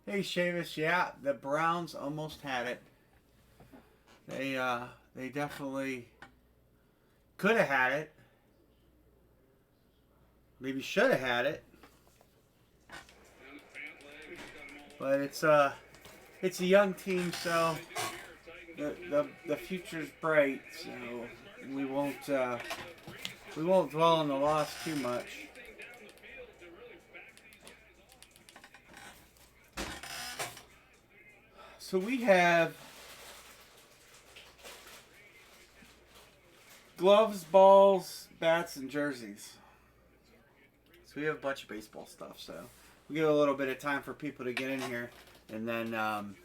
Hey Shavis, yeah, the Browns almost had it. They definitely could have had it. Maybe should have had it. But it's a young team, so the future's bright. So we won't uh, we won't dwell on the loss too much. So we have gloves, balls, bats, and jerseys. So we have a bunch of baseball stuff. So we get a little bit of time for people to get in here, and then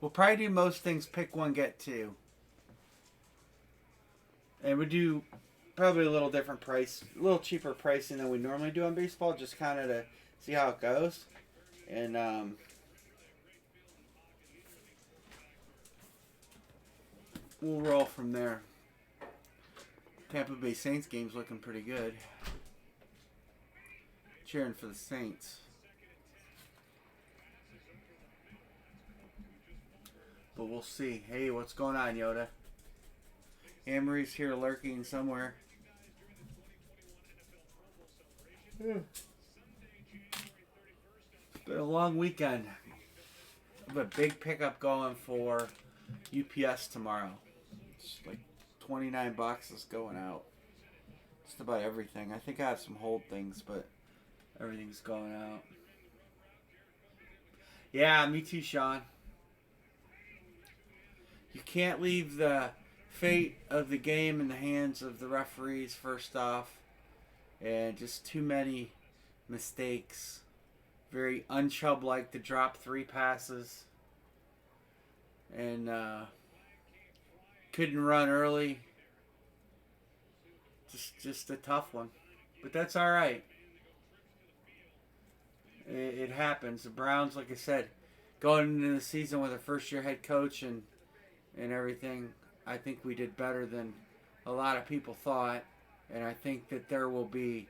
we'll probably do most things. Pick one, get two, and we do probably a little different price, a little cheaper pricing than we normally do on baseball, just kind of to see how it goes, and we'll roll from there. Tampa Bay Saints game's looking pretty good. Cheering for the Saints. But we'll see. Hey, what's going on, Yoda? Amory's here lurking somewhere. It's been a long weekend. I have a big pickup going for UPS tomorrow. It's like $29 is going out. Just about everything. I think I have some hold things, but everything's going out. Yeah, me too, Sean. You can't leave the fate of the game in the hands of the referees, first off, and just too many mistakes. Very unchub like to drop 3 passes, and couldn't run early. Just a tough one, but that's all right. It happens. The Browns, like I said, going into the season with a first-year head coach and everything, I think we did better than a lot of people thought, and I think that there will be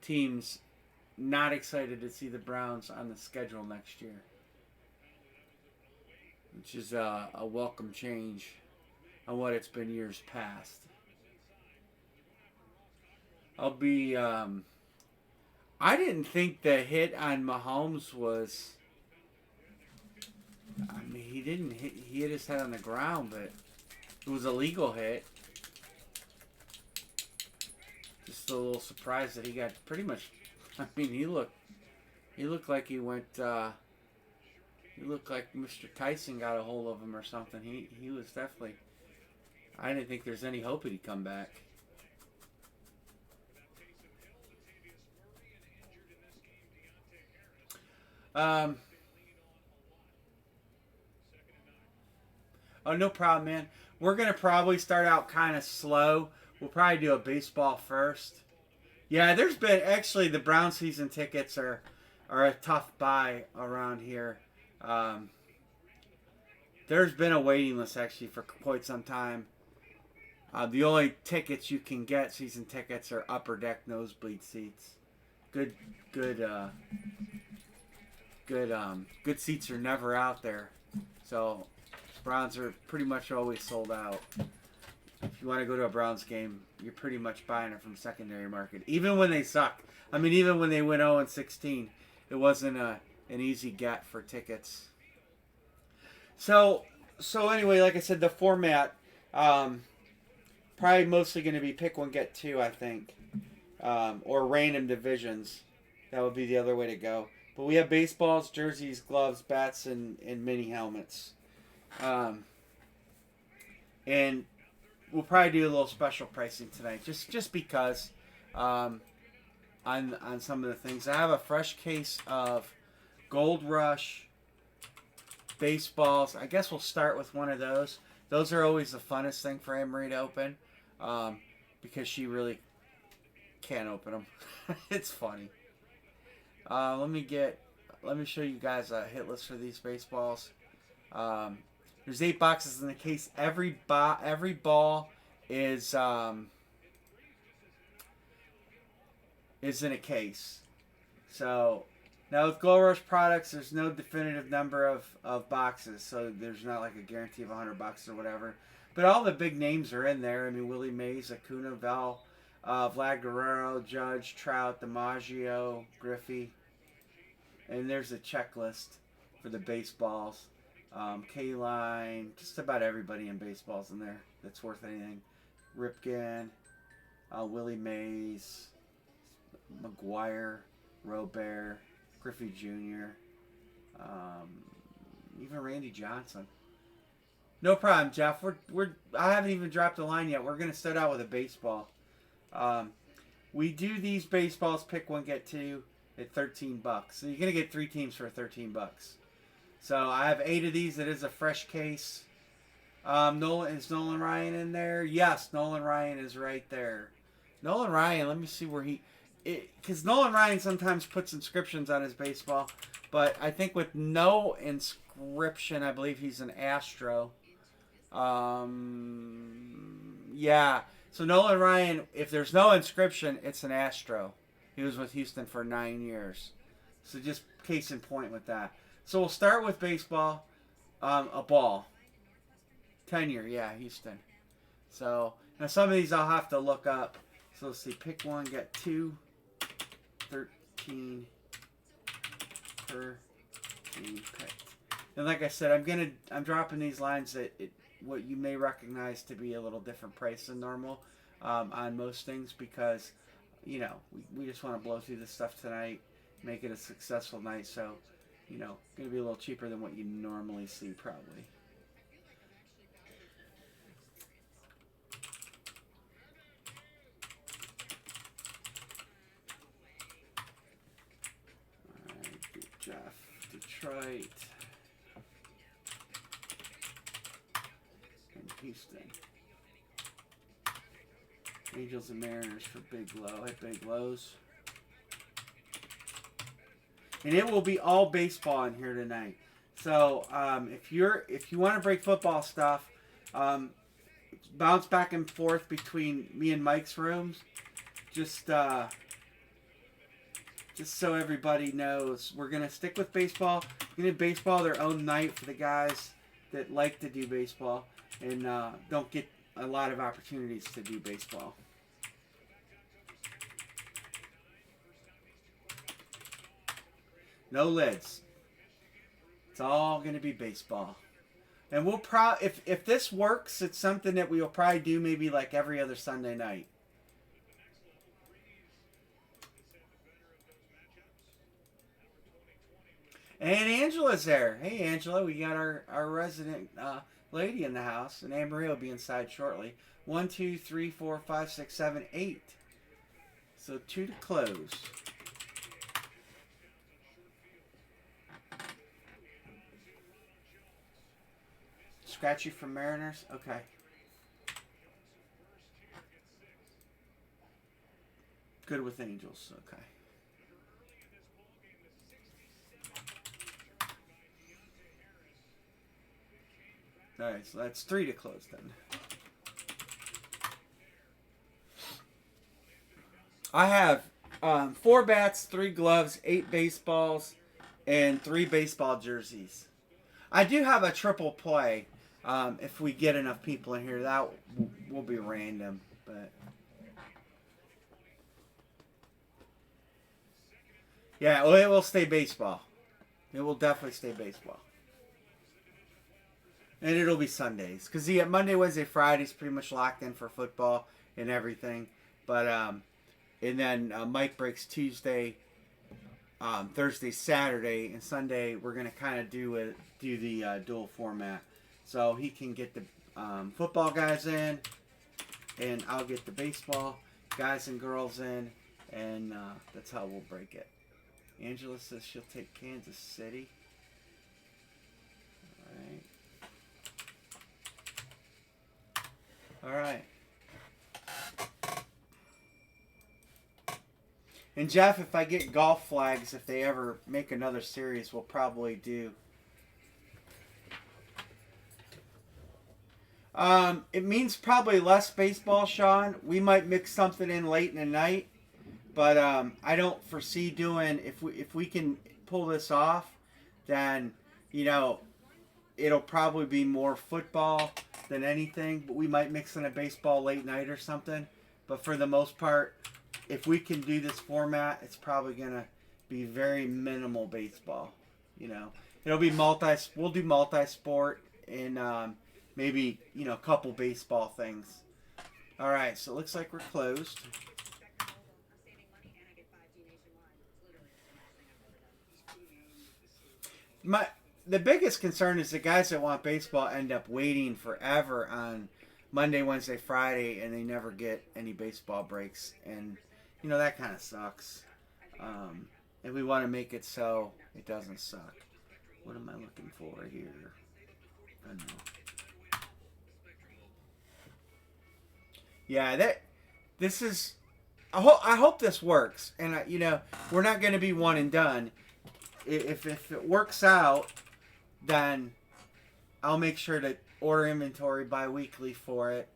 teams not excited to see the Browns on the schedule next year, which is a welcome change on what it's been years past. I'll be. I didn't think the hit on Mahomes was. I mean, he didn't hit. He hit his head on the ground, but it was a legal hit. Just a little surprised that he got pretty much. I mean, he looked like he went. He looked like Mr. Tyson got a hold of him or something. He was definitely. I didn't think there's any hope he'd come back. Um. Oh, no problem, man. We're gonna probably start out kind of slow. We'll probably do a baseball first. Yeah, there's been actually the Brown season tickets are a tough buy around here. Um, there's been a waiting list actually for quite some time. The only tickets you can get, season tickets, are upper deck nosebleed seats. Good, good, good seats are never out there. So Browns are pretty much always sold out. If you want to go to a Browns game, you're pretty much buying it from secondary market. Even when they suck. I mean, even when they went 0-16, it wasn't an easy get for tickets. So anyway, like I said, the format probably mostly going to be pick one, get two, I think, or random divisions. That would be the other way to go. But we have baseballs, jerseys, gloves, bats, and mini helmets. And we'll probably do a little special pricing tonight, just because on some of the things. I have a fresh case of Gold Rush baseballs. I guess we'll start with one of those. Those are always the funnest thing for Anne Marie to open, because she really can't open them. It's funny. Let me show you guys a hit list for these baseballs. There's 8 boxes in the case. Every ball is in a case. So Now with Gold Rush products, there's no definitive number of boxes, so there's not like a guarantee of 100 boxes or whatever. But all the big names are in there. I mean, Willie Mays, Acuna, Val, Vlad Guerrero, Judge, Trout, DiMaggio, Griffey, and there's a checklist for the baseballs. K-Line, just about everybody in baseball's in there that's worth anything. Ripken, Willie Mays, McGuire, Robert, Griffey Jr., even Randy Johnson. No problem, Jeff. I haven't even dropped a line yet. We're gonna start out with a baseball. We do these baseballs, pick one, get two, at $13. So you're gonna get 3 teams for $13. So I have 8 of these. It is a fresh case. Is Nolan Ryan in there? Yes, Nolan Ryan is right there. Nolan Ryan, let me see where because Nolan Ryan sometimes puts inscriptions on his baseball, but I think with no inscription, I believe he's an Astro. Yeah. So Nolan Ryan, if there's no inscription, it's an Astro. He was with Houston for 9 years. So just case in point with that. So we'll start with baseball. A ball. Tenure, yeah, Houston. So now some of these I'll have to look up. So let's see, pick one, get 2, 13 per team picked. And like I said, I'm dropping these lines at what you may recognize to be a little different price than normal on most things because we just want to blow through this stuff tonight, make it a successful night. So going to be a little cheaper than what you normally see probably. All right, good Jeff. Detroit. And Houston. Angels and Mariners for Big Low at Big Lows. And it will be all baseball in here tonight. So if you want to break football stuff, bounce back and forth between me and Mike's rooms. Just so everybody knows, we're gonna stick with baseball. We're gonna baseball their own night for the guys that like to do baseball and don't get a lot of opportunities to do baseball. No lids. It's all going to be baseball. And we'll if this works, it's something that we will probably do maybe like every other Sunday night. And Angela's there. Hey, Angela, we got our resident lady in the house, and Anne Marie will be inside shortly. 1, 2, 3, 4, 5, 6, 7, 8. So 2 to close. Scratchy from Mariners? Okay. Good with Angels. Okay. Alright, so that's 3 to close then. I have 4 bats, 3 gloves, 8 baseballs, and 3 baseball jerseys. I do have a triple play. If we get enough people in here, that will be random. But yeah, well, it will stay baseball. It will definitely stay baseball. And it'll be Sundays. Because Monday, Wednesday, Friday's pretty much locked in for football and everything. But, and then Mike breaks Tuesday, Thursday, Saturday, and Sunday we're going to kind of do the dual format. So he can get the football guys in, and I'll get the baseball guys and girls in, and that's how we'll break it. Angela says she'll take Kansas City. All right. And Jeff, if I get golf flags, if they ever make another series, we'll probably do. It means probably less baseball, Sean. We might mix something in late in the night, but I don't foresee doing if we can pull this off, then, you know, it'll probably be more football than anything. But we might mix in a baseball late night or something. But for the most part, if we can do this format, it's probably going to be very minimal baseball. You know, it'll be we'll do multi-sport and maybe, you know, a couple baseball things. All right, so it looks like we're closed. The biggest concern is the guys that want baseball end up waiting forever on Monday, Wednesday, Friday, and they never get any baseball breaks, and you know that kind of sucks. And we want to make it so it doesn't suck. What am I looking for here? I don't know. Yeah, this is. I hope this works, and you know we're not going to be one and done. If it works out, then I'll make sure to order inventory bi-weekly for it,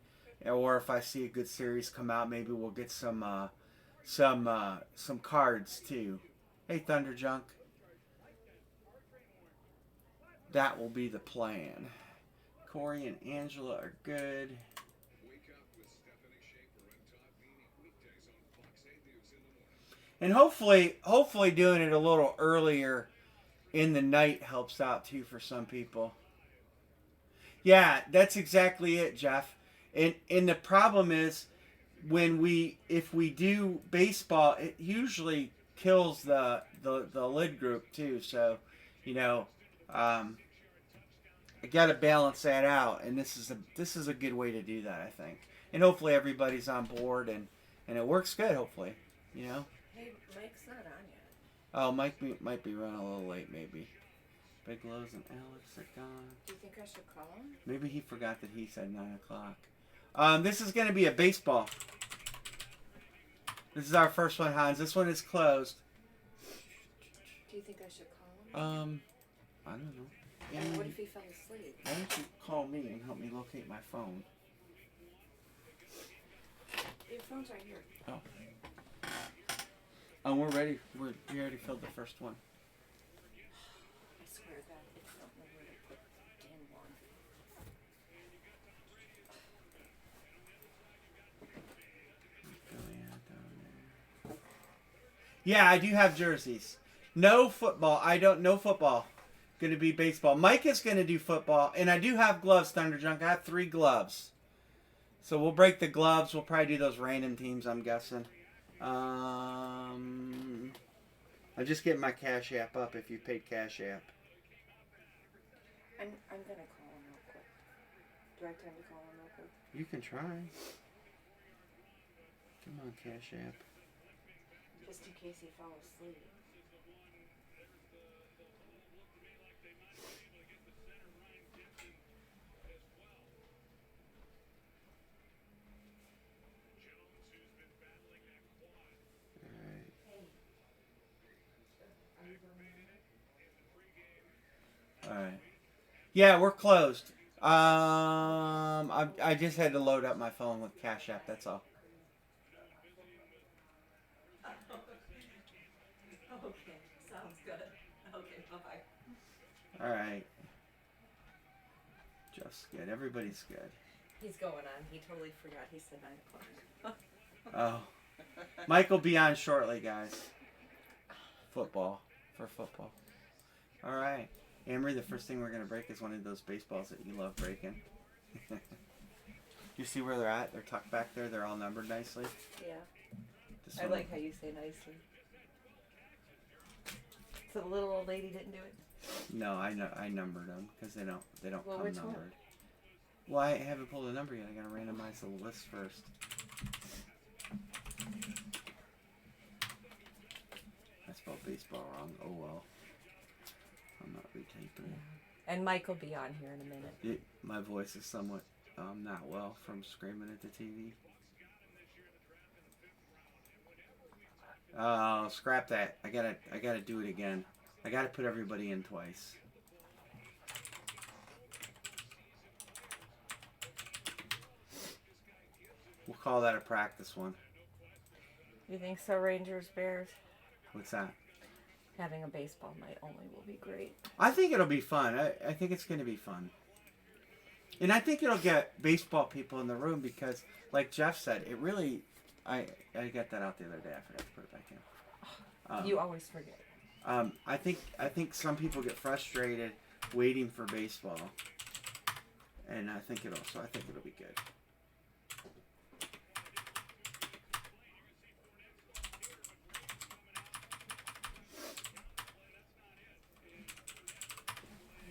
or if I see a good series come out, maybe we'll get some cards too. Hey, Thunderjunk, that will be the plan. Corey and Angela are good. And hopefully doing it a little earlier in the night helps out too for some people. Yeah, that's exactly it, Jeff. And the problem is if we do baseball, it usually kills the lid group too. So, you know, I got to balance that out, and this is a good way to do that, I think. And hopefully everybody's on board and it works good. Hopefully, you know. Hey, Mike's not on yet. Oh, Mike might be running a little late, maybe. Big Lowe's and Alex are gone. Do you think I should call him? Maybe he forgot that he said 9 o'clock. This is going to be a baseball. This is our first one, Hans. This one is closed. Do you think I should call him? I don't know. And what if he fell asleep? Why don't you call me and help me locate my phone? Your phone's right here. Oh. We're ready. We already filled the first one. I swear to God, I don't know where to put Dan one. Yeah, I do have jerseys. No football. No football. Going to be baseball. Mike is going to do football, and I do have gloves, Thunderjunk. I have 3 gloves. So we'll break the gloves. We'll probably do those random teams, I'm guessing. I'm just getting my Cash App up if you paid Cash App. I'm going to call him real quick. Do I have time to call him real quick? You can try. Come on, Cash App. Just in case he fell asleep. Alright. Yeah, we're closed. I just had to load up my phone with Cash App, that's all. Okay, sounds good. Okay, bye-bye. Alright. Just good. Everybody's good. He's going on. He totally forgot. He said 9 o'clock. Oh. Mike will be on shortly, guys. For football. Alright. Amory, the first thing we're going to break is one of those baseballs that you love breaking. You see where they're at? They're tucked back there. They're all numbered nicely. Yeah. This I one- like how you say nicely. So the little old lady didn't do it? No, I numbered them because they don't Well, come which numbered. one? Well, I haven't pulled a number yet. I got to randomize the list first. I spelled baseball wrong. Oh well. I'm not retyping it. And Mike will be on here in a minute. My voice is somewhat not well from screaming at the TV. Oh, scrap that. I gotta do it again. I gotta put everybody in twice. We'll call that a practice one. You think so, Rangers, Bears? What's that? Having a baseball night only will be great. I think it'll be fun. I think it's going to be fun. And I think it'll get baseball people in the room because, like Jeff said, it really... I got that out the other day. I forgot to put it back in. You always forget. I think some people get frustrated waiting for baseball. And I think it'll be good.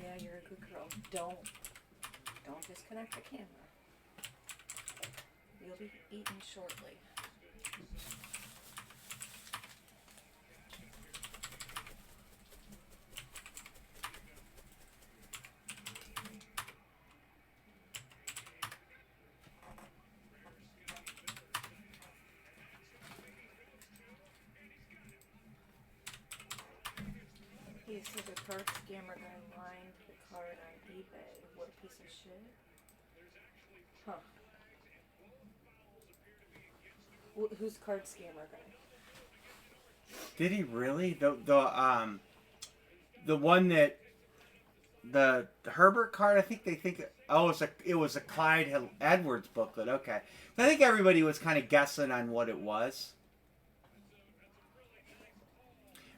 Yeah, you're a good girl. Don't disconnect the camera. You'll be eaten shortly. He said the card scammer guy lined the card on eBay. What a piece of shit. Huh. Who's card scammer guy? Did he really? The one that the Herbert card. I think they think it was a Clyde Edwards booklet. Okay, I think everybody was kind of guessing on what it was.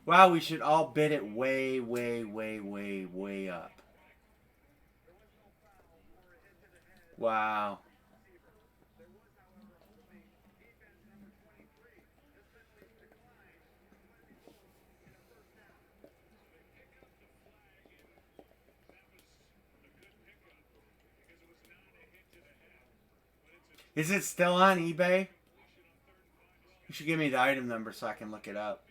Wow, we should all bid it way, way, way, way, way up. Wow. Is it still on eBay? You should give me the item number so I can look it up.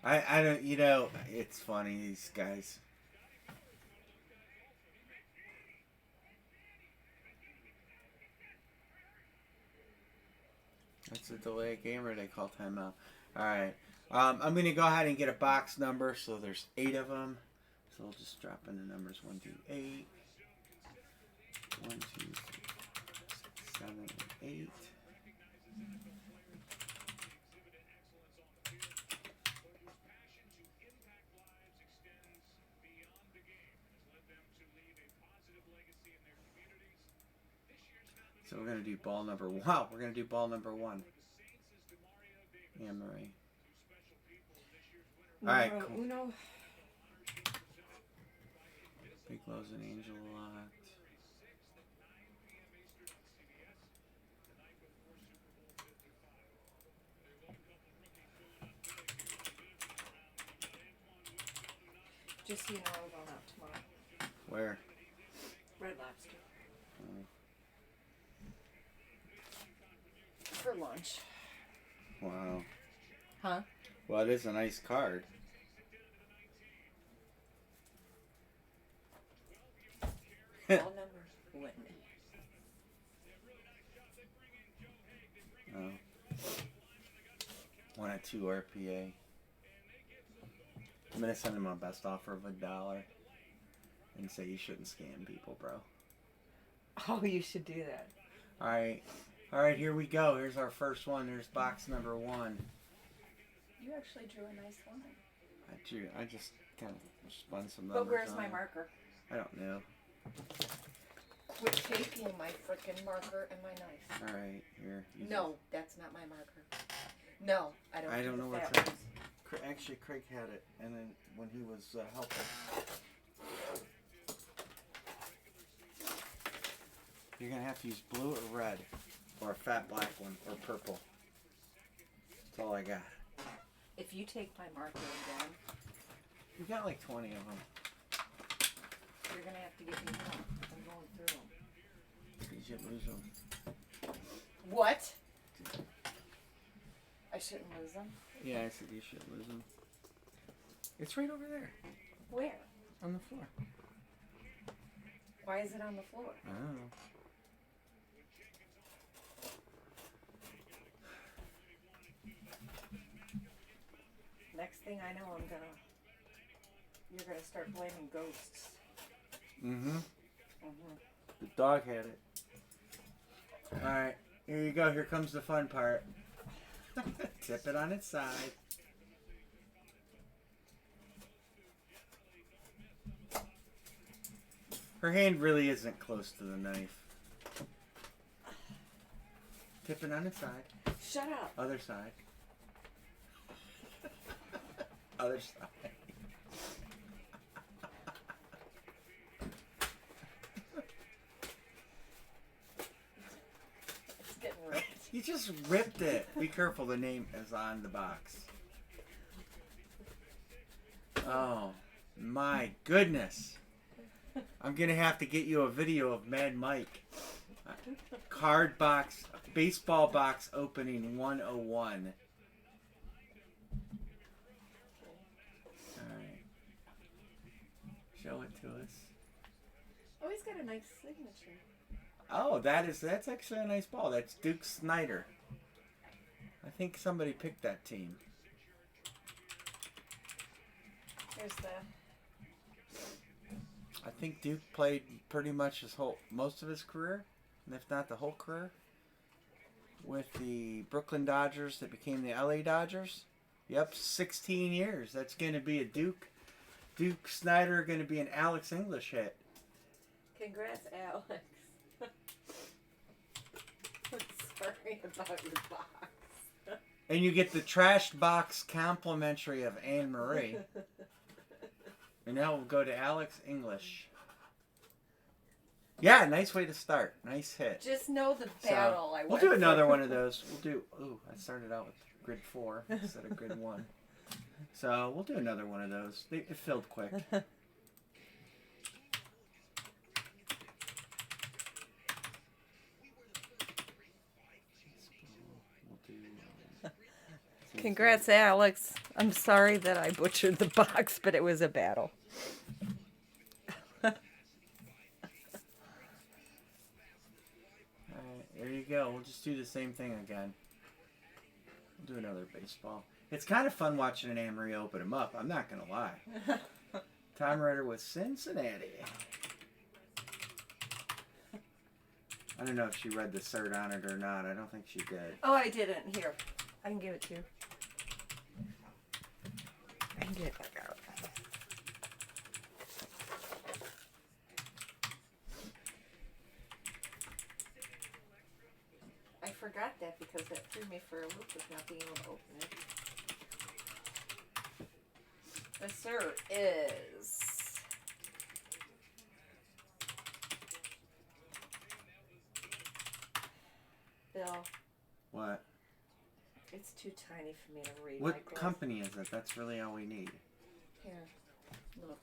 I don't, it's funny, these guys. That's a delay gamer, they call timeout. Alright. I'm going to go ahead and get a box number. So there's 8 of them. So we'll just drop in the numbers 1 through 8. 1, 2, 3, 7, 8. So we're going to do ball number 1. Wow, we're going to do ball number 1. Anne Marie. Alright, cool. Uno. Big Lowe's and Angel Locked. Just so you know, I'm going out tomorrow. Where? Red Lobster. For lunch. Wow. Huh? Well, it is a nice card. All numbers. Whitney. Oh. 1 at 2 RPA. I'm gonna send him my best offer of $1 and say you shouldn't scam people, bro. Oh, you should do that. Alright, here we go. Here's our first one. There's box number 1. You actually drew a nice line. I just kind of spun some numbers. But where's on my it. marker? I don't know. Quit taking my frickin' marker and my knife. Alright, here. No, that's not my marker. No, I don't. I don't do know the what's fat that. ones. Actually, Craig had it, and then when he was helping. You're going to have to use blue or red, or a fat black one, or purple. That's all I got. If you take my marker again, We got like 20 of them. you're gonna have to give me help. I'm going through them. You should lose them. What? I shouldn't lose them. Yeah, I said you should lose them. It's right over there, Where? on the floor. Why is it on the floor? I don't know. Next thing I know, I'm gonna You're gonna start blaming ghosts. Mm-hmm. Mm-hmm. The dog had it. Alright, here you go. Here comes the fun part. Tip it on its side. Her hand really isn't close to the knife. Tip it on its side. Shut up. Other side. Other side. It's getting ripped. You just ripped it. Be careful, the name is on the box. Oh, my goodness. I'm going to have to get you a video of Mad Mike. Card box, baseball box opening 101. Alright. Show it to us. Oh, he's got a nice signature. Oh, that's actually a nice ball. That's Duke Snyder. I think somebody picked that team. Here's the... I think Duke played pretty much most of his career, and if not the whole career, with the Brooklyn Dodgers that became the LA Dodgers. Yep, 16 years. That's going to be a Duke Snyder, going to be an Alex English hit. Congrats, Alex. Sorry about your box. And you get the trashed box complimentary of Anne Marie. And now we'll go to Alex English. Yeah, nice way to start. Nice hit. Just know the battle I went We'll do another through. one of those. I started out with grid 4 instead of grid 1. So we'll do another one of those. It filled quick. Congrats, Alex. I'm sorry that I butchered the box, but it was a battle. Alright, there you go. We'll just do the same thing again. We'll do another baseball. It's kind of fun watching an Anne Marie open them up. I'm not going to lie. Tom Ritter with Cincinnati. I don't know if she read the cert on it or not. I don't think she did. Oh, I didn't. Here. I can give it to you. I can get it back out. I forgot that because that threw me for a loop with not being able to open it. The cert is... Bill, What? it's too tiny for me to read. What My glass- company is it? That's really all we need. Here, look.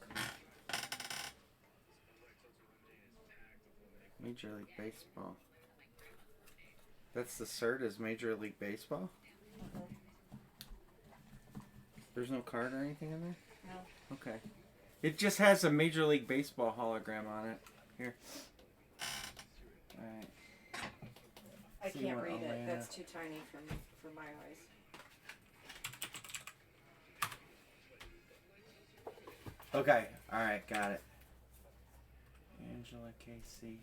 Major League Baseball. That's the cert is Major League Baseball? Mhm. There's no card or anything in there? No. Okay. It just has a Major League Baseball hologram on it. Here. Alright. I See can't what read it. Atlanta- That's too tiny for my eyes. Okay. Alright, got it. Angela KC.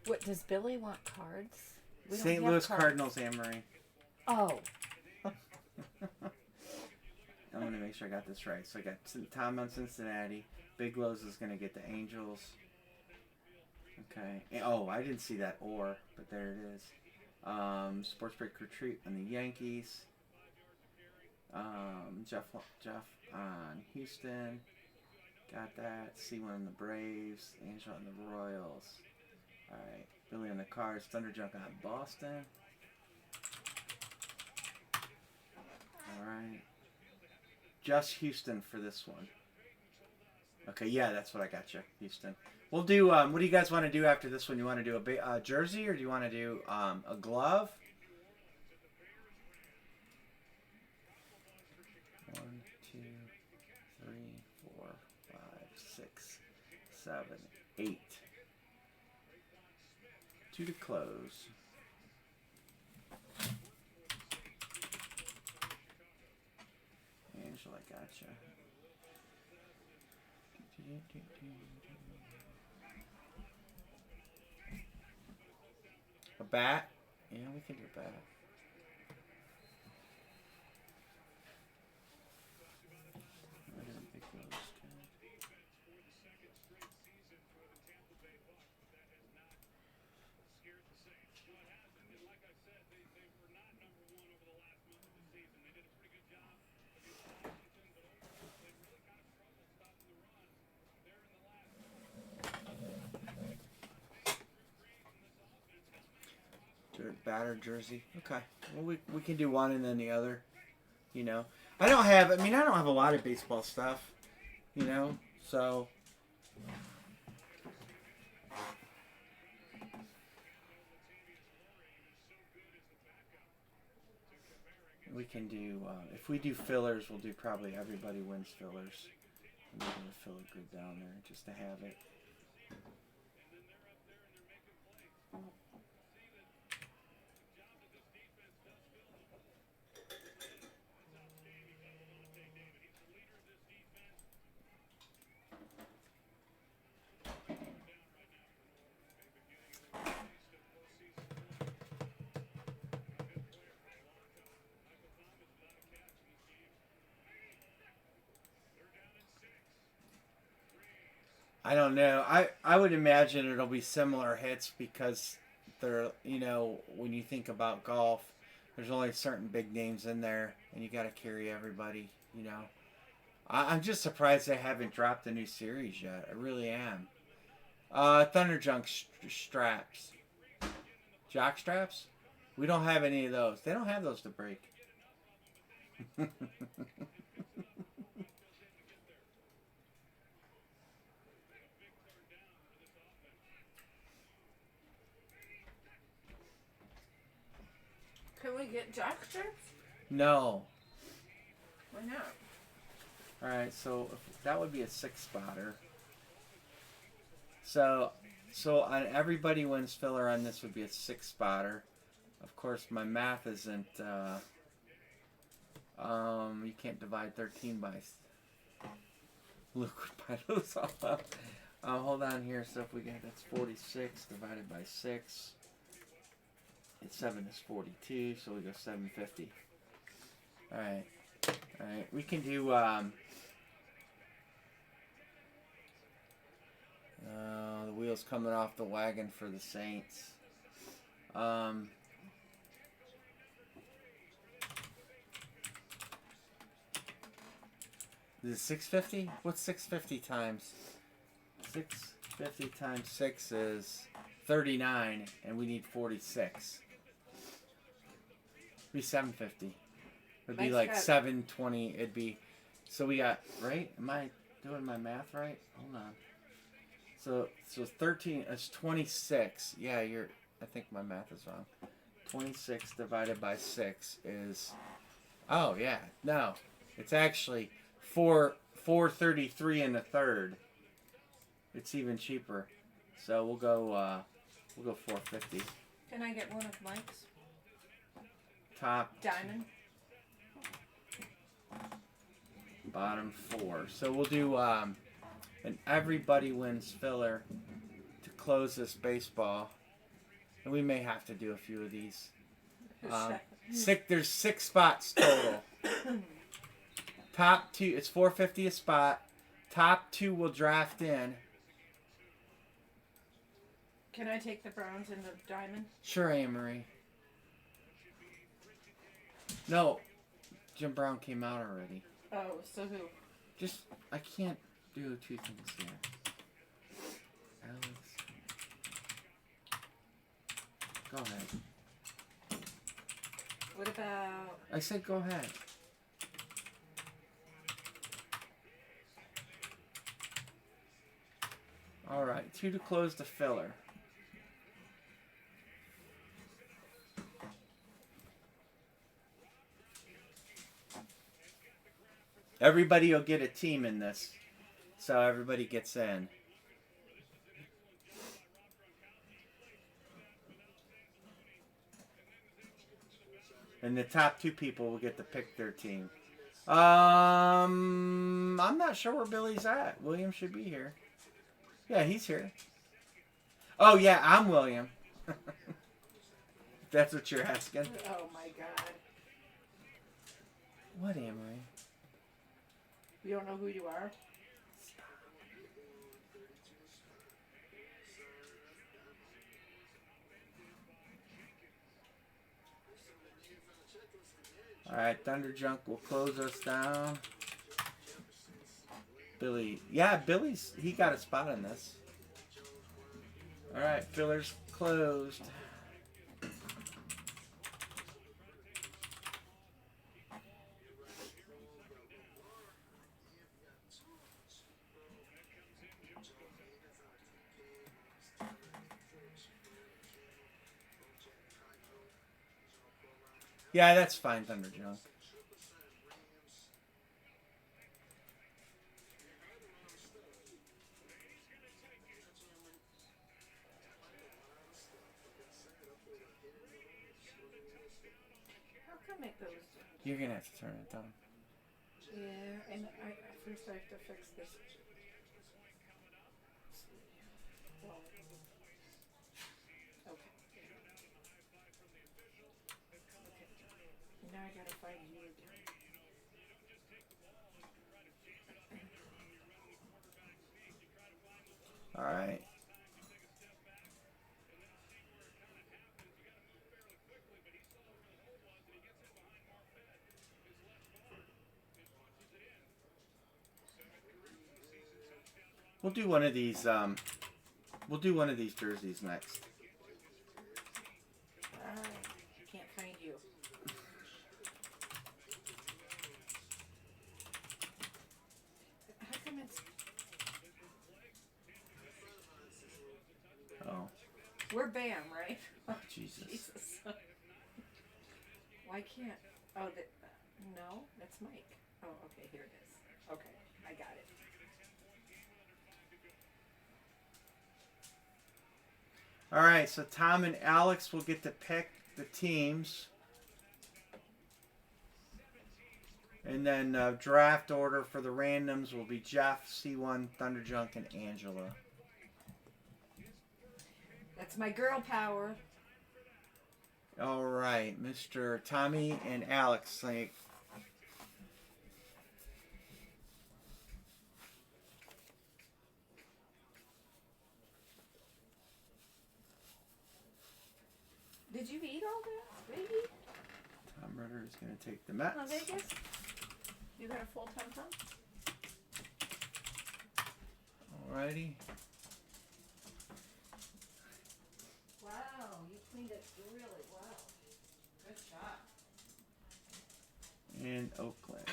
What, does Billy want cards? We don't St. have Louis cards. Cardinals, Anne-Marie. Oh. I'm going to make sure I got this right. So I got Tom on Cincinnati. Big Lowe's is going to get the Angels. Okay. Oh, I didn't see that or, but there it is. Sports Break Retreat on the Yankees. Jeff on Houston. Got that. C1 on the Braves. Angel on the Royals. Alright. Billy on the Cards. Thunderjunk on Boston. Alright. Just Houston for this one. Okay, yeah, that's what I got you. Houston. We'll do, what do you guys want to do after this one? You want to do a jersey or do you want to do a glove? 1, 2, 3, 4, 5, 6, 7, 8. 2 to close. Gotcha. A bat? Yeah, we can do a bat. I didn't think it was good. Batter jersey. Okay. Well, we can do one and then the other. You know, I don't have. I mean, I don't have a lot of baseball stuff. You know, so we can do. If we do fillers, we'll do probably everybody wins fillers. I'm gonna fill it good down there just to have it. I don't know. I would imagine it'll be similar hits because they're, you know, when you think about golf, there's only certain big names in there and you got to carry everybody, you know. I'm just surprised they haven't dropped a new series yet. I really am. Thunderjunk straps. Jock straps? We don't have any of those. They don't have those to break. Can we get jock strips? No. Why not? Alright, so that would be a 6-spotter. So on everybody wins filler on this would be a 6-spotter. Of course, my math isn't. You can't divide 13 by. Look, by those all up. Hold on here. So if we get that's 46 divided by 6. It's 7 is 42, so we go 750. All right. We can do. The wheels coming off the wagon for the Saints. Is it 650? What's 650 times? 650 times 6 is 39, and we need 46. It'd be 750. It'd be like 720. It'd be. So we got, right? Am I doing my math right? Hold on. So 13 is 26. Yeah, I think my math is wrong. 26 divided by 6 is. Oh yeah, no, it's actually 433 and a third. It's even cheaper. So we'll go 450. Can I get one of Mike's? Top. Diamond. Bottom 4. So we'll do an everybody wins filler to close this baseball, and we may have to do a few of these. There's 6 spots total. Top 2, it's $4.50 a spot. Top 2 will draft in. Can I take the bronze and the diamond? Sure, Anne Marie. No, Jim Brown came out already. Oh, so who? I can't do 2 things here. Alex. Go ahead. What about... I said go ahead. Alright, 2 to close the filler. Everybody will get a team in this. So everybody gets in. And the top 2 people will get to pick their team. I'm not sure where Billy's at. William should be here. Yeah, he's here. Oh yeah, I'm William. If that's what you're asking. Oh my god. What, Amory? You don't know who you are? Alright, Thunder Junk will close us down. Billy. Yeah, he got a spot in this. Alright, filler's closed. Yeah, that's fine, Thunder Junk. How come it goes? You're gonna have to turn it down. Yeah, and first I have to fix this. Well, okay. Now I gotta find you again. Alright. We'll do one of these, we'll do one of these jerseys next. Alright. Can't find you. How come it's... Oh. We're BAM, right? Oh, Jesus. Jesus. Why can't... Oh, no, that's Mike. Oh, okay, here it is. Okay, I got it. Alright, so Tom and Alex will get to pick the teams. And then draft order for the randoms will be Jeff, C1, Thunderjunk, and Angela. That's my girl power. Alright, Mr. Tommy and Alex. Did you eat all that, baby? Tom Ritter is going to take the Mets. Oh, Vegas? You got a full tum-tum? Alrighty. Wow, you cleaned it really well. Good job. And Oakland.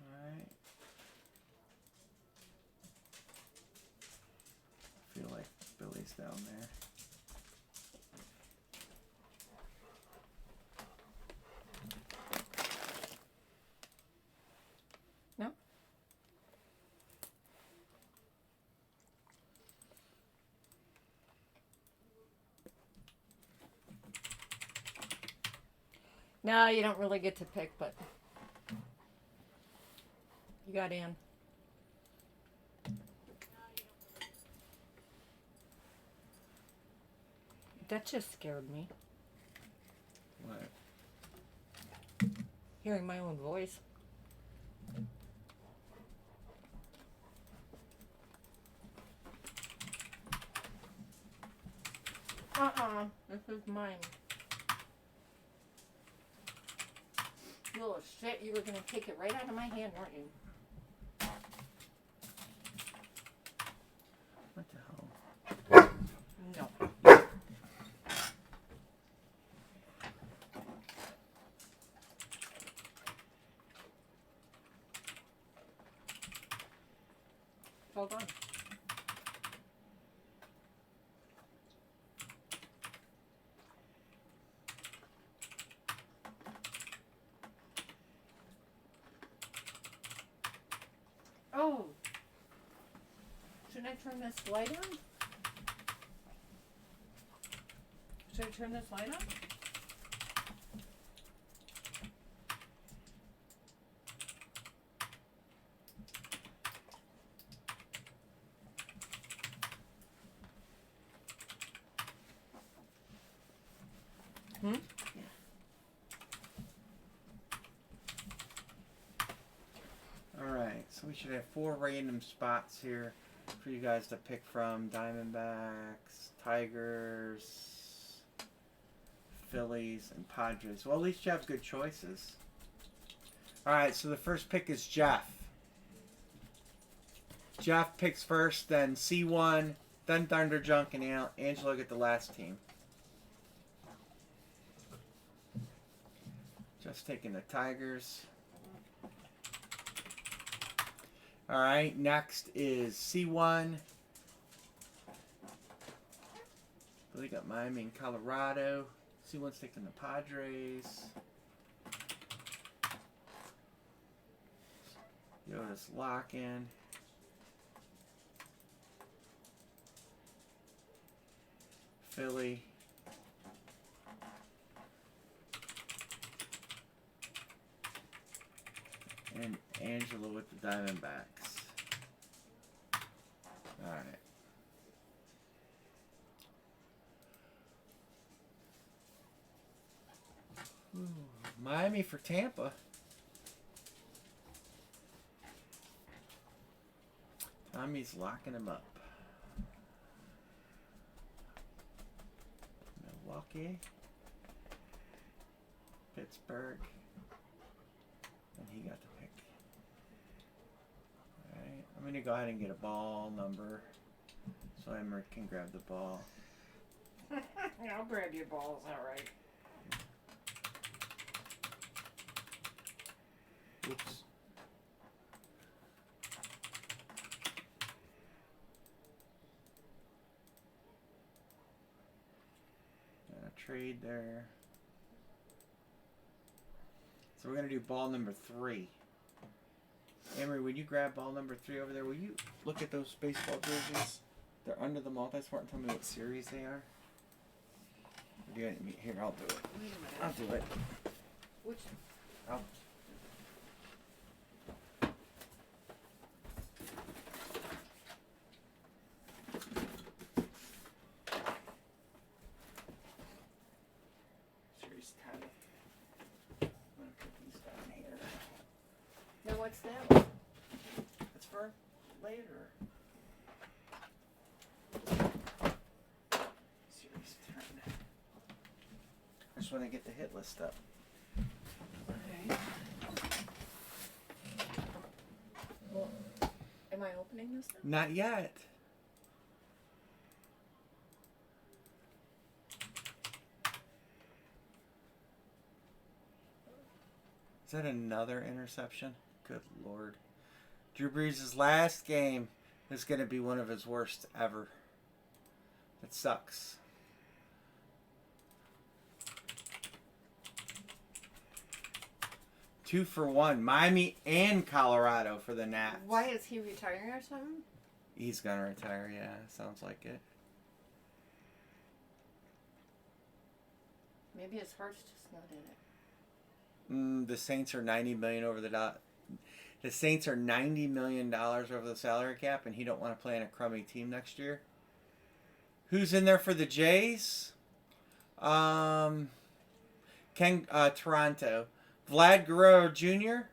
Alright. I feel like Billy's down there. No? No, you don't really get to pick, but you got in. That just scared me. What? Hearing my own voice. This is mine. You little shit, you were gonna take it right out of my hand, weren't you? What the hell? No. Hold on. Oh! Shouldn't I turn this light on? turn this light on? Hmm? Yeah. Alright, so we should have 4 random spots here for you guys to pick from. Diamondbacks, Tigers, Phillies, and Padres. Well, at least you have good choices. Alright, so the first pick is Jeff. Jeff picks first, then C1, then Thunder Junk, and Angelo get the last team. Just taking the Tigers. Alright, next is C1. We got Miami and Colorado. C1's taking the Padres. Yoda's lock-in. Philly. And Angela with the Diamondbacks. Alright. Miami for Tampa. Tommy's locking him up. Milwaukee. Pittsburgh. And he got the pick. Alright, I'm going to go ahead and get a ball number so Emery can grab the ball. I'll grab your balls, alright. Oops. Got a trade there. So we're going to do ball number 3. Emery, would you grab ball number 3 over there? Will you look at those baseball jerseys? They're under the multi-sport and tell me what series they are. Or do you want me here? I'll do it. Wait a minute. I'll do it. Which? I'll. Series 10. I'm going to put these down here. Now what's that one? It's for later. Series 10. I just want to get the hit list up. Okay. Well, am I opening this now? Not yet. Is that another interception? Good Lord. Drew Brees' last game is going to be one of his worst ever. It sucks. Two for one. Miami and Colorado for the Nats. Why is he retiring or something? He's going to retire, yeah. Sounds like it. Maybe his heart's just not in it. The Saints are $90 million over the dot. The Saints are $90 million over the salary cap, and he don't want to play in a crummy team next year. Who's in there for the Jays? Toronto. Vlad Guerrero Jr.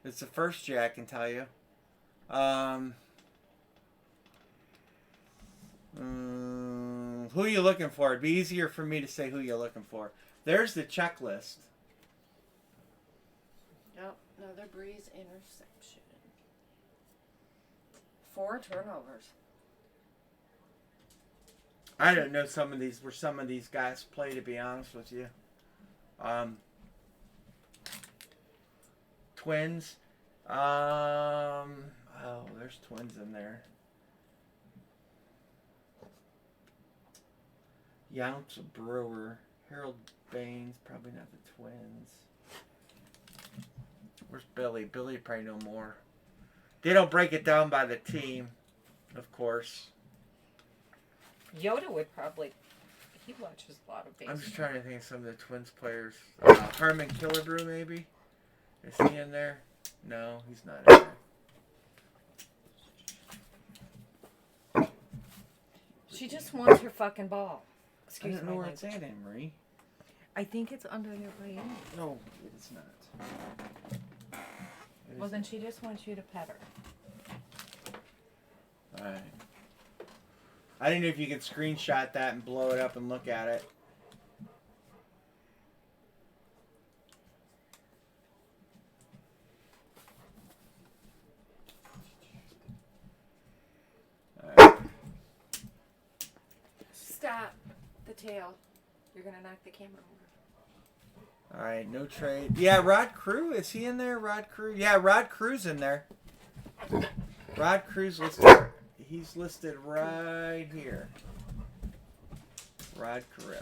It's the first J, I can tell you. Who are you looking for? It'd be easier for me to say who you're looking for. There's the checklist. Yep, another Breeze interception. 4 turnovers. I don't know where some of these guys play, to be honest with you. Twins. Oh, there's Twins in there. Younts Brewer. Harold Baines. Probably not the Twins. Where's Billy? Billy probably no more. They don't break it down by the team, of course. Yoda would probably, He watches a lot of baseball. I'm just trying to think of some of the Twins players. Harmon Killebrew, maybe? Is he in there? No, he's not in there. She just wants her fucking ball. Excuse me. I don't know where it's at, Anne-Marie. I think it's under there by you. No, it's not. Well, then she just wants you to pet her. Alright. I didn't know if you could screenshot that and blow it up and look at it. Alright. Stop the tail. You're going to knock the camera over. Alright, no trade. Yeah, Rod Crew. Is he in there? Rod Crew? Yeah, Rod Crew's in there. Rod Crew's listed. He's listed right here. Rod Carew.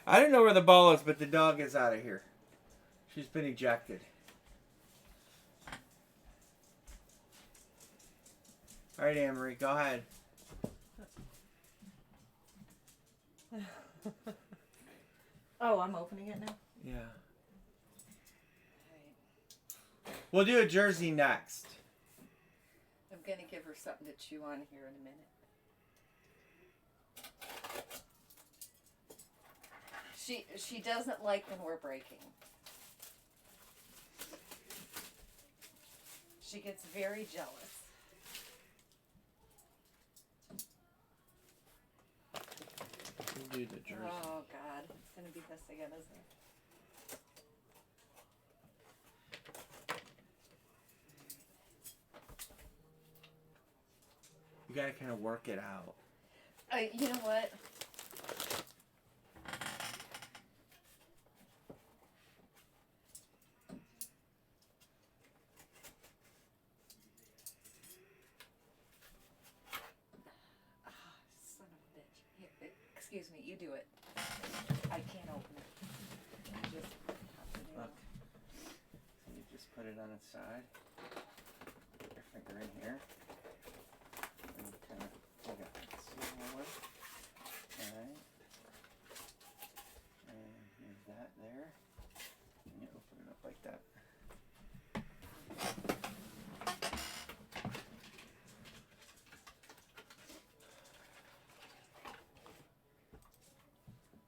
I don't know where the ball is, but the dog is out of here. She's been ejected. All right, Anne-Marie, go ahead. Oh, I'm opening it now? Yeah. We'll do a jersey next. I'm going to give her something to chew on here in a minute. She doesn't like when we're breaking. She gets very jealous. We'll do the jersey. Oh, God. It's going to be this again, isn't it? You gotta kind of work it out. You know what? Son of a bitch. Here, excuse me, you do it. I can't open it. I just have to do Look. it. So you just put it on its side. Put your finger in here. And you kind of take a seal on it. Alright. And here's that there. And you open it up like that.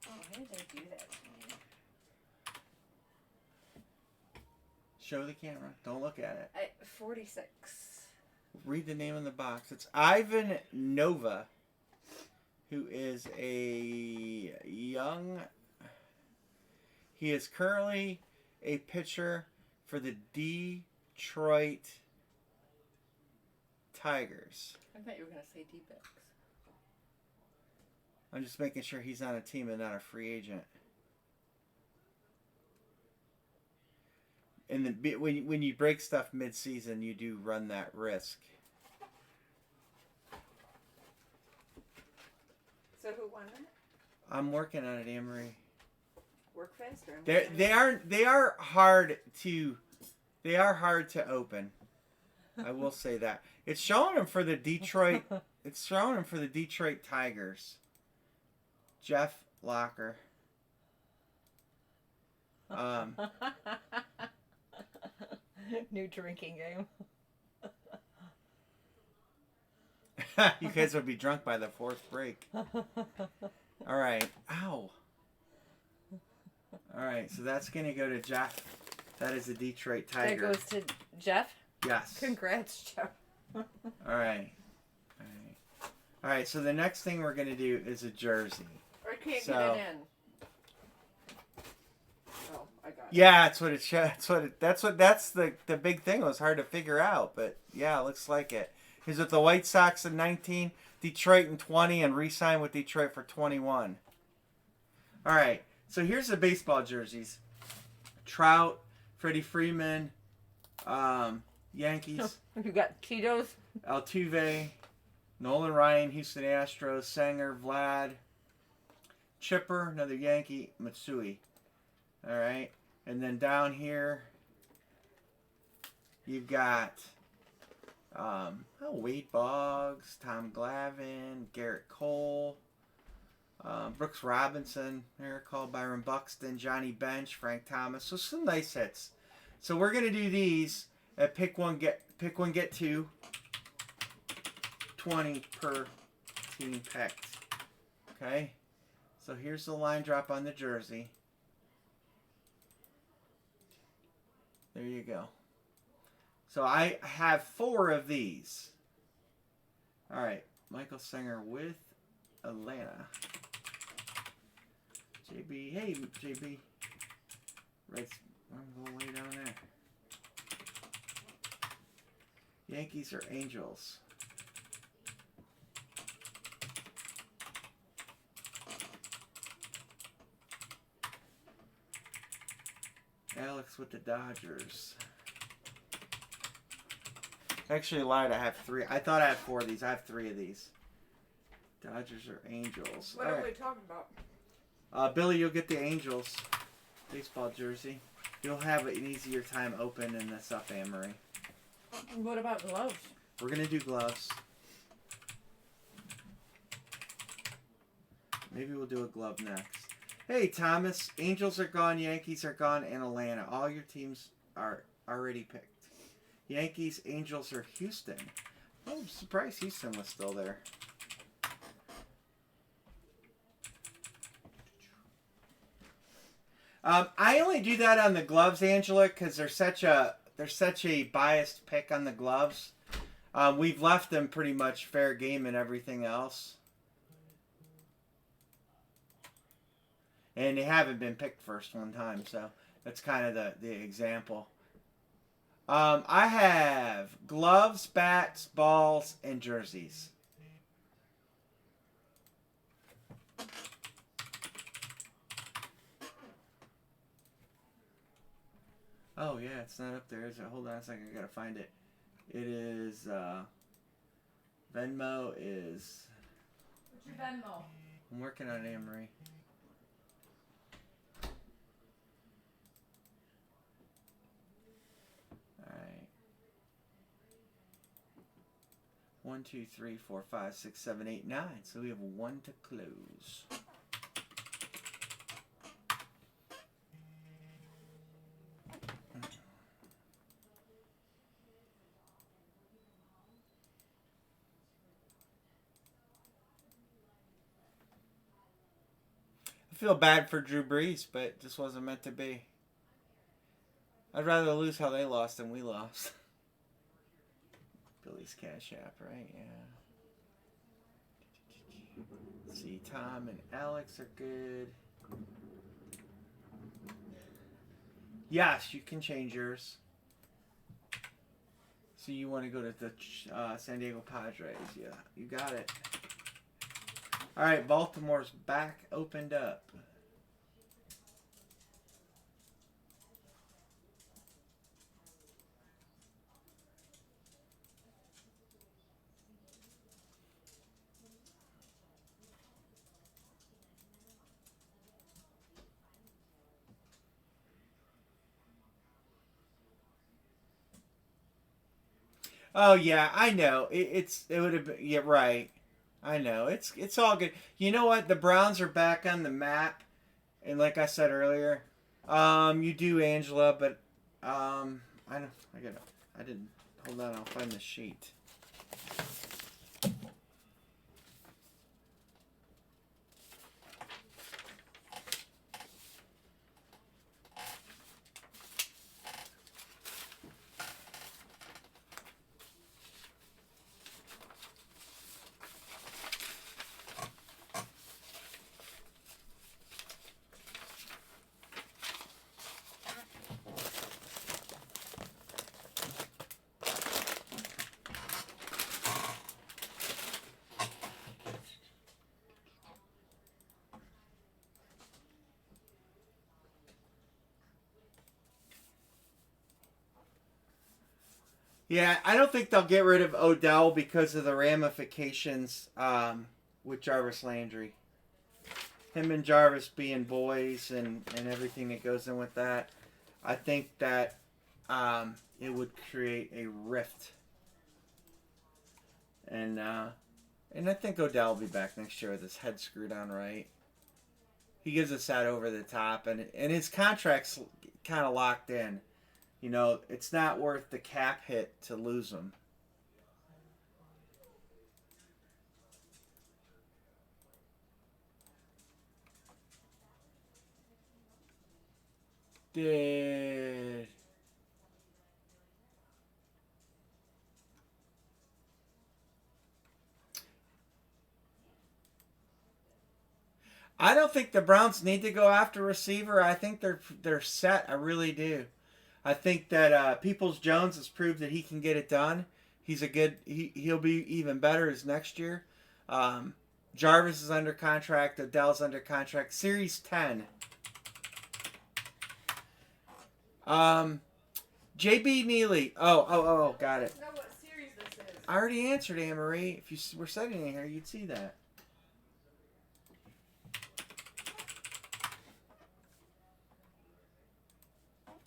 Oh, why did they do that to me? Show the camera. Don't look at it. 46. Read the name on the box. It's Ivan Nova, who is a young... He is currently a pitcher for the Detroit Tigers. I thought you were going to say D-Bix. I'm just making sure he's on a team and not a free agent. And when you break stuff mid-season, you do run that risk. So who won that? I'm working on it, Anne-Marie. Work faster. They are hard to open. I will say that. It's showing them for the Detroit. It's showing them for the Detroit Tigers. Jeff Locker. New drinking game. You guys would be drunk by the fourth break. All right. Ow. All right. So that's going to go to Jeff. That is the Detroit Tiger. That goes to Jeff? Yes. Congrats, Jeff. All right. All right. So the next thing we're going to do is a jersey. I can't So- get it in. Oh, I got it. Yeah, that's what it shows. That's the big thing. It was hard to figure out, but yeah, it looks like it. He's with the White Sox in 19, Detroit in 20, and re-signed with Detroit for 21. All right, so here's the baseball jerseys. Trout, Freddie Freeman, Yankees, You got Tito's? Altuve, Nolan Ryan, Houston Astros, Sanger, Vlad, Chipper, another Yankee, Matsui. All right, and then down here, You've got Wade Boggs, Tom Glavine, Garrett Cole, Brooks Robinson, Eric Cole, Byron Buxton, Johnny Bench, Frank Thomas. So some nice hits. So we're gonna do these at pick one get two. 20 per team picked. Okay. So here's the line drop on the jersey. There you go. So I have 4 of these. All right, Michael Singer with Atlanta. JB, hey JB. Reds, I'm going way down there. Yankees or Angels? Alex with the Dodgers. Actually lied, I have 3. I thought I had 4 of these. I have 3 of these. Dodgers or Angels. What are we talking about? Billy, you'll get the Angels baseball jersey. You'll have an easier time opening this up, Anne-Marie. What about gloves? We're going to do gloves. Maybe we'll do a glove next. Hey, Thomas. Angels are gone, Yankees are gone, and Atlanta. All your teams are already picked. Yankees, Angels, or Houston. Oh, I'm surprised Houston was still there. I only do that on the gloves, Angela, because they're such a biased pick on the gloves. We've left them pretty much fair game and everything else. And they haven't been picked first one time, so that's kind of the example. I have gloves, bats, balls, and jerseys. Oh, yeah, it's not up there, is it? Hold on a second, I gotta find it. It is, Venmo is... What's your Venmo? I'm working on it, Anne-Marie. Alright. 1, 2, 3, 4, 5, 6, 7, 8, 9. So we have 1 to close. I feel bad for Drew Brees, but it just wasn't meant to be. I'd rather lose how they lost than we lost. Billy's Cash App, right? Yeah. Let's see, Tom and Alex are good. Yes, you can change yours. So you want to go to the San Diego Padres. Yeah, you got it. All right, Baltimore's back opened up. Oh yeah, I know. It would have been, yeah, right. I know. It's all good. You know what? The Browns are back on the map, and like I said earlier, you do Angela, but I don't. I didn't. Hold on. I'll find the sheet. Yeah, I don't think they'll get rid of Odell because of the ramifications with Jarvis Landry. Him and Jarvis being boys and everything that goes in with that. I think that it would create a rift. And I think Odell will be back next year with his head screwed on right. He gives us that over the top, and his contract's kind of locked in. You know, it's not worth the cap hit to lose him. Did I don't think the Browns need to go after receiver. I think they're set. I really do. I think that Peoples Jones has proved that he can get it done. He's a good. He'll be even better as next year. Um, Jarvis is under contract. Odell's under contract. Series 10. JB Neely. Oh, got it. Know what series this is? I already answered, Anne Marie. If you were sitting in here, you'd see that.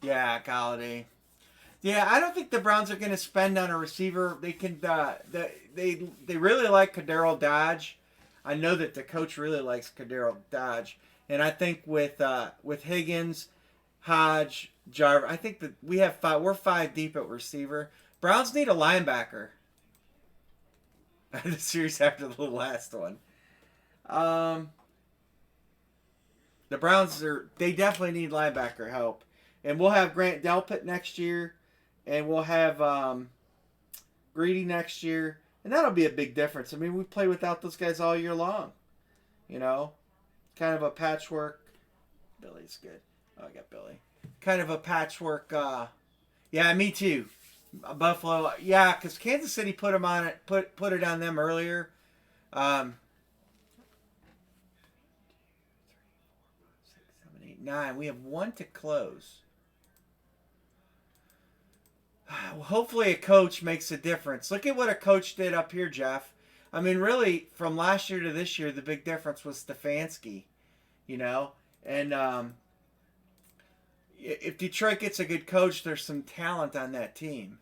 Yeah, Galladay. Yeah, I don't think the Browns are going to spend on a receiver. They can. They really like Kadero Dodge. I know that the coach really likes Kadero Dodge, and I think with Higgins, Hodge, Jarvis, I think that we have five. We're five deep at receiver. Browns need a linebacker. The series after the last one. The Browns they definitely need linebacker help, and we'll have Grant Delpit next year, and we'll have Greedy next year, and that'll be a big difference. I mean, we play without those guys all year long. You know, kind of a patchwork. Billy's good. Oh, I got Billy. Kind of a patchwork. Yeah, me too. Buffalo. Yeah, because Kansas City put them on it. Put it on them earlier. 9. We have one to close. Hopefully a coach makes a difference. Look at what a coach did up here, Jeff. I mean, really, from last year to this year, the big difference was Stefanski, you know? And if Detroit gets a good coach, there's some talent on that team.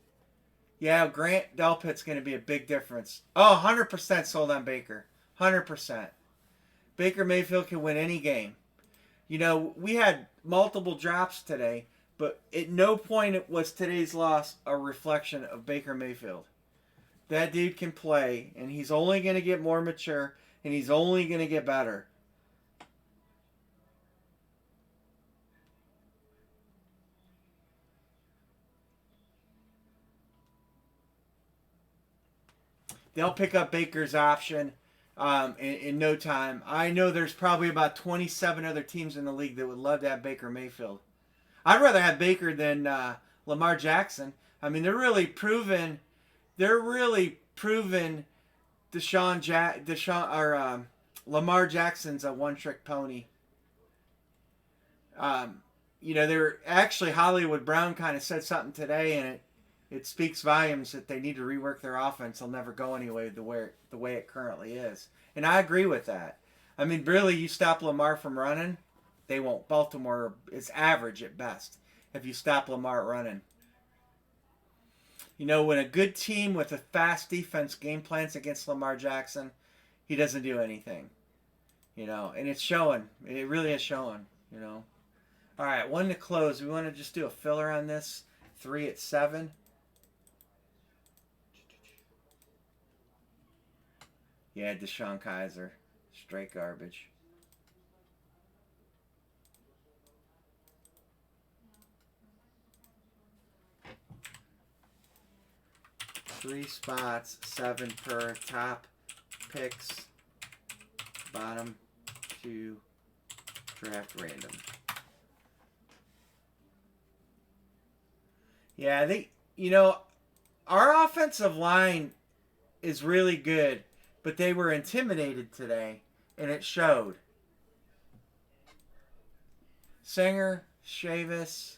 Yeah, Grant Delpit's going to be a big difference. Oh, 100% sold on Baker. 100%. Baker Mayfield can win any game. You know, we had multiple drops today, but at no point was today's loss a reflection of Baker Mayfield. That dude can play, and he's only going to get more mature, and he's only going to get better. They'll pick up Baker's option in no time. I know there's probably about 27 other teams in the league that would love to have Baker Mayfield. I'd rather have Baker than Lamar Jackson. I mean, they're really proving Lamar Jackson's a one-trick pony. You know, they're actually Hollywood Brown kind of said something today, and it speaks volumes that they need to rework their offense. They'll never go anyway the way it currently is, and I agree with that. I mean, really, you stop Lamar from running, they won't. Baltimore is average at best if you stop Lamar running. You know, when a good team with a fast defense game plans against Lamar Jackson, he doesn't do anything. You know, and it's showing. It really is showing, you know. All right, one to close. We want to just do a filler on this. 3 at 7. Yeah, Deshaun Kaiser. Straight garbage. Three spots, 7 per. Top picks, bottom 2, draft random. Yeah, our offensive line is really good, but they were intimidated today, and it showed. Singer, Chavis.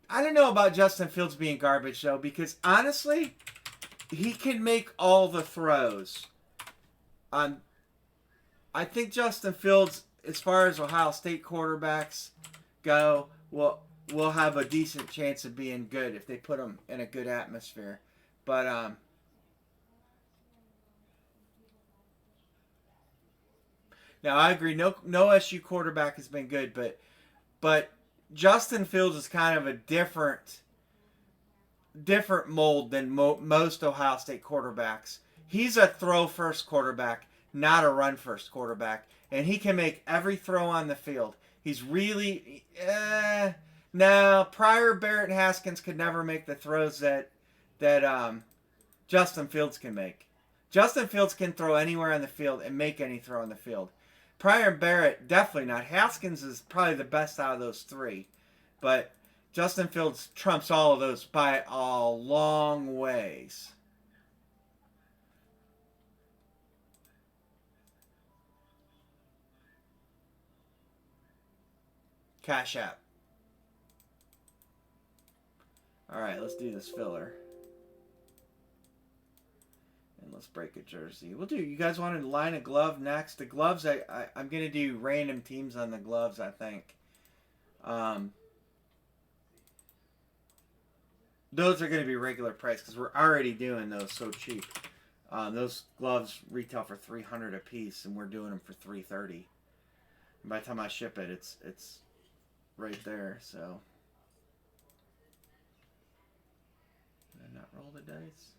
I don't know about Justin Fields being garbage, though, because honestly, he can make all the throws. Um, I think Justin Fields, as far as Ohio State quarterbacks go, will have a decent chance of being good if they put him in a good atmosphere. But now I agree. No SU quarterback has been good, but Justin Fields is kind of a different mold than most Ohio State quarterbacks. He's a throw first quarterback, not a run first quarterback, and he can make every throw on the field. He's really no. Pryor, Barrett, and Haskins could never make the throws that Justin Fields can make. Justin Fields can throw anywhere on the field and make any throw on the field. Pryor and Barrett, definitely not. Haskins is probably the best out of those three. But Justin Fields trumps all of those by a long ways. Cash App. Alright, let's do this filler. And let's break a jersey. We'll do. You guys want to line a glove next? The gloves, I'm going to do random teams on the gloves, I think. Those are going to be regular price because we're already doing those so cheap. Those gloves retail for $300 a piece, and we're doing them for $330. And by the time I ship it, it's right there. So, did I not roll the dice?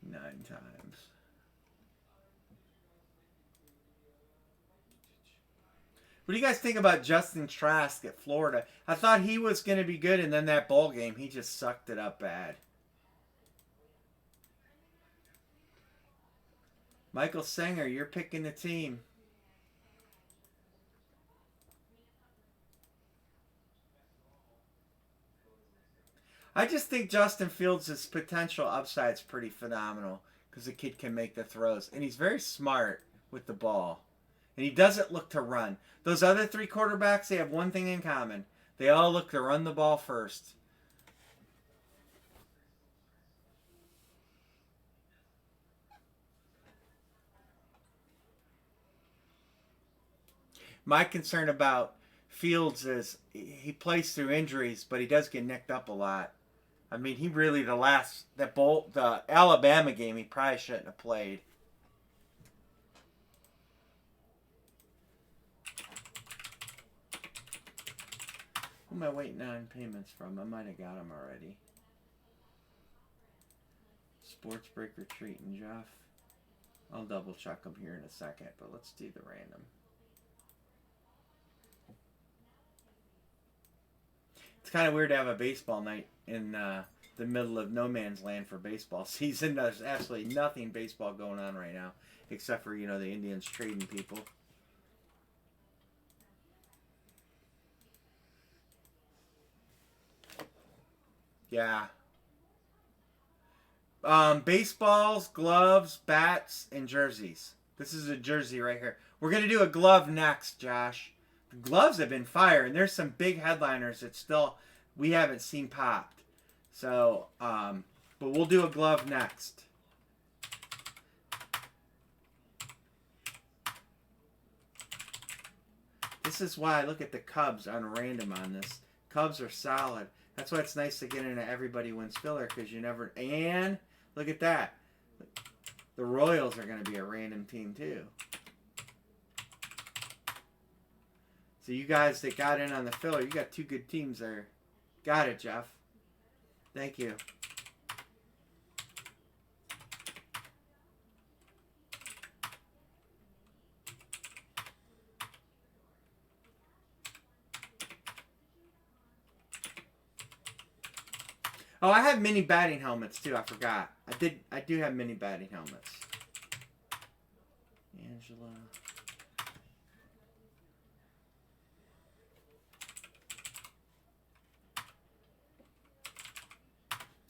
9 times. What do you guys think about Justin Trask at Florida? I thought he was going to be good, and then that bowl game, he just sucked it up bad. Michael Sanger, you're picking the team. I just think Justin Fields' potential upside is pretty phenomenal because the kid can make the throws, and he's very smart with the ball. And he doesn't look to run. Those other three quarterbacks, they have one thing in common. They all look to run the ball first. My concern about Fields is he plays through injuries, but he does get nicked up a lot. I mean, he really, the Alabama game, he probably shouldn't have played. Who am I waiting on payments from? I might have got them already. Sports Break Retreat and Jeff. I'll double check them here in a second, but let's do the random. It's kind of weird to have a baseball night in the middle of no man's land for baseball season. There's absolutely nothing baseball going on right now, except for, the Indians trading people. Yeah. Baseballs, gloves, bats, and jerseys. This is a jersey right here. We're going to do a glove next, Josh. The gloves have been fire, and there's some big headliners that still we haven't seen popped. So, but we'll do a glove next. This is why I look at the Cubs on random on this. Cubs are solid. That's why it's nice to get into Everybody Wins Filler, because you never... And look at that. The Royals are going to be a random team, too. So you guys that got in on the filler, you got two good teams there. Got it, Jeff. Thank you. Oh, I have mini batting helmets too. I forgot. I do have mini batting helmets. Angela.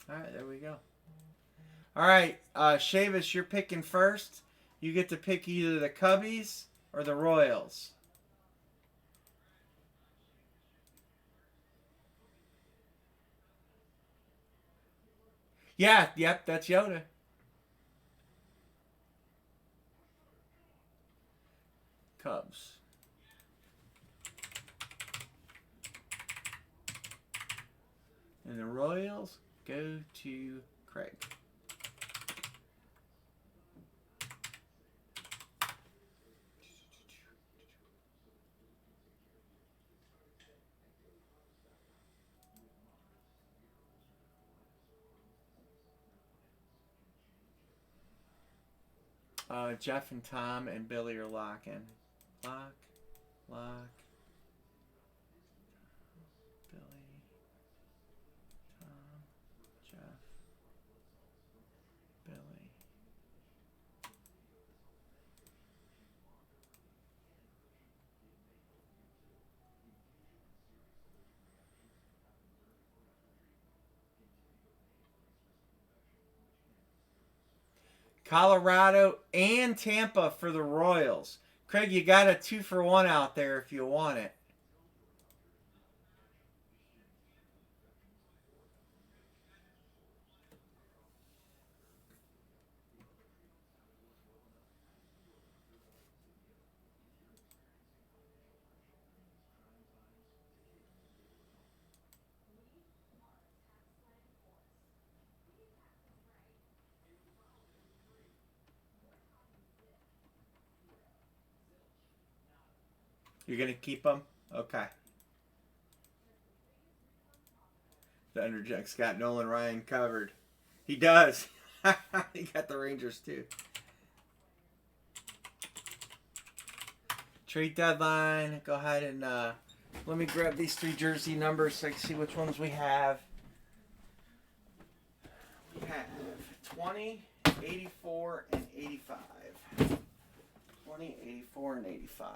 All right, there we go. All right, Shavis, you're picking first. You get to pick either the Cubbies or the Royals. Yeah, yep, that's Yoda. Cubs. And the Royals go to Craig. Jeff and Tom and Billy are locking. Lock, lock. Billy, Tom, Jeff, Billy. Colorado and Tampa for the Royals. Craig, you got a 2-for-1 out there if you want it. You're going to keep them? Okay. The Underjack's got Nolan Ryan covered. He does. He got the Rangers too. Trade deadline. Go ahead and let me grab these 3 jersey numbers so I can see which ones we have. We have 20, 84, and 85. 20, 84, and 85.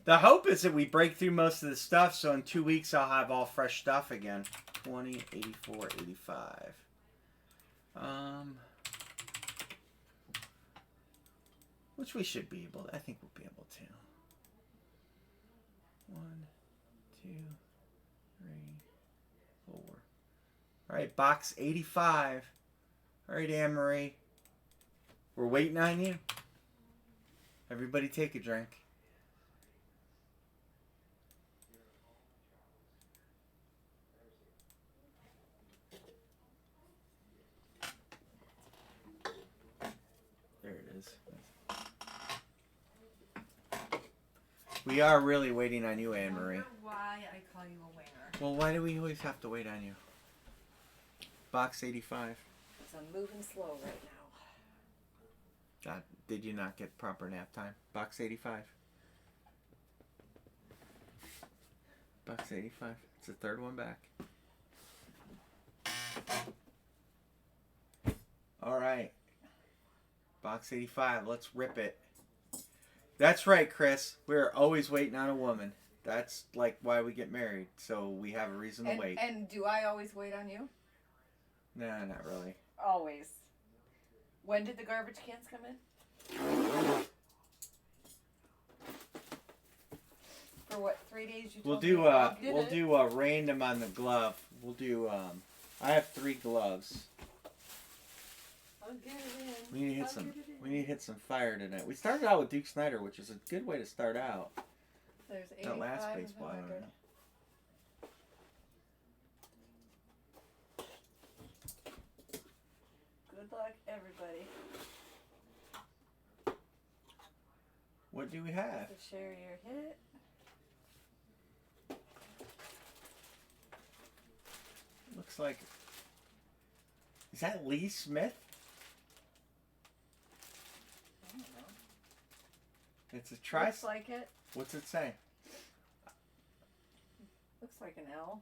The hope is that we break through most of the stuff, so in 2 weeks I'll have all fresh stuff again. 20, 84, 85. Which we should be able to. I think we'll be able to. 1, 2, 3, 4. All right, box 85. All right, Anne-Marie. We're waiting on you. Everybody take a drink. There it is. We are really waiting on you, Anne-Marie. I wonder why I call you a winger. Well, why do we always have to wait on you? Box 85. Because I'm moving slow right now. God, did you not get proper nap time? Box 85. Box 85. It's the 3rd one back. All right. Box 85. Let's rip it. That's right, Chris. We're always waiting on a woman. That's like why we get married. So we have a reason to wait. And do I always wait on you? No, not really. Always. When did the garbage cans come in? For what, 3 days you We'll told do me? we'll do a random on the glove. We'll do I have 3 gloves. I'll get it in. We need to hit some fire tonight. We started out with Duke Snyder, which is a good way to start out. There's 85 That last baseball. and 100. Good luck, everybody. What do we have? To share your hit. Looks like. Is that Lee Smith? I don't know. It's a tri. Looks like it. What's it say? Looks like an L.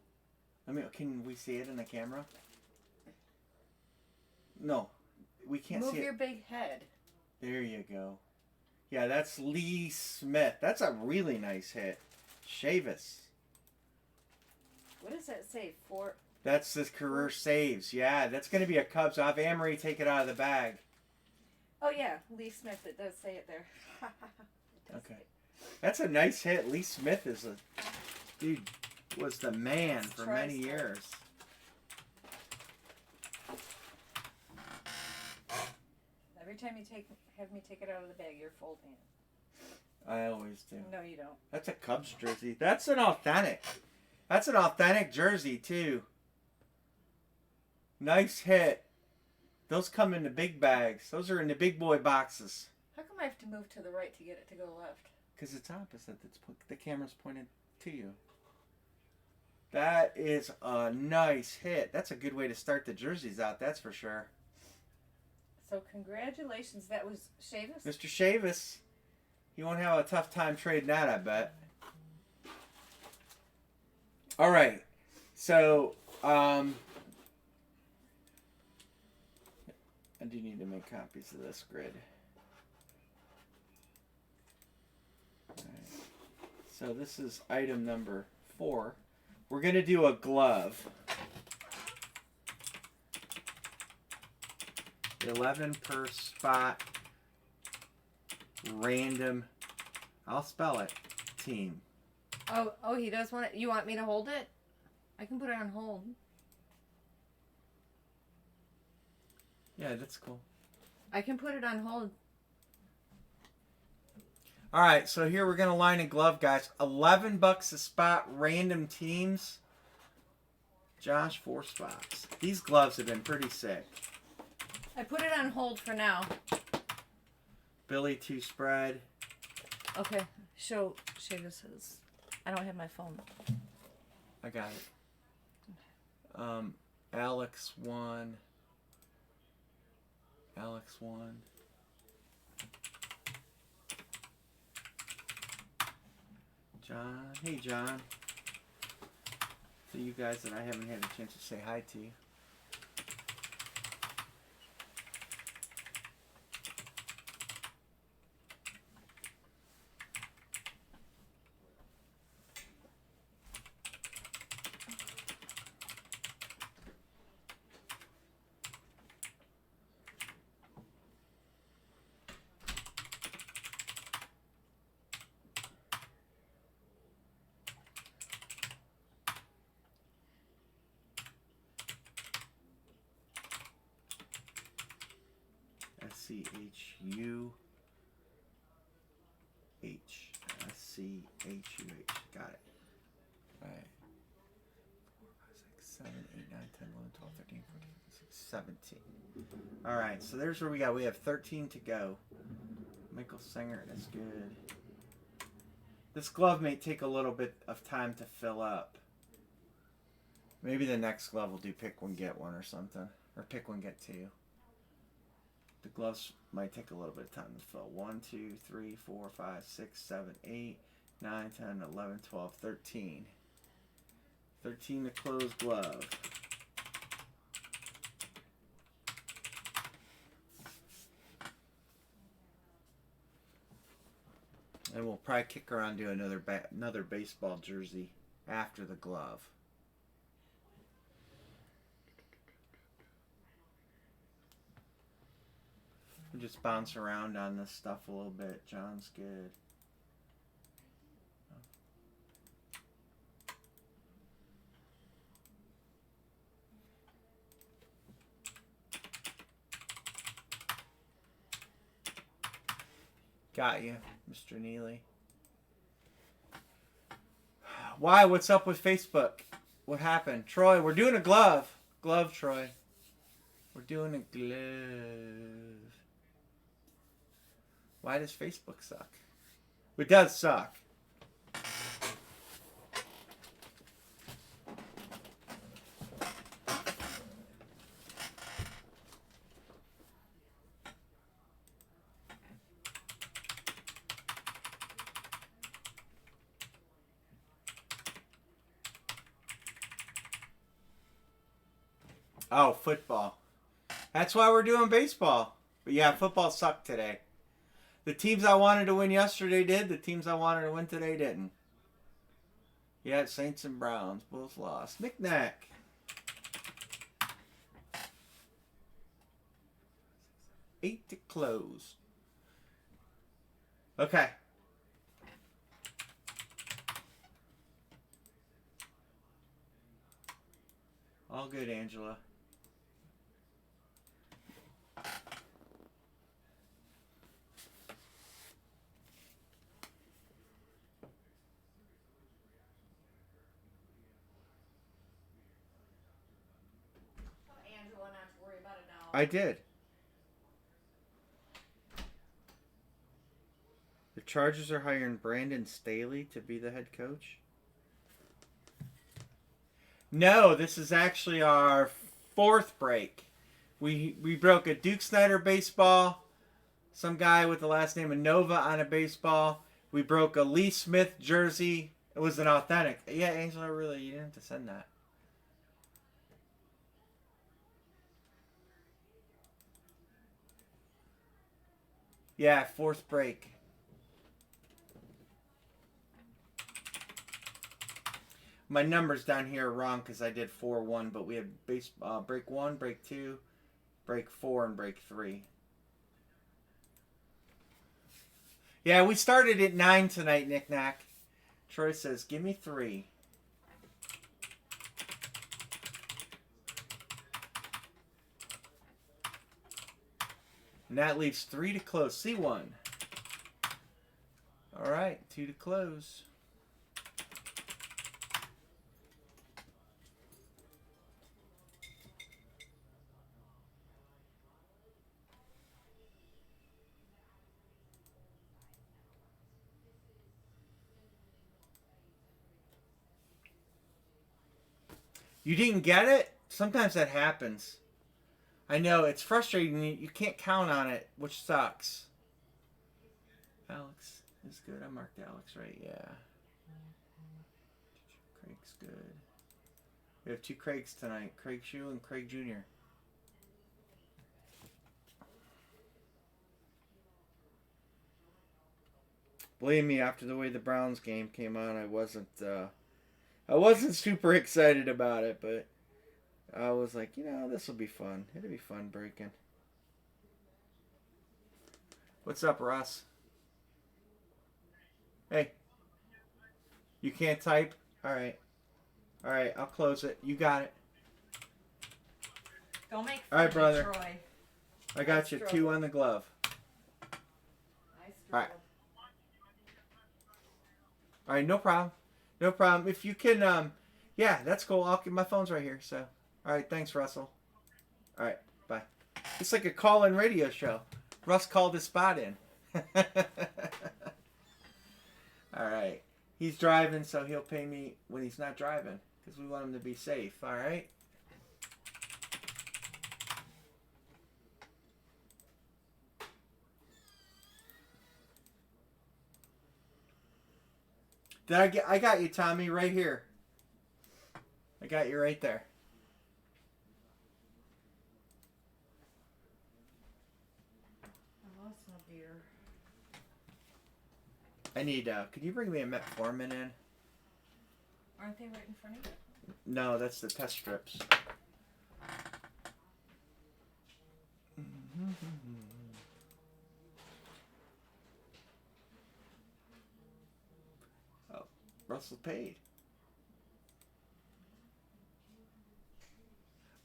I mean, can we see it in the camera? No, we can't Move see your it. big head. There you go. Yeah, that's Lee Smith. That's a really nice hit. Chavis. What does that say? 4. That's his career saves. Yeah, that's going to be a Cubs. I'll have Anne-Marie take it out of the bag. Oh yeah, Lee Smith. It does say it there. It does Okay. say it. That's a nice hit. Lee Smith is Dude was the man for many years. Every time you have me take it out of the bag, you're folding it. I always do. No, you don't. That's a Cubs jersey. That's an authentic. That's an authentic jersey, too. Nice hit. Those come in the big bags. Those are in the big boy boxes. How come I have to move to the right to get it to go left? Because it's opposite. The camera's pointed to you. That is a nice hit. That's a good way to start the jerseys out, that's for sure. So congratulations. That was Chavis? Mr. Chavis. You won't have a tough time trading that, I bet. All right. So, I do need to make copies of this grid. All right. So this is item number 4. We're going to do a glove. 11 per spot. Random. I'll spell it. Team. Oh, he does want it. You want me to hold it? I can put it on hold. Yeah, that's cool. I can put it on hold. All right, so here we're going to line a glove, guys. $11 a spot, random teams. Josh, 4 spots. These gloves have been pretty sick. I put it on hold for now. Billy, 2 spread. Okay, show Chavis's. I don't have my phone. I got it. Alex 1. Alex 1. John. Hey, John. To you guys that I haven't had a chance to say hi to. S-C-H-U-H. S-C-H-U-H. Got it. All right. 4, 5, 6, 7, 8, 9, 10, 11, 12, 13, 14, 15, 16, 17. All right, so there's where we got. We have 13 to go. Michael Singer, that's good. This glove may take a little bit of time to fill up. Maybe the next glove will do pick one, get one or something. Or pick one, get 2. The gloves might take a little bit of time to fill. 1, 2, 3, 4, 5, 6, 7, 8, 9, 10, 11, 12, 13. 13 to close glove. And we'll probably kick around do another baseball jersey after the glove. We'll just bounce around on this stuff a little bit. John's good. Got you, Mr. Neely. Why? What's up with Facebook? What happened? Troy, we're doing a glove. Glove, Troy. We're doing a glove. Why does Facebook suck? It does suck. Oh, football. That's why we're doing baseball. But yeah, football sucked today. The teams I wanted to win yesterday did. The teams I wanted to win today didn't. Yeah, Saints and Browns both lost. Knick-knack. Eight to close. Okay. All good, Angela. Angela, not to worry about it now. I did. The Chargers are hiring Brandon Staley to be the head coach. No, this is actually our fourth break. We broke a Duke Snyder baseball, some guy with the last name of Nova on a baseball. We broke a Lee Smith jersey. It was an authentic. Yeah, Angela, really, you didn't have to send that. Yeah, fourth break. My numbers down here are wrong because I did 4-1, but we had break 1, break 2, break 4, and break 3. Yeah, we started at 9 tonight, Knick Knack. Troy says, give me 3. And that leaves 3 to close. C1. All right, 2 to close. You didn't get it? Sometimes that happens. I know, it's frustrating. You can't count on it, which sucks. Alex is good. I marked Alex right, yeah. Craig's good. We have 2 Craigs tonight. Craig Shue and Craig Jr. Believe me, after the way the Browns game came on, I wasn't super excited about it, but I was like, this will be fun. It'll be fun breaking. What's up, Russ? Hey. You can't type? Alright. Alright, I'll close it. You got it. Don't make fun All right, of brother. me, Troy. I got you. 2 on the glove. Alright. Alright, no problem. No problem. If you can, yeah, that's cool. My phone's right here, so. Alright, thanks, Russell. Alright, bye. It's like a call-in radio show. Russ called his spot in. Alright. He's driving, so he'll pay me when he's not driving, because we want him to be safe, alright? I got you, Tommy, right here. I got you right there. I lost my beer. I need, could you bring me a metformin in? Aren't they right in front of you? No, that's the test strips. Oh, Russell paid.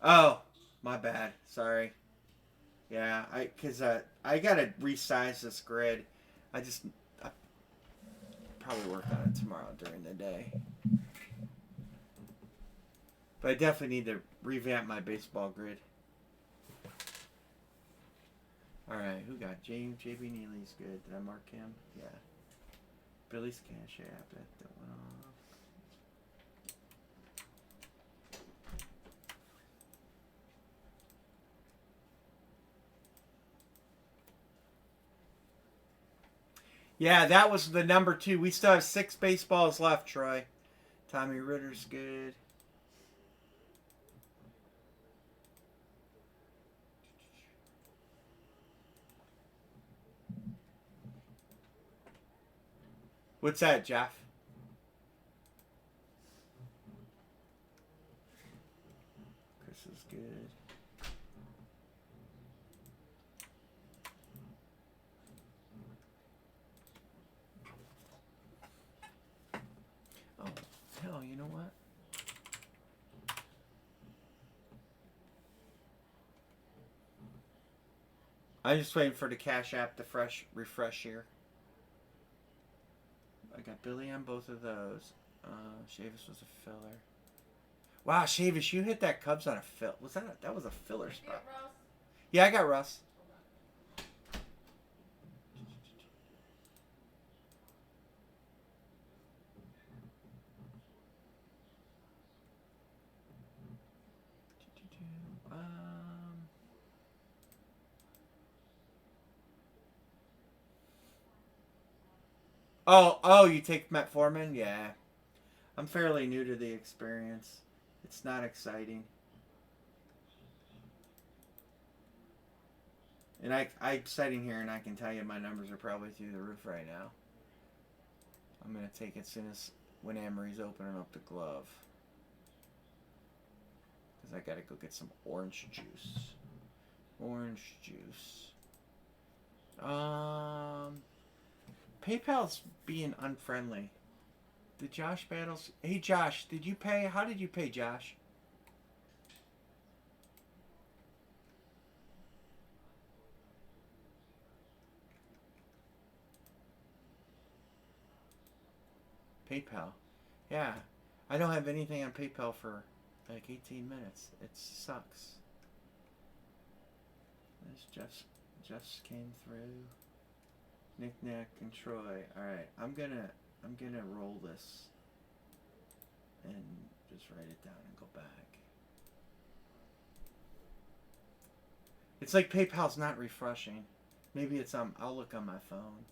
Oh, my bad. Sorry. Yeah, cause I gotta resize this grid. I probably work on it tomorrow during the day. But I definitely need to revamp my baseball grid. Alright, who got James? JB Neely's good. Did I mark him? Yeah. Billy's Cash App. That went off. Yeah, that was the number 2. We still have 6 baseballs left, Troy. Tommy Ritter's good. What's that, Jeff? Chris is good. Oh, hell, you know what? I'm just waiting for the Cash App to refresh here. I got Billy on both of those. Chavis was a filler. Wow, Chavis, you hit that Cubs on a fill. That was a filler spot? Yeah, I got Russ. Oh, you take Metformin? Yeah. I'm fairly new to the experience. It's not exciting. And I'm sitting here and I can tell you my numbers are probably through the roof right now. I'm going to take it as soon as when Amory's opening up the glove. Because I got to go get some orange juice. Orange juice. PayPal's being unfriendly. The Josh battles. Hey Josh, did you pay? How did you pay, Josh? PayPal. Yeah. I don't have anything on PayPal for like 18 minutes. It sucks. This just came through. Nick Nack and Troy. Alright, I'm gonna roll this and just write it down and go back. It's like PayPal's not refreshing. Maybe it's I'll look on my phone,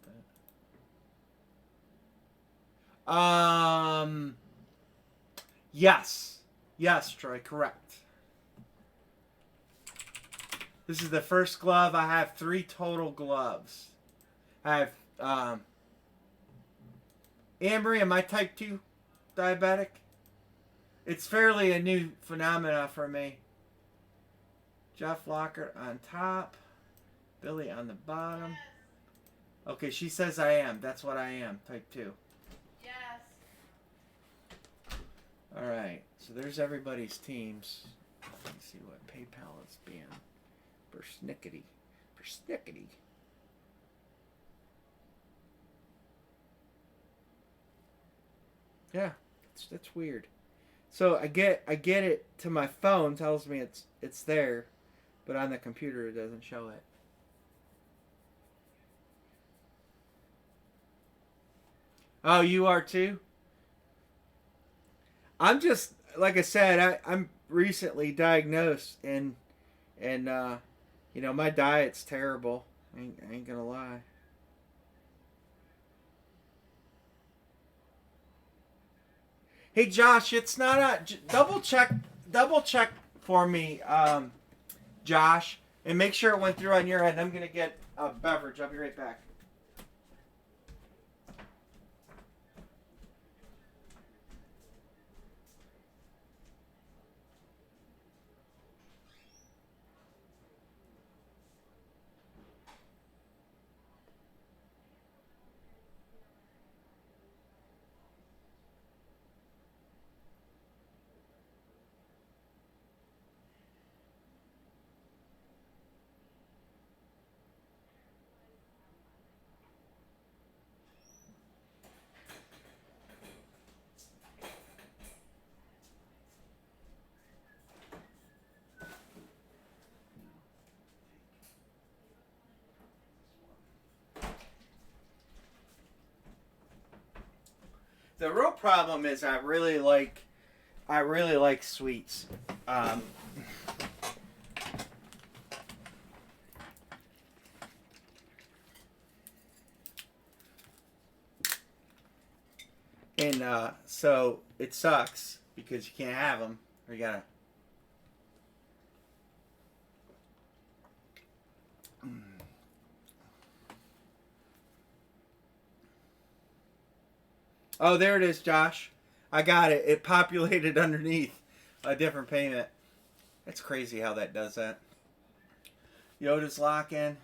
but yes. Yes, Troy, correct. This is the first glove. I have 3 total gloves. I have Amory, am I type 2 diabetic? It's fairly a new phenomena for me. Jeff Lockhart on top. Billy on the bottom. Okay, she says I am. That's what I am. Type 2. Yes. Alright, so there's everybody's teams. Let me see what PayPal is being. Persnickety. Persnickety. Yeah, that's weird. So I get it to my phone, tells me it's there, but on the computer it doesn't show it. Oh, you are too? I'm just like I said, I'm recently diagnosed and my diet's terrible. I ain't gonna lie. Hey Josh, it's not a double check for me, Josh, and make sure it went through on your end. I'm gonna get a beverage. I'll be right back. The real problem is I really like sweets. And so it sucks because you can't have them, or you gotta. Oh, there it is, Josh. I got it. It populated underneath a different payment. It's crazy how that does that. Yoda's locking.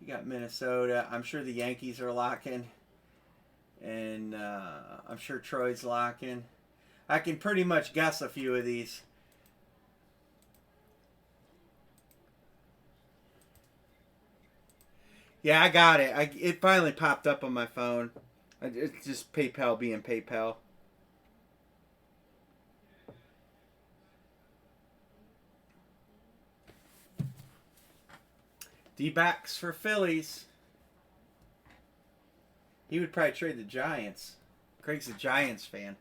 You got Minnesota. I'm sure the Yankees are locking. And I'm sure Troy's locking. I can pretty much guess a few of these. Yeah, I got it. It finally popped up on my phone. It's just PayPal being PayPal. D-backs for Phillies. He would probably trade the Giants. Craig's a Giants fan.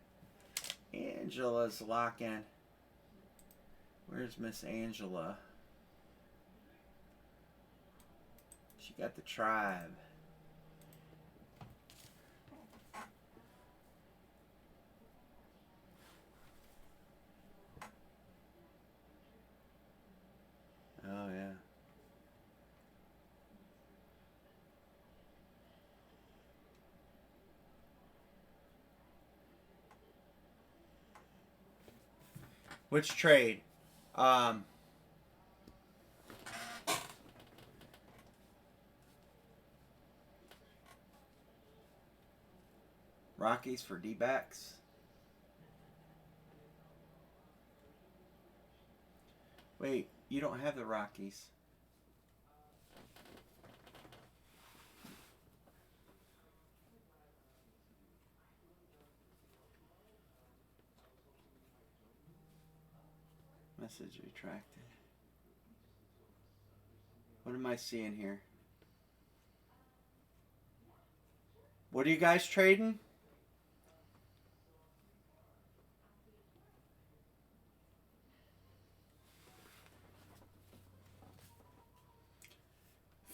Angela's locking. Where's Miss Angela? She got the Tribe. Oh, yeah. Which trade? Um, Rockies for D-backs. Wait, you don't have the Rockies. Message retracted. What am I seeing here? What are you guys trading?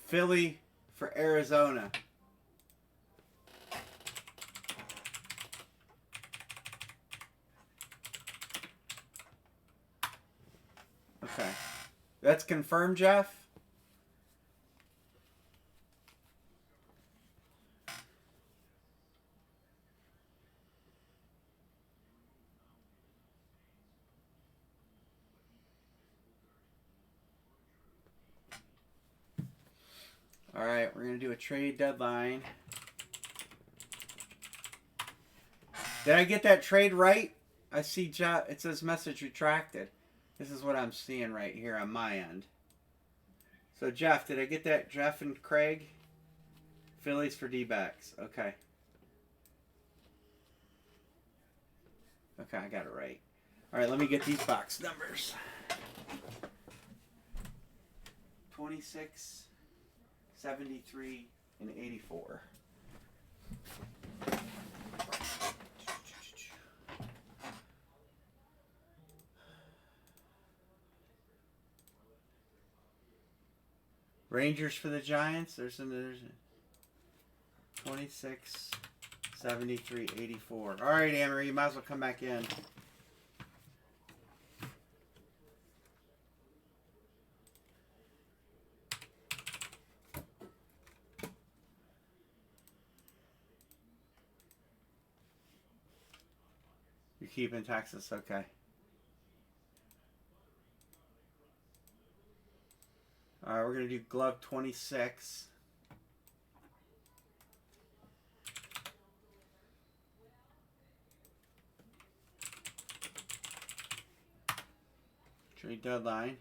Philly for Arizona. Okay. That's confirmed, Jeff? All right, we're going to do a trade deadline. Did I get that trade right? I see Jeff. It says message retracted. This is what I'm seeing right here on my end. So, Jeff, did I get that? Jeff and Craig? Phillies for D-backs. Okay. Okay, I got it right. All right, let me get these box numbers. 26, 73, and 84. Rangers for the Giants. There's 26, 73, 84. All right, Amory, you might as well come back in. You're keeping Texas, okay. All right, we're going to do glove 26. Trade deadline.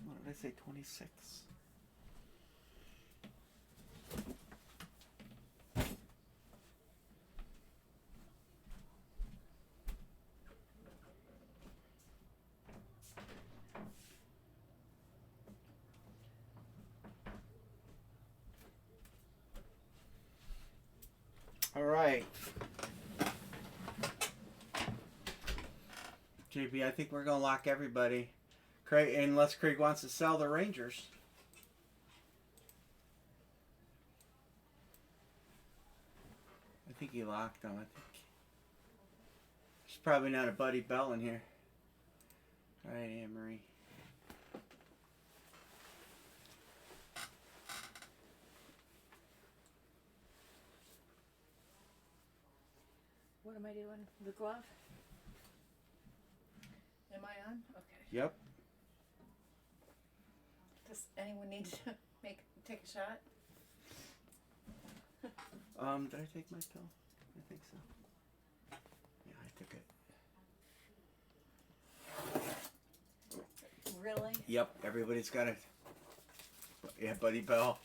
What did I say, 26? All right. JB, I think we're going to lock everybody. Craig, unless Craig wants to sell the Rangers. I think he locked them. I think there's probably not a Buddy Bell in here. All right, Anne-Marie. What am I doing? The glove? Am I on? Okay. Yep. Does anyone need to take a shot? Did I take my pill? I think so. Yeah, I took it. Really? Yep, everybody's got it. Yeah, Buddy Bell.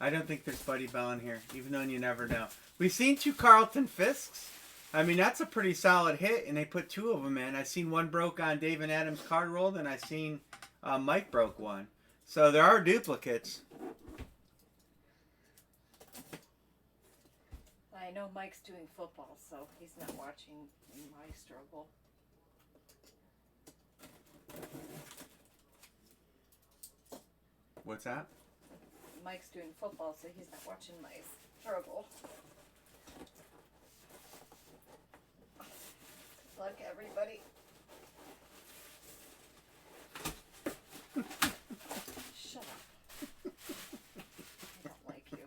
I don't think there's Buddy Bell in here, even though you never know. We've seen 2 Carlton Fisks. I mean, that's a pretty solid hit, and they put 2 of them in. I've seen one broke on Dave and Adam's card rolled, and I've seen Mike broke one. So there are duplicates. I know Mike's doing football, so he's not watching my struggle. What's that? Mike's doing football, so he's not watching my struggle. Good luck, everybody. Shut up. I don't like you.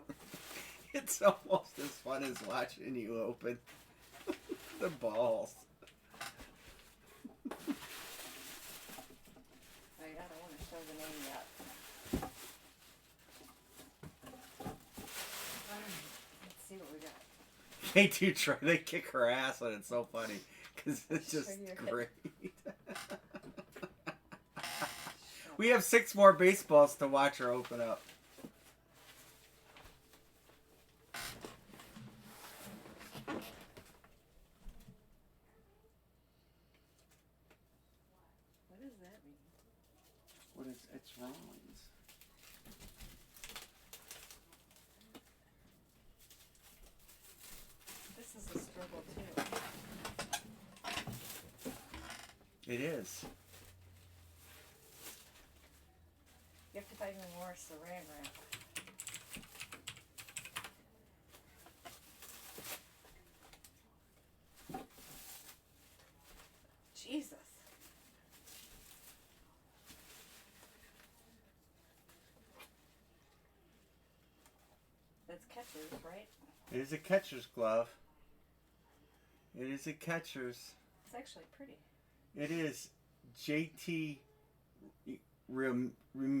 It's almost as fun as watching you open the balls. I don't want to show the name yet. Let's see what we got. They do try. They kick her ass, and it's so funny because it's just great. We have 6 more baseballs to watch her open up. What does that mean? What is it's Rollins? This is a struggle too. It is. You have to buy me more saran wrap. Jesus. That's catchers, right? It is a catcher's glove. It is a catcher's. It's actually pretty. It is JT Remuto.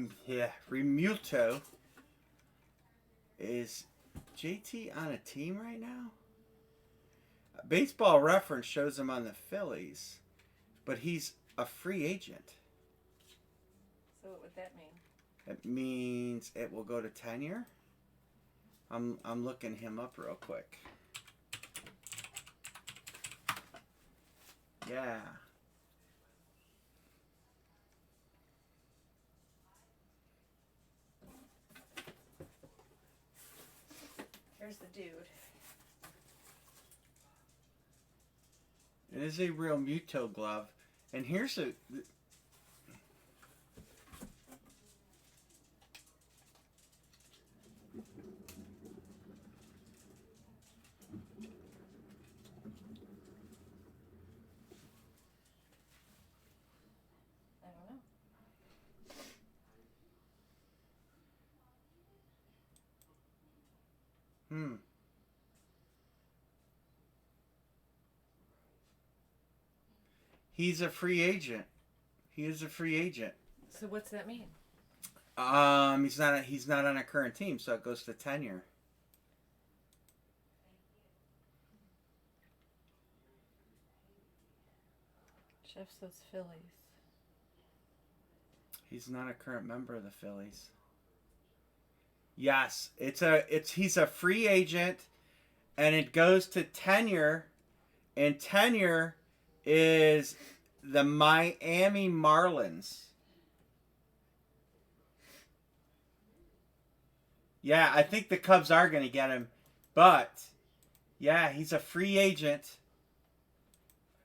Is JT on a team right now? Baseball Reference shows him on the Phillies, but he's a free agent. So what would that mean? It means it will go to tenure. I'm looking him up real quick. Yeah. Here's the dude. It is a real Muto glove. And here's a... I don't know. He's a free agent. He is a free agent. So what's that mean? He's not on a current team, so it goes to tenure. Jeff says Phillies. He's not a current member of the Phillies. Yes, he's a free agent, and it goes to tenure, and tenure is the Miami Marlins. Yeah, I think the Cubs are going to get him, but yeah, he's a free agent.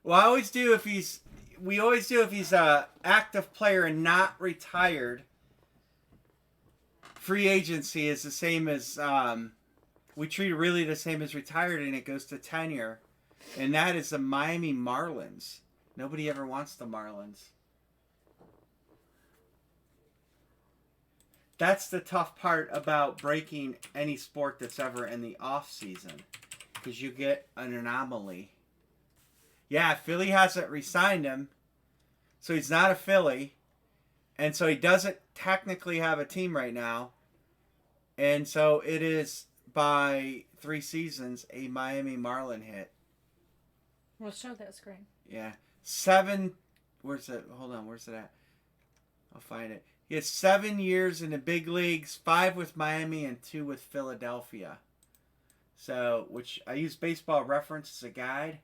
Well, we always do if he's a active player and not retired. Free agency is the same as we treat it really the same as retired, and it goes to tenure, and that is the Miami Marlins. Nobody ever wants the Marlins. That's the tough part about breaking any sport that's ever in the off season, because you get an anomaly. Yeah, Philly hasn't re-signed him, so he's not a Philly, and so he doesn't technically have a team right now, and so it is by 3 seasons a Miami Marlin hit. Well, show that screen. Yeah, 7. Where's it? Hold on, where's it at? I'll find it. He has 7 years in the big leagues, 5 with Miami and 2 with Philadelphia. So, which I use Baseball Reference as a guide,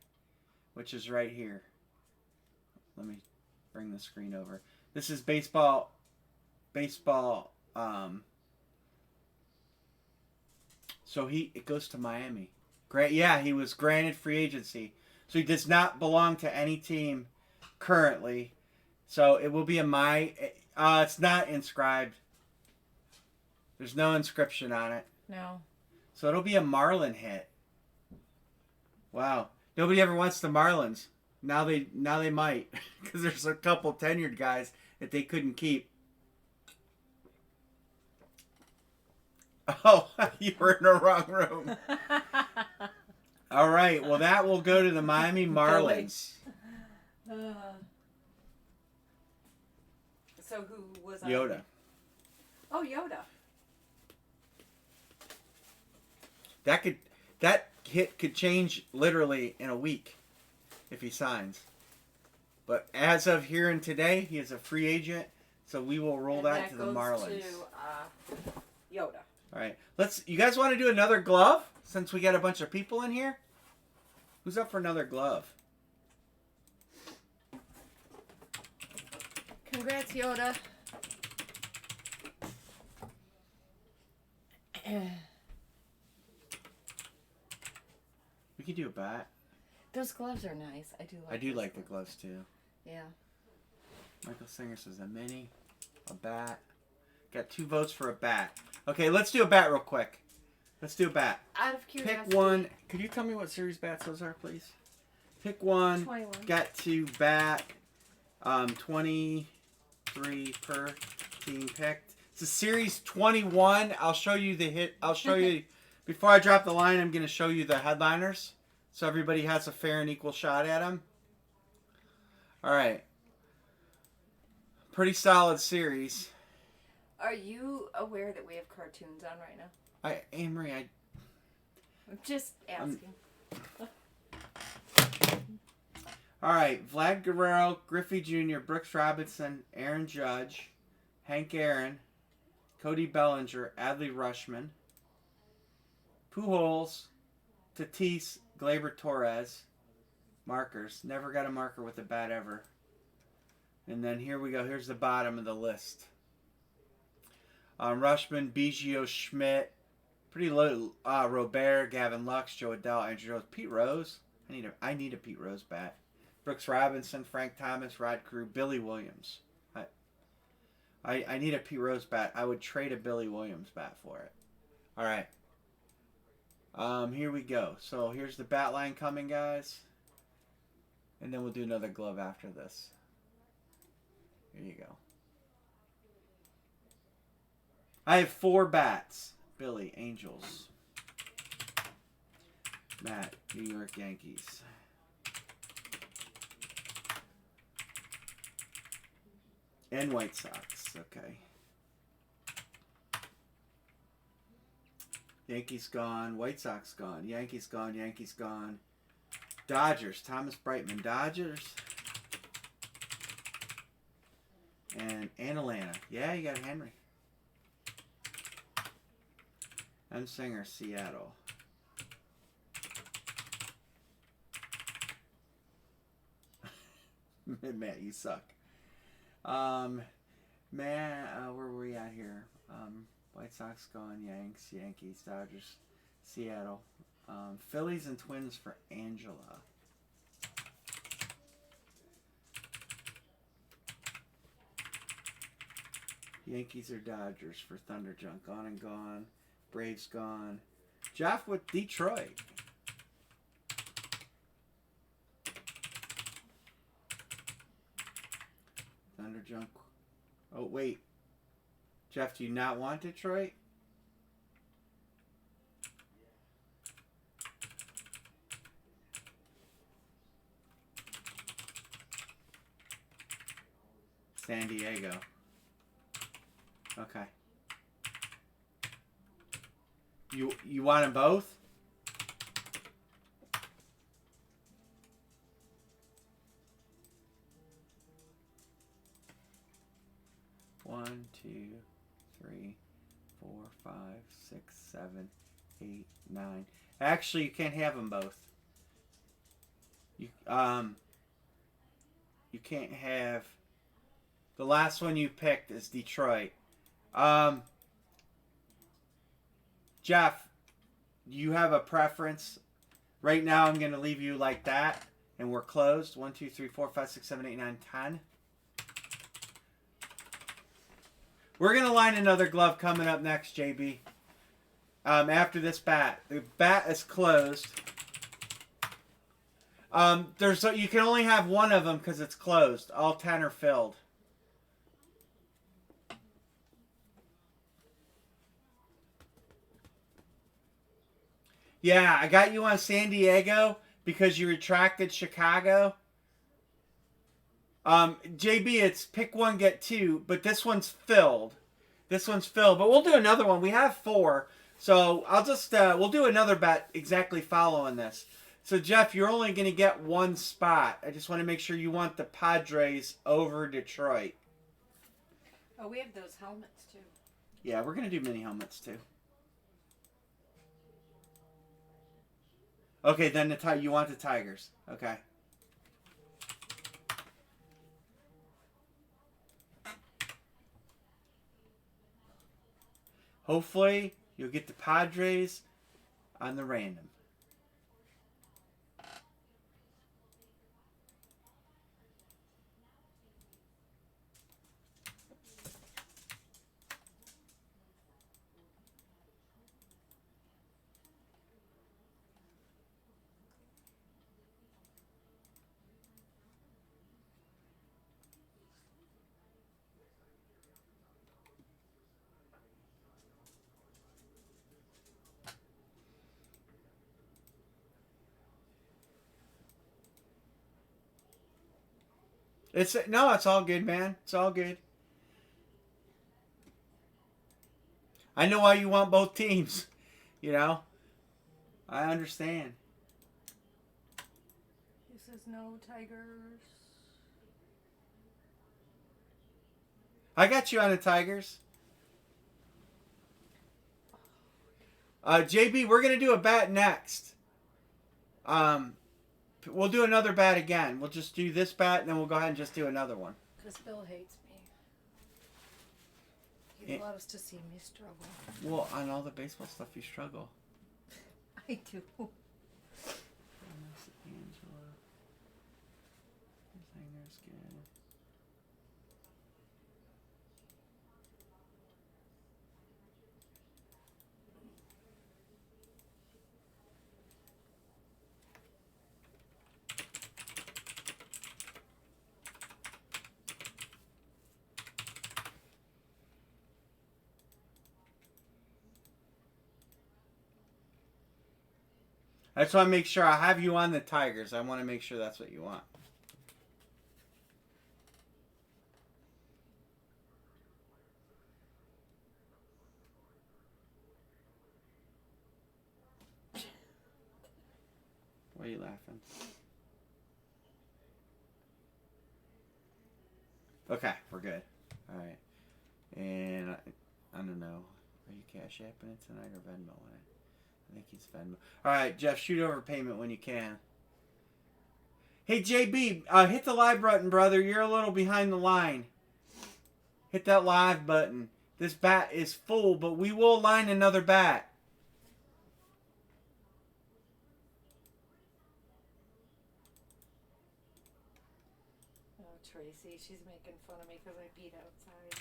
which is right here. Let me bring the screen over. This is baseball. So it goes to Miami. Great, yeah, he was granted free agency, so he does not belong to any team currently. So it will be it's not inscribed. There's no inscription on it. No. So it'll be a Marlin hit. Wow. Nobody ever wants the Marlins. Now they might, because there's a couple tenured guys that they couldn't keep. Oh, you were in the wrong room. All right. Well, that will go to the Miami Marlins. So who was on? Yoda. Oh, Yoda. That hit could change literally in a week if he signs. But as of here and today, he is a free agent, so we will roll that to the Marlins. To Yoda. All right. You guys want to do another glove since we got a bunch of people in here? Who's up for another glove? Congrats, Yoda. We could do a bat. Those gloves are nice. I do like the gloves too. Yeah. Michael Singer says a mini, a bat. Got 2 votes for a bat. Okay, let's do a bat real quick. Let's do a bat. Out of curiosity. Pick one. Could you tell me what series bats those are, please? Pick one. 21. Got to bat. 23 per team picked. It's a series 21. I'll show you the hit. I'll show you. Before I drop the line, I'm going to show you the headliners, so everybody has a fair and equal shot at them. All right. Pretty solid series. Are you aware that we have cartoons on right now? Amory, I'm just asking. All right. Vlad Guerrero, Griffey Jr., Brooks Robinson, Aaron Judge, Hank Aaron, Cody Bellinger, Adley Rushman, Pujols, Tatis, Gleyber Torres, markers. Never got a marker with a bat ever. And then here we go. Here's the bottom of the list. Rushman, Biggio, Schmidt, pretty low. Robert, Gavin Lux, Joe Adele, Andrew Rose, Pete Rose. I need a Pete Rose bat. Brooks Robinson, Frank Thomas, Rod Carew, Billy Williams. I need a Pete Rose bat. I would trade a Billy Williams bat for it. All right. Here we go. So here's the bat line coming, guys. And then we'll do another glove after this. Here you go. I have 4 bats. Billy, Angels. Matt, New York Yankees. And White Sox. Okay. Yankees gone. White Sox gone. Yankees gone. Yankees gone. Dodgers. Thomas Brightman. Dodgers. And Atlanta. Yeah, you got Henry. M. Singer, Seattle. Matt, you suck. Matt, where were we at here? White Sox gone, Yankees, Dodgers, Seattle. Phillies and Twins for Angela. Yankees or Dodgers for Thunderjunk. Gone and gone. Braves gone. Jeff with Detroit. Thunderjunk. Oh, wait. Jeff, do you not want Detroit? San Diego. Okay. You want them both? 1, 2, 3, 4, 5, 6, 7, 8, 9. Actually, you can't have them both. You can't have. The last one you picked is Detroit. Jeff, you have a preference? Right now, I'm going to leave you like that, and we're closed. 1, 2, 3, 4, 5, 6, 7, 8, 9, 10. We're going to line another glove coming up next, JB. After this bat. The bat is closed. You can only have one of them because it's closed. All 10 are filled. Yeah, I got you on San Diego because you retracted Chicago. JB, it's pick one, get two, but this one's filled. This one's filled, but we'll do another one. We have 4, so I'll just we'll do another bet exactly following this. So Jeff, you're only going to get one spot. I just want to make sure you want the Padres over Detroit. Oh, we have those helmets too. Yeah, we're going to do mini helmets too. Okay, then you want the Tigers. Okay. Hopefully, you'll get the Padres on the random. It's all good, man. It's all good. I know why you want both teams. You know, I understand. This is no Tigers. I got you on the Tigers. JB, we're gonna do a bat next. We'll do another bat again. We'll just do this bat, and then we'll go ahead and just do another one. Because Bill hates me. He loves to see me struggle. Well, on all the baseball stuff, you struggle. I do. I just want to make sure I have you on the Tigers. I want to make sure that's what you want. Why are you laughing? Okay, we're good. All right. And I don't know. Are you cash apping it tonight or Venmo it? I think he's Venmo. All right, Jeff, shoot over payment when you can. Hey, JB, hit the live button, brother. You're a little behind the line. Hit that live button. This bat is full, but we will line another bat. Oh, Tracy, she's making fun of me because I peed outside.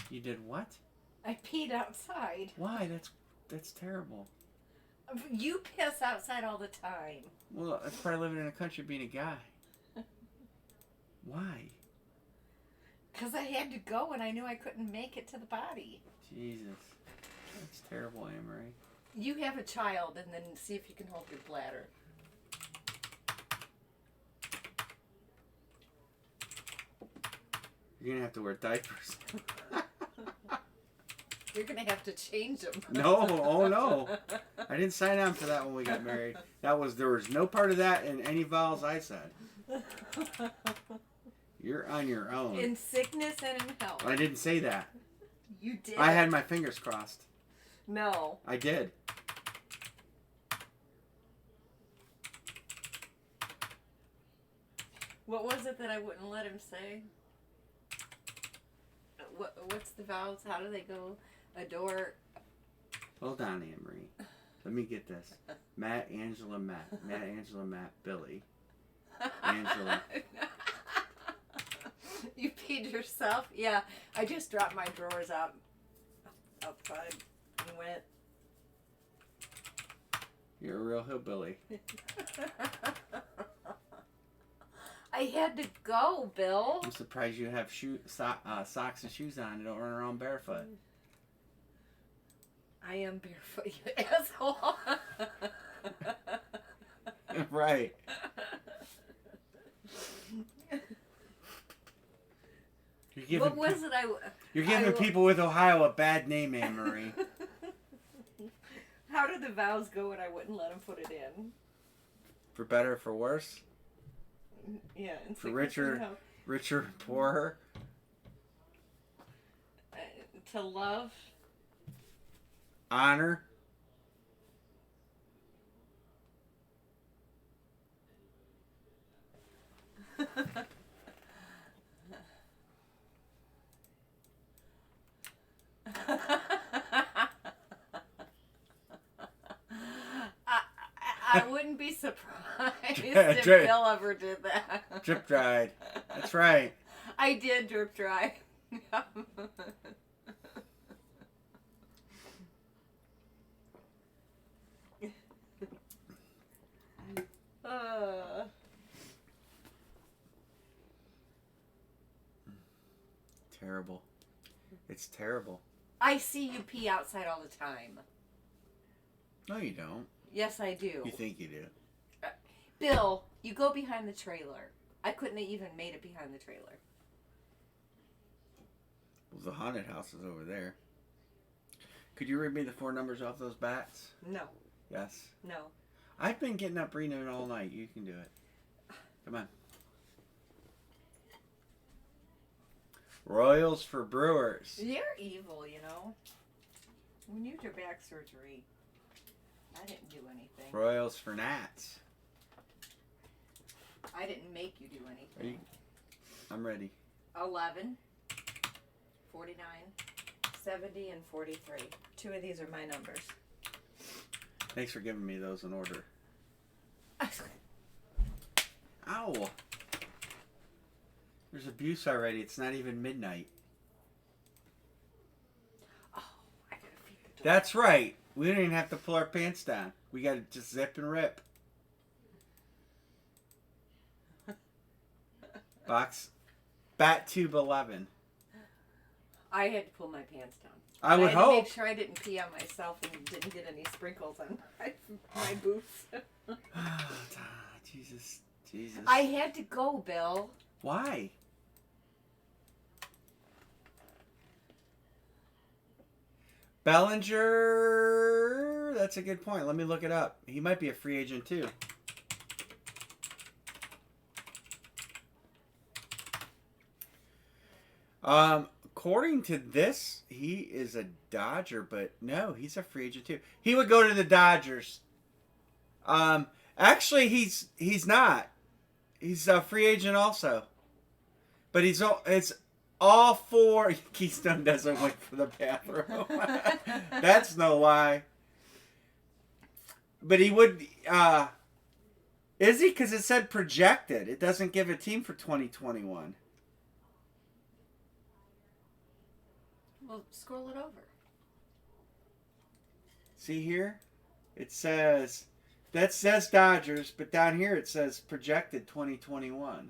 You did what? I peed outside. Why? That's terrible. You piss outside all the time. Well, that's probably living in a country being a guy. Why? Because I had to go and I knew I couldn't make it to the body. Jesus. That's terrible, Anne-Marie. You have a child and then see if you can hold your bladder. You're going to have to wear diapers. You're going to have to change them. No, oh no. I didn't sign on for that when we got married. There was no part of that in any vows I said. You're on your own. In sickness and in health. I didn't say that. You did. I had my fingers crossed. No. I did. What was it that I wouldn't let him say? What's the vowels? How do they go? Adore. Hold on, Anne-Marie. Let me get this. Matt, Angela, Matt. Matt, Angela, Matt, Billy. Angela. You peed yourself? Yeah. I just dropped my drawers outside and went. You're a real hillbilly. I had to go, Bill. I'm surprised you have socks and shoes on and don't run around barefoot. I am barefoot, you asshole. Right. What was it? You're giving people with Ohio a bad name, Anne-Marie. How did the vows go when I wouldn't let him put it in? For better or for worse? Yeah. For richer, poorer? To love. Honor? I wouldn't be surprised if Bill ever did that. Drip dried. That's right. I did drip dry. Terrible. It's terrible. I see you pee outside all the time. No, you don't. Yes, I do. You think you do. Bill, you go behind the trailer. I couldn't have even made it behind the trailer. Well, the haunted house is over there. Could you read me the 4 numbers off those bats? No. Yes. No. I've been getting up reading it all night. You can do it. Come on. Royals for Brewers. You're evil, you know. When you had your back surgery, I didn't do anything. Royals for Nats. I didn't make you do anything. I'm ready. 11, 49, 70, and 43. 2 of these are my numbers. Thanks for giving me those in order. Ow! There's abuse already. It's not even midnight. Oh, I gotta feed the dog. That's right. We don't even have to pull our pants down. We gotta just zip and rip. Bat tube 11. I had to pull my pants down. I would had hope. to make sure I didn't pee on myself and didn't get any sprinkles on my boots. Jesus. I had to go, Bill. Why? Bellinger. That's a good point. Let me look it up. He might be a free agent too. According to this, he is a Dodger, but no, he's a free agent too. He would go to the Dodgers. Actually, he's not. He's a free agent also. But it's all for Keystone doesn't wait for the bathroom. That's no lie. But he would. Is he? Because it said projected. It doesn't give a team for 2021. Well, scroll it over. See here? It says, that says Dodgers, but down here it says projected 2021.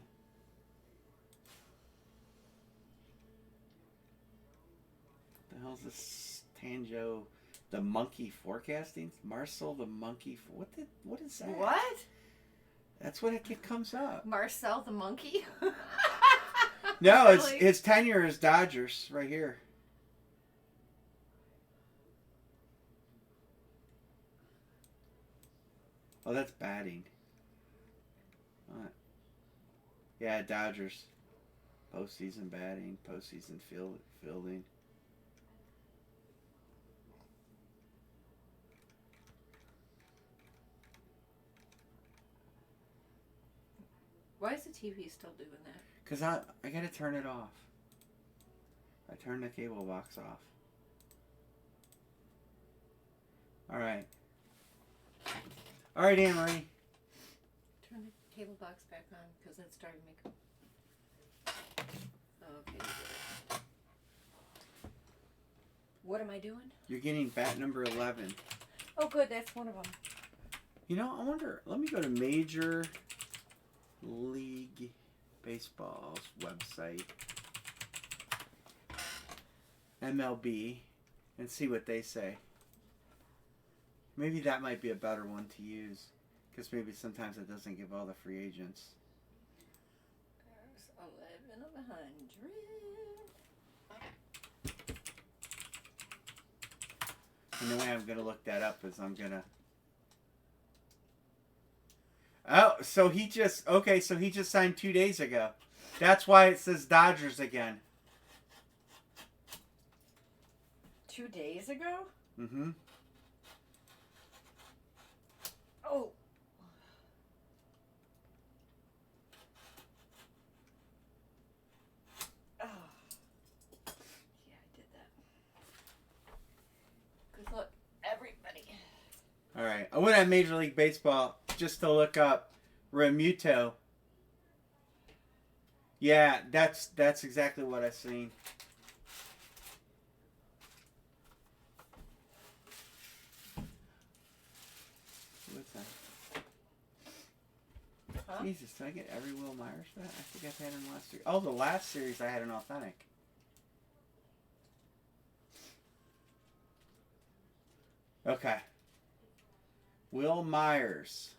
The hell's this Tanjo, the monkey forecasting? Marcel the monkey, what is that? What? That's what it comes up. Marcel the monkey? No, Really? his tenure is Dodgers right here. Oh, that's batting. What? Yeah, Dodgers. Postseason batting, postseason fielding. Why is the TV still doing that? Because I got to turn it off. I turned the cable box off. All right. All right, Anne-Marie. Turn the cable box back on because it's starting to make. Oh, okay. What am I doing? You're getting bat number 11. Oh, good. That's one of them. You know, I wonder. Let me go to Major League Baseball's website, MLB, and see what they say. Maybe that might be a better one to use, because maybe sometimes it doesn't give all the free agents. There's 11 of 100. And the way I'm going to look that up is I'm going to... Oh, so he just signed 2 days ago. That's why it says Dodgers again. 2 days ago? Mm-hmm. Oh. Oh. Yeah, I did that. Good luck, everybody. All right. I went on Major League Baseball just to look up Remuto. Yeah, that's exactly what I seen. What's that? Huh? Jesus, did I get every Will Myers bat? I think I've had in the last series. Oh, the last series I had an authentic. Okay. Will Myers.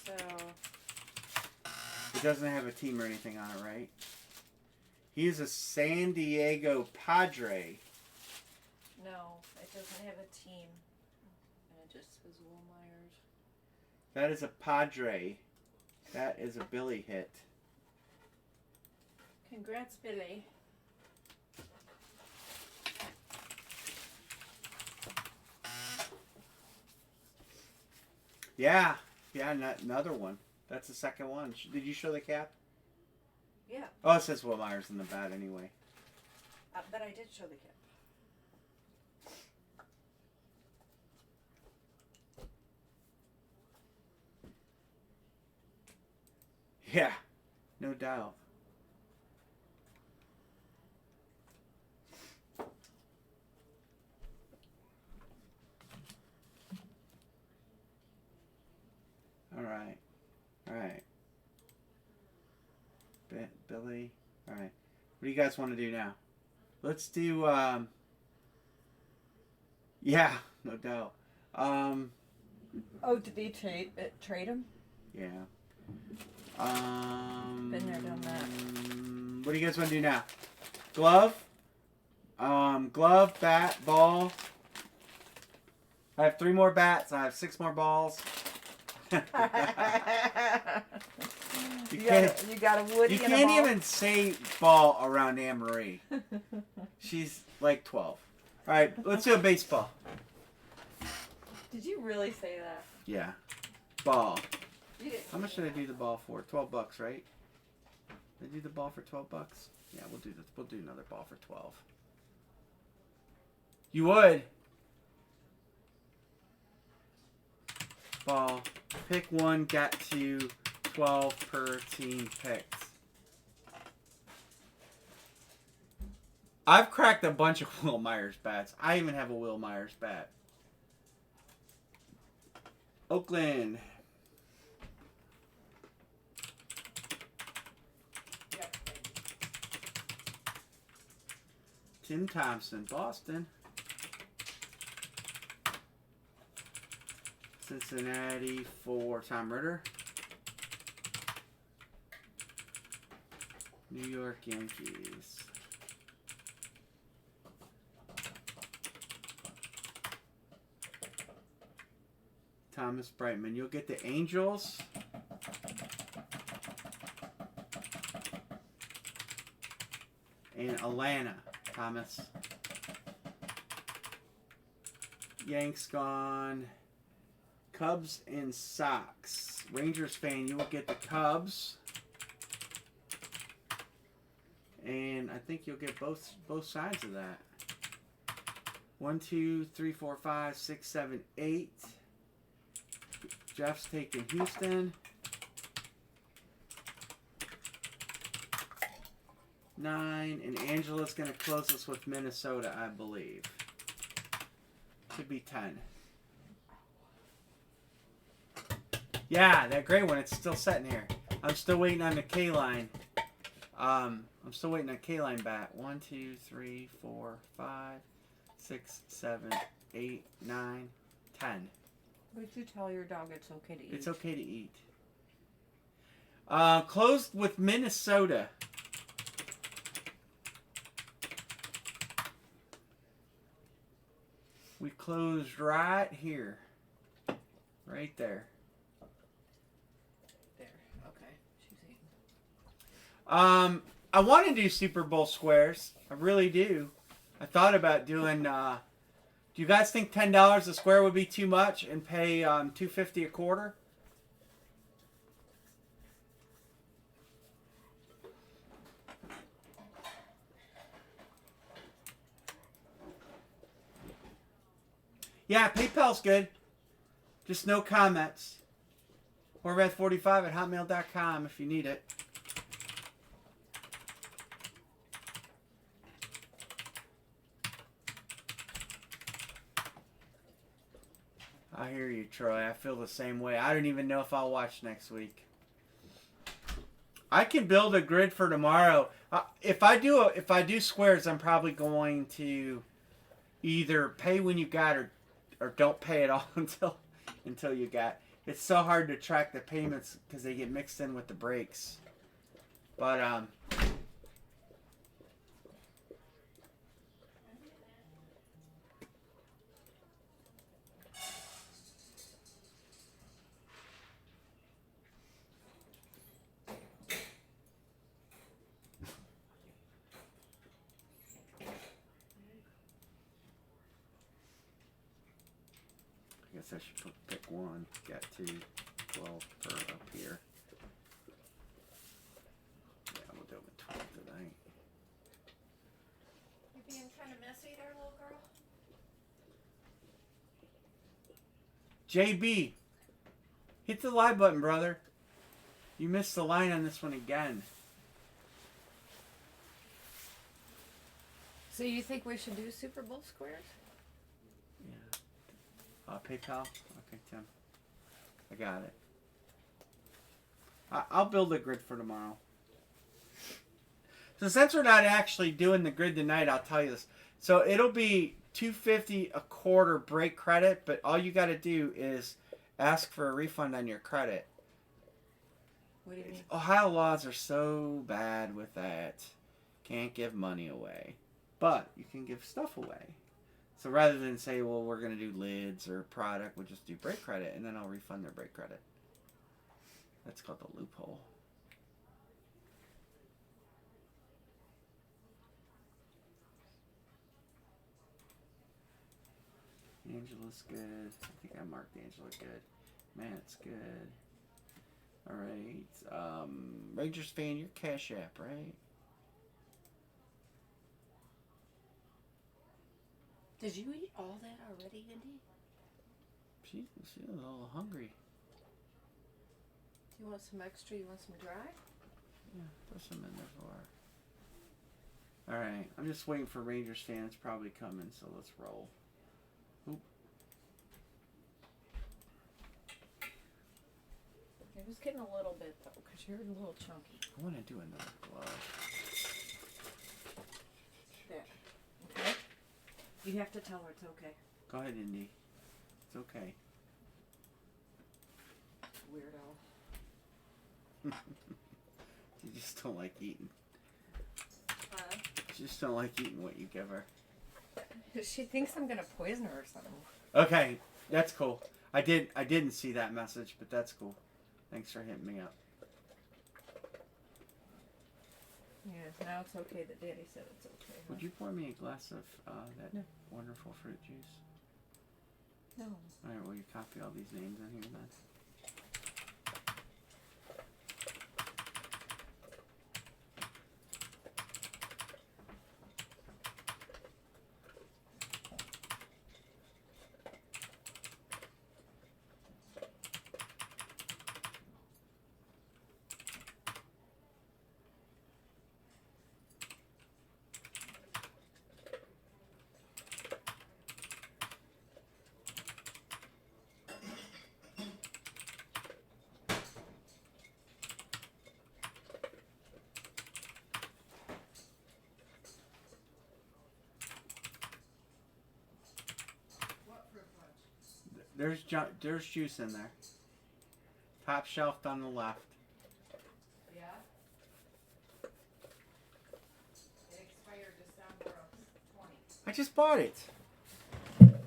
So, It doesn't have a team or anything on it, right? He is a San Diego Padre. no, it doesn't have a team. And it just says Will Myers. That is a Padre. That is a Billy hit. Congrats, Billy. Yeah, another one. That's the second one. Did you show the cap? Yeah, Oh, it says Will Myers in the bat anyway. but I did show the cap. Yeah, no doubt. All right. Billy. All right. What do you guys want to do now? Let's do. Yeah, no doubt. Oh, did they trade him? Yeah. Been there, done that. What do you guys want to do now? Glove. Glove, bat, ball. I have 3 more bats. I have 6 more balls. You got a Woody You and a can't ball? even say ball around Anne Marie. She's like 12. All right, let's do a baseball. Did you really say that? Yeah. Ball. You didn't. How much did I do the ball for? $12, right? Did I do the ball for $12? Yeah, we'll do this. We'll do another ball for 12. You would. Ball. Pick one, got to 12 per team picked. I've cracked a bunch of Will Myers bats. I even have a Will Myers bat. Oakland. Yep. Tim Thompson, Boston. Cincinnati for Tom Ritter. New York Yankees. Thomas Brightman. You'll get the Angels. in Atlanta, Thomas. Yanks gone. Cubs and Sox. Rangers fan, you will get the Cubs. And I think you'll get both sides of that. 1, 2, 3, 4, 5, 6, 7, 8. Jeff's taking Houston. 9. And Angela's going to close us with Minnesota, I believe. Could be 10. Yeah, that gray one, it's still sitting here. I'm still waiting on the K line. I'm still waiting on K line bat. 1, 2, 3, 4, 5, 6, 7, 8, 9, 10. Would you tell your dog it's okay to eat? It's okay to eat. Closed with Minnesota. We closed right here. Right there. There. Okay. She's eating. I want to do Super Bowl squares. I really do. I thought about doing. Do you guys think $10 a square would be too much and pay $2.50 a quarter? Yeah, PayPal's good. Just no comments. Horvath45@hotmail.com if you need it. I hear you, Troy. I feel the same way. I don't even know if I'll watch next week. I can build a grid for tomorrow. If I do squares, I'm probably going to either pay when you got or don't pay at all until you got. It's so hard to track the payments because they get mixed in with the breaks. But I guess I should pick one. Got 2, 12 per up here. Yeah, we'll do it with 12 tonight. You being kind of messy there, little girl? JB, hit the like button, brother. You missed the line on this one again. So you think we should do Super Bowl squares? Yeah. PayPal? Okay, Tim. I got it. I'll build a grid for tomorrow. So since we're not actually doing the grid tonight, I'll tell you this. So it'll be $2.50 a quarter break credit, but all you got to do is ask for a refund on your credit. What do you mean? Ohio laws are so bad with that. Can't give money away. But you can give stuff away. So rather than say, well, we're going to do lids or product, we'll just do break credit, and then I'll refund their break credit. That's called the loophole. Angela's good. I think I marked Angela good. Matt's good. Alright. Rangers fan, you're Cash App, right? Did you eat all that already, Indy? She's a little hungry. Do you want some extra? You want some dry? Yeah, put some in there for her. Alright, I'm just waiting for Rangers fans probably coming, so let's roll. Oop. It was getting a little bit, though, because you're a little chunky. I want to do another glove. There. Okay? You have to tell her it's okay. Go ahead, Indy. It's okay. Weirdo. You just don't like eating. Huh? You just don't like eating what you give her. She thinks I'm going to poison her or something. Okay, that's cool. I didn't see that message, but that's cool. Thanks for hitting me up. Yeah, now it's okay that Daddy said it's okay. Huh? Would you pour me a glass of that No. wonderful fruit juice? No. All right, will you copy all these names in here then? There's juice in there. Top shelf on the left. Yeah. It expired December of 20. I just bought it. That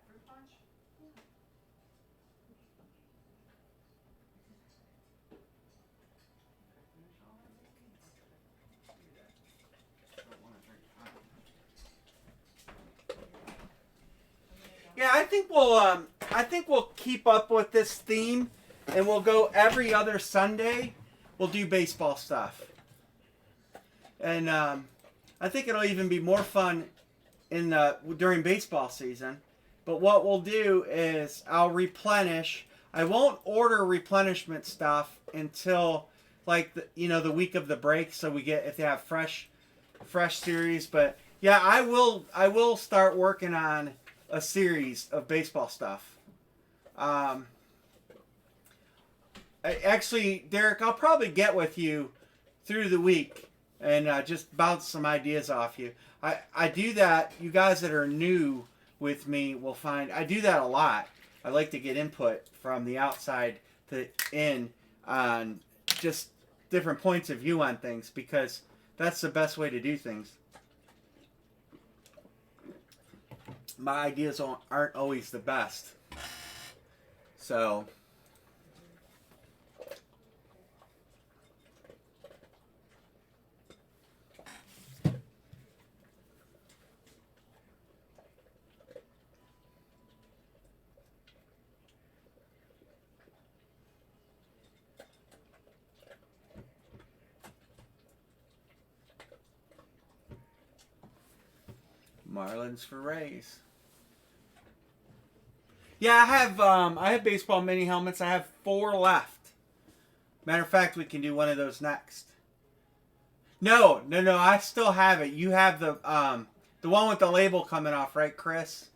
fruit punch? Yeah, I think we'll keep up with this theme, and we'll go every other Sunday. We'll do baseball stuff, and I think it'll even be more fun during baseball season. But what we'll do is I'll replenish. I won't order replenishment stuff until like the week of the break, so we get if they have fresh series. But yeah, I will start working on a series of baseball stuff. Actually, Derek, I'll probably get with you through the week and just bounce some ideas off you. I do that. You guys that are new with me will find I do that a lot. I like to get input from the outside to in on just different points of view on things because that's the best way to do things. My ideas aren't always the best. So Marlins for Rays. Yeah, I have baseball mini helmets. I have 4 left. Matter of fact, we can do one of those next. No. I still have it. You have the one with the label coming off, right, Chris?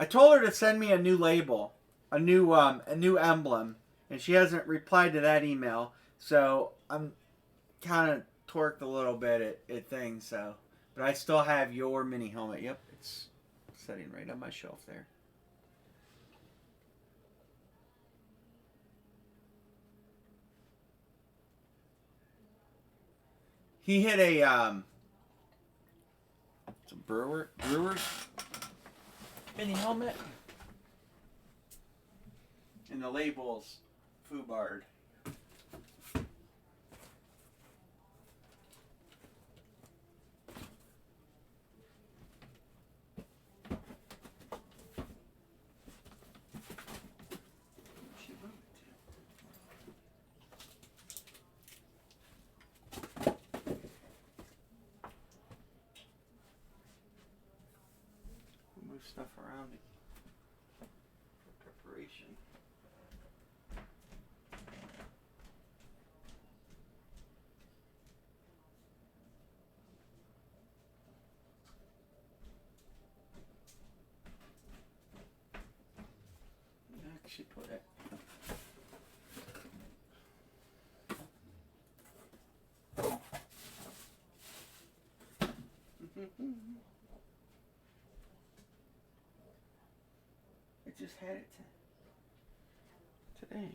I told her to send me a new label, a new emblem, and she hasn't replied to that email. So I'm kind of torqued a little bit at things. So, but I still have your mini helmet. Yep, it's sitting right on my shelf there. He hit it's a Brewers mini helmet, and the label's FUBARD. Stuff around it for preparation. Actually put it. I just had it today.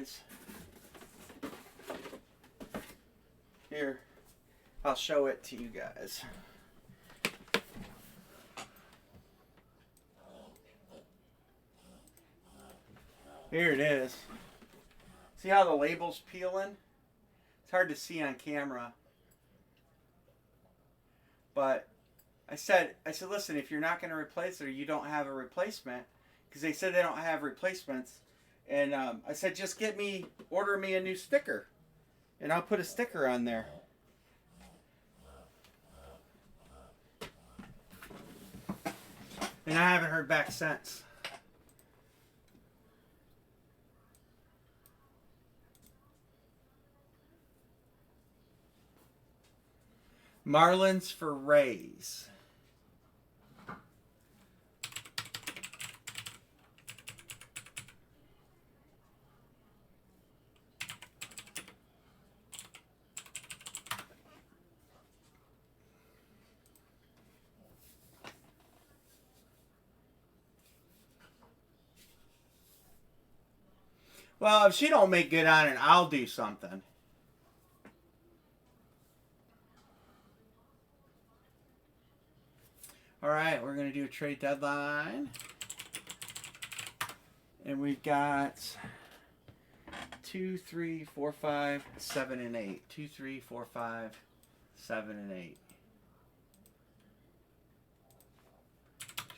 is. Here, I'll show it to you guys. Here it is. See how the label's peeling? It's hard to see on camera. But I said, listen, if you're not going to replace it or you don't have a replacement, because they said they don't have replacements, and I said, just order me a new sticker, and I'll put a sticker on there. And I haven't heard back since. Marlins for Rays. Well, if she don't make good on it, I'll do something. All right, we're going to do a trade deadline. And we've got 2, 3, 4, 5, 7, and 8. 2, 3, 4, 5, 7, and 8.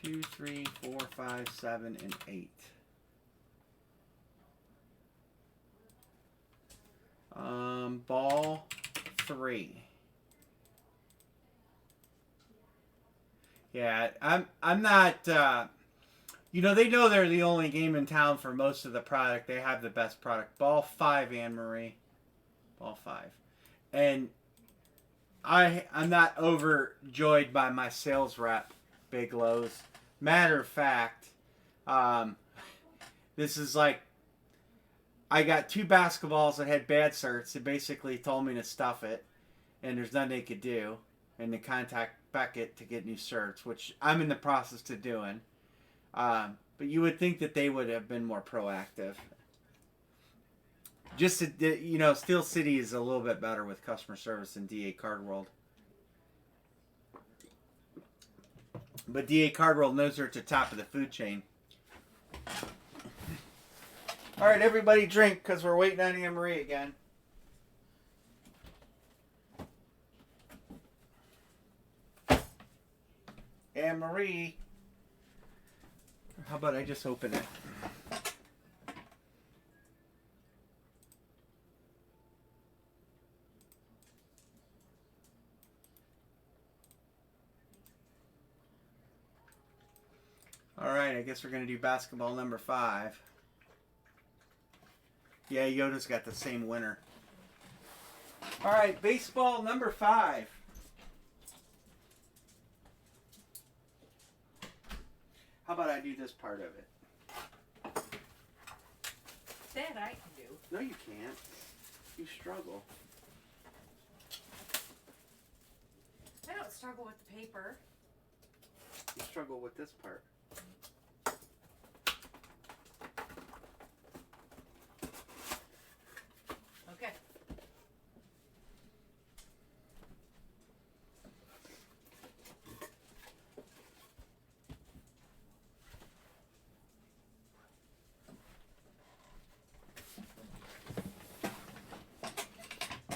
2, 3, 4, 5, 7, and 8. Ball 3. Yeah, I'm not. They know they're the only game in town for most of the product. They have the best product. Ball 5, Anne Marie. Ball 5, and I'm not overjoyed by my sales rep, Big Lowe's. Matter of fact, this is like. I got 2 basketballs that had bad certs. They basically told me to stuff it, and there's nothing they could do, and to contact Beckett to get new certs, which I'm in the process of doing. But you would think that they would have been more proactive. Just to, Steel City is a little bit better with customer service than DA Card World. But DA Card World knows they're at the top of the food chain. All right, everybody drink because we're waiting on Anne Marie again. Anne Marie. How about I just open it? All right, I guess we're going to do basketball number 5. Yeah, Yoda's got the same winner. All right, baseball number 5. How about I do this part of it? That I can do. No, you can't. You struggle. I don't struggle with the paper. You struggle with this part. Okay.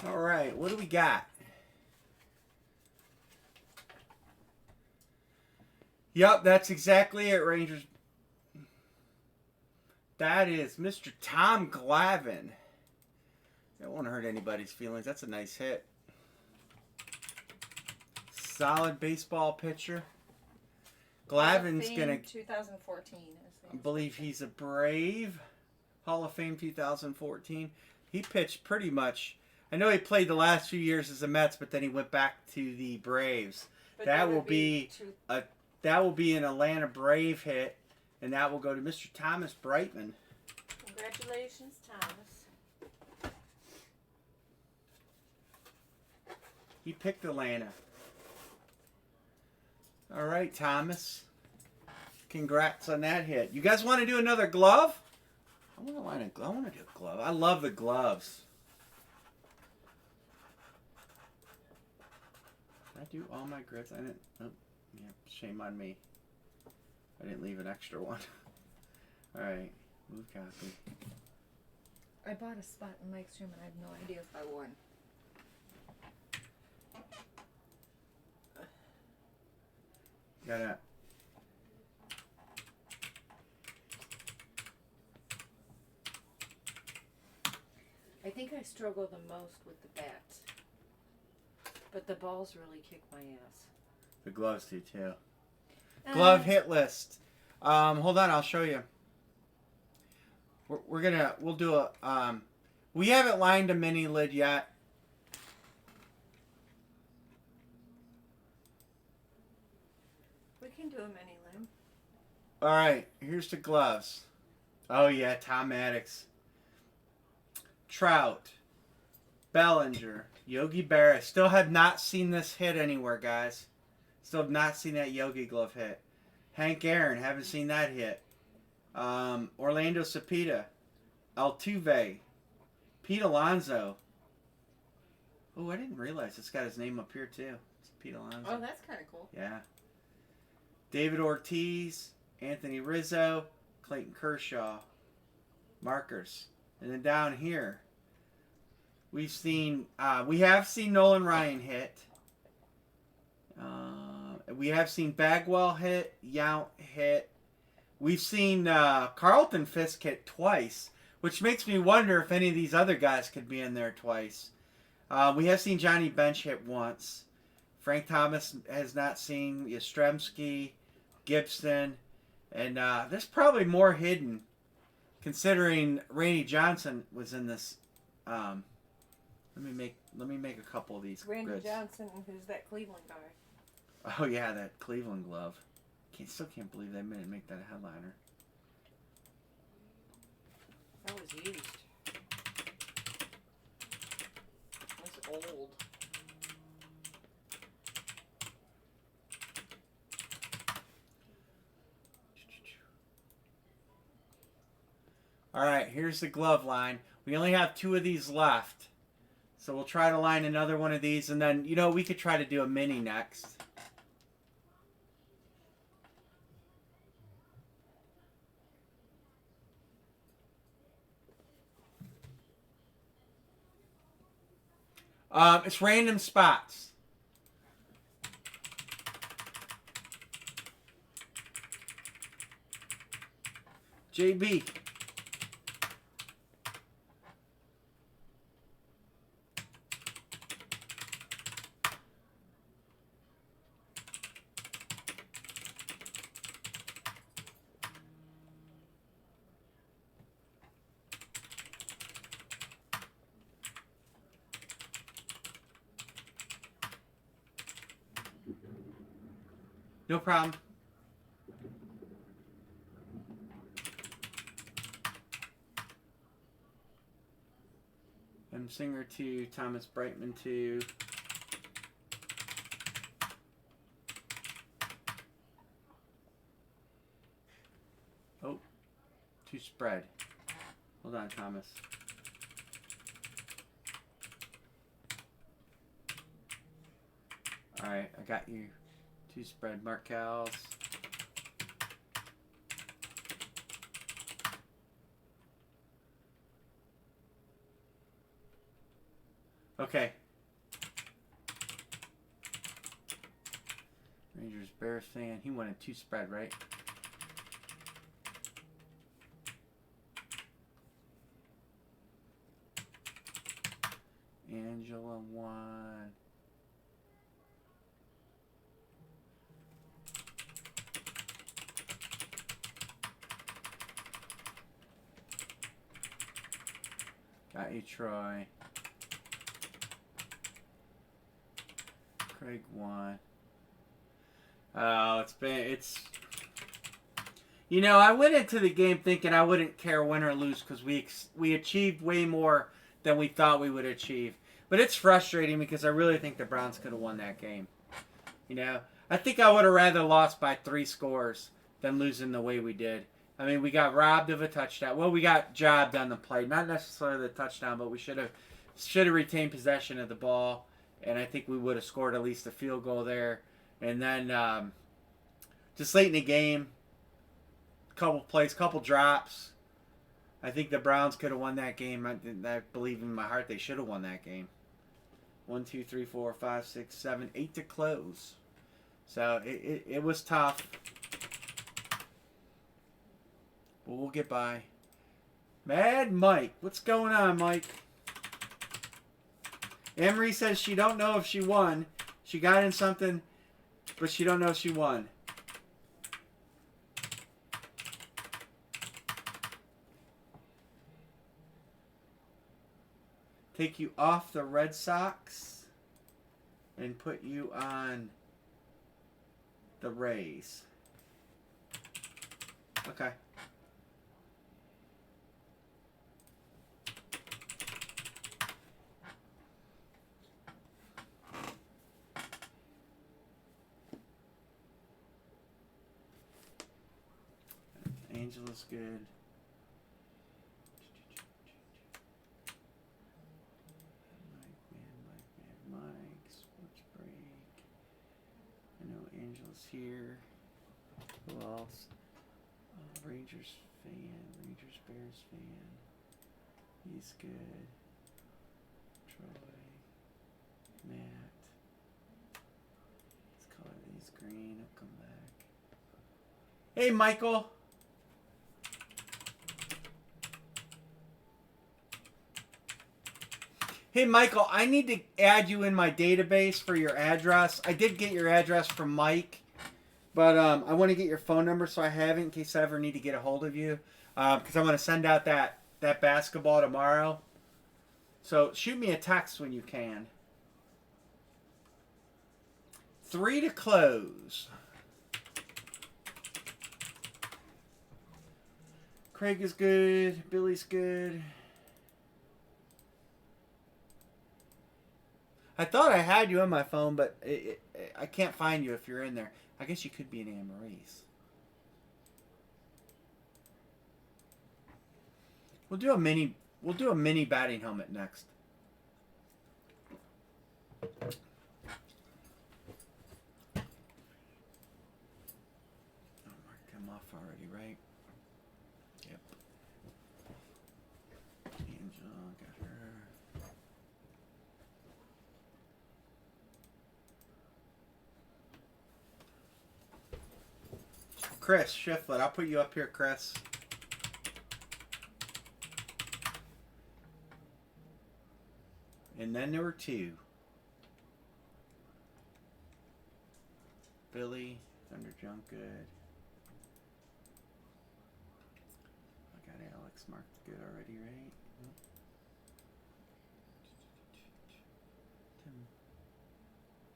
All right, what do we got? Yep, that's exactly it, Rangers. That is Mr. Tom Glavine. That won't hurt anybody's feelings. That's a nice hit. Solid baseball pitcher. Glavine's going to... 2014. I believe he's a Brave. Hall of Fame 2014. He pitched pretty much... I know he played the last few years as a Mets, but then he went back to the Braves. But that will be an Atlanta Brave hit, and that will go to Mr. Thomas Brightman. Congratulations, Thomas. He picked Atlanta. All right, Thomas. Congrats on that hit. You guys want to do another glove? I want to line a glove. I want to do a glove. I love the gloves. Did I do all my grids? I didn't. Oh, yeah, shame on me. I didn't leave an extra one. All right, move copy. I bought a spot in Mike's room and I have no idea if I won. Gotta. I think I struggle the most with the bat. But the balls really kick my ass. The gloves do too. Glove hit list. Hold on, I'll show you. We'll do a, we haven't lined a mini lid yet. We can do a mini lid. All right, here's the gloves. Oh yeah, Tom Maddox. Trout. Bellinger. Yogi Berra. Still have not seen this hit anywhere, guys. Still have not seen that Yogi glove hit. Hank Aaron. Haven't seen that hit. Orlando Cepeda. Altuve. Pete Alonso. Oh, I didn't realize it's got his name up here too. It's Pete Alonso. Oh, that's kind of cool. Yeah. David Ortiz. Anthony Rizzo. Clayton Kershaw. Markers. And then down here, we have seen Nolan Ryan hit. We have seen Bagwell hit. Yount hit. We've seen Carlton Fisk hit twice, which makes me wonder if any of these other guys could be in there twice. We have seen Johnny Bench hit once. Frank Thomas has not seen. Yastrzemski, Gibson, and there's probably more hidden, considering Randy Johnson was in this. Let me make a couple of these. Randy grids. Johnson, who's that Cleveland guy? Oh yeah, that Cleveland glove. Still can't believe they didn't make that a headliner. That was used. That's old. All right, here's the glove line. We only have 2 of these left. So we'll try to line another one of these, and then, we could try to do a mini next. It's random spots. JB. No problem. M. Singer 2, Thomas Brightman 2. Oh, 2 spread. Hold on, Thomas. All right, I got you. 2 spread Markels. Okay. Rangers Bears fan. He wanted 2 spread, right? Angela 1. Got you, Troy. Craig 1. Oh, it's. I went into the game thinking I wouldn't care win or lose because we achieved way more than we thought we would achieve. But it's frustrating because I really think the Browns could have won that game. I think I would have rather lost by 3 scores than losing the way we did. I mean, we got robbed of a touchdown. Well, we got jobbed on the play, not necessarily the touchdown, but we should have retained possession of the ball, and I think we would have scored at least a field goal there. And then just late in the game, couple plays, couple drops. I think the Browns could have won that game. I believe in my heart they should have won that game. 1, 2, 3, 4, 5, 6, 7, 8 to close. So it was tough. But we'll get by. Mad Mike. What's going on, Mike? Emery says she don't know if she won. She got in something, but she don't know if she won. Take you off the Red Sox and put you on the Rays. Okay. Angela's good. Mike, sports break. I know Angela's here. Who else? Rangers fan, Rangers Bears fan. He's good. Troy, Matt. Let's color these green. I'll come back. Hey, Michael. Hey, Michael, I need to add you in my database for your address. I did get your address from Mike, but I want to get your phone number so I have it in case I ever need to get a hold of you. Because I want to send out that basketball tomorrow. So shoot me a text when you can. 3 to close. Craig is good. Billy's good. I thought I had you on my phone, but I can't find you if you're in there. I guess you could be in Anne Marie's. We'll do a mini batting helmet next. I marked him off already, right? Yep. Angela got her. Chris Shiflett, I'll put you up here, Chris. And then there were 2. Billy, Thunder Junk, good. I got Alex marked good already, right? Tim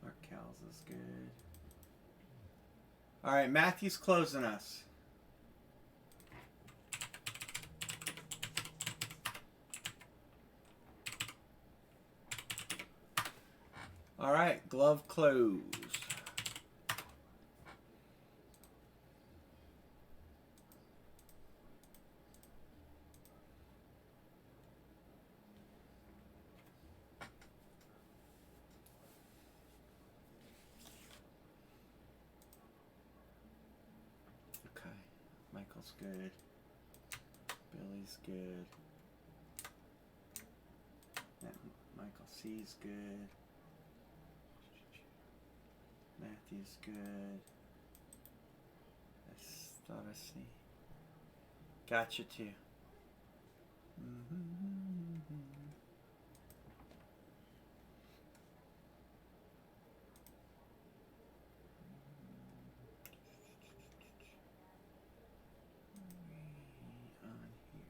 Markells is good. All right, Matthew's closing us. All right, glove closed. Okay, Michael's good. Billy's good. Michael C's good. Matthew's good. I thought I see. Gotcha too. On here.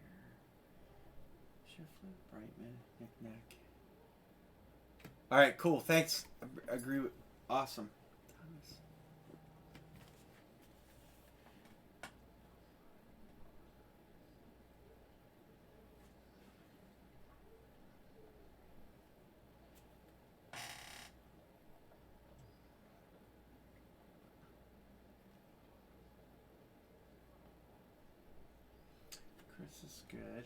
Shiflett, Brightman, Knick-Knack. All right, cool. Thanks. I agree with. Awesome. This is good.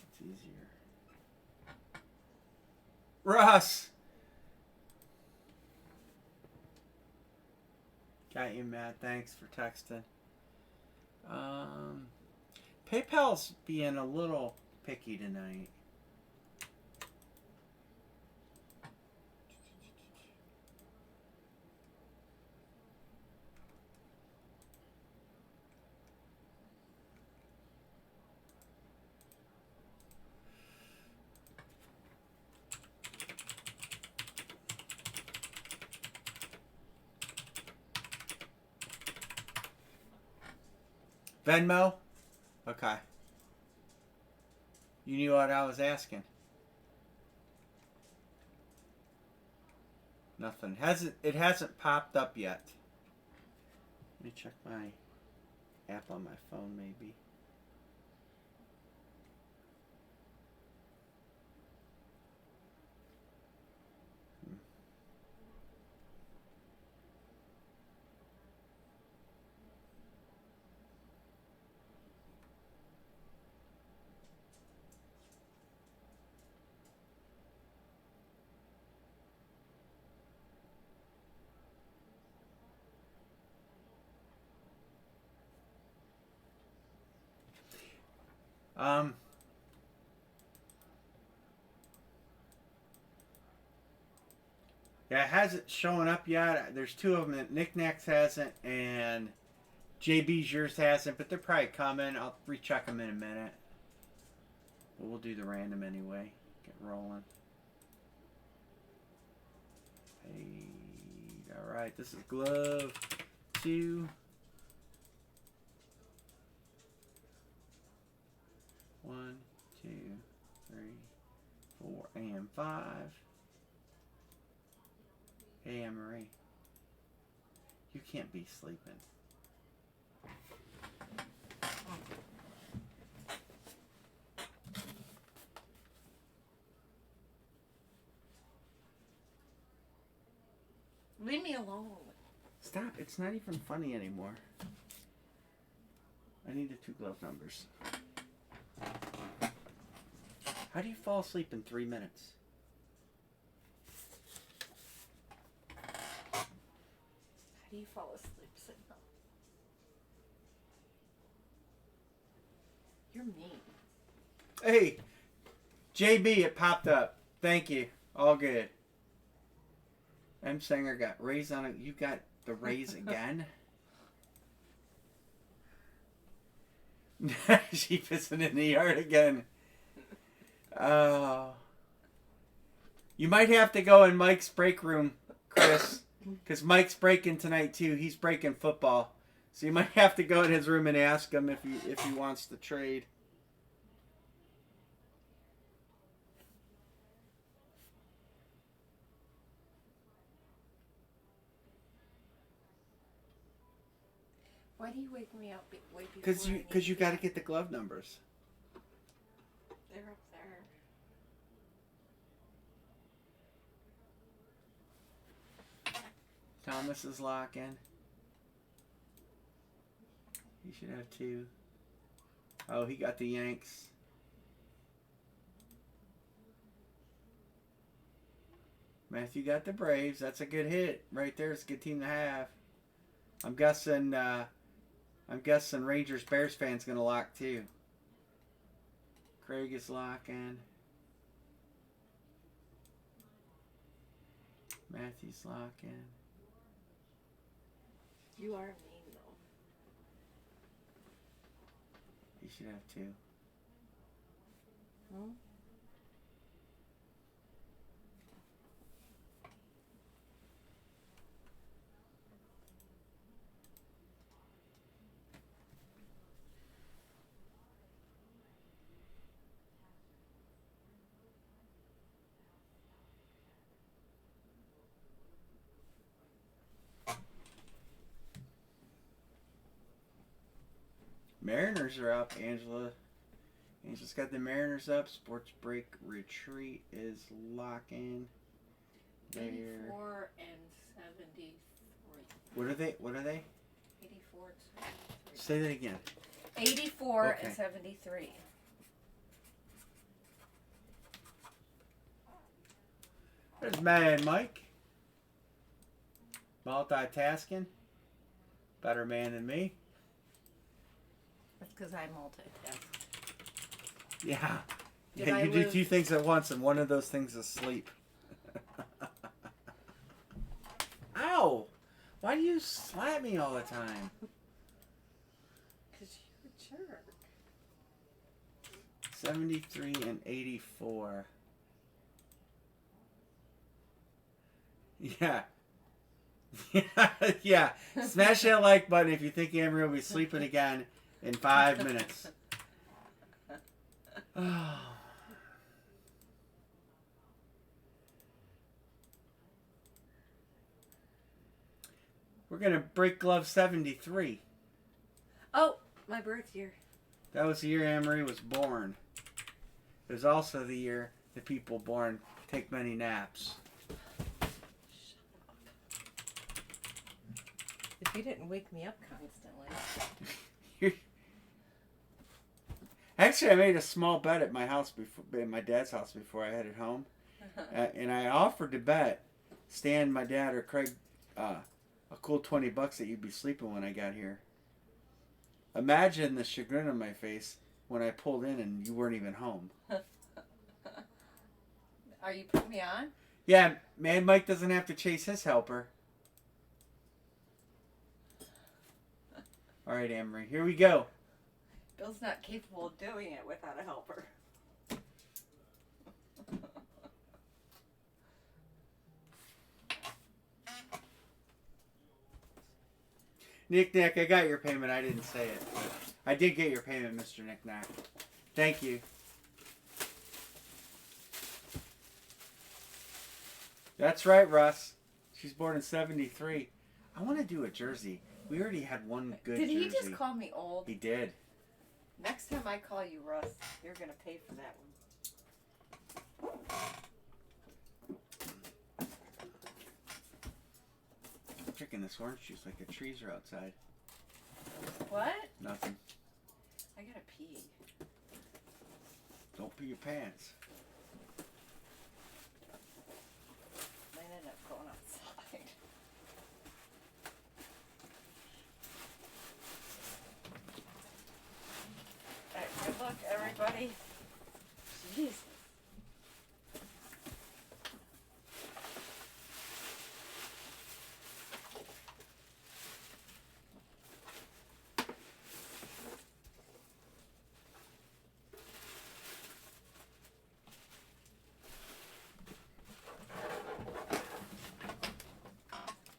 It's easier. Russ! Got you, Matt. Thanks for texting. PayPal's being a little picky tonight. Venmo? Okay. You knew what I was asking. Nothing. It hasn't popped up yet. Let me check my app on my phone maybe. Yeah, it hasn't shown up yet. There's two of them that Knickknacks hasn't and JB's yours hasn't, but they're probably coming. I'll recheck them in a minute. But we'll do the random anyway. Get rolling. Hey, all right, this is glove 2. 1, 2, 3, 4, and 5. Hey, Anne-Marie. You can't be sleeping. Leave me alone. Stop. It's not even funny anymore. I need the 2 glove numbers. How do you fall asleep in 3 minutes? How do you fall asleep sitting up? You're mean. Hey, JB, it popped up. Thank you. All good. M. Singer got raised on it. You got the raise again? She pissing in the yard again. Oh. You might have to go in Mike's break room, Chris. Because Mike's breaking tonight, too. He's breaking football. So you might have to go in his room and ask him if he wants to trade. Why do you wake me up way before? Because you got to get the glove numbers. They're up there. Thomas is locking. He should have 2. Oh, he got the Yanks. Matthew got the Braves. That's a good hit right there. It's a good team to have. I'm guessing Rangers Bears fans gonna lock too. Craig is locking. Matthew's locking. You are mean though. He should have 2. Hmm? Mariners are up. Angela's got the Mariners up. Sports Break Retreat is locking. 84 and 73. What are they? What are they? 84 and 73. Say that again. 84 Okay. and 73. There's Mad Mike. Multitasking. Better man than me. That's because I multitask. Yeah. Did Yeah, I you do lose- 2 things at once, and one of those things is sleep. Ow! Why do you slap me all the time? Because you're a jerk. 73 and 84. Yeah. Yeah. Smash that like button if you think Emery will be sleeping again in 5 minutes. Oh. We're going to break glove 73. Oh, my birth year. That was the year Emery was born. It was also the year the people born take many naps. If you didn't wake me up constantly. Actually, I made a small bet at my house before, at my dad's house before I headed home, and I offered to bet Stan, my dad, or Craig a cool $20 that you'd be sleeping when I got here. Imagine the chagrin on my face when I pulled in and you weren't even home. Are you putting me on? Yeah, man, Mike doesn't have to chase his helper. All right, Emery, here we go. Bill's not capable of doing it without a helper. Nick, I got your payment. I didn't say it. I did get your payment, Mr. Nick. Thank you. That's right, Russ. She's born in 73. I want to do a jersey. We already had one good Did jersey. he just call me old? He did. Next time I call you Russ, you're going to pay for that one. I'm drinking this orange juice like the trees are outside. What? Nothing. I got to pee. Don't pee your pants. Might end up going outside. All right, good luck, everybody. Jesus.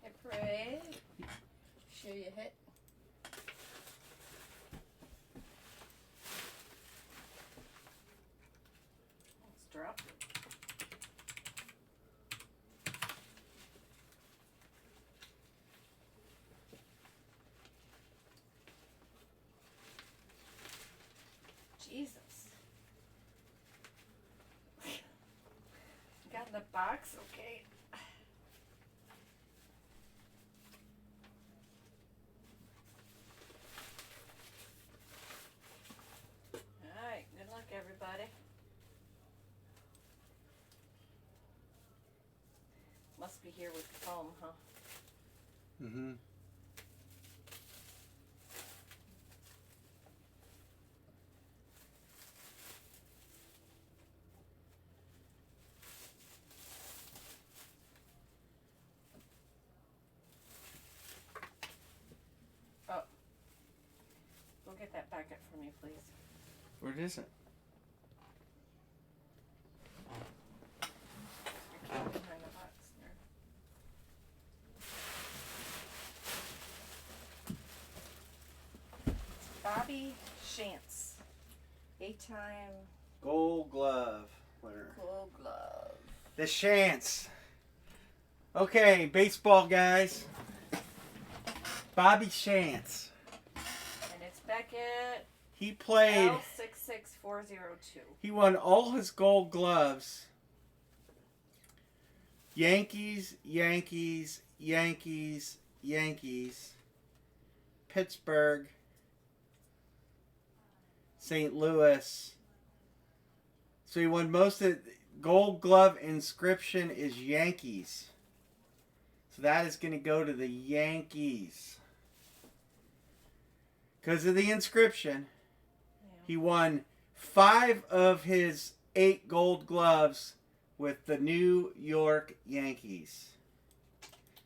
Hey, Parade. Sure you hit? Let's drop. Jesus. Got in the box, okay. Alright, good luck everybody. Must be here with the foam, huh? Mm-hmm. Go get that bucket for me, please. Where is it? Behind the box there. Bobby Shantz. 8-time Gold glove winner. Gold Glove. The Chance. Okay, baseball guys. Bobby Chance. And it's Beckett He played. L66402. He won all his gold gloves. Yankees, Yankees, Yankees, Yankees, Pittsburgh, St. Louis. So he won most of Gold Glove inscription is Yankees. So that is going to go to the Yankees. Because of the inscription, he won 5 of his 8 Gold Gloves with the New York Yankees.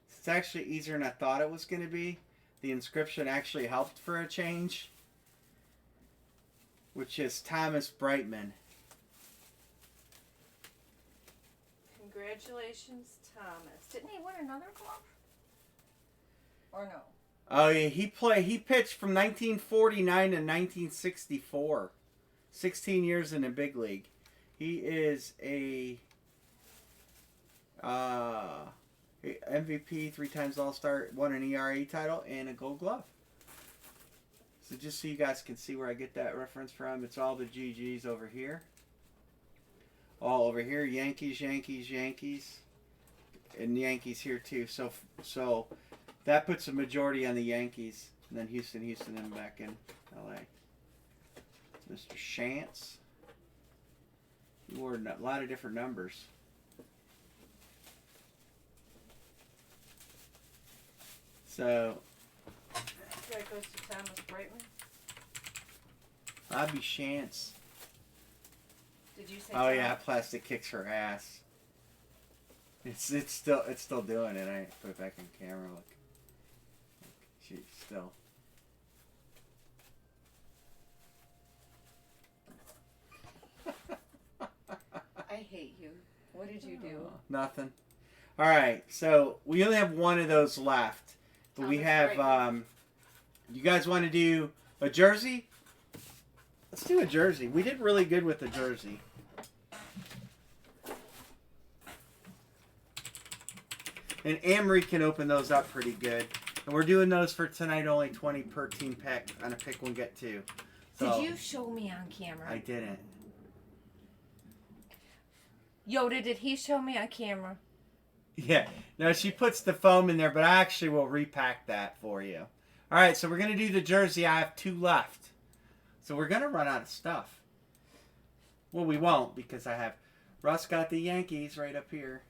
It's actually easier than I thought it was going to be. The inscription actually helped for a change, which is Thomas Brightman. Congratulations, Thomas. Didn't he win another glove? Or no? Oh yeah, he pitched from 1949 to 1964. 16 years in the big league. He is a MVP, 3 times All-Star, won an ERA title, and a Gold Glove. So just so you guys can see where I get that reference from, it's all the GGs over here. All over here, Yankees, Yankees, Yankees, and Yankees here too. So that puts a majority on the Yankees, and then Houston, and back in LA. Mr. Shantz. He wore a lot of different numbers. So That goes to Thomas Brightman. Bobby Shantz. Did you say? Oh yeah, plastic kicks her ass. It's still doing it. I put it back on camera. Look, she's still. I hate you. What did you do? Nothing. All right, so we only have one of those left, but we have. You guys want to do a jersey? Let's do a jersey. We did really good with the jersey. And Amory can open those up pretty good. And we're doing those for tonight, only 20 per team pack. On a pick one, get 2. So, Did you show me on camera? I didn't. Yoda, did he show me on camera? Yeah. No, she puts the foam in there, but I actually will repack that for you. All right, so we're going to do the jersey. I have 2 left. So we're going to run out of stuff. Well, we won't, because I have... Russ got the Yankees right up here.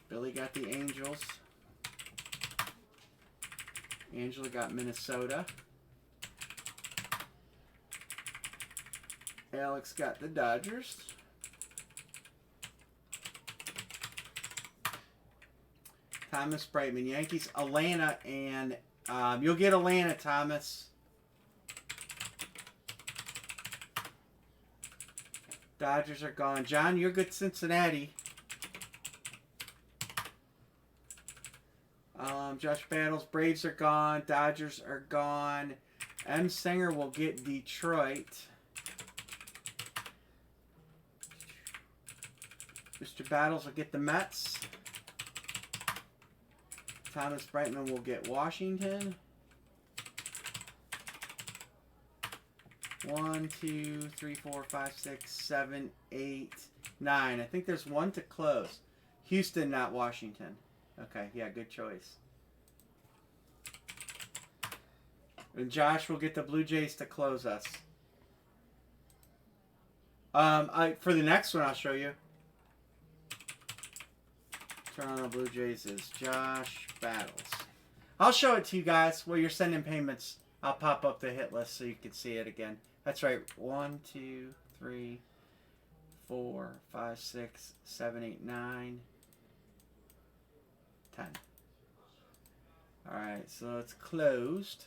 Billy got the Angels. Angela got Minnesota. Alex got the Dodgers. Thomas Brightman, Yankees, Atlanta, and you'll get Atlanta, Thomas. Dodgers are gone. John, you're good, Cincinnati. Josh Battles, Braves are gone. Dodgers are gone. M. Singer will get Detroit. Mr. Battles will get the Mets. Thomas Brightman will get Washington. 1, 2, 3, 4, 5, 6, 7, 8, 9. I think there's 1 to close. Houston, not Washington. Okay, yeah, good choice. And Josh will get the Blue Jays to close us. For the next one, I'll show you. Toronto Blue Jays is Josh Battles. I'll show it to you guys while you're sending payments. I'll pop up the hit list so you can see it again. That's right. 1, 2, 3, 4, 5, 6, 7, 8, 9, 10. Alright, so it's closed.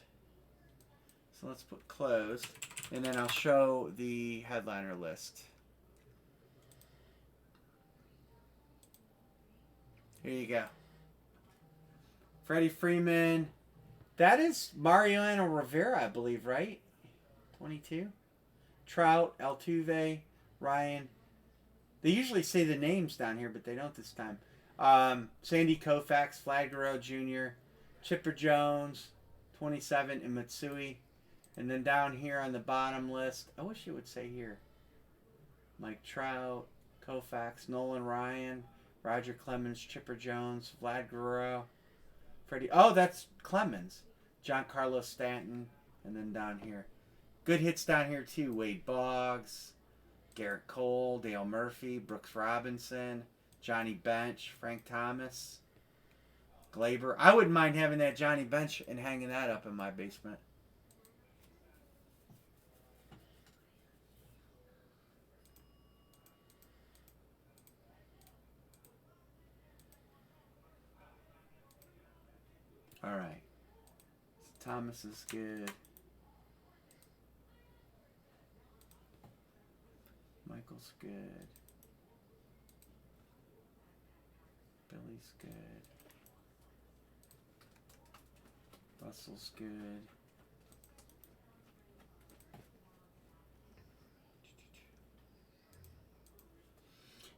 So let's put closed. And then I'll show the headliner list. Here you go. Freddie Freeman. That is Mariano Rivera, I believe, right? 22. Trout, Altuve, Ryan. They usually say the names down here, but they don't this time. Sandy Koufax, Flagler Jr., Chipper Jones, 27, and Matsui. And then down here on the bottom list, I wish it would say here. Mike Trout, Koufax, Nolan Ryan, Roger Clemens, Chipper Jones, Vlad Guerrero, Freddie. Oh, that's Clemens. Giancarlo Stanton, and then down here. Good hits down here too. Wade Boggs, Garrett Cole, Dale Murphy, Brooks Robinson, Johnny Bench, Frank Thomas, Glaber. I wouldn't mind having that Johnny Bench and hanging that up in my basement. All right. Thomas is good. Michael's good. Billy's good. Russell's good.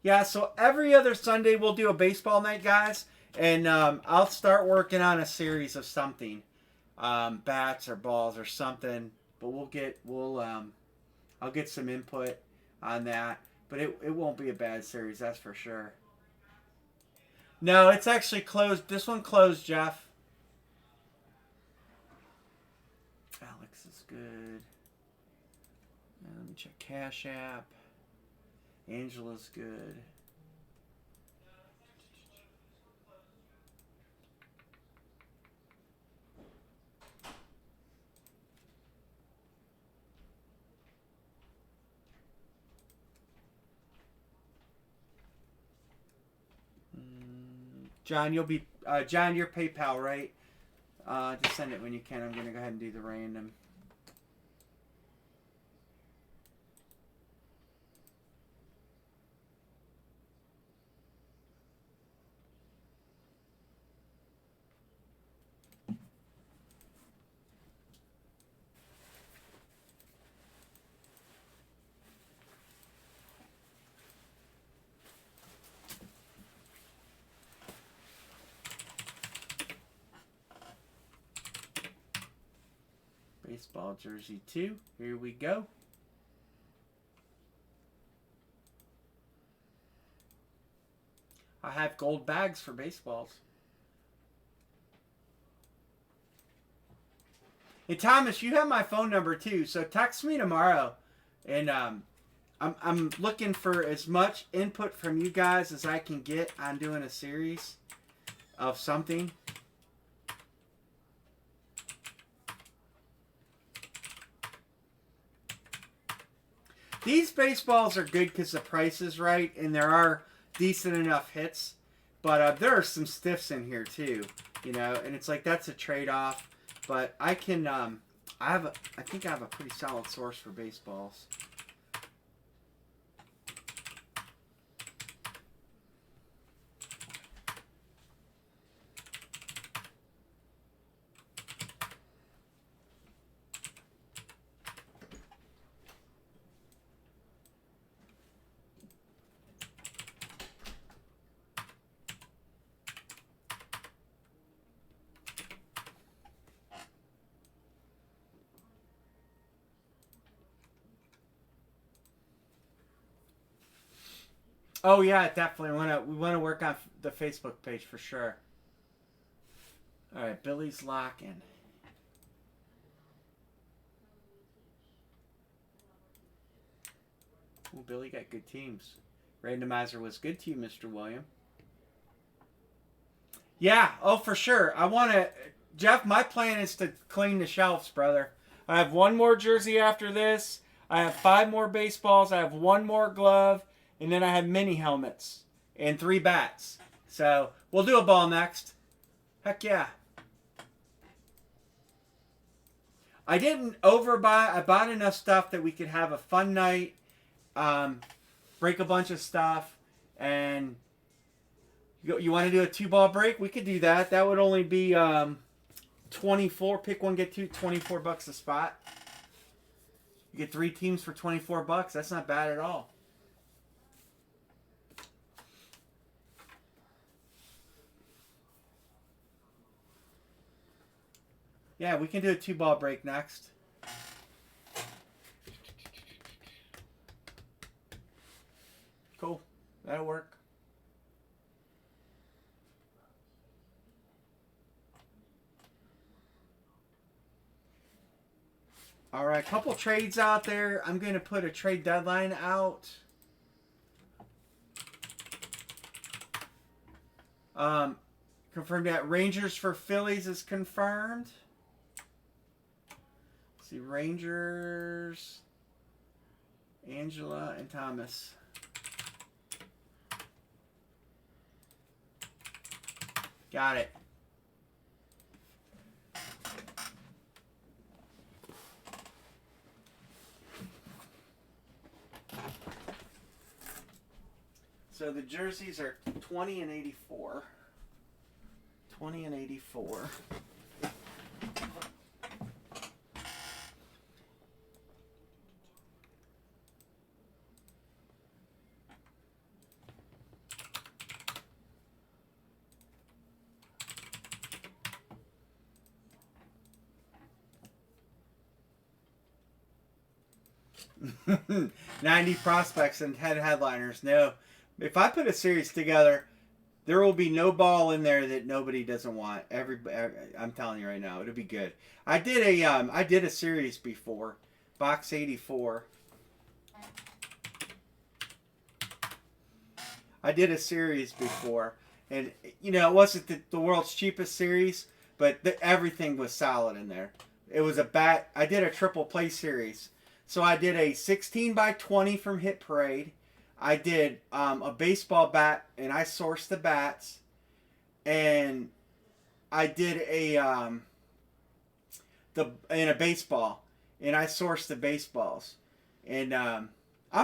Yeah, so every other Sunday we'll do a baseball night, guys. And I'll start working on a series of something. Bats or balls or something. But I'll get some input on that. But it won't be a bad series, that's for sure. No, it's actually closed. This one closed, Jeff. Alex is good. Let me check Cash App. Angela's good. John, you'll be John. Your PayPal, right? Just send it when you can. I'm gonna go ahead and do the random. Baseball jersey 2. Here we go. I have gold bags for baseballs. Hey Thomas, you have my phone number too, so text me tomorrow, and I'm looking for as much input from you guys as I can get on doing a series of something. These baseballs are good because the price is right and there are decent enough hits. But there are some stiffs in here too, you know, and it's like that's a trade-off. But I can, I think I have a pretty solid source for baseballs. Oh yeah, definitely. We wanna work on the Facebook page for sure. All right, Billy's locking. Ooh, Billy got good teams. Randomizer was good to you, Mr. William. Yeah, oh for sure. I want to, Jeff. My plan is to clean the shelves, brother. I have one more jersey after this. I have 5 more baseballs. I have 1 more glove, and then I have mini helmets and 3 bats. So we'll do a ball next. Heck yeah. I didn't overbuy. I bought enough stuff that we could have a fun night, break a bunch of stuff, and you want to do a 2-ball break? We could do that. That would only be 24. Pick one, get two. $24 a spot. You get 3 teams for $24. That's not bad at all. Yeah, we can do a 2-ball break next. Cool. That'll work. All right, couple trades out there. I'm going to put a trade deadline out. Confirmed that Rangers for Phillies is confirmed. Let's see, Rangers, Angela, and Thomas. Got it. So the jerseys are 20 and 84. 20 and 84. "90 prospects and 10 headliners." No. If I put a series together, there will be no ball in there that nobody doesn't want. I'm telling you right now, it'll be good. I did a series before, box 84. I did a series before, and you know, it wasn't the world's cheapest series, but everything was solid in there. It was a bat. I did a triple play series, so I did a 16 by 20 from Hit Parade. I did a baseball bat, and I sourced the bats, and I did a baseball, and I sourced the baseballs, and I'm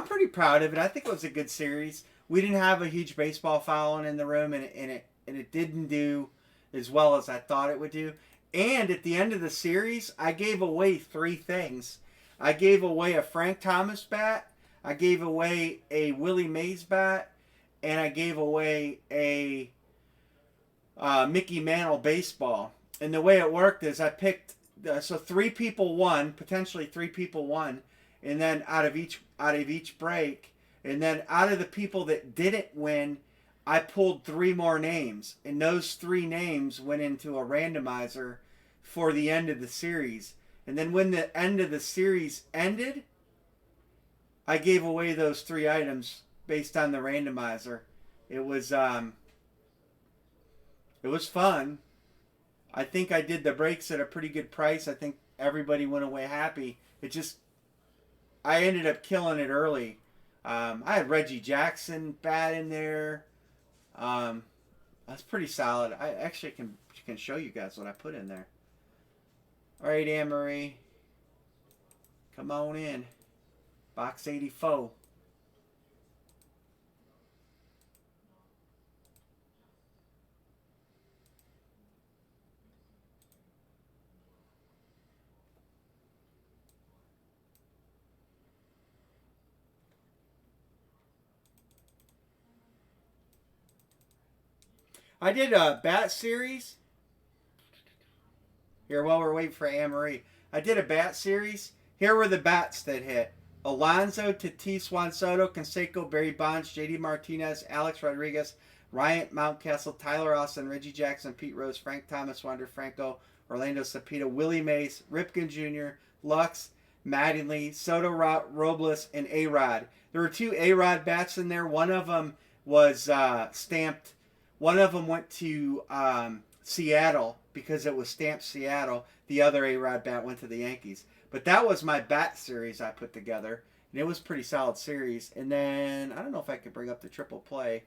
pretty proud of it. I think it was a good series. We didn't have a huge baseball following in the room, and it didn't do as well as I thought it would do. And at the end of the series, I gave away 3 things. I gave away a Frank Thomas bat, I gave away a Willie Mays bat, and I gave away a Mickey Mantle baseball. And the way it worked is I picked, so 3 people won, potentially 3 people won, and then out of each break, and then out of the people that didn't win, I pulled 3 more names, and those 3 names went into a randomizer for the end of the series. And then when the end of the series ended, I gave away those 3 items based on the randomizer. It was fun. I think I did the breaks at a pretty good price. I think everybody went away happy. I ended up killing it early. I had Reggie Jackson bat in there. That's pretty solid. I actually can show you guys what I put in there. All right, Anne-Marie, come on in. Box 84. I did a bat series. Here, while we're waiting for Anne-Marie, I did a bat series. Here were the bats that hit: Alonso, Tatis, Juan Soto, Canseco, Barry Bonds, JD Martinez, Alex Rodriguez, Ryan Mountcastle, Tyler Austin, Reggie Jackson, Pete Rose, Frank Thomas, Wander Franco, Orlando Cepeda, Willie Mays, Ripken Jr., Lux, Mattingly, Soto, Robles, and A-Rod. There were 2 A-Rod bats in there. One of them was stamped. One of them went to Seattle because it was stamped Seattle. The other A-Rod bat went to the Yankees. But that was my bat series I put together. And it was a pretty solid series. And then, I don't know if I could bring up the triple play.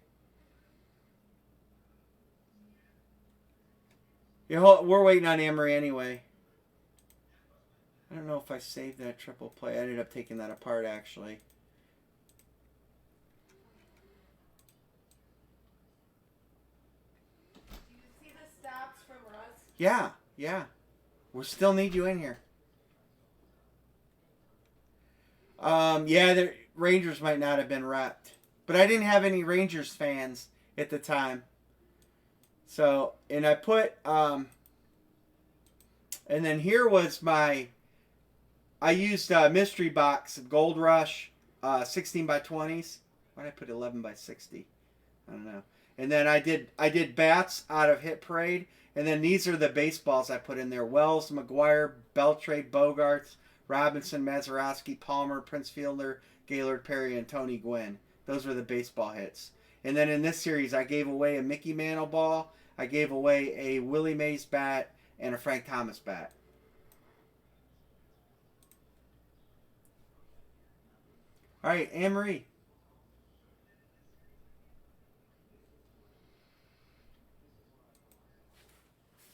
We're waiting on Anne-Marie anyway. I don't know if I saved that triple play. I ended up taking that apart, actually. Do you see the stops from Russ? Yeah. We still need you in here. The Rangers might not have been repped. But I didn't have any Rangers fans at the time. So, and I put, and then here was I used Mystery Box, Gold Rush, 16 by 20s. Why did I put 11 by 60? I don't know. And then I did bats out of Hit Parade. And then these are the baseballs I put in there. Wells, McGuire, Beltre, Bogarts, Robinson, Mazeroski, Palmer, Prince Fielder, Gaylord Perry, and Tony Gwynn. Those were the baseball hits. And then in this series, I gave away a Mickey Mantle ball. I gave away a Willie Mays bat and a Frank Thomas bat. All right, Anne-Marie.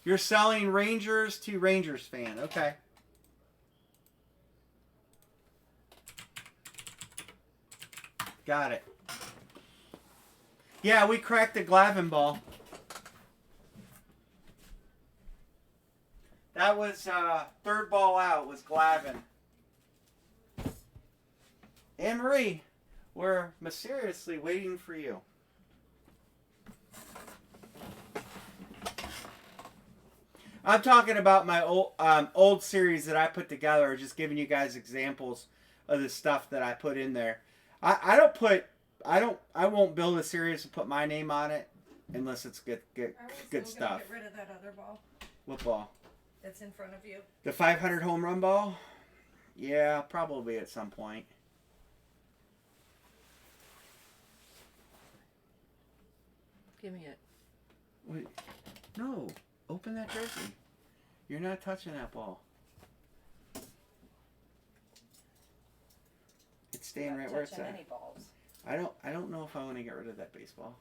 You're selling Rangers to Rangers fan. Okay. Got it. Yeah, we cracked the Glavin ball. That was third ball out was Glavin. Anne-Marie, we're mysteriously waiting for you. I'm talking about my old series that I put together, just giving you guys examples of the stuff that I put in there. I won't build a series and put my name on it unless it's good stuff. Get rid of that other ball What ball? that's in front of you. The 500 home run ball? Yeah, probably at some point. Give me it. Wait, no. Open that jersey. You're not touching that ball. It's staying right where it's at. Any balls. I don't know if I want to get rid of that baseball.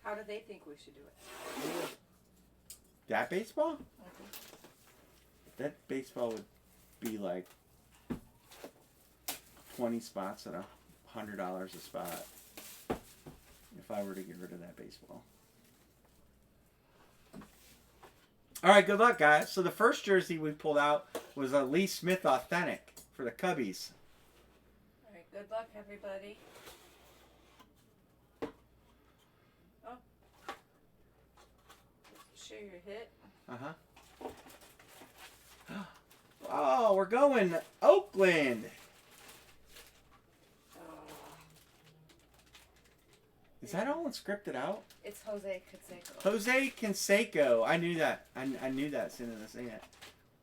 How do they think we should do it? That baseball? That baseball would be like 20 spots at $100 a spot if I were to get rid of that baseball. All right, good luck, guys. So the first jersey we pulled out was a Lee Smith Authentic for the Cubbies. All right, good luck, everybody. Oh. Share your hit. Oh, we're going Oakland. Is that all scripted out? It's Jose Canseco. Jose Canseco. I knew that. I knew that as soon as I seen it.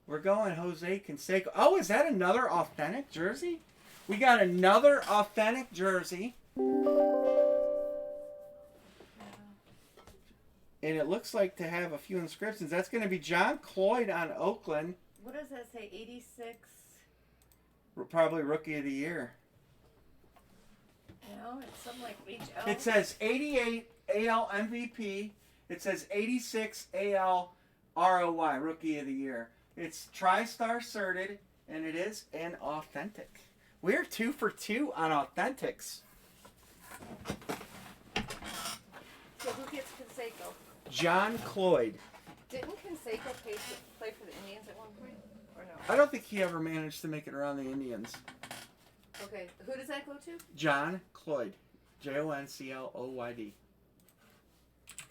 We're going Jose Canseco. Oh, is that another authentic jersey? We got another authentic jersey. And it looks like to have a few inscriptions. That's going to be John Cloyd on Oakland. What does that say? 86? Probably Rookie of the Year. No, it's something like HL. It says 88 AL MVP. It says 86 AL ROY, Rookie of the Year. It's TriStar certed, and it is an authentic. We're 2 for 2 on authentics. So who gets Canseco? John Cloyd. Didn't Canseco play for the Indians at one point? Or no? I don't think he ever managed to make it around the Indians. Okay, who does that go to? John Cloyd. Joncloyd.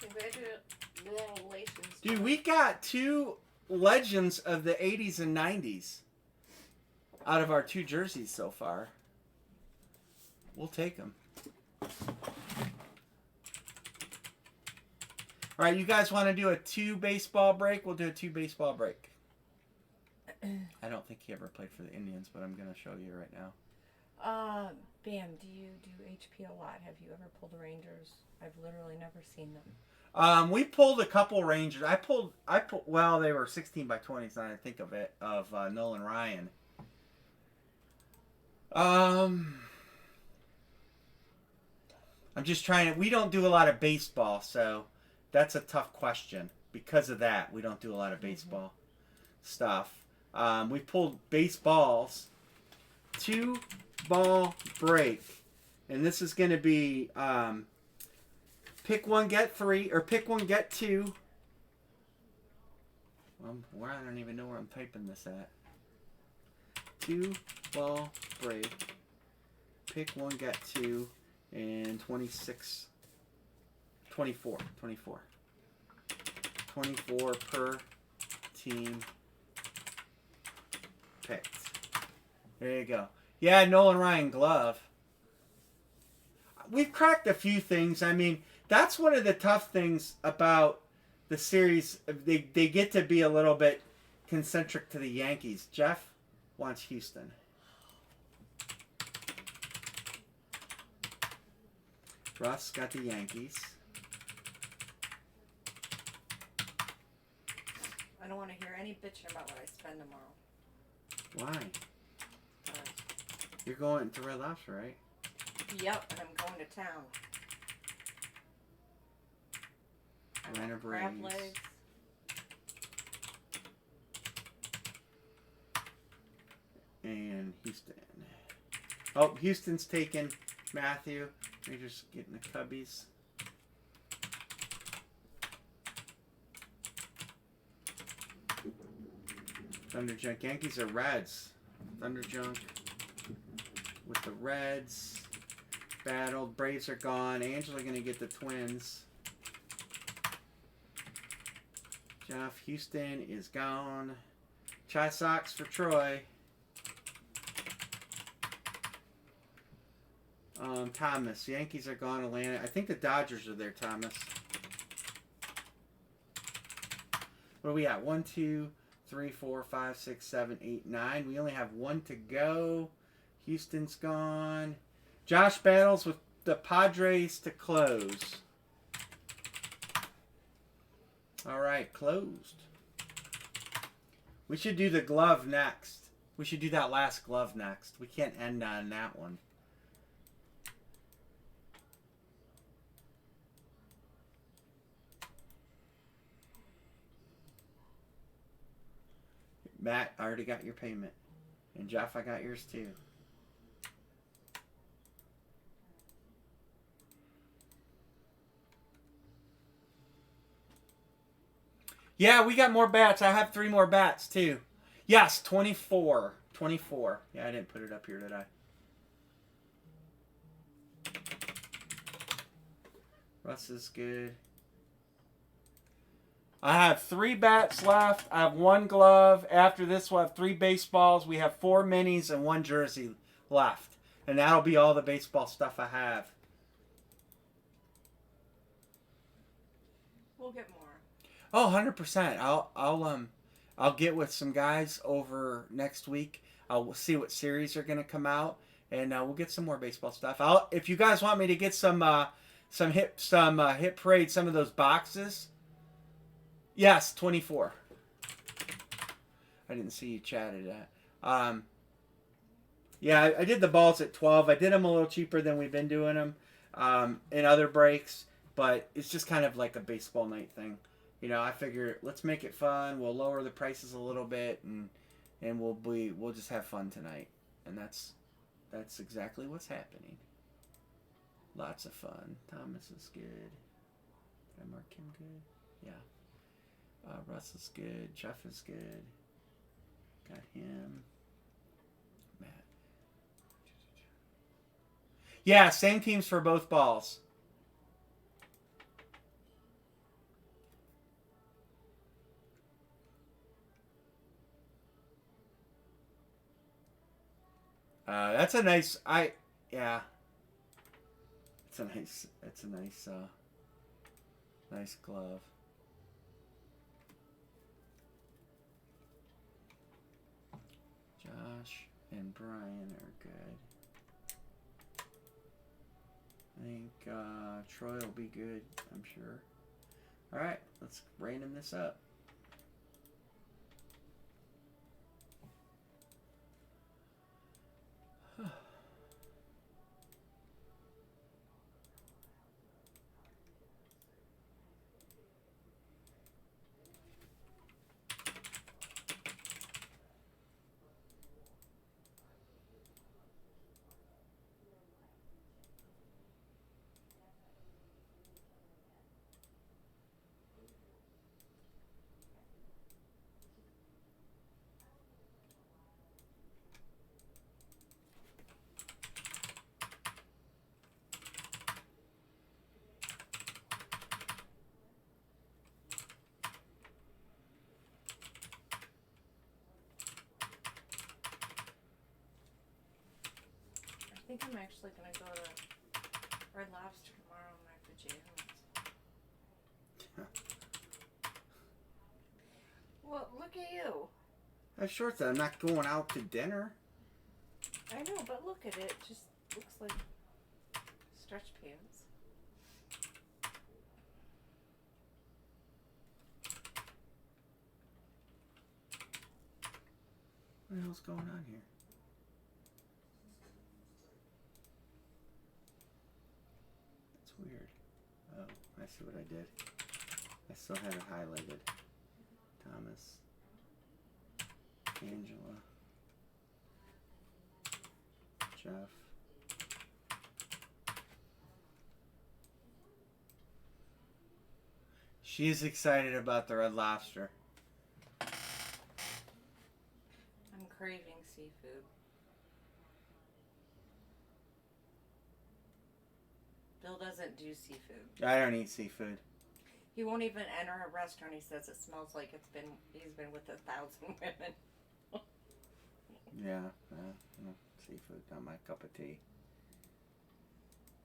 Congratulations. Dude, we got 2 legends of the 80s and 90s out of our 2 jerseys so far. We'll take them. All right, you guys want to do a 2 baseball break? We'll do a 2 baseball break. I don't think he ever played for the Indians, but I'm going to show you right now. Bam, do you do HP a lot? Have you ever pulled Rangers? I've literally never seen them. We pulled a couple Rangers. I pulled. Well, they were 16 by 20s. Now I think of it of Nolan Ryan. I'm just trying to. We don't do a lot of baseball, so that's a tough question. Because of that, we don't do a lot of baseball stuff. We pulled baseballs. 2 ball break, and this is going to be pick 1 get 3 or pick 1 get 2. I don't even know where I'm typing this at. 2 ball break, pick 1 get 2, and 24 per team picked. There you go. Yeah, Nolan Ryan glove. We've cracked a few things. I mean, that's one of the tough things about the series. They get to be a little bit concentric to the Yankees. Jeff wants Houston. Russ got the Yankees. I don't want to hear any bitching about what I spend tomorrow. Why? Sorry. You're going to Red Lobster, right? Yep, and I'm going to town. I Minor want crab brains. legs. And Houston. Oh, Houston's taking Matthew. They're just getting the Cubbies. Thunderjunk. Yankees are Reds. Thunderjunk with the Reds. Battled. Braves are gone. Angela going to get the Twins. Jeff. Houston is gone. Chai Sox for Troy. Thomas. Yankees are gone. Atlanta. I think the Dodgers are there, Thomas. What are we at? 1, 2, 3, 4, 5, 6, 7, 8, 9. We only have one to go. Houston's gone. Josh battles with the Padres to close. All right, closed. We should do the glove next. We should do that last glove next. We can't end on that one. Matt, I already got your payment. And Jeff, I got yours too. Yeah, we got more bats. I have 3 more bats too. Yes, 24. 24. Yeah, I didn't put it up here, did I? Russ is good. I have 3 bats left. I have 1 glove. After this, we'll have 3 baseballs. We have 4 minis and 1 jersey left. And that'll be all the baseball stuff I have. We'll get more. Oh, 100%. I'll get with some guys over next week. I'll see what series are going to come out, and we'll get some more baseball stuff. If you guys want me to get some hit parade, some of those boxes. Yes, 24. I didn't see you chatted that. Yeah, I did the balls at 12. I did them a little cheaper than we've been doing them in other breaks, but it's just kind of like a baseball night thing. You know, I figure let's make it fun. We'll lower the prices a little bit, and we'll just have fun tonight, and that's exactly what's happening. Lots of fun. Thomas is good. Did I mark him good? Yeah. Russ is good. Jeff is good. Got him. Matt. Yeah, same teams for both balls. That's a nice. Yeah. It's a nice glove. Josh and Brian are good. I think Troy will be good, I'm sure. Alright, let's random this up. think I'm actually gonna go to Red Lobster tomorrow in my pajamas. Well, look at you. I have shorts. I'm not going out to dinner. I know, but look at it. Just looks like stretch pants. What the hell's going on here? That's weird. Oh, I see what I did. I still have it highlighted. Thomas. Angela. Jeff. She's excited about the Red Lobster. I'm craving seafood. Bill doesn't do seafood. I don't eat seafood. He won't even enter a restaurant. He says it smells like he's been with 1,000 women. Yeah, no, seafood, not my cup of tea.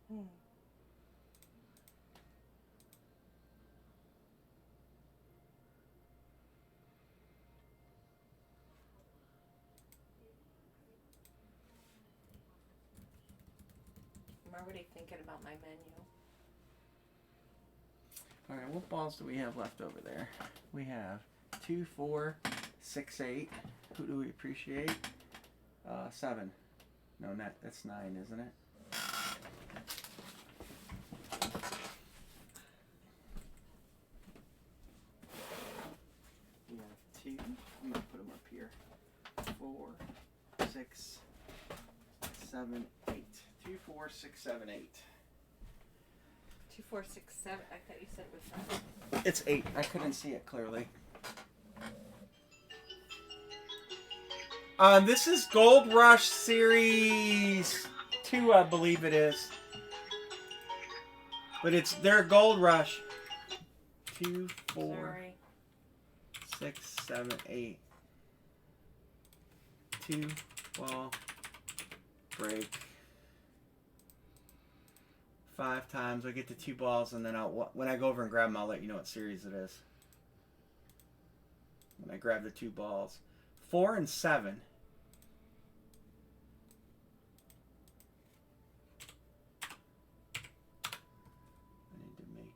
I'm already thinking about my menu. All right, what balls do we have left over there? We have 2, 4, 6, 8. Who do we appreciate? 7. No, that's 9, isn't it? We have 2. I'm gonna put them up here. 4, 6, 7, 8. 2, 4, 6, 7, 8. 2, 4, 6, 7. I thought you said it was 7. It's 8. I couldn't see it clearly. This is Gold Rush Series 2, I believe it is. But it's their Gold Rush. 2, 4, Sorry. 6, 7, 8. 2 ball break. 5 times. I get the 2 balls, and then when I go over and grab them, I'll let you know what series it is. When I grab the 2 balls. 4 and 7. I need to make.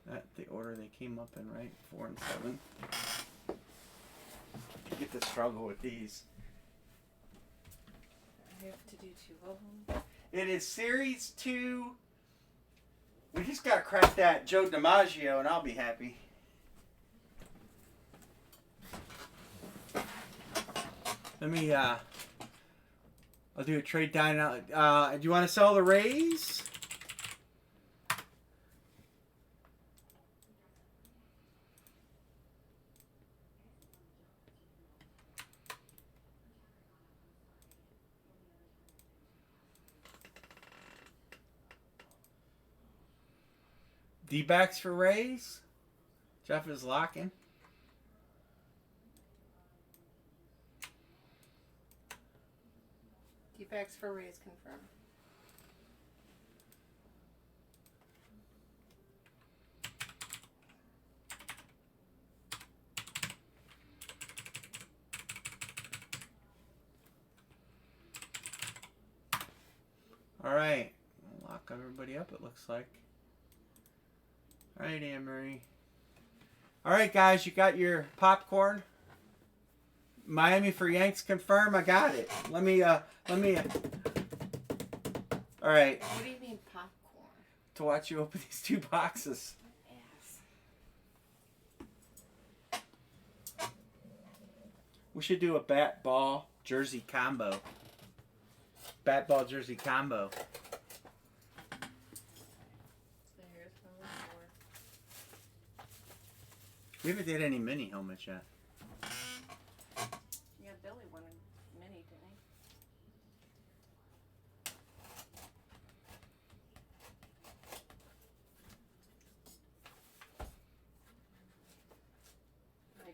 That the order they came up in, right? 4 and 7. You get to struggle with these. I have to do 2 of them. It is Series 2. We just got to crack that Joe DiMaggio, and I'll be happy. Let me, I'll do a trade down. Do you want to sell the Rays? D-backs for Rays. Jeff is locking. D-backs for Rays confirmed. All right. We'll lock everybody up, it looks like. All right, Anne-Marie. All right, guys, you got your popcorn. Miami for Yanks confirm. I got it. Let me. All right. What do you mean popcorn? To watch you open these 2 boxes. Ass. We should do a bat ball jersey combo. Bat ball jersey combo. We haven't did any mini helmets yet. Yeah, Billy wanted mini, didn't he?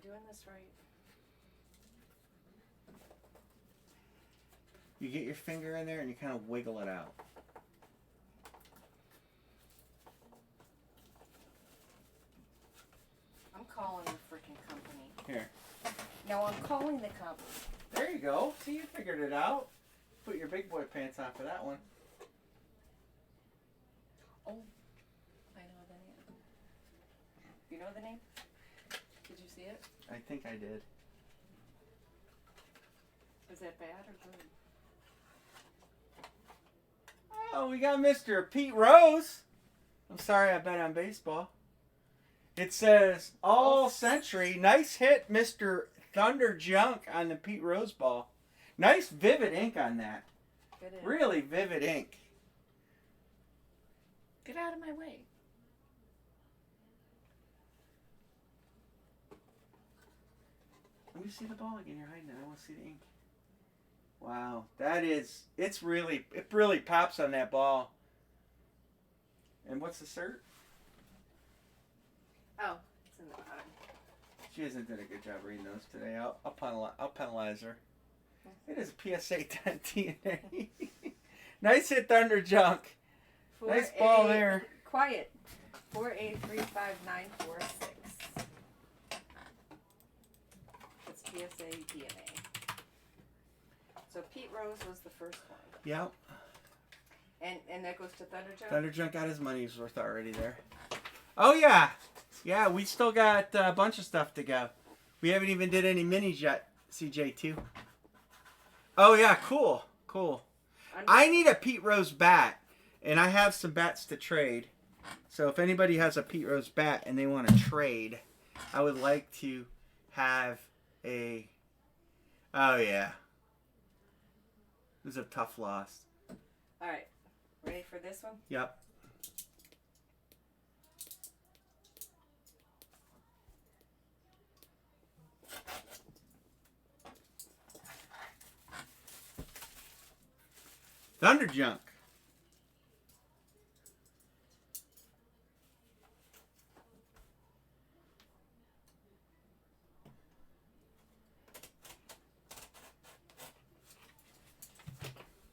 doing this right? You get your finger in there and you kind of wiggle it out. I'm calling the freaking company. Here. No, I'm calling the company. There you go. See, you figured it out. Put your big boy pants on for that one. Oh, I know the name. You know the name? Did you see it? I think I did. Is that bad or good? Oh, we got Mr. Pete Rose. I'm sorry I bet on baseball. It says all century. Nice hit, Mr. Thunder Junk on the Pete Rose ball. Nice vivid ink on that. It is. Really vivid ink. Get out of my way. Let me see the ball again. You're hiding it. I want to see the ink. Wow, it really pops on that ball. And what's the cert? Oh, it's in the bottom. She hasn't done a good job reading those today. I'll penalize her. It is a PSA 10 DNA. Nice hit, Thunder Junk. Nice ball there. Quiet. 4835946. It's PSA DNA. So Pete Rose was the first one. Yep. And that goes to Thunder Junk? Thunder Junk got his money's worth already there. Oh, yeah. Yeah, we still got a bunch of stuff to go. We haven't even did any minis yet, CJ2. Oh, yeah, cool. Cool. I need a Pete Rose bat, and I have some bats to trade. So if anybody has a Pete Rose bat and they want to trade, I would like to have a... Oh, yeah. It was a tough loss. All right. Ready for this one? Yep. Thunder Junk.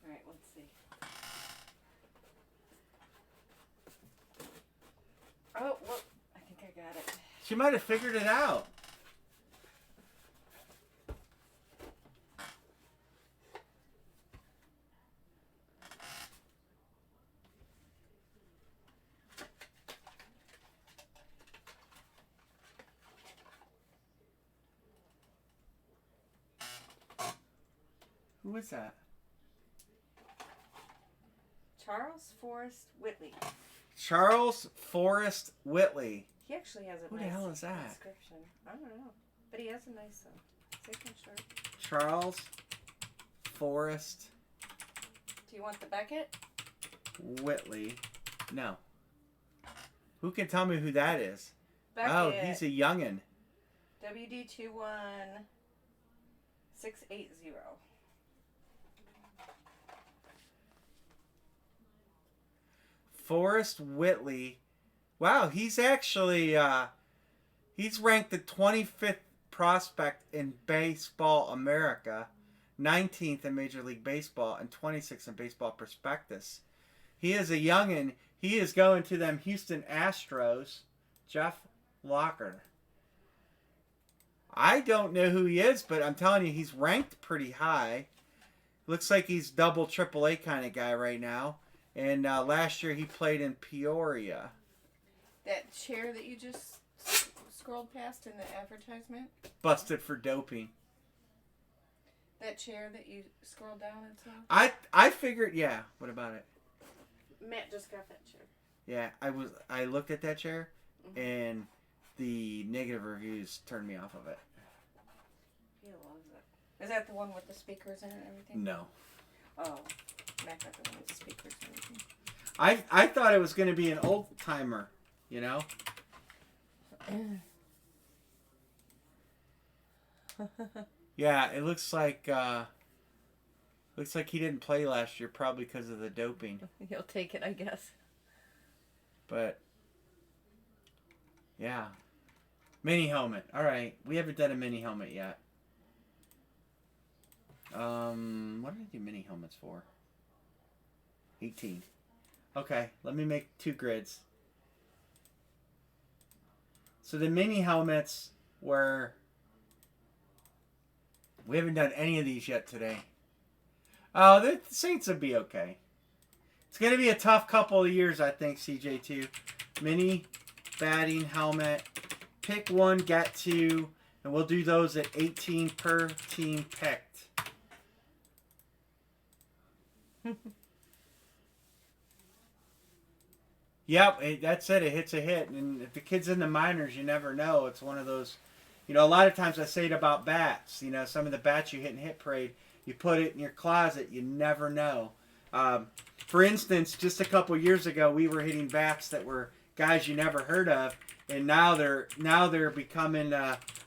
All right, let's see. Oh, well, I think I got it. She might have figured it out. Who is that? Charles Forrest Whitley. Charles Forrest Whitley. He actually has a Who nice the hell is that? description. I don't know. But he has a nice signature. Charles Forrest Do you want the Beckett? Whitley. No. Who can tell me who that is? Beckett. Oh, he's a youngin'. WD21680. Forrest Whitley. Wow, he's actually he's ranked the 25th prospect in Baseball America, 19th in Major League Baseball, and 26th in Baseball Prospectus. He is a youngin'. He is going to them Houston Astros. Jeff Locker. I don't know who he is, but I'm telling you, he's ranked pretty high. Looks like he's double AAA kind of guy right now. And last year he played in Peoria. That chair that you just scrolled past in the advertisement? Busted for doping. That chair that you scrolled down into? I figured, yeah. What about it? Matt just got that chair. Yeah, I looked at that chair, and the negative reviews turned me off of it. He loves it. Is that the one with the speakers in it and everything? No. Oh, Matt got the one with the speakers and everything. I thought it was going to be an old timer, you know. Yeah, it looks like he didn't play last year, probably because of the doping. He'll take it, I guess. But yeah, Mini helmet. All right, we haven't done a mini helmet yet. What did I do mini helmets for? 18. Okay, let me make 2 grids. So the mini helmets were. We haven't done any of these yet today. Oh, the Saints would be okay. It's going to be a tough couple of years, I think, CJ2. Mini batting helmet. Pick 1, get 2. And we'll do those at 18 per team picked. Yep, that's it. It hits a hit. And if the kid's in the minors, you never know. It's one of those, a lot of times I say it about bats. Some of the bats you hit in Hit Parade, you put it in your closet, you never know. For instance, just a couple years ago, we were hitting bats that were guys you never heard of, and now they're becoming.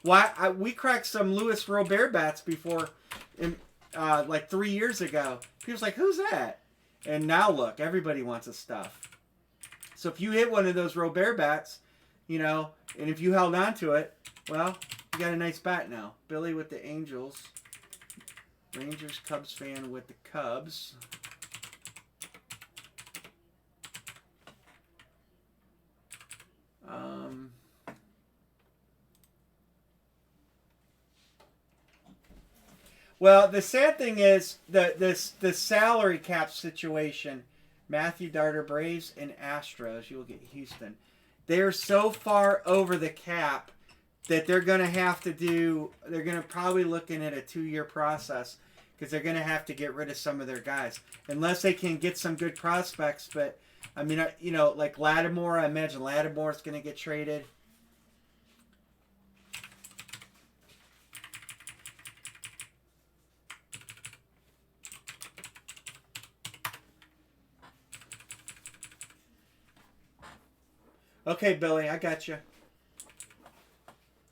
We cracked some Louis Robert bats before, like 3 years ago. People's like, "Who's that?" And now look, everybody wants his stuff. So if you hit one of those Robert bats, and if you held on to it, well, you got a nice bat now. Billy with the Angels. Rangers Cubs fan with the Cubs. Well, the sad thing is the salary cap situation. Matthew Darter, Braves, and Astros. You'll get Houston. They're so far over the cap that they're going to have to do. They're going to probably looking at a 2-year process because they're going to have to get rid of some of their guys unless they can get some good prospects. But I mean, like Lattimore. I imagine Lattimore's going to get traded. Okay, Billy, I got you.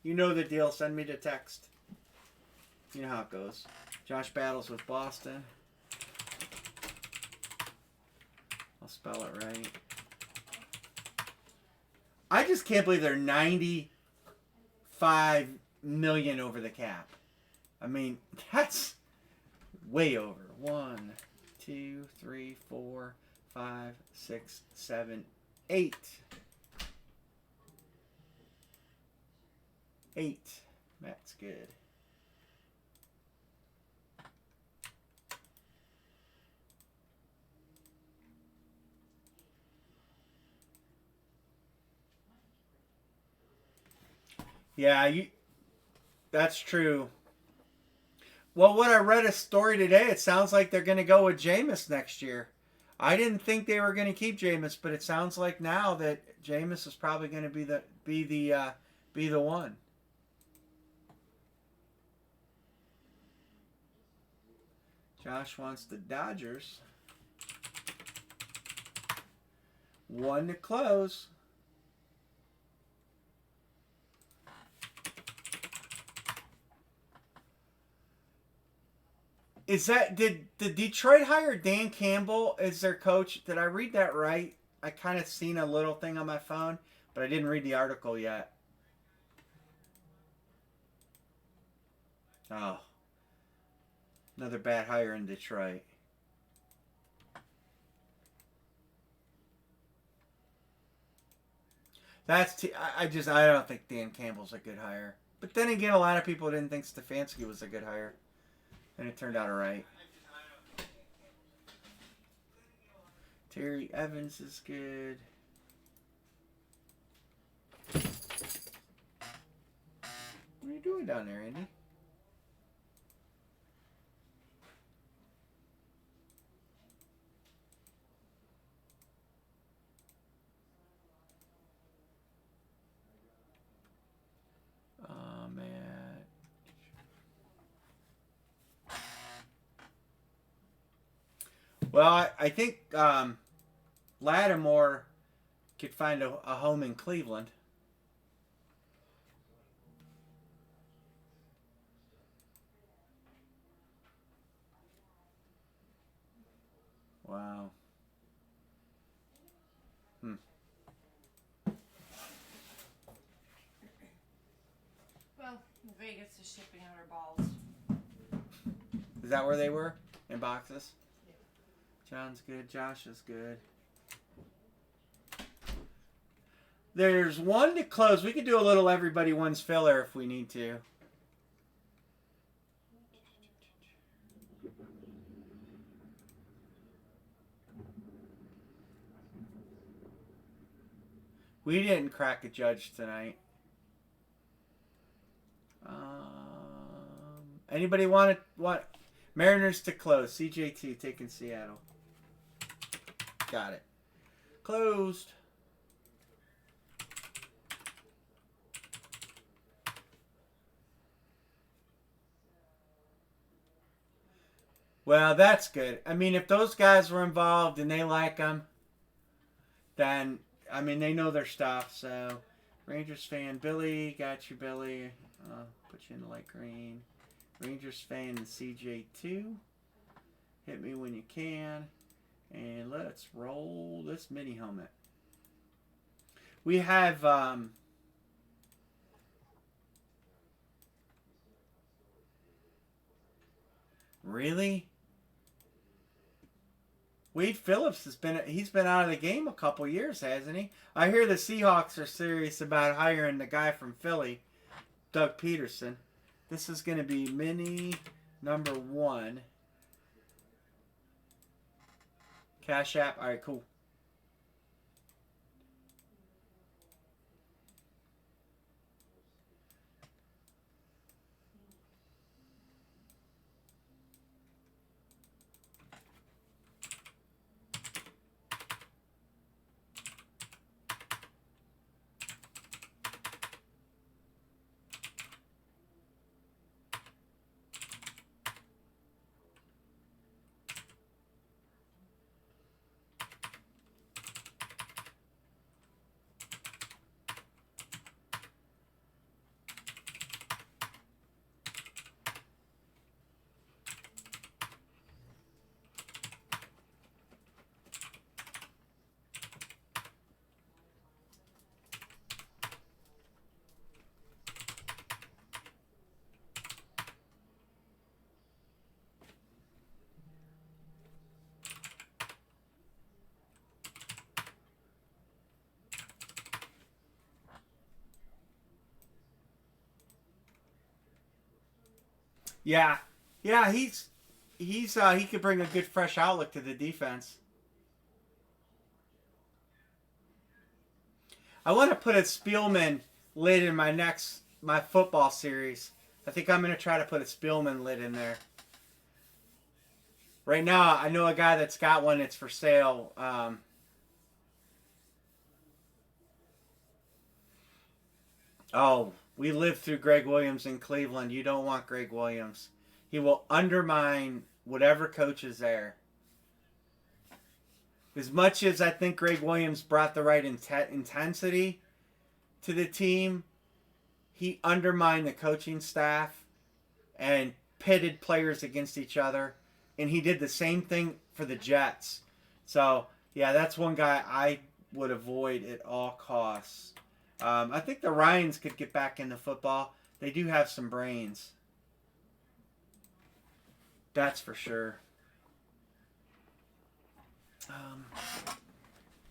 You know the deal. Send me the text. You know how it goes. Josh battles with Boston. I'll spell it right. I just can't believe they're 95 million over the cap. I mean, that's way over. 1, 2, 3, 4, 5, 6, 7, 8. 8. That's good. Yeah, that's true. Well, when I read a story today, it sounds like they're going to go with Jameis next year. I didn't think they were going to keep Jameis, but it sounds like now that Jameis is probably going to be the one. Josh wants the Dodgers. 1 to close. Did Detroit hire Dan Campbell as their coach? Did I read that right? I kind of seen a little thing on my phone, but I didn't read the article yet. Oh, another bad hire in Detroit. I don't think Dan Campbell's a good hire. But then again, a lot of people didn't think Stefanski was a good hire, and it turned out alright. Terry Evans is good. What are you doing down there, Andy? Man. Well, I think Lattimore could find a home in Cleveland. Wow. Vegas is shipping out our balls. Is that where they were? In boxes? Yeah. John's good. Josh is good. There's one to close. We could do a little everybody wins filler if we need to. We didn't crack a judge tonight. Anybody want Mariners to close? CJ2 taking Seattle. Got it. Closed. Well, that's good. I mean, if those guys were involved and they like them, then, I mean, they know their stuff. So, Rangers fan, Billy, got you, Billy. Put you in the light green. Rangers fan and CJ2. Hit me when you can. And let's roll this mini helmet. We have, really? Wade Phillips he's been out of the game a couple years, hasn't he? I hear the Seahawks are serious about hiring the guy from Philly, Doug Peterson. This is going to be mini number 1. Cash App. All right, cool. Yeah, yeah, he could bring a good fresh outlook to the defense. I want to put a Spielman lid in my football series. I think I'm going to try to put a Spielman lid in there. Right now, I know a guy that's got one. It's for sale. We lived through Greg Williams in Cleveland. You don't want Greg Williams. He will undermine whatever coach is there. As much as I think Greg Williams brought the right intensity to the team, he undermined the coaching staff and pitted players against each other. And he did the same thing for the Jets. So, yeah, that's one guy I would avoid at all costs. I think the Ryans could get back into football. They do have some brains. That's for sure. I'm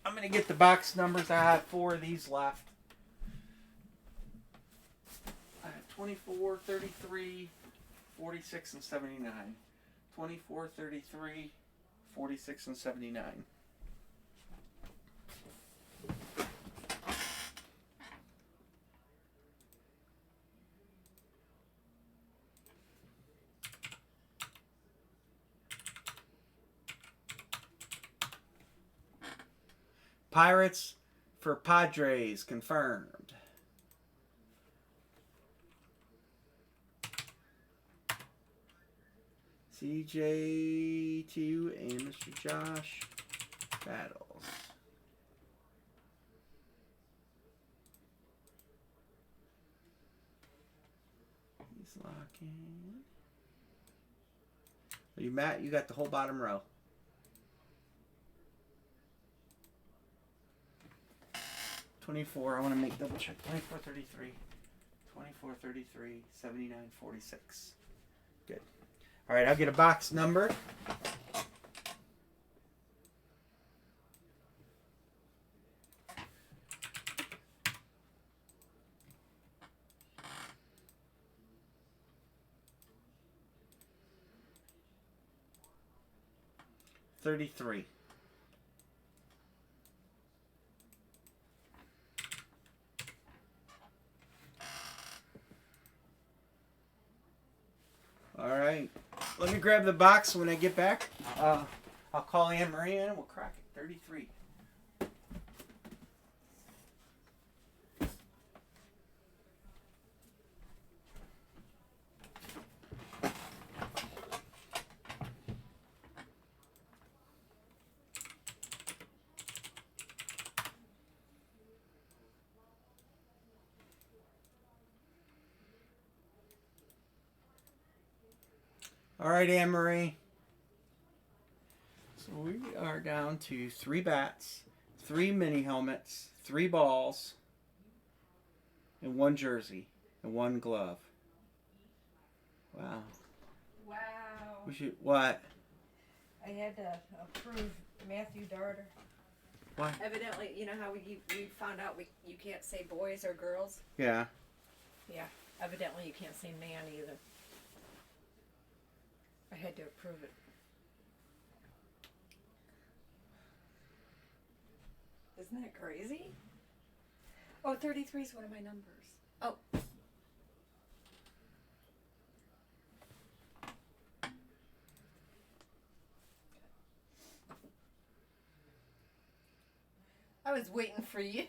going to get the box numbers. I have 4 of these left. I have 24, 33, 46, and 79. 24, 33, 46, and 79. Pirates for Padres confirmed. CJ2 and Mr. Josh battles. He's locking. Are you Matt? You got the whole bottom row. 24. I want to make double check. 24, 33, 24, 33, 79, 46. Good. All right, I'll get a box number. $33. All right. Let me grab the box when I get back. I'll call Anne Marie in and we'll crack it. 33. All right, Anne Marie. So we are down to 3 bats, 3 mini helmets, 3 balls, and 1 jersey, and 1 glove. Wow. Wow. We should what? I had to approve Matthew Darter. What? Evidently, you know how we found out you can't say boys or girls? Yeah. Yeah. Evidently, you can't say man either. I had to approve it. Isn't that crazy? Oh, 33 is one of my numbers. Oh. I was waiting for you.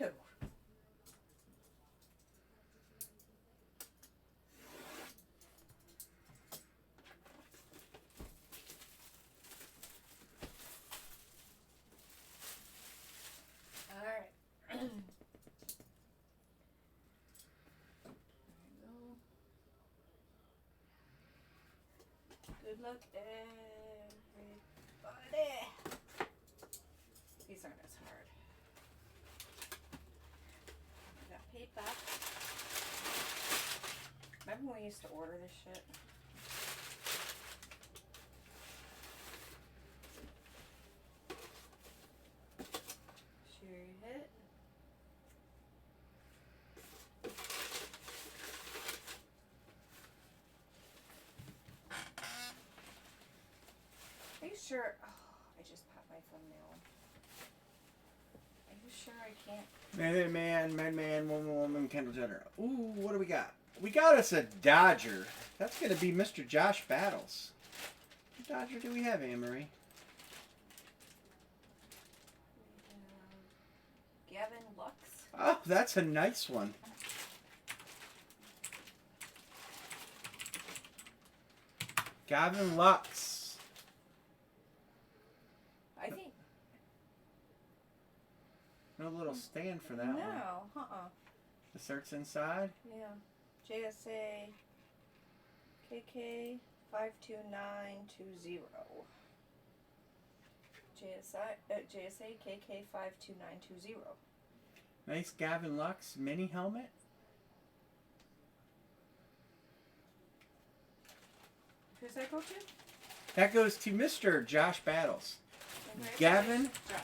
All right. Good luck, everybody. These aren't as hard. I got paper. Remember when we used to order this shit? Sure you hit. Are you sure? Oh, I just popped my thumbnail. Are you sure I can't? Man, woman, Kendall Jenner. Ooh, what do we got? We got us a Dodger. That's going to be Mr. Josh Battles. What Dodger do we have, Anne Marie? Gavin Lux. Oh, that's a nice one. Gavin Lux. I think. No little stand for that one. No, The cert's inside. Yeah. JSA KK 52920. JSA KK 52920. Nice Gavin Lux mini helmet. Who's that go to? That goes to Mr. Josh Battles. Gavin Josh.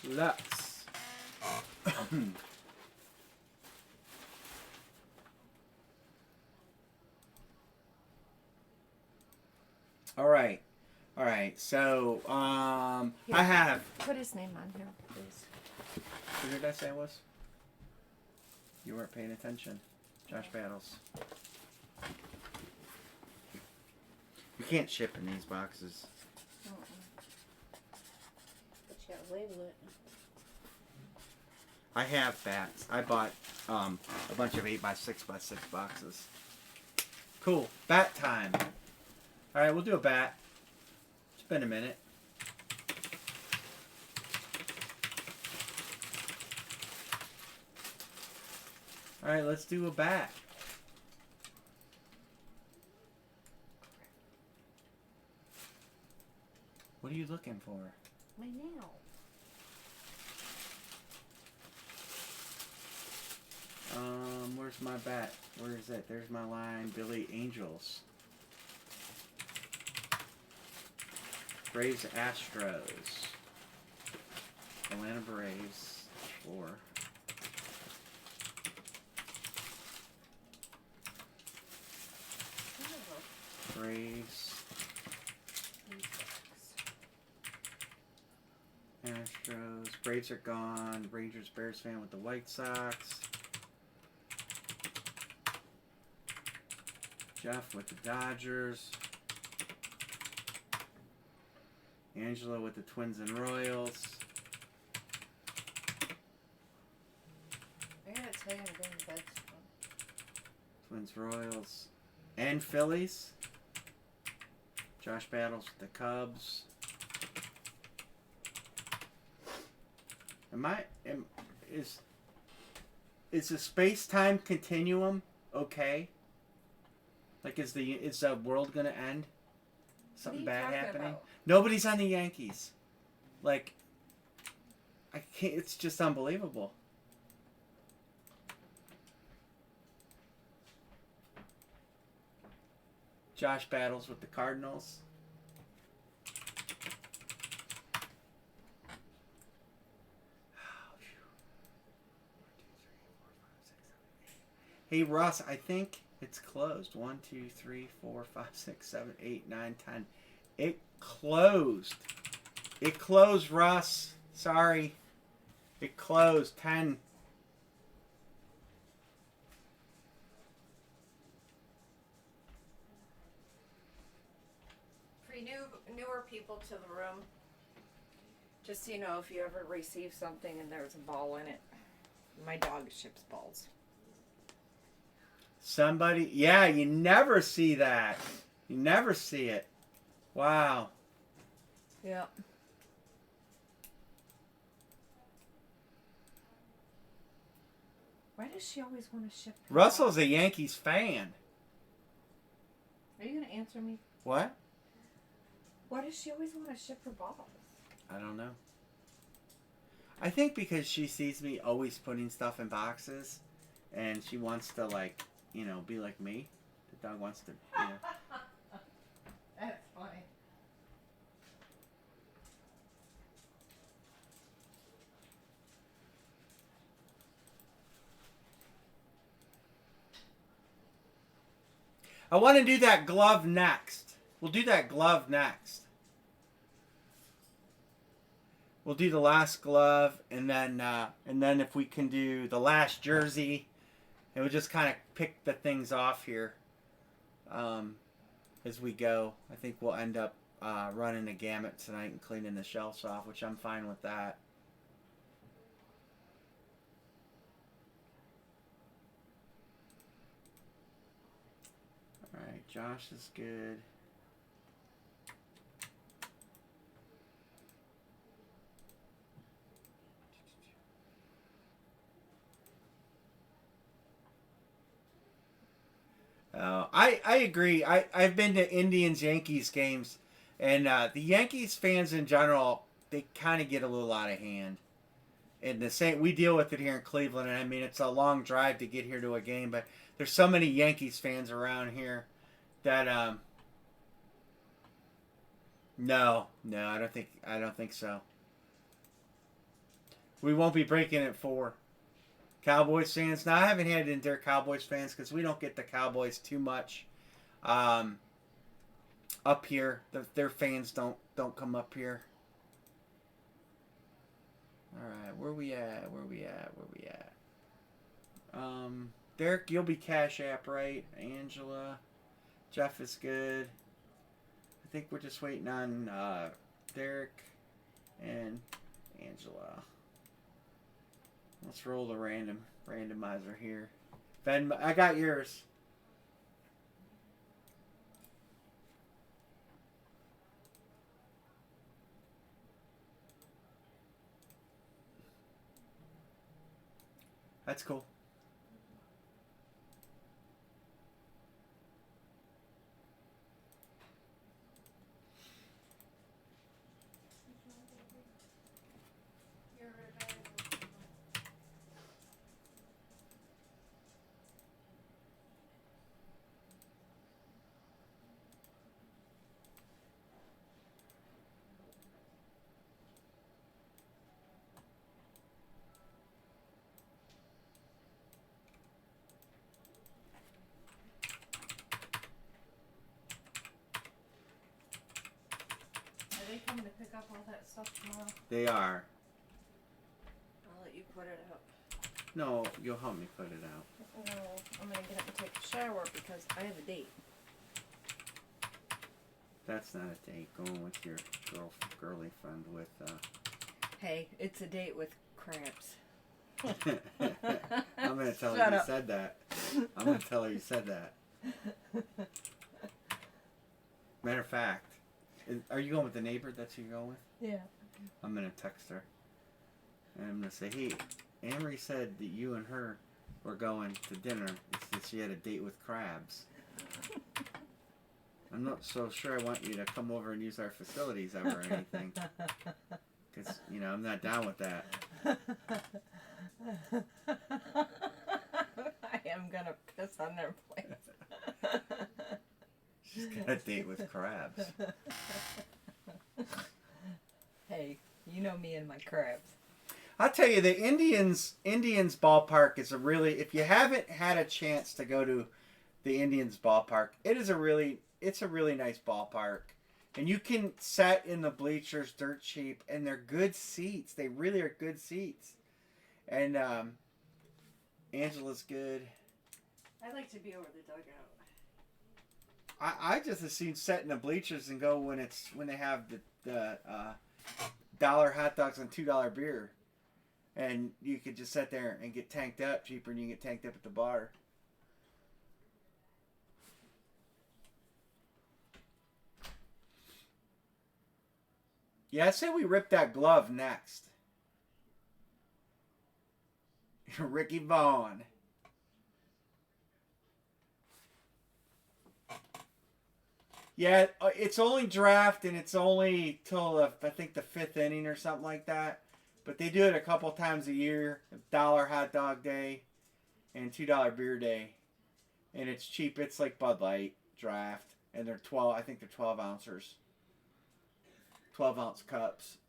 Lux. All right. So, Here. I have. Put his name on here, please. Who did I say it was? You weren't paying attention. Josh Battles. You can't ship in these boxes. But you gotta label it. I have bats. I bought a bunch of 8x6x6 boxes. Cool. Bat time. All right, we'll do a bat. It's been a minute. All right, let's do a bat. What are you looking for? My nail. Where's my bat? Where is it? There's my line. Billy Angels. Braves Astros. Atlanta Braves. 4. Braves. Astros. Braves are gone. Rangers Bears fan with the White Sox. Jeff with the Dodgers. Angela with the Twins and Royals. I gotta tell you, I'm going to bed soon. Twins, Royals, and Phillies. Josh battles with the Cubs. Is the space-time continuum okay? Like, is the world gonna end? Something bad happening? About? Nobody's on the Yankees. Like, I can't. It's just unbelievable. Josh battles with the Cardinals. Hey Russ, I think it's closed. 1, 2, 3, 4, 5, 6, 7, 8, 9, 10. It closed. It closed, Russ. Sorry. It closed. 10. For newer people to the room, just so you know, if you ever receive something and there's a ball in it, my dog ships balls. Somebody, yeah, you never see that. You never see it. Wow. Yeah. Why does she always want to ship? Russell's a Yankees fan. Are you gonna answer me? What? Why does she always want to ship her balls? I don't know. I think because she sees me always putting stuff in boxes, and she wants to, like, you know, be like me. The dog wants to, you know. That's funny. I want to do that glove next. We'll do that glove next. We'll do the last glove, and then if we can do the last jersey, and we'll just kind of pick the things off here as we go. I think we'll end up running a gamut tonight and cleaning the shelves off, which I'm fine with that. All right, Josh is good. I agree. I've been to Indians-Yankees games, and the Yankees fans in general, they kind of get a little out of hand. And the same, we deal with it here in Cleveland, and I mean, it's a long drive to get here to a game, but there's so many Yankees fans around here that no, I don't think so. We won't be breaking it 4. Cowboys fans. Now, I haven't had it in their Cowboys fans because we don't get the Cowboys too much up here. Their fans don't come up here. All right, where we at? Derek, you'll be Cash App, right? Angela. Jeff is good. I think we're just waiting on Derek and Angela. Let's roll the randomizer here. Ben, I got yours. That's cool. pick up all that stuff tomorrow? They are. I'll let you put it up. No, you'll help me put it out. No, I'm gonna get up and take a shower because I have a date. That's not a date. Going with your girly friend with. Hey, it's a date with crabs. I'm gonna tell Shut her you up. said that. I'm gonna tell her you said that. Matter of fact, are you going with the neighbor that's who you're going with? Yeah. I'm gonna text her. And I'm gonna say, hey, Amory said that you and her were going to dinner. It's that she had a date with crabs. I'm not so sure I want you to come over and use our facilities ever or anything. Because, I'm not down with that. I am gonna piss on their plate. She's got a date with crabs. Hey, you know me and my crabs. I'll tell you, the Indians ballpark is if you haven't had a chance to go to the Indians ballpark, it's a really nice ballpark. And you can sit in the bleachers dirt cheap, and they're good seats. They really are good seats. And Angela's good. I like to be over the dugout. I just as soon sit in the bleachers and go when they have the $1 hot dogs and $2 beer, and you could just sit there and get tanked up cheaper than you get tanked up at the bar. Yeah, I say we rip that glove next. Ricky Vaughn. Yeah, it's only draft and it's only till I think the 5th inning or something like that. But they do it a couple times a year. $1 hot dog day and $2 beer day. And it's cheap. It's like Bud Light draft. And they're 12, I think they're 12 ounces. 12 ounce cups.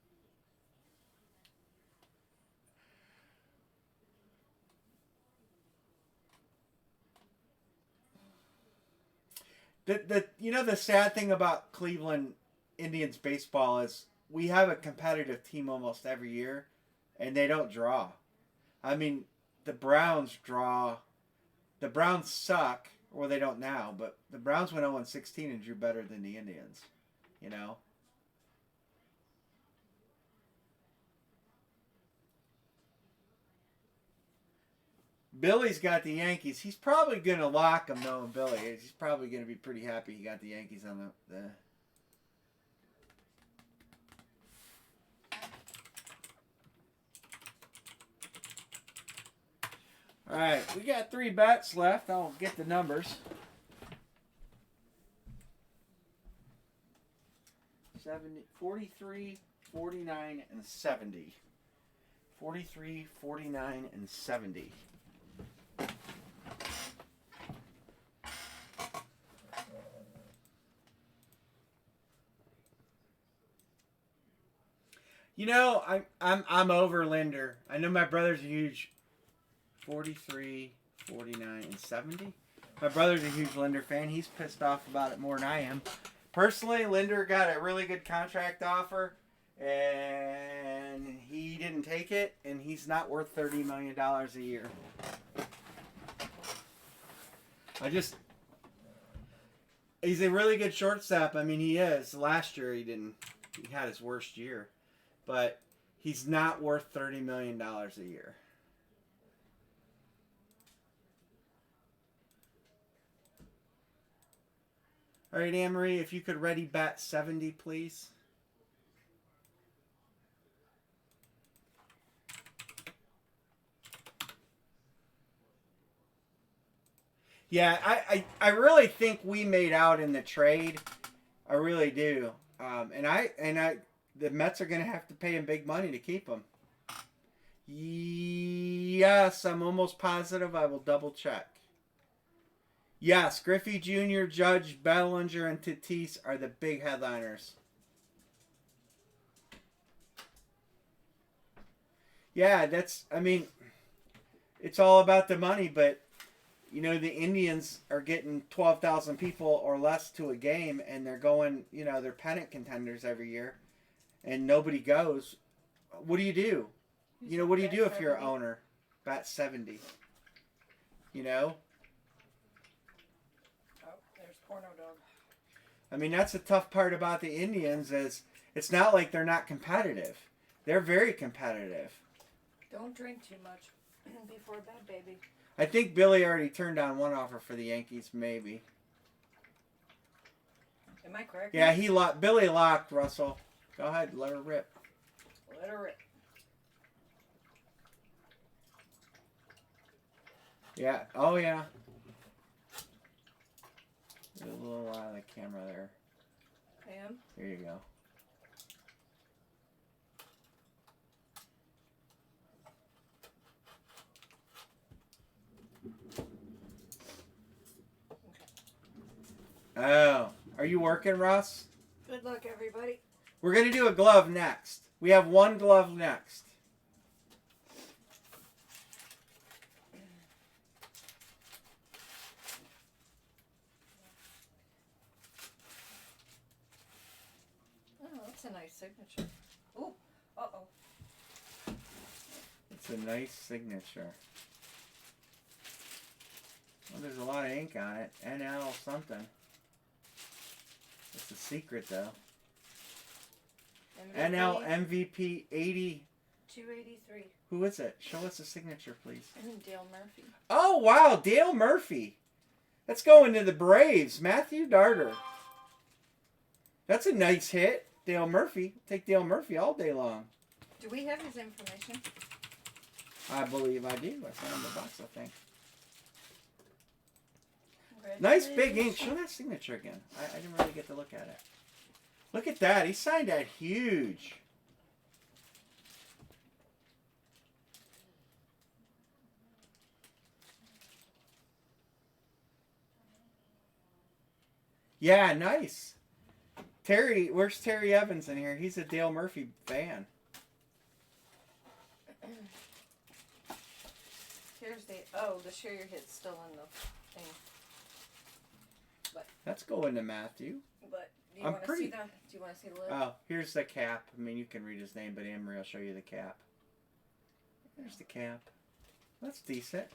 The sad thing about Cleveland Indians baseball is we have a competitive team almost every year, and they don't draw. I mean, the Browns draw. The Browns suck, or they don't now, but the Browns went 0-16 and drew better than the Indians. Billy's got the Yankees. He's probably going to lock them, knowing Billy. He's probably going to be pretty happy he got the Yankees on the All right, we got 3 bets left. I'll get the numbers. 43, 49, and 70. 43, 49, and 70. I'm over Linder. I know my brother's a huge 43, 49, and 70. My brother's a huge Linder fan. He's pissed off about it more than I am. Personally, Linder got a really good contract offer, and he didn't take it, and he's not worth $30 million a year. He's a really good shortstop. I mean, he is. Last year, he had his worst year. But he's not worth $30 million a year. All right, Anne-Marie, if you could ready bet 70, please. Yeah, I really think we made out in the trade. I really do. The Mets are going to have to pay him big money to keep him. Yes, I'm almost positive. I will double check. Yes, Griffey Jr., Judge, Bellinger, and Tatis are the big headliners. Yeah, it's all about the money, but, the Indians are getting 12,000 people or less to a game, and they're going, they're pennant contenders every year. and nobody goes, what do? You know, what do you do if you're an 70? owner? Bat 70. You know? Oh, there's Porno Dog. I mean, that's the tough part about the Indians is it's not like they're not competitive. They're very competitive. Don't drink too much before bed, baby. I think Billy already turned down one offer for the Yankees, maybe. Am I correct? Yeah, Billy locked, Russell. Go ahead, let her rip. Let her rip. Yeah, oh yeah. Get a little out of the camera there. Pam? Here you go. Oh, are you working, Russ? Good luck, everybody. We're going to do a glove next. We have one glove next. Oh, that's a nice signature. Ooh, uh-oh. It's a nice signature. Well, there's a lot of ink on it. NL something. It's a secret, though. NL MVP 80. 283. Who is it? Show us the signature, please. Dale Murphy. Oh, wow. Dale Murphy. Let's go into the Braves. Matthew Darter. That's a nice hit. Dale Murphy. Take Dale Murphy all day long. Do we have his information? I believe I do. I saw him in the box, I think. Nice big ink. Show that signature again. I didn't really get to look at it. Look at that. He signed that huge. Yeah, nice. Terry, where's Terry Evans in here? He's a Dale Murphy fan. Here's the share your hit's still in the thing. But Let's go into Matthew. But do you want to see the lid? Oh, here's the cap. I mean, you can read his name, but Emery will show you the cap. There's the cap. That's decent.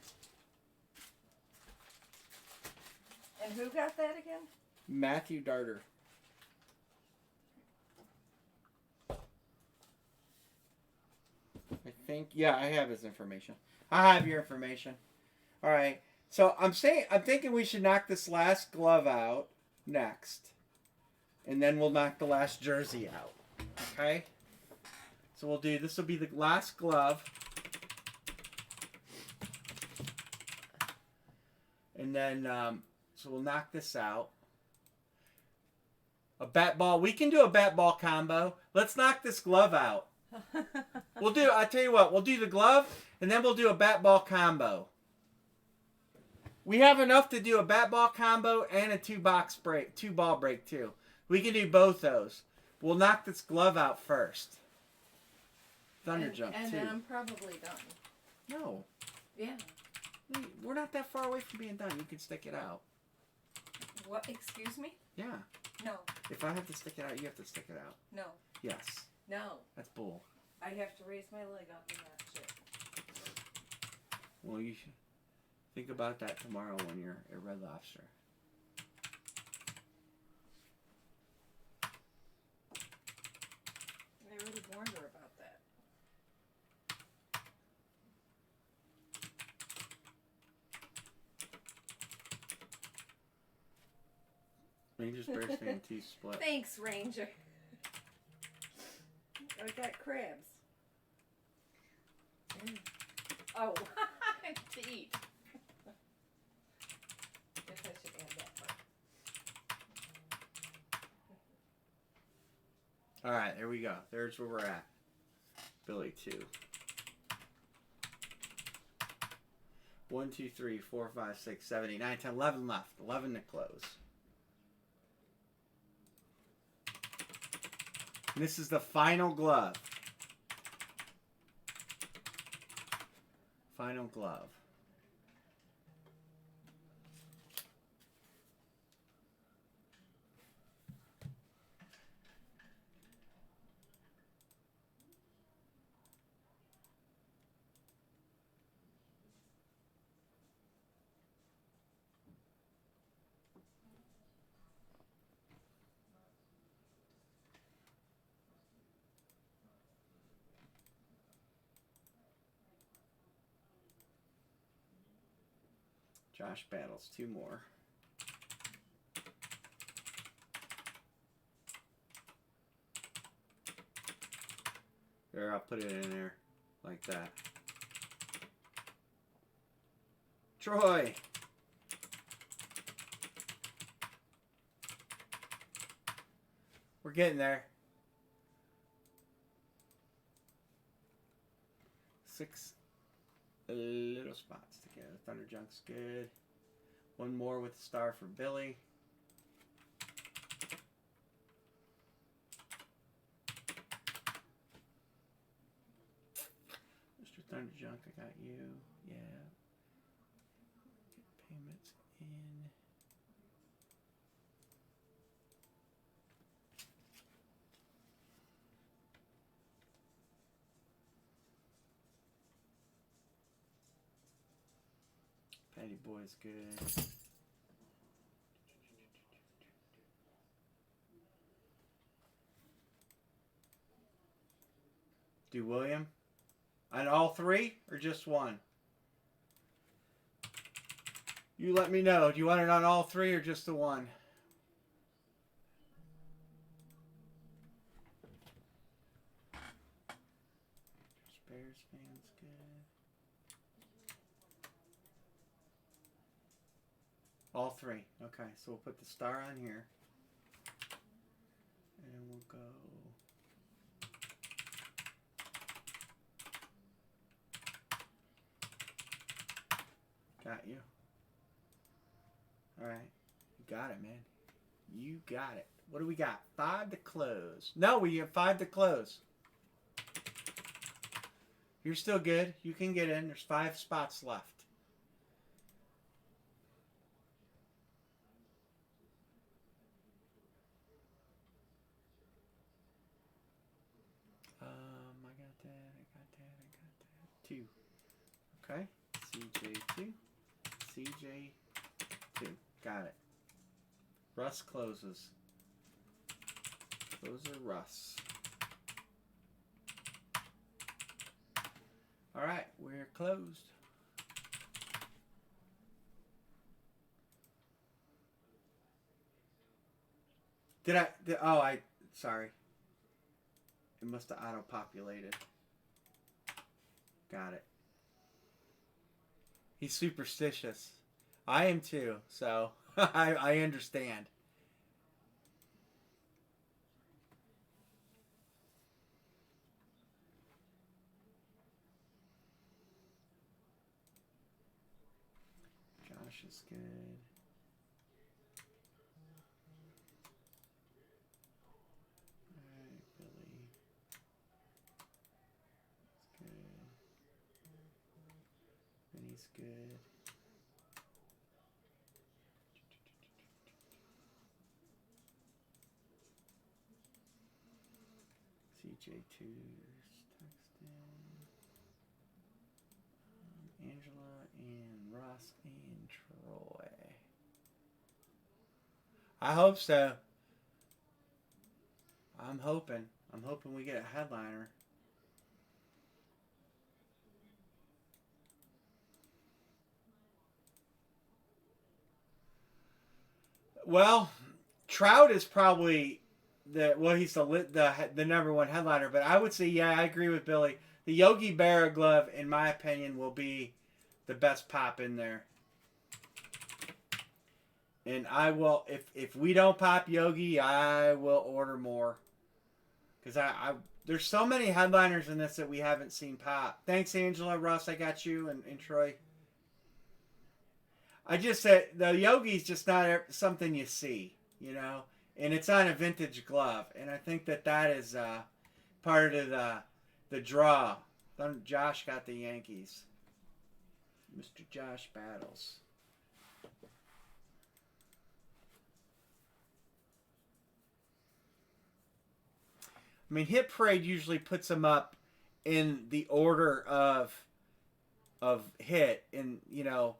And who got that again? Matthew Darter. I think, yeah, I have his information. I have your information. All right. So I'm thinking we should knock this last glove out next, and then we'll knock the last jersey out. Okay. So we'll do this. Will be the last glove, and then so we'll knock this out. A bat ball. We can do a bat ball combo. Let's knock this glove out. I tell you what, we'll do the glove and then we'll do a bat ball combo. We have enough to do a bat ball combo and a two ball break too. We can do both those. We'll knock this glove out first. Thunder jump and too. then I'm probably done. No. Yeah. We're not that far away from being done. You can stick it out. What? Excuse me? Yeah. No. If I have to stick it out, you have to stick it out. No. Yes. No. That's bull. I have to raise my leg up and that shit. Well, you should think about that tomorrow when you're at Red Lobster. I already warned her about that. Rangers Bears fan T split. Thanks, Ranger. I got crabs. Oh, indeed. Guess I should add that part. All right, there we go. There's where we're at. Billy 2. 1, 2, 3, 4, 5, 6, 7, 8, 9, 10, 11 left. 11 to close. And this is the final glove. Final glove. Josh Battles, 2 more. There, I'll put it in there like that. Troy. We're getting there. 6 little spots to go. Thunder Junk's good. 1 more with a star for Billy. Mr. Thunder Junk, I got you. Yeah. Get payments in. Patty Boy's good. Do William? On all 3 or just 1? You let me know. Do you want it on all 3 or just the 1? Bears fans good. All 3. Okay, so we'll put the star on here. And we'll go. Got you. All right. You got it, man. You got it. What do we got? 5 to close. No, we have 5 to close. You're still good. You can get in. There's 5 spots left. I got that. 2. Okay. CJ2. CJ2. Got it. Russ closes. Those are Russ. All right, we're closed. Sorry. It must have auto-populated. Got it. He's superstitious. I am too, so I understand. Josh is good. Alright, Billy. It's good. Vinny's good. CJ2's texting. Angela and Ross and Troy. I hope so. I'm hoping we get a headliner. Well, Trout is probably he's the number 1 headliner, but I would say, yeah, I agree with Billy. The Yogi Berra glove, in my opinion, will be the best pop in there. And I will, if we don't pop Yogi, I will order more. Because there's so many headliners in this that we haven't seen pop. Thanks, Angela. Russ, I got you. And Troy. I just said the Yogi's just not something you see, you know, and it's on a vintage glove, and I think that is part of the draw. Josh got the Yankees. Mr. Josh Battles. I mean, Hit Parade usually puts them up in the order of hit, and you know.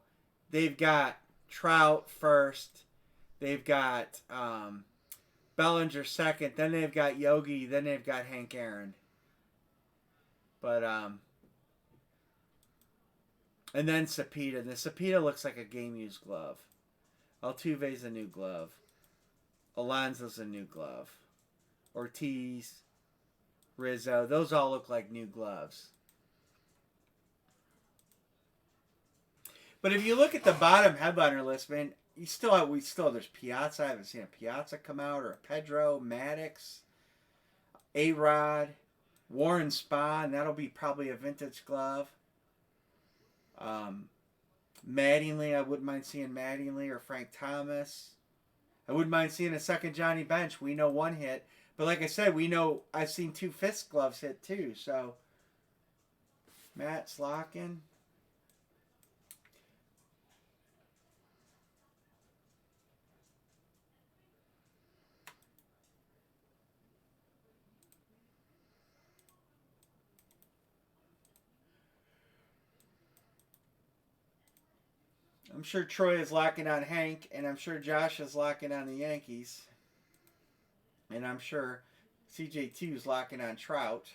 They've got Trout first. They've got Bellinger second. Then they've got Yogi. Then they've got Hank Aaron. But and And then Cepeda. The Cepeda looks like a game-used glove. Altuve's a new glove. Alonso's a new glove. Ortiz, Rizzo, those all look like new gloves. But if you look at the bottom headliner list, man, there's Piazza. I haven't seen a Piazza come out, or a Pedro, Maddox, A-Rod, Warren Spahn. That'll be probably a vintage glove. Mattingly, I wouldn't mind seeing Mattingly or Frank Thomas. I wouldn't mind seeing a second Johnny Bench. We know one hit. But like I said, I've seen 2 fist gloves hit too. So, Matt Slockin. I'm sure Troy is locking on Hank, and I'm sure Josh is locking on the Yankees. And I'm sure CJ2 is locking on Trout.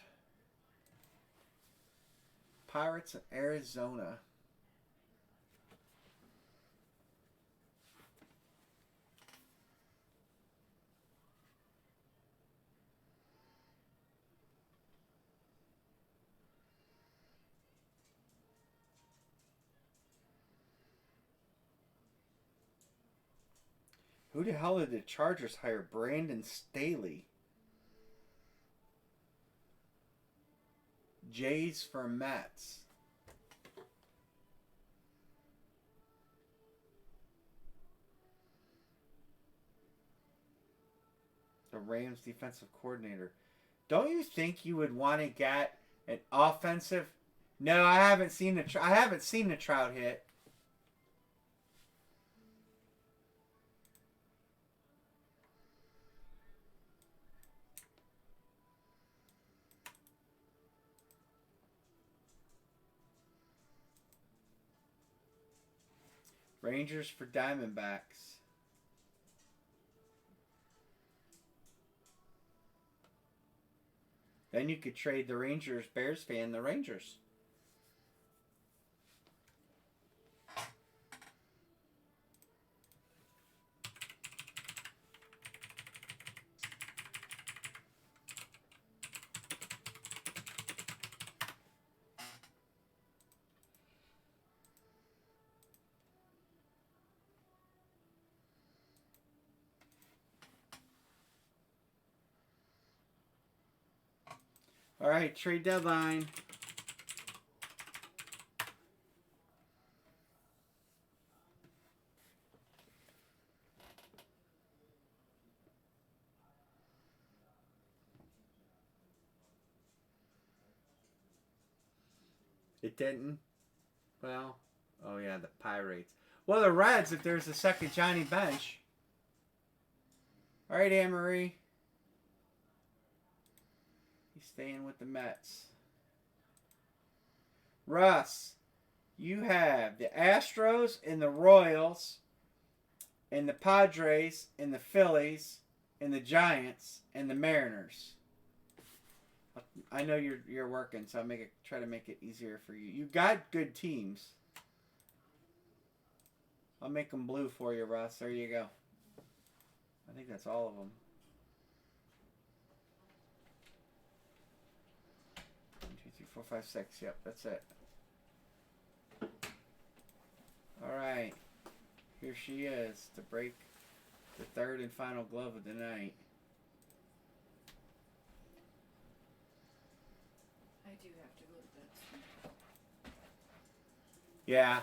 Pirates of Arizona. Who the hell did the Chargers hire? Brandon Staley. Jays for Mets. The Rams defensive coordinator. Don't you think you would want to get an offensive? No, I haven't seen the Trout hit. Rangers for Diamondbacks. Then you could trade the Rangers, Bears fan, the Rangers. All right, trade deadline. It didn't. Well, oh yeah, the Pirates. Well, the Reds, if there's a second Johnny Bench. All right, Anne-Marie. He's staying with the Mets. Russ, you have the Astros and the Royals and the Padres and the Phillies and the Giants and the Mariners. I know you're working, so I'll try to make it easier for you. You got good teams. I'll make them blue for you, Russ. There you go. I think that's all of them. 1, 2, 3, 4, 5, 6. Yep, that's it. All right. Here she is to break the third and final glove of the night. I do have to go to bed. Yeah.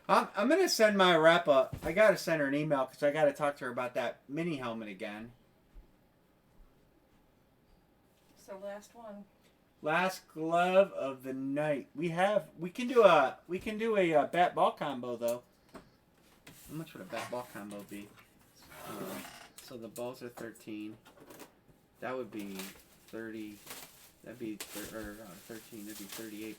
I'm going to send my rep I got to send her an email because I got to talk to her about that mini helmet again. So last one. Last glove of the night. We can do a bat ball combo though. How much would a bat ball combo be? So the balls are 13. That would be 30. That'd be 13. That'd be $38.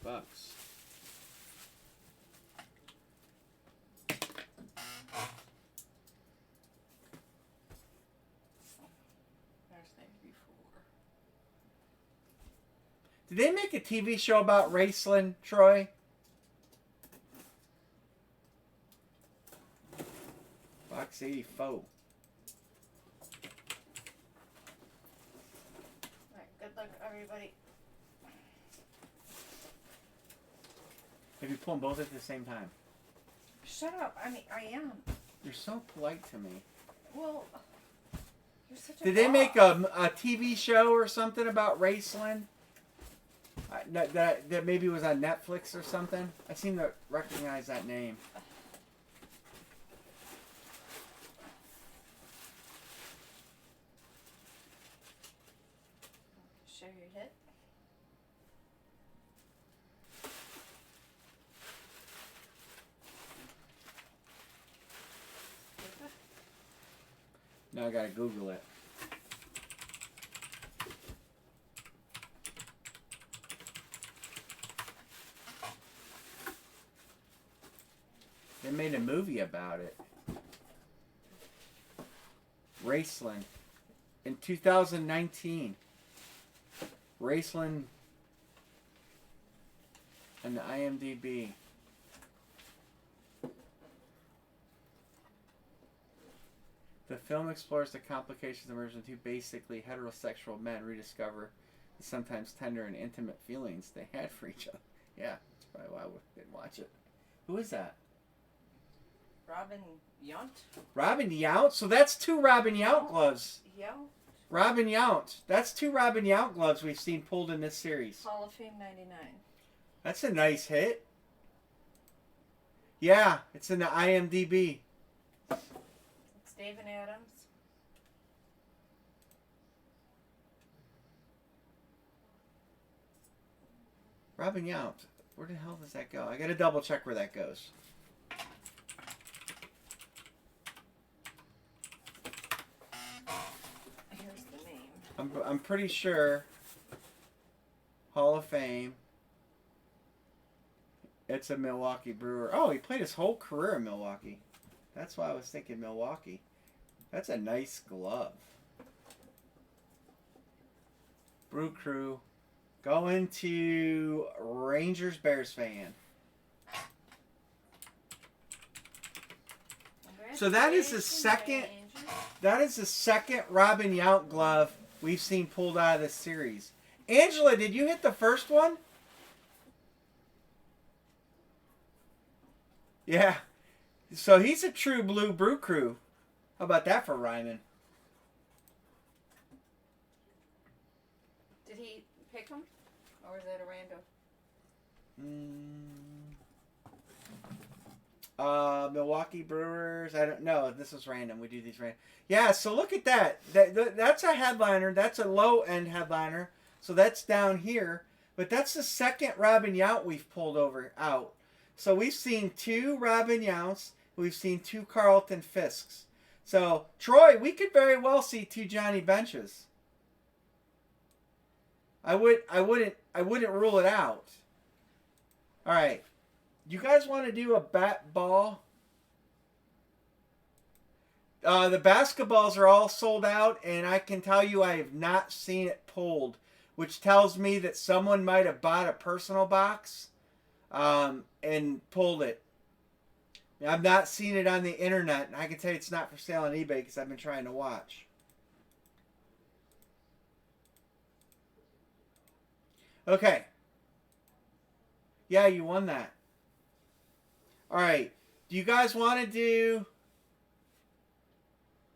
Did they make a TV show about Raceland, Troy? $1.84. Alright, good luck, everybody. If you pull them both at the same time. Shut up. I mean, I am. You're so polite to me. Well, you're such a Did they boss. make a TV show or something about Raceland? That maybe was on Netflix or something? I seem to recognize that name. Show your hit. Now I gotta Google it. They made a movie about it. Raceland. In 2019. Raceland and the IMDb. The film explores the complications of merging two basically heterosexual men rediscover the sometimes tender and intimate feelings they had for each other. Yeah, that's probably why I didn't watch it. Who is that? Robin Yount? Robin Yount? So that's two Robin Yount gloves. Yount? Robin Yount. That's two Robin Yount gloves we've seen pulled in this series. Hall of Fame 99. That's a nice hit. Yeah, it's in the IMDb. It's David Adams. Robin Yount. Where the hell does that go? I gotta double check where that goes. Here's the name. I'm pretty sure Hall of Fame. It's a Milwaukee Brewer. Oh, he played his whole career in Milwaukee. That's why I was thinking Milwaukee. That's a nice glove. Brew Crew. Going to Rangers Bears fan. So that is the second. That is the second Robin Yount glove we've seen pulled out of this series. Angela, did you hit the first one? Yeah. So he's a true blue Brew Crew. How about that for rhyming? Did he pick him? Or was that a random? Milwaukee Brewers. I don't know. This is random. We do these random. Yeah, so look at that. That's a headliner. That's a low-end headliner. So that's down here. But that's the second Robin Yount we've pulled out. So we've seen two Robin Younts. We've seen two Carlton Fisks. So, Troy, we could very well see two Johnny Benches. I wouldn't rule it out. All right. You guys want to do a bat ball? The basketballs are all sold out, and I can tell you I have not seen it pulled, which tells me that someone might have bought a personal box and pulled it. I've not seen it on the internet, and I can tell you it's not for sale on eBay because I've been trying to watch. Okay. Yeah, you won that. All right. Do you guys want to do...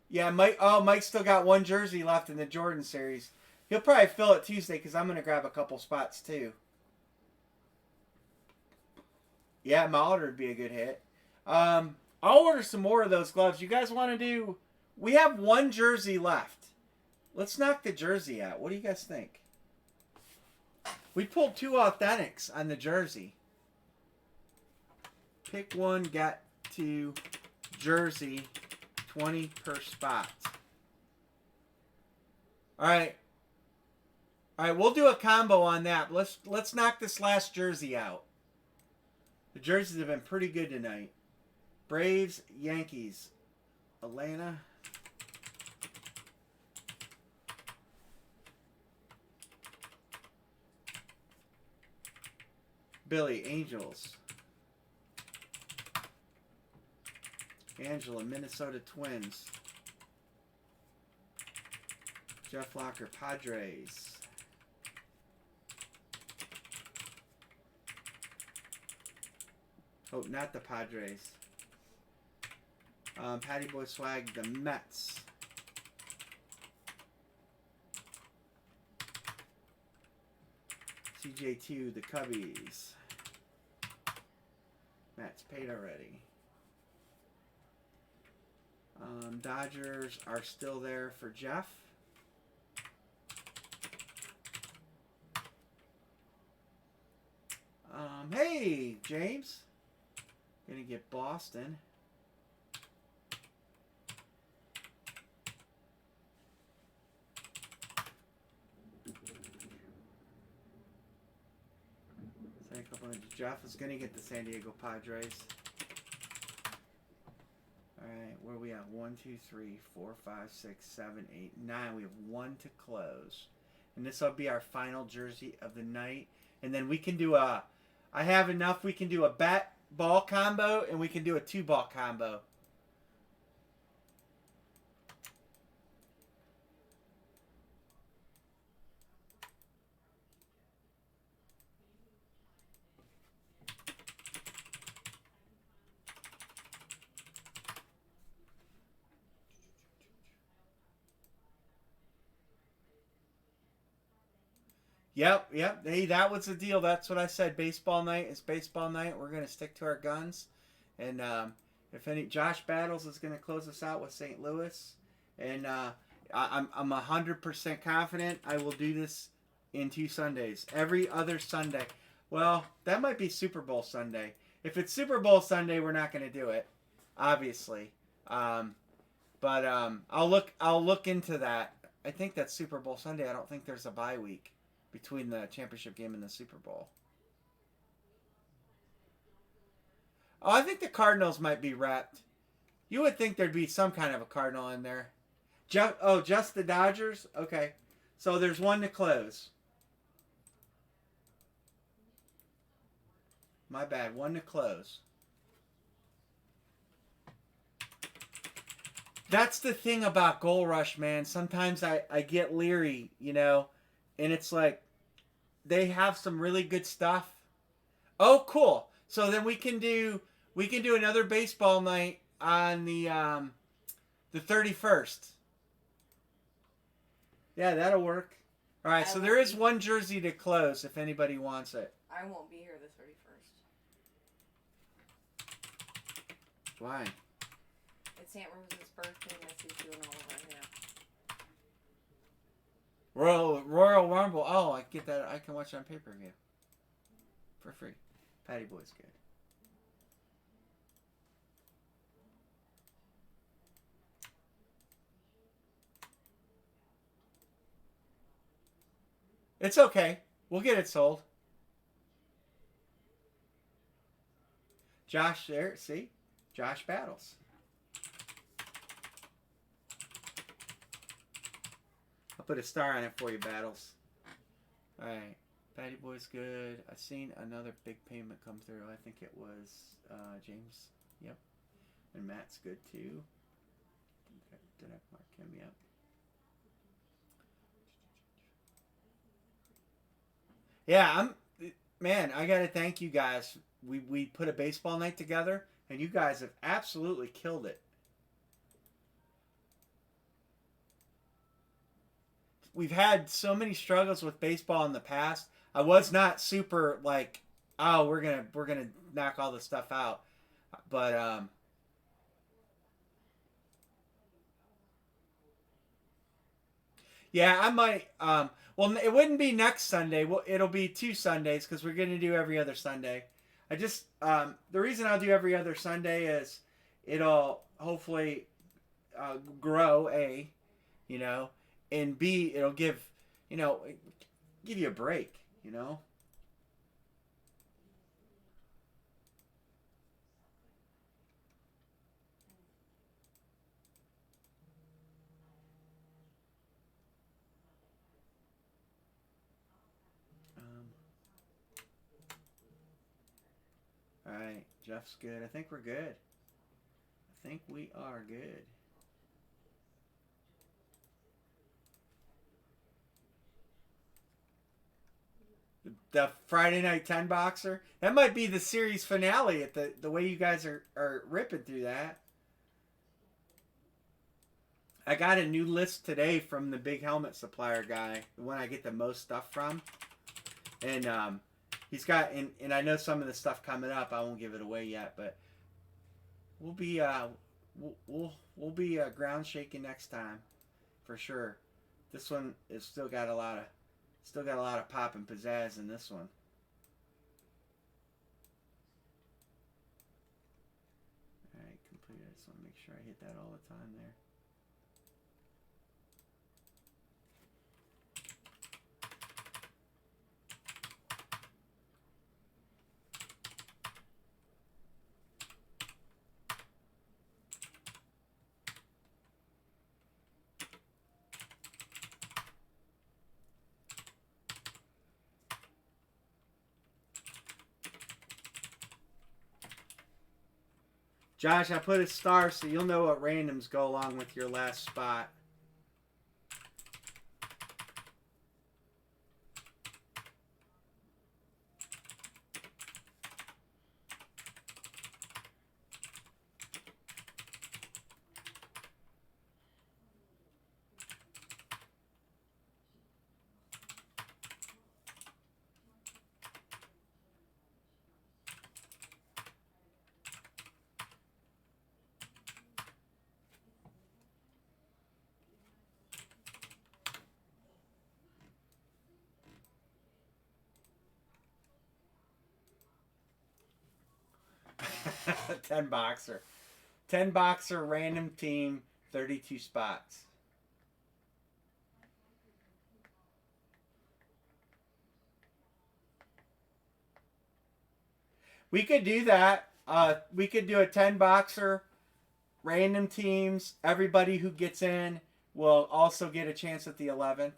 Yeah, Mike still got one jersey left in the Jordan series. He'll probably fill it Tuesday because I'm going to grab a couple spots too. Yeah, Molitor would be a good hit. I'll order some more of those gloves. You guys want to do... We have one jersey left. Let's knock the jersey out. What do you guys think? We pulled two authentics on the jersey. Pick one, got two, jersey, 20 per spot. All right. All right, we'll do a combo on that. Let's knock this last jersey out. The jerseys have been pretty good tonight. Braves, Yankees, Atlanta. Billy, Angels. Angela, Minnesota Twins. Jeff Locker, Padres. Oh, not the Padres. Patty Boy Swag, the Mets. CJ2, the Cubbies. Mets paid already. Dodgers are still there for Jeff. Hey, James. Gonna get Boston. Jeff is gonna get the San Diego Padres. Alright, where are we at? 1, 2, 3, 4, 5, 6, 7, 8, 9. We have one to close. And this will be our final jersey of the night. And then we can do a... I have enough. We can do a bat ball combo and we can do a 2-ball combo. Yep. Hey, that was the deal. That's what I said. Baseball night is baseball night. We're going to stick to our guns. And if any, Josh Battles is going to close us out with St. Louis. And I'm 100% confident I will do this in 2 Sundays. Every other Sunday. Well, that might be Super Bowl Sunday. If it's Super Bowl Sunday, we're not going to do it, obviously. But I'll look into that. I think that's Super Bowl Sunday. I don't think there's a bye week between the championship game and the Super Bowl. Oh, I think the Cardinals might be wrapped. You would think there'd be some kind of a Cardinal in there. Just the Dodgers? Okay. So there's one to close. My bad. One to close. That's the thing about Gold Rush, man. Sometimes I get leery, you know. And it's like, they have some really good stuff. Oh, cool. So then we can do another baseball night on the 31st. Yeah, that'll work. All right, so there is one jersey to close if anybody wants it. I won't be here the 31st. Why? It's Aunt Rose's birthday and I see you and all of her, yeah. Royal Rumble. Oh, I get that. I can watch it on pay-per-view for free. Patty Boy's good. It's okay. We'll get it sold. Josh, there. See? Josh Battles. I'll put a star on it for you, Battles. Alright. Patty Boy's good. I've seen another big payment come through. I think it was James. Yep. And Matt's good too. Did I mark him? Yep. Yeah, man, I gotta thank you guys. We put a baseball night together and you guys have absolutely killed it. We've had so many struggles with baseball in the past. I was not super like, oh, we're gonna knock all this stuff out, but yeah, I might. Well, it wouldn't be next Sunday. Well, it'll be 2 Sundays because we're gonna do every other Sunday. I just the reason I'll do every other Sunday is it'll hopefully grow, A, you know, and B, it'll give you a break, you know. All right, Jeff's good. I think we're good. I think we are good. The Friday night 10 boxer. That might be the series finale at the way you guys are ripping through that. I got a new list today from the big helmet supplier guy, the one I get the most stuff from. And he's got and I know some of the stuff coming up. I won't give it away yet, but we'll be we'll be ground shaking next time for sure. This one is still got a lot of pop and pizzazz in this one. All right, completed. I just want to make sure I hit that all the time there. Josh, I put a star so you'll know what randoms go along with your last spot. Ten boxer. 10 boxer random team, 32 spots. We could do that. We could do a 10 boxer, random teams. Everybody who gets in will also get a chance at the 11th.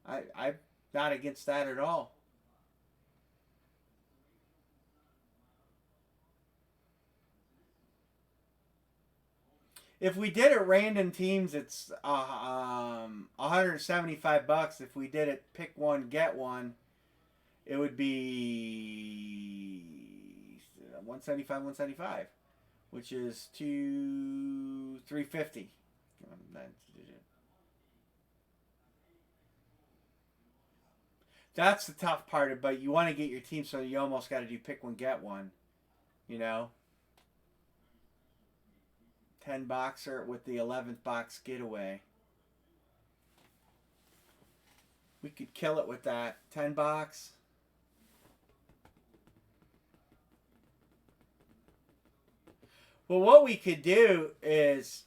I'm not against that at all. If we did it random teams, it's $175. If we did it pick one, get one, it would be 175, which is 350. That's the tough part, but you want to get your team, so you almost got to do pick one, get one. You know, 10 boxer with the 11th box getaway. We could kill it with that 10 box. Well, what we could do is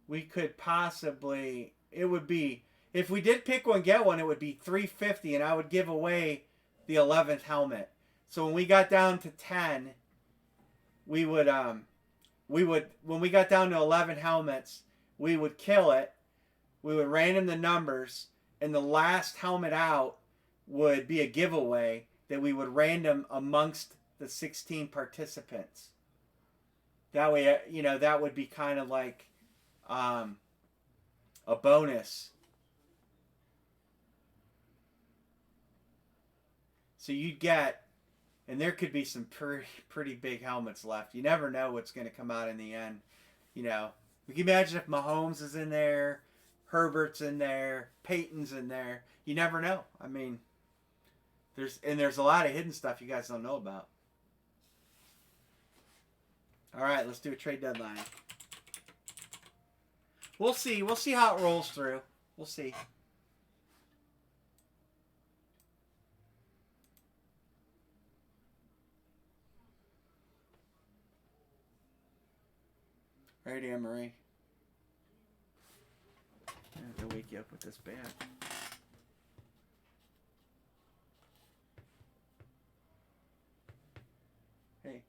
we could possibly, it would be, if we did pick one get one, it would be 350, and I would give away the 11th helmet. So when we got down to 10, we would when we got down to 11 helmets, we would kill it. We would random the numbers, and the last helmet out would be a giveaway that we would random amongst the 16 participants. That way, you know, that would be kind of like a bonus. So you'd get, and there could be some pretty big helmets left. You never know what's going to come out in the end. You know, we can imagine if Mahomes is in there, Herbert's in there, Peyton's in there. You never know. I mean, there's a lot of hidden stuff you guys don't know about. All right, let's do a trade deadline. We'll see. We'll see how it rolls through. We'll see. All right, Anne-Marie. I have to wake you up with this bad. Hey.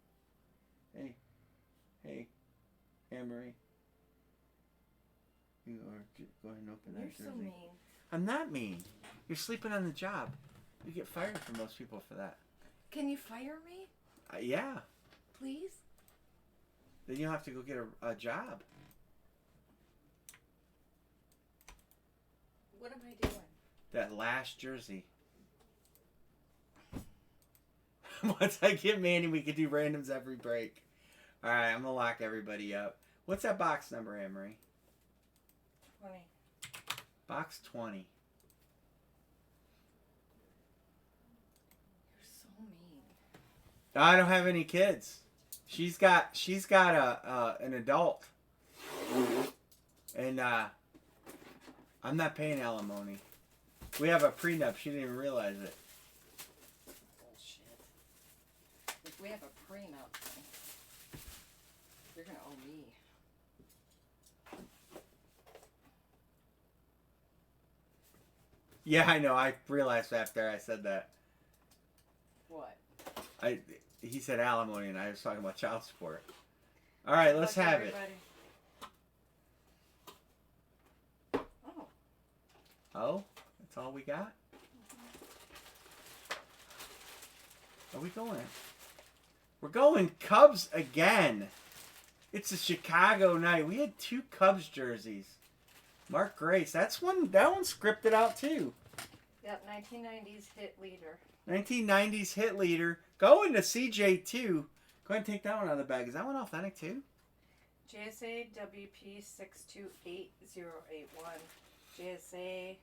Hey. Hey. Anne-Marie. You are. Go ahead and open that jersey. You're so mean. I'm not mean. You're sleeping on the job. You get fired from most people for that. Can you fire me, Yeah. please? Then you'll have to go get a job. What am I doing? That last jersey. Once I get Mandy, we can do randoms every break. All right, I'm going to lock everybody up. What's that box number, Anne-Marie? 20. Box 20. You're so mean. I don't have any kids. She's got an adult. And I'm not paying alimony. We have a prenup. She didn't even realize it. Bullshit. If we have a prenup, you're gonna owe me. Yeah, I know. I realized after I said that. What? He said alimony, and I was talking about child support. All right, let's Look, have everybody. Oh. it. Oh, that's all we got? Are we going? We're going Cubs again. It's a Chicago night. We had 2 Cubs jerseys. Mark Grace. That one's scripted out too. Yep, 1990s hit leader. 1990s hit leader. Going to CJ2. Go ahead and take that one out of the bag. Is that one authentic too? JSA WP 628081. JSA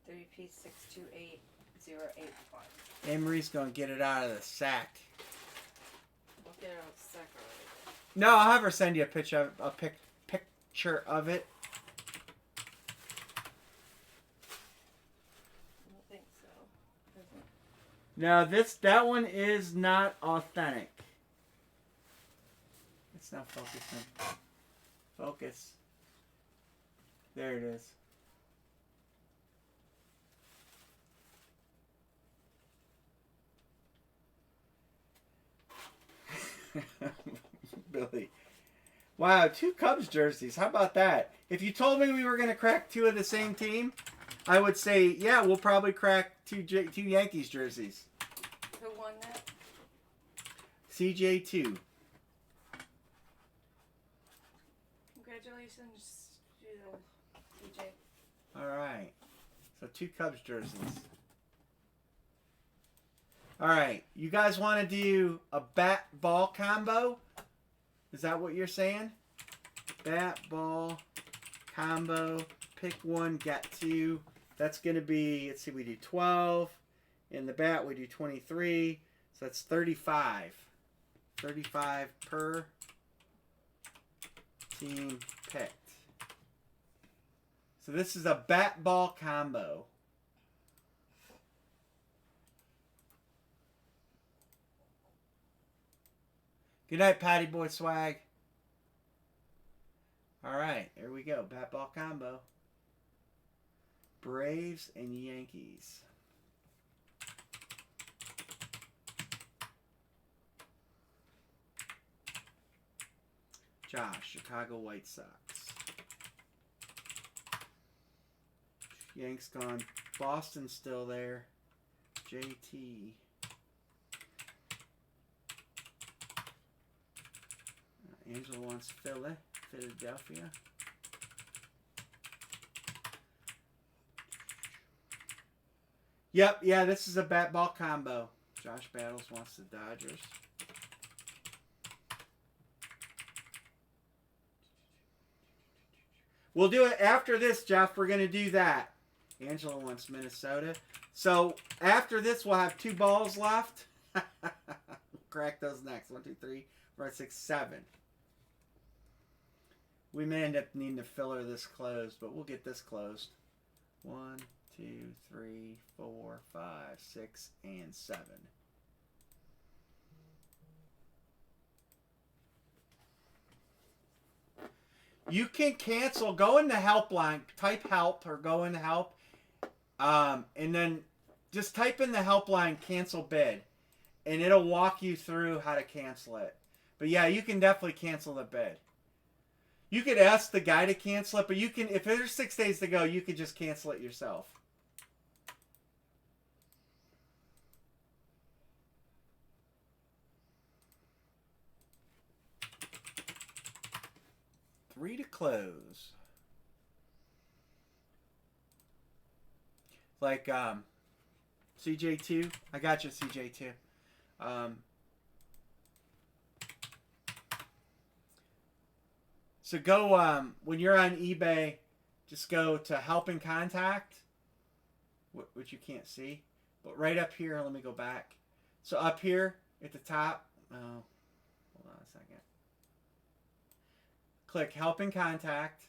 WP 628081. Anne-Marie's going to get it out of the sack. We'll get it out the sack already. No, I'll have her send you a picture of it. I don't think so. No, that one is not authentic. It's not focusing. Focus. There it is. Billy. Wow, 2 Cubs jerseys. How about that? If you told me we were going to crack 2 of the same team, I would say, yeah, we'll probably crack 2 Yankees jerseys. Who won that? CJ2. Congratulations to CJ. All right. So 2 Cubs jerseys. All right. You guys want to do a bat-ball combo? Is that what you're saying? Bat-ball combo. Pick one, get 2. That's going to be, let's see, we do 12. In the bat, we do 23. So that's 35. 35 per team picked. So this is a bat-ball combo. Good night, Patty Boy Swag. All right, here we go. Bat-ball combo. Braves and Yankees. Josh, Chicago White Sox. Yanks gone. Boston's still there. JT. Angela wants Philadelphia. Yep, yeah, this is a bat ball combo. Josh Battles wants the Dodgers. We'll do it after this, Jeff. We're going to do that. Angela wants Minnesota. So after this, we'll have 2 balls left. We'll crack those next. 1, 2, 3, 4, 5, 6, 7. We may end up needing to filler this closed, but we'll get this closed. 1, 2, 3, 4, 5, 6, and 7. You can cancel. Go in the helpline. Type help or go into help. And then just type in the helpline cancel bid. And it'll walk you through how to cancel it. But yeah, you can definitely cancel the bid. You could ask the guy to cancel it, but you can, if there's 6 days to go, you could just cancel it yourself. 3 to close. Like CJ2. I got you, CJ2. So go when you're on eBay, just go to help and contact, which you can't see, but right up here. Let me go back. So up here at the top. Oh, hold on a second. Click help and contact,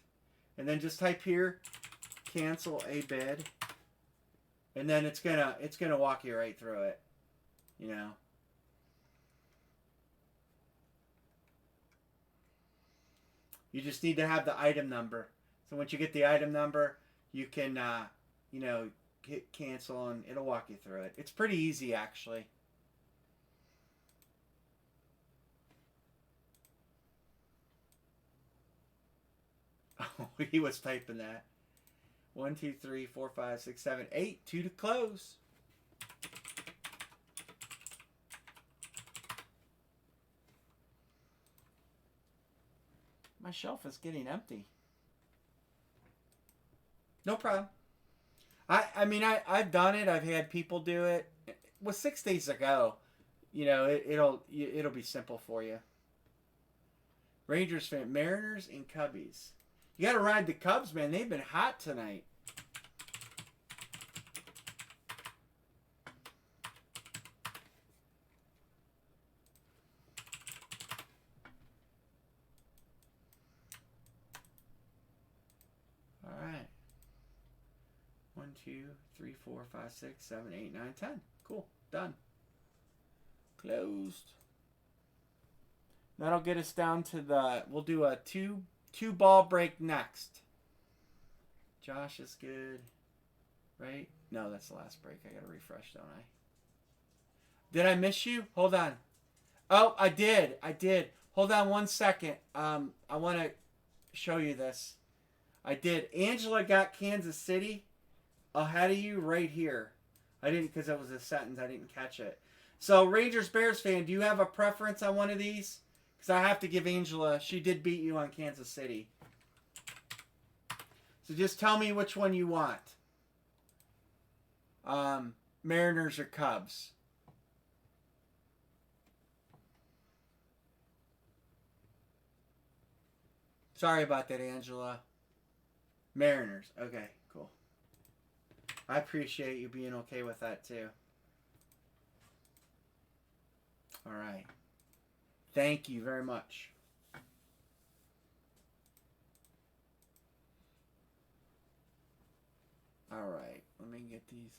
and then just type here, cancel a bid, and then it's gonna walk you right through it. You know. You just need to have the item number. So once you get the item number, you can, hit cancel and it'll walk you through it. It's pretty easy, actually. Oh, he was typing that. 1, 2, 3, 4, 5, 6, 7, 8. 2 to close. My shelf is getting empty. No problem. I've done it. I've had people do it. It was 6 days ago. You know, it'll be simple for you. Rangers fan, Mariners and Cubbies. You got to ride the Cubs, man. They've been hot tonight. All right. 1, 2, 3, 4, 5, 6, 7, 8, 9, 10. Cool. Done. Closed. That'll get us down to the... We'll do a two ball break next. Josh is good. Right? No, that's the last break. I gotta refresh, don't I? Did I miss you? Hold on. Oh, I did. Hold on 1 second. I want to show you this. I did. Angela got Kansas City ahead of you right here. I didn't, because it was a sentence. I didn't catch it. So, Rangers-Bears fan, do you have a preference on one of these? Because I have to give Angela, she did beat you on Kansas City. So just tell me which one you want. Mariners or Cubs? Sorry about that, Angela. Mariners. Okay, cool. I appreciate you being okay with that, too. All right. Thank you very much. All right. Let me get these.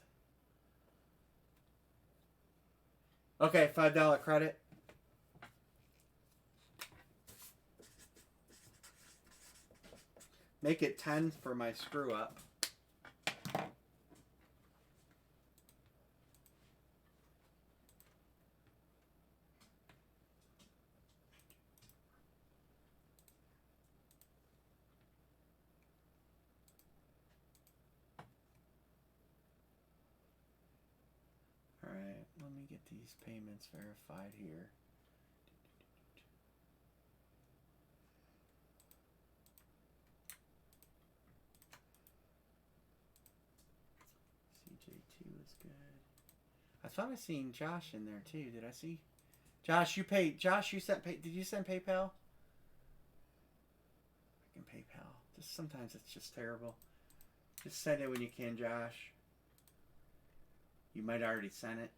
Okay, $5 credit. Make it 10 for my screw up. Alright, let me get these payments verified here. CJ2 is good. I thought I seen Josh in there too. Did I see? Josh, you paid. Josh, you sent pay. Did you send PayPal? I can PayPal. Just sometimes it's just terrible. Just send it when you can, Josh. You might already send it.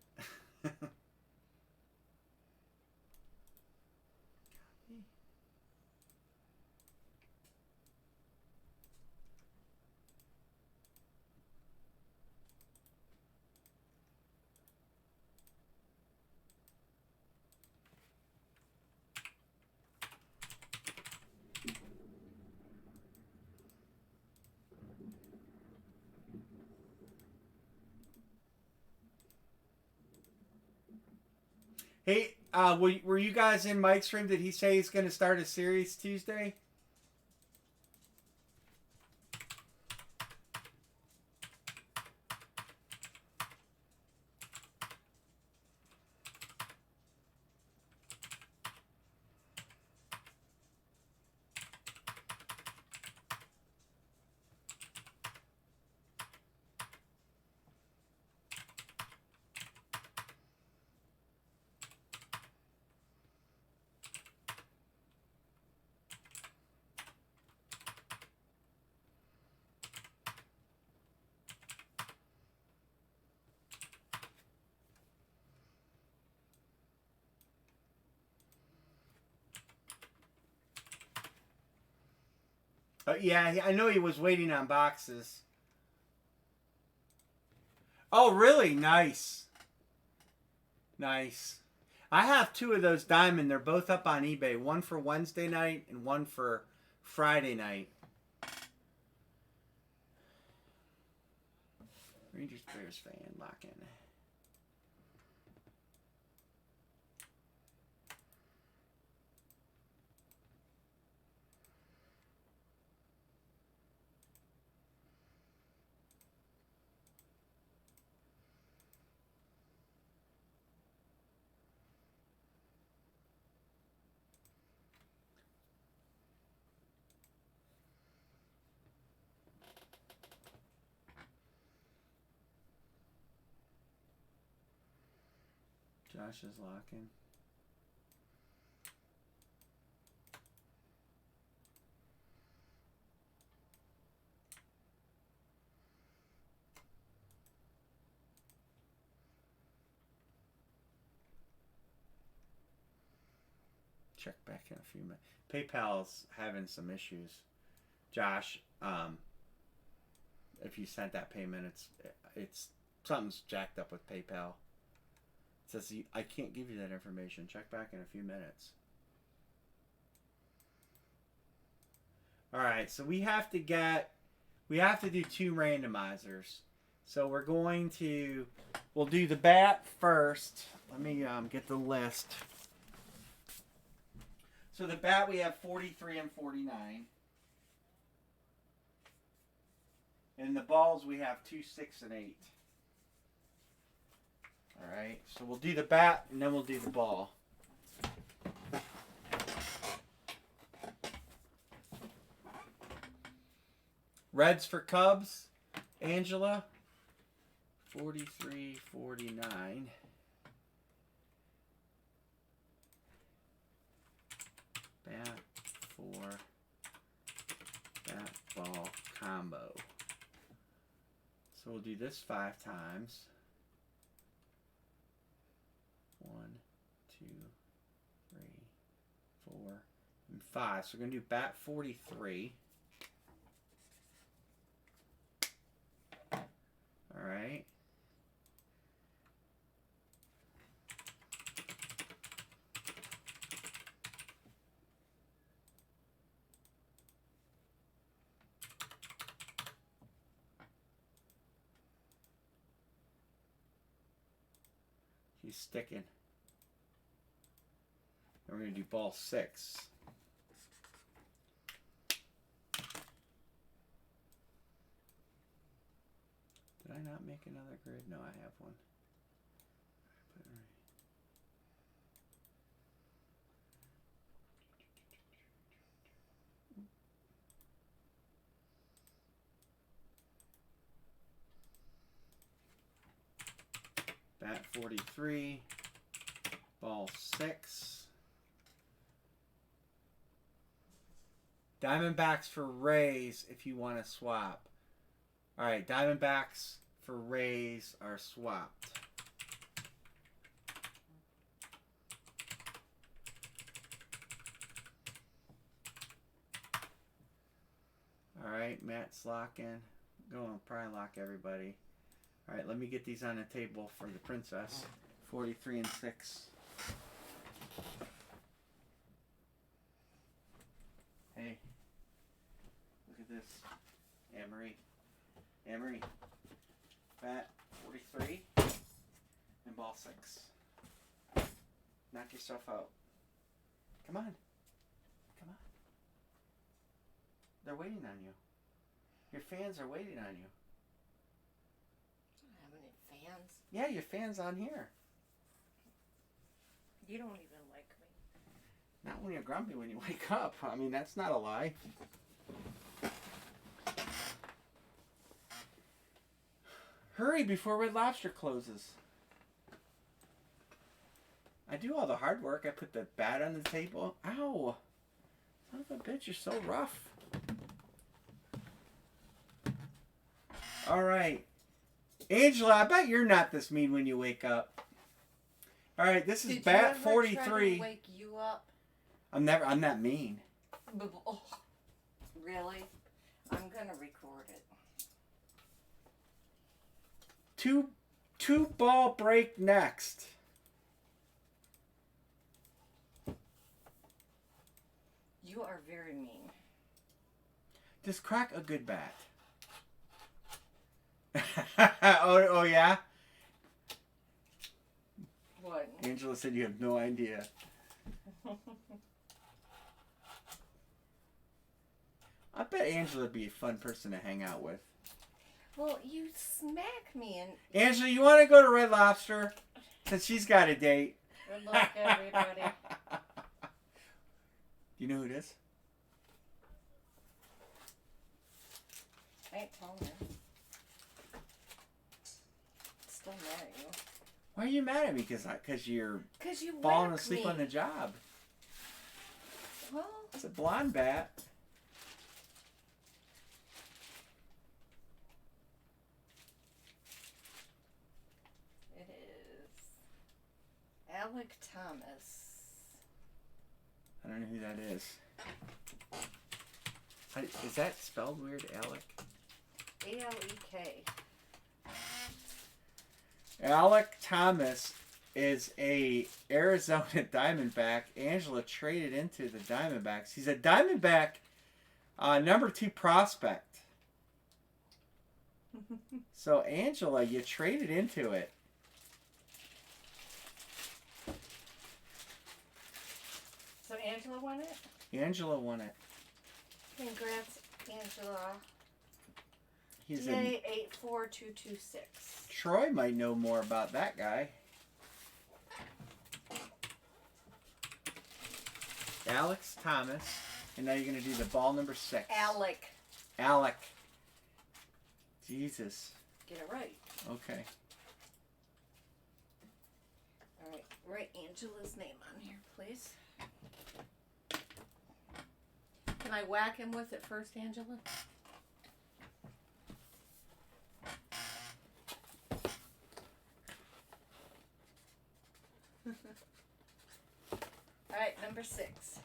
Hey, were you guys in Mike's room? Did he say he's going to start a series Tuesday? Yeah, I know he was waiting on boxes. Oh, really? Nice. Nice. I have 2 of those diamond. They're both up on eBay. One for Wednesday night and one for Friday night. Rangers Bears fan lock in. Josh is locking. Check back in a few minutes. PayPal's having some issues. Josh, if you sent that payment, it's something's jacked up with PayPal. It says I can't give you that information. Check back in a few minutes. All right, so we have to do 2 randomizers. So we'll do the bat first. Let me get the list. So the bat we have 43 and 49. And the balls we have 2, 6, and 8. All right, so we'll do the bat and then we'll do the ball. Reds for Cubs, Angela, 43, 49. Bat for bat ball combo. So we'll do this 5 times. 1, 2, 3, 4, and 5. So we're going to do bat 43. All right. He's sticking. And we're going to do ball 6. Did I not make another grid? No, I have one. Bat 43, ball 6. Diamondbacks for Rays if you want to swap. All right, Diamondbacks for Rays are swapped. All right, Matt's locking. Go on, probably lock everybody. All right, let me get these on the table for the princess. 43 and 6. Hey, look at this. Amory. Amory. Bat 43 and ball 6. Knock yourself out. Come on. Come on. They're waiting on you. Your fans are waiting on you. I don't have any fans. Yeah, your fans on here. You don't even like me. Not when you're grumpy when you wake up. I mean, that's not a lie. Hurry before Red Lobster closes. I do all the hard work. I put the bat on the table. Ow. Son of a bitch, you're so rough. All right. Angela, I bet you're not this mean when you wake up. All right, this is bat 43. Try to wake you up? I'm that mean. Really? I'm gonna record it. Two ball break next. You are very mean. Just crack a good bat. Oh yeah? What? Angela said you have no idea. I bet Angela would be a fun person to hang out with. Well, you smack me and... Angela, you want to go to Red Lobster? Since she's got a date. Good luck, everybody. You know who it is? I ain't telling her. Still mad at you. Why are you mad at me? Because you're Because you falling whack asleep me. on the job. Well, It's a blonde bat. it is Alec Thomas. I don't know who that is. Is that spelled weird, Alec? A-L-E-K. Alec Thomas is a Arizona Diamondback. Angela traded into the Diamondbacks. He's a Diamondback number 2 prospect. So, Angela, you traded into it. So Angela won it? Angela won it. Congrats, Angela. He's DA 84226. Troy might know more about that guy. Alex Thomas. And now you're going to do the ball number 6. Alec. Alec. Jesus. Get it right. Okay. All right. Write Angela's name on here, please. Can I whack him with it first, Angela? All right, number 6.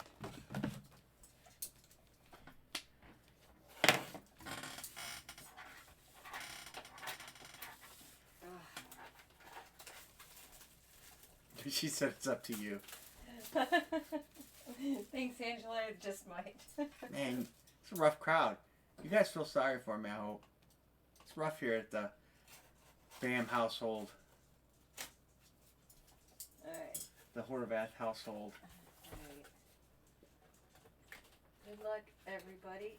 She said it's up to you. Thanks, Angela. I just might. Man, it's a rough crowd. You guys feel sorry for me, I hope. It's rough here at the Bam household. All right. The Horvath household. All right. Good luck, everybody.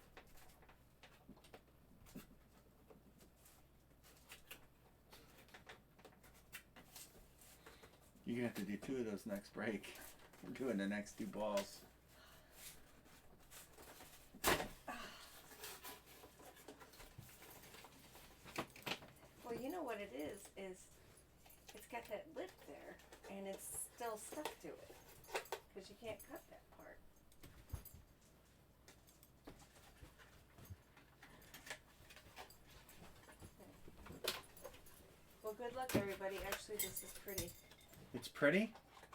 You're going to have to do 2 of those next break. We're doing the next 2 balls. Well, you know what it is it's got that lip there, and it's still stuck to it, because you can't cut that part. Well, good luck, everybody. Actually, this is pretty. It's pretty?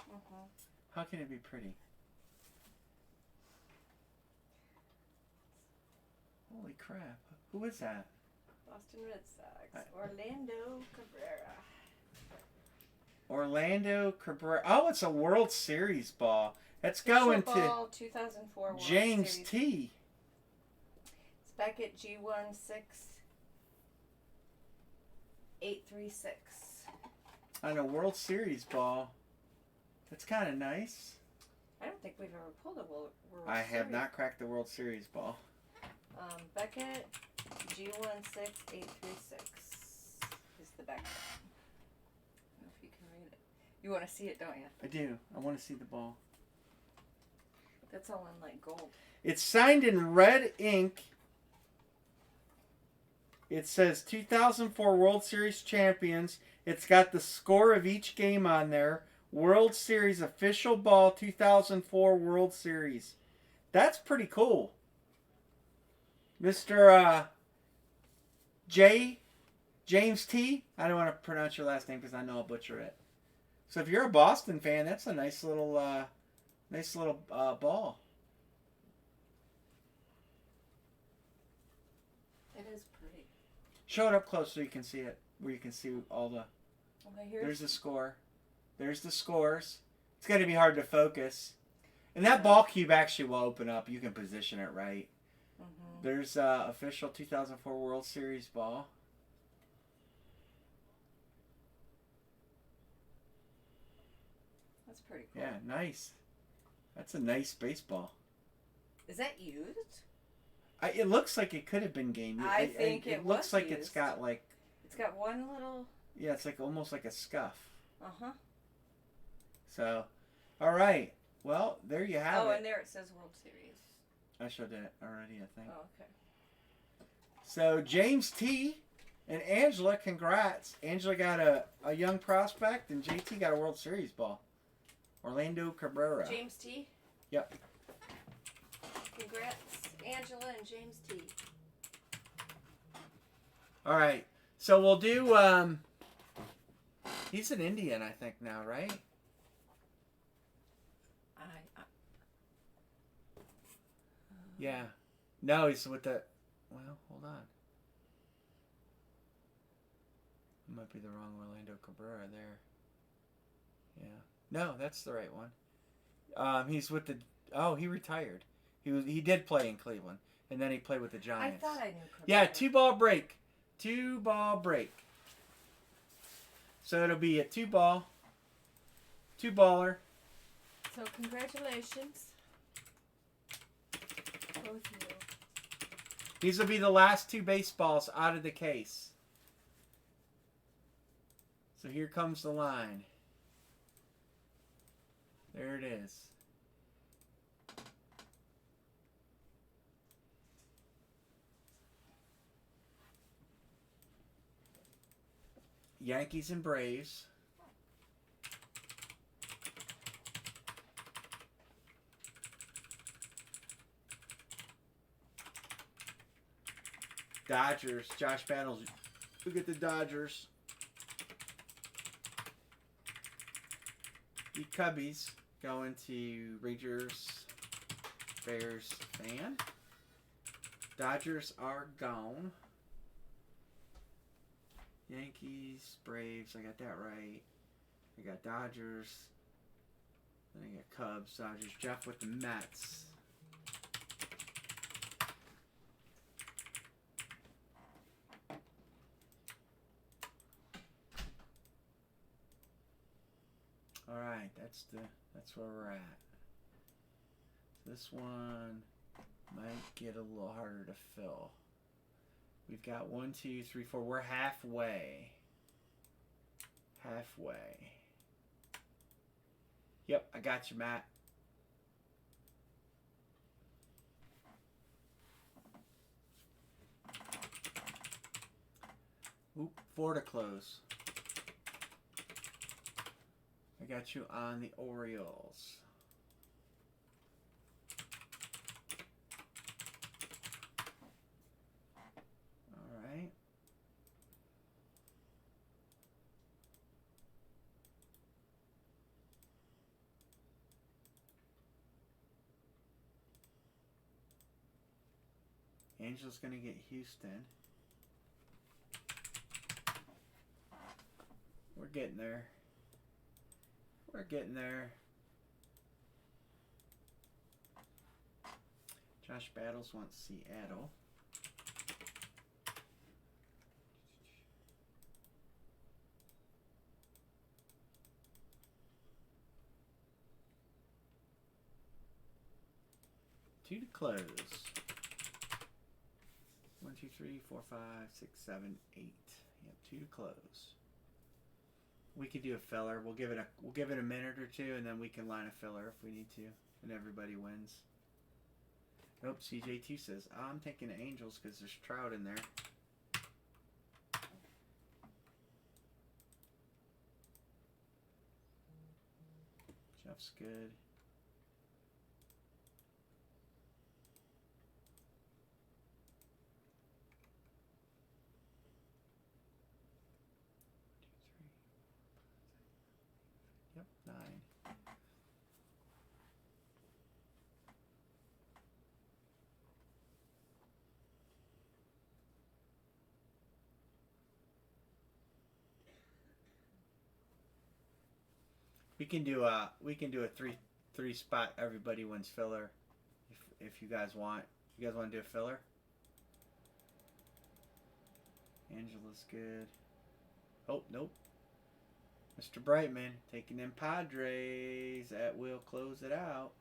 Mm-hmm. How can it be pretty? Holy crap. Who is that? Boston Red Sox. Orlando Cabrera. Orlando Cabrera. Oh, it's a World Series ball. Let's go into Ball 2004 World James Series. T. It's back at G16836. On a World Series ball. That's kind of nice. I don't think we've ever pulled a World I Series. have not cracked the World Series ball. Beckett, G16836 is the Beckett. I don't know if you can read it. You want to see it, don't you? I do. I want to see the ball. That's all in like gold. It's signed in red ink. It says 2004 World Series champions. It's got the score of each game on there. World Series official ball 2004 World Series. That's pretty cool. Mr. James T. I don't want to pronounce your last name because I know I'll butcher it. So if you're a Boston fan, that's a nice little ball. It is pretty. Show it up close so you can see it. Where you can see all the... Okay, There's the score. There's the scores. It's going to be hard to focus. And that ball cube actually will open up. You can position it right. Mm-hmm. There's official 2004 World Series ball. That's pretty cool. Yeah, nice. That's a nice baseball. Is that used? It looks like it could have been game used. I think it looks like used. it's got like... It's got one little... Yeah, it's like almost like a scuff. Uh-huh. So, all right. Well, there you have it. Oh, and there it says World Series. I showed that already, I think. Oh, okay. So, James T. and Angela, congrats. Angela got a young prospect, and JT got a World Series ball. Orlando Cabrera. James T. Yep. Congrats, Angela and James T. All right. So, we'll do... he's an Indian, I think, now, right? Yeah. No, he's with the... Well, hold on. It might be the wrong Orlando Cabrera there. Yeah. No, that's the right one. He's with the... Oh, he retired. He did play in Cleveland. And then he played with the Giants. I thought I knew Cabrera. Yeah, 2-ball break. 2-ball break. So it'll be a 2-ball. 2-baller. So congratulations. Both of you. These will be the last 2 baseballs out of the case. So here comes the line. There it is. Yankees and Braves. Dodgers. Josh Battles. Look at the Dodgers. The Cubbies going to Rangers, Bears fan. Dodgers are gone. Yankees, Braves. I got that right. I got Dodgers. Then I got Cubs, Dodgers. Jeff with the Mets. All right, that's where we're at. This one might get a little harder to fill. We've got 1, 2, 3, 4. We're halfway. Halfway. Yep, I got you, Matt. Oop, 4 to close. I got you on the Orioles. All right. Angel's going to get Houston. We're getting there. We're getting there. Josh Battles wants Seattle. Two to close. 1, 2, 3, 4, 5, 6, 7, 8. Yep, 2 to close. We could do a filler. We'll give it a minute or two, and then we can line a filler if we need to, and everybody wins. Nope, CJ2 says, I'm taking the Angels because there's Trout in there. Jeff's good. Yep, 9. We can do a three spot everybody wins filler if you guys want. You guys want to do a filler? Angela's good. Oh, nope. Mr. Brightman taking them Padres. That will close it out.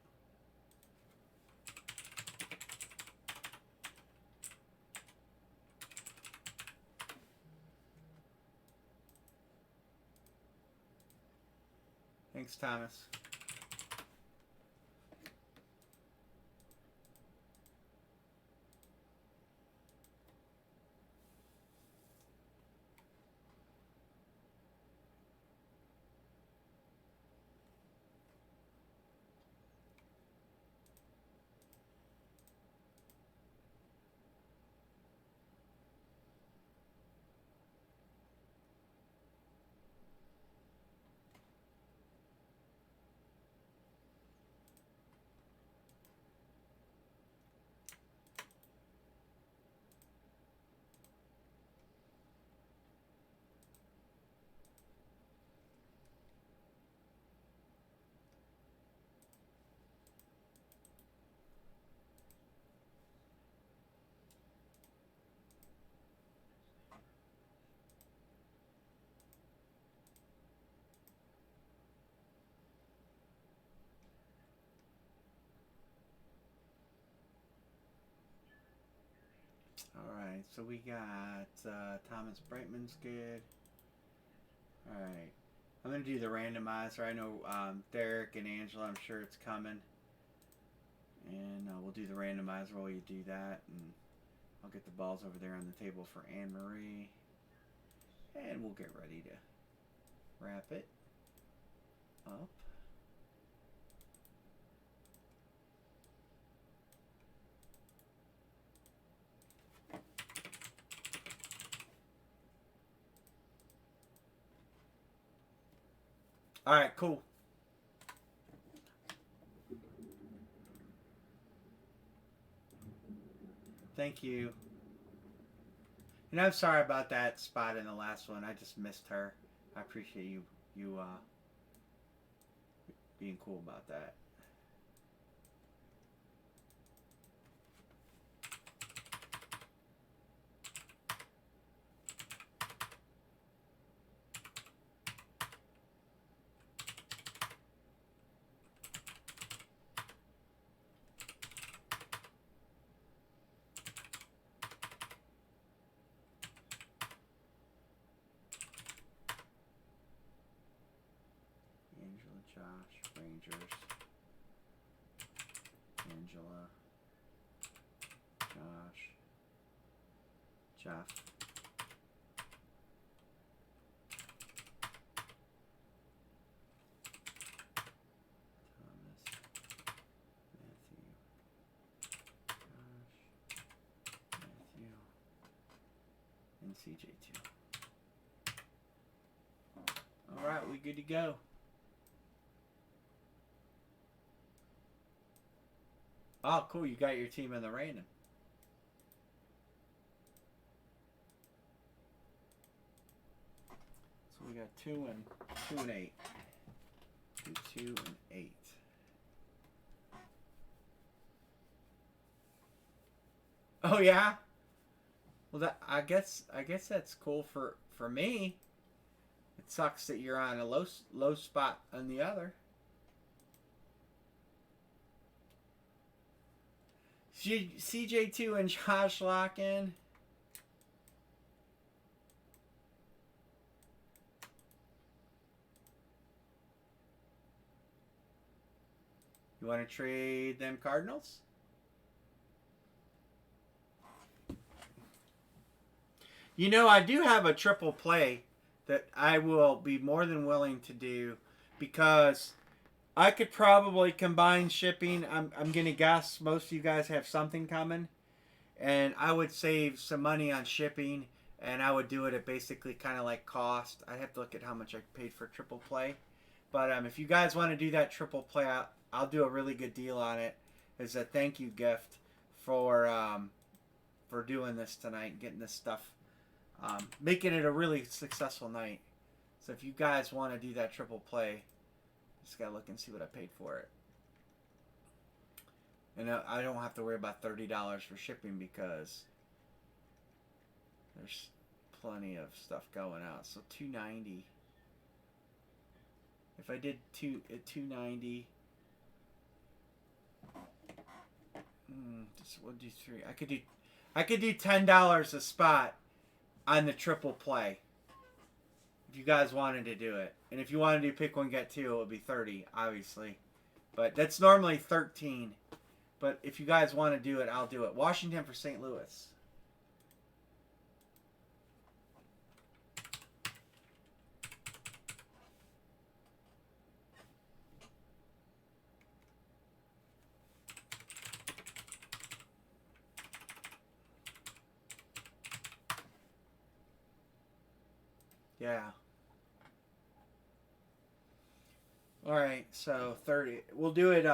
Thanks, Thomas. Alright, so we got Thomas Brightman's good. Alright. I'm going to do the randomizer. I know Derek and Angela, I'm sure it's coming. And we'll do the randomizer while you do that. And I'll get the balls over there on the table for Anne Marie. And we'll get ready to wrap it up. Alright, cool. Thank you. And I'm sorry about that spot in the last one. I just missed her. I appreciate you being cool about that. Josh, Rangers, Angela, Josh, Jeff, Thomas, Matthew, Josh, Matthew, and CJ2. Alright, we good to go. Oh, cool. You got your team in the random. So we got 2 and 8. 2 and 8. Oh yeah? Well, that I guess that's cool for me. It sucks that you're on a low spot on the other. CJ2 and Josh lock in. You want to trade them Cardinals? You know, I do have a triple play that I will be more than willing to do because I could probably combine shipping. I'm going to guess most of you guys have something coming. And I would save some money on shipping. And I would do it at basically kind of like cost. I'd have to look at how much I paid for triple play. But if you guys want to do that triple play, I'll do a really good deal on it. As a thank you gift for doing this tonight. Getting this stuff. Making it a really successful night. So if you guys want to do that triple play, Just gotta look and see what I paid for it. And I don't have to worry about $30 for shipping because there's plenty of stuff going out. So $290. If I did $290, we'll do 3. I could do $10 a spot on the triple play. If you guys wanted to do it, and if you wanted to pick one get two, it would be 30, obviously. But that's normally 13. But if you guys want to do it, I'll do it. Washington for St. Louis. Yeah. All right, so 30. We'll do it.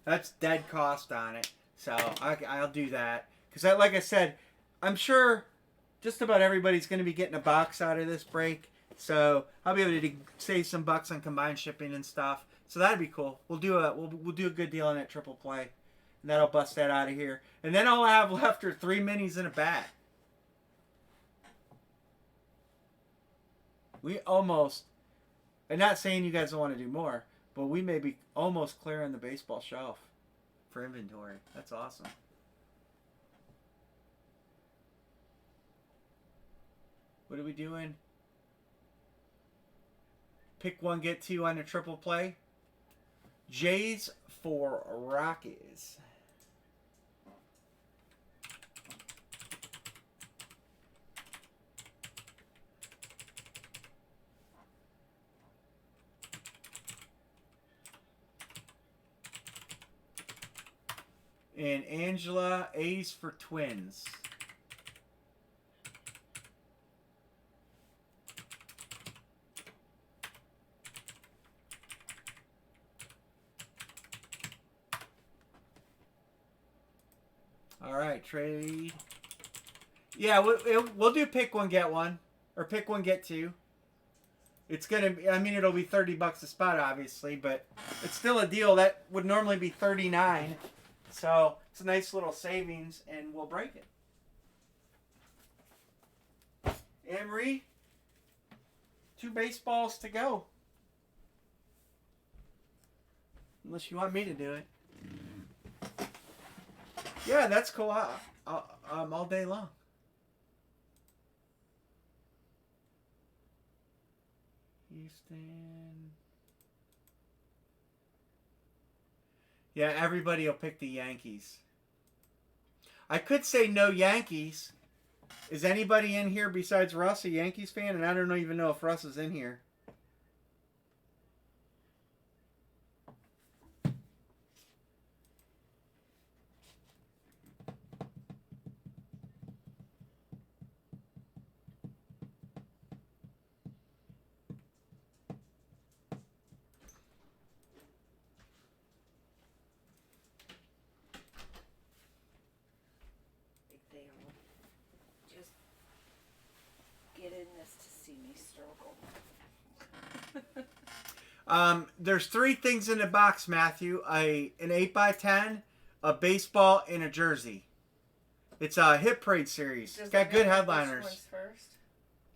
That's dead cost on it, so I'll do that because, like I said, I'm sure just about everybody's going to be getting a box out of this break, so I'll be able to save some bucks on combined shipping and stuff. So that'd be cool. We'll do a good deal on that triple play, and that'll bust that out of here. And then all I have left are 3 minis in a bat. We almost, I'm not saying you guys don't want to do more, but we may be almost clearing the baseball shelf for inventory. That's awesome. What are we doing? Pick one, get two on the triple play. Jays for Rockies. And Angela, A's for Twins. All right, trade. Yeah, we'll do pick one, get one. Or pick one, get two. It's going to, I mean, it'll be $30 a spot, obviously, but it's still a deal. That would normally be $39. So it's a nice little savings, and we'll break it. Emery, 2 baseballs to go. Unless you want me to do it. Yeah, that's cool. All day long. Houston. Yeah, everybody will pick the Yankees. I could say no Yankees. Is anybody in here besides Russ a Yankees fan? And I don't even know if Russ is in here. There's 3 things in the box, Matthew. An 8x10, a baseball, and a jersey. It's a hit parade series. It's got good headliners. Which one's first?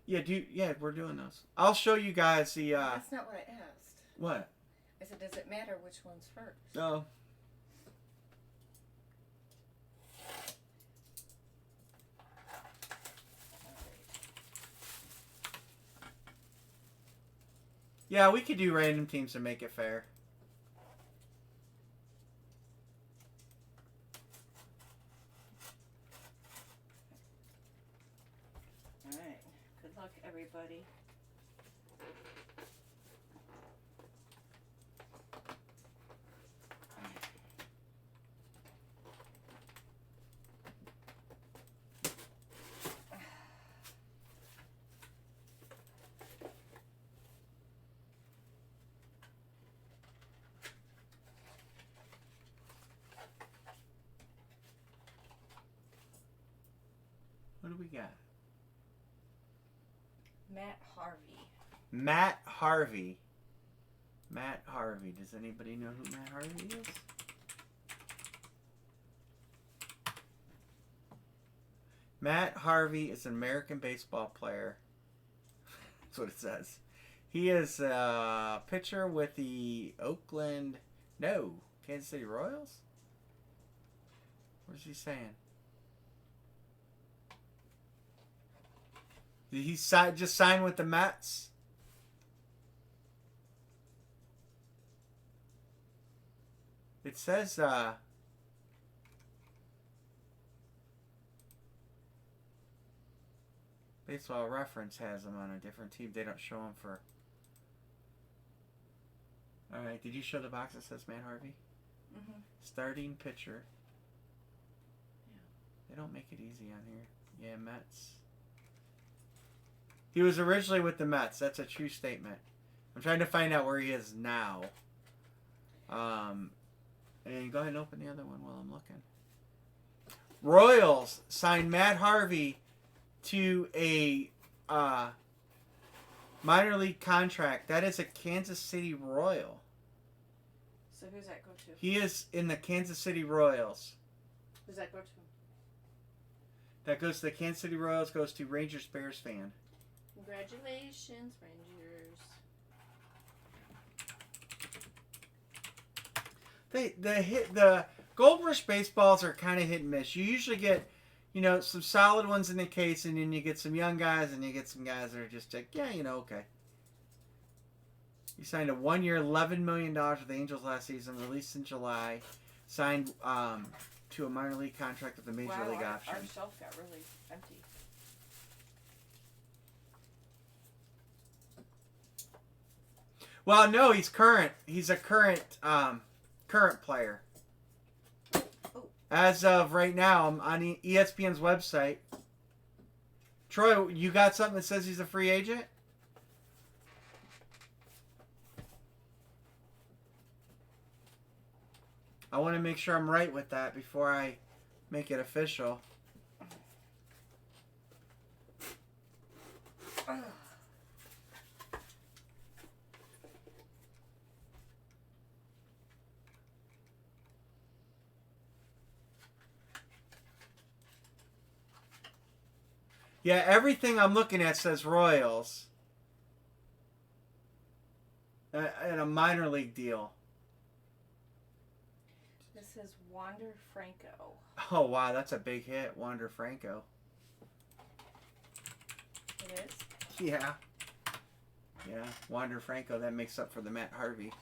Yeah, we're doing those. I'll show you guys the. That's not what I asked. What? I said, does it matter which one's first? No. Yeah, we could do random teams to make it fair. All right. Good luck, everybody. What do we got? Matt Harvey. Matt Harvey. Matt Harvey. Does anybody know who Matt Harvey is? Matt Harvey is an American baseball player. That's what it says. He is a pitcher with the Kansas City Royals? What is he saying? Did he just sign with the Mets? It says, Baseball Reference has him on a different team. They don't show him for... Alright, did you show the box that says Matt Harvey? Mm-hmm. Starting pitcher. Yeah. They don't make it easy on here. Yeah, Mets. He was originally with the Mets. That's a true statement. I'm trying to find out where he is now. And go ahead and open the other one while I'm looking. Royals signed Matt Harvey to a minor league contract. That is a Kansas City Royal. So who's that go to? He is in the Kansas City Royals. Who's that go to? That goes to the Kansas City Royals, goes to Rangers Bears fan. Congratulations, Rangers. The Gold Rush baseballs are kind of hit and miss. You usually get, some solid ones in the case, and then you get some young guys, and you get some guys that are just like, yeah, okay. He signed a 1-year, $11 million with the Angels last season, released in July. Signed to a minor league contract with a major league option. Our shelf got really empty. Well, no, he's current. He's a current player. As of right now, I'm on ESPN's website. Troy, you got something that says he's a free agent? I want to make sure I'm right with that before I make it official. Yeah, everything I'm looking at says Royals. And a minor league deal. This is Wander Franco. Oh, wow, that's a big hit, Wander Franco. It is? Yeah. Yeah, Wander Franco, that makes up for the Matt Harvey.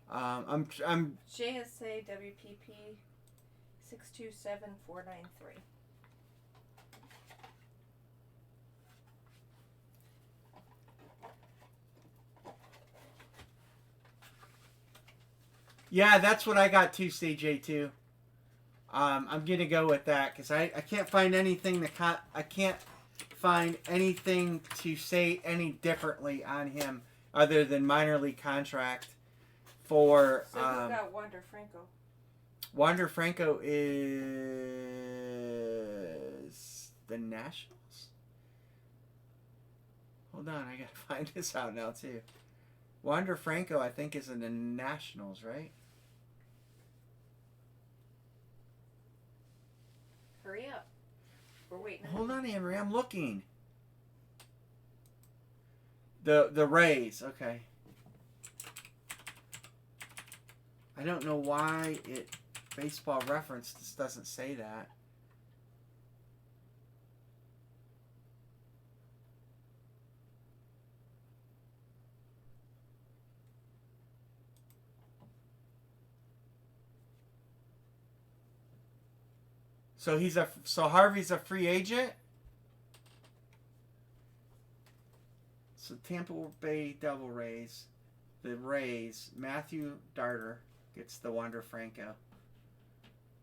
I'm JSA WPP 627493. Yeah, that's what I got too, CJ2. I'm gonna go with that because I can't find anything to say any differently on him other than minor league contract for. So who got Wander Franco? Wander Franco is the Nationals. Hold on, I gotta find this out now too. Wander Franco, I think, is in the Nationals, right? Hurry up. We're waiting. Hold on, Amory. I'm looking. The Rays. Okay. I don't know why Baseball Reference just doesn't say that. So Harvey's a free agent. So Tampa Bay Devil Rays, the Rays, Matthew Darter gets the Wander Franco.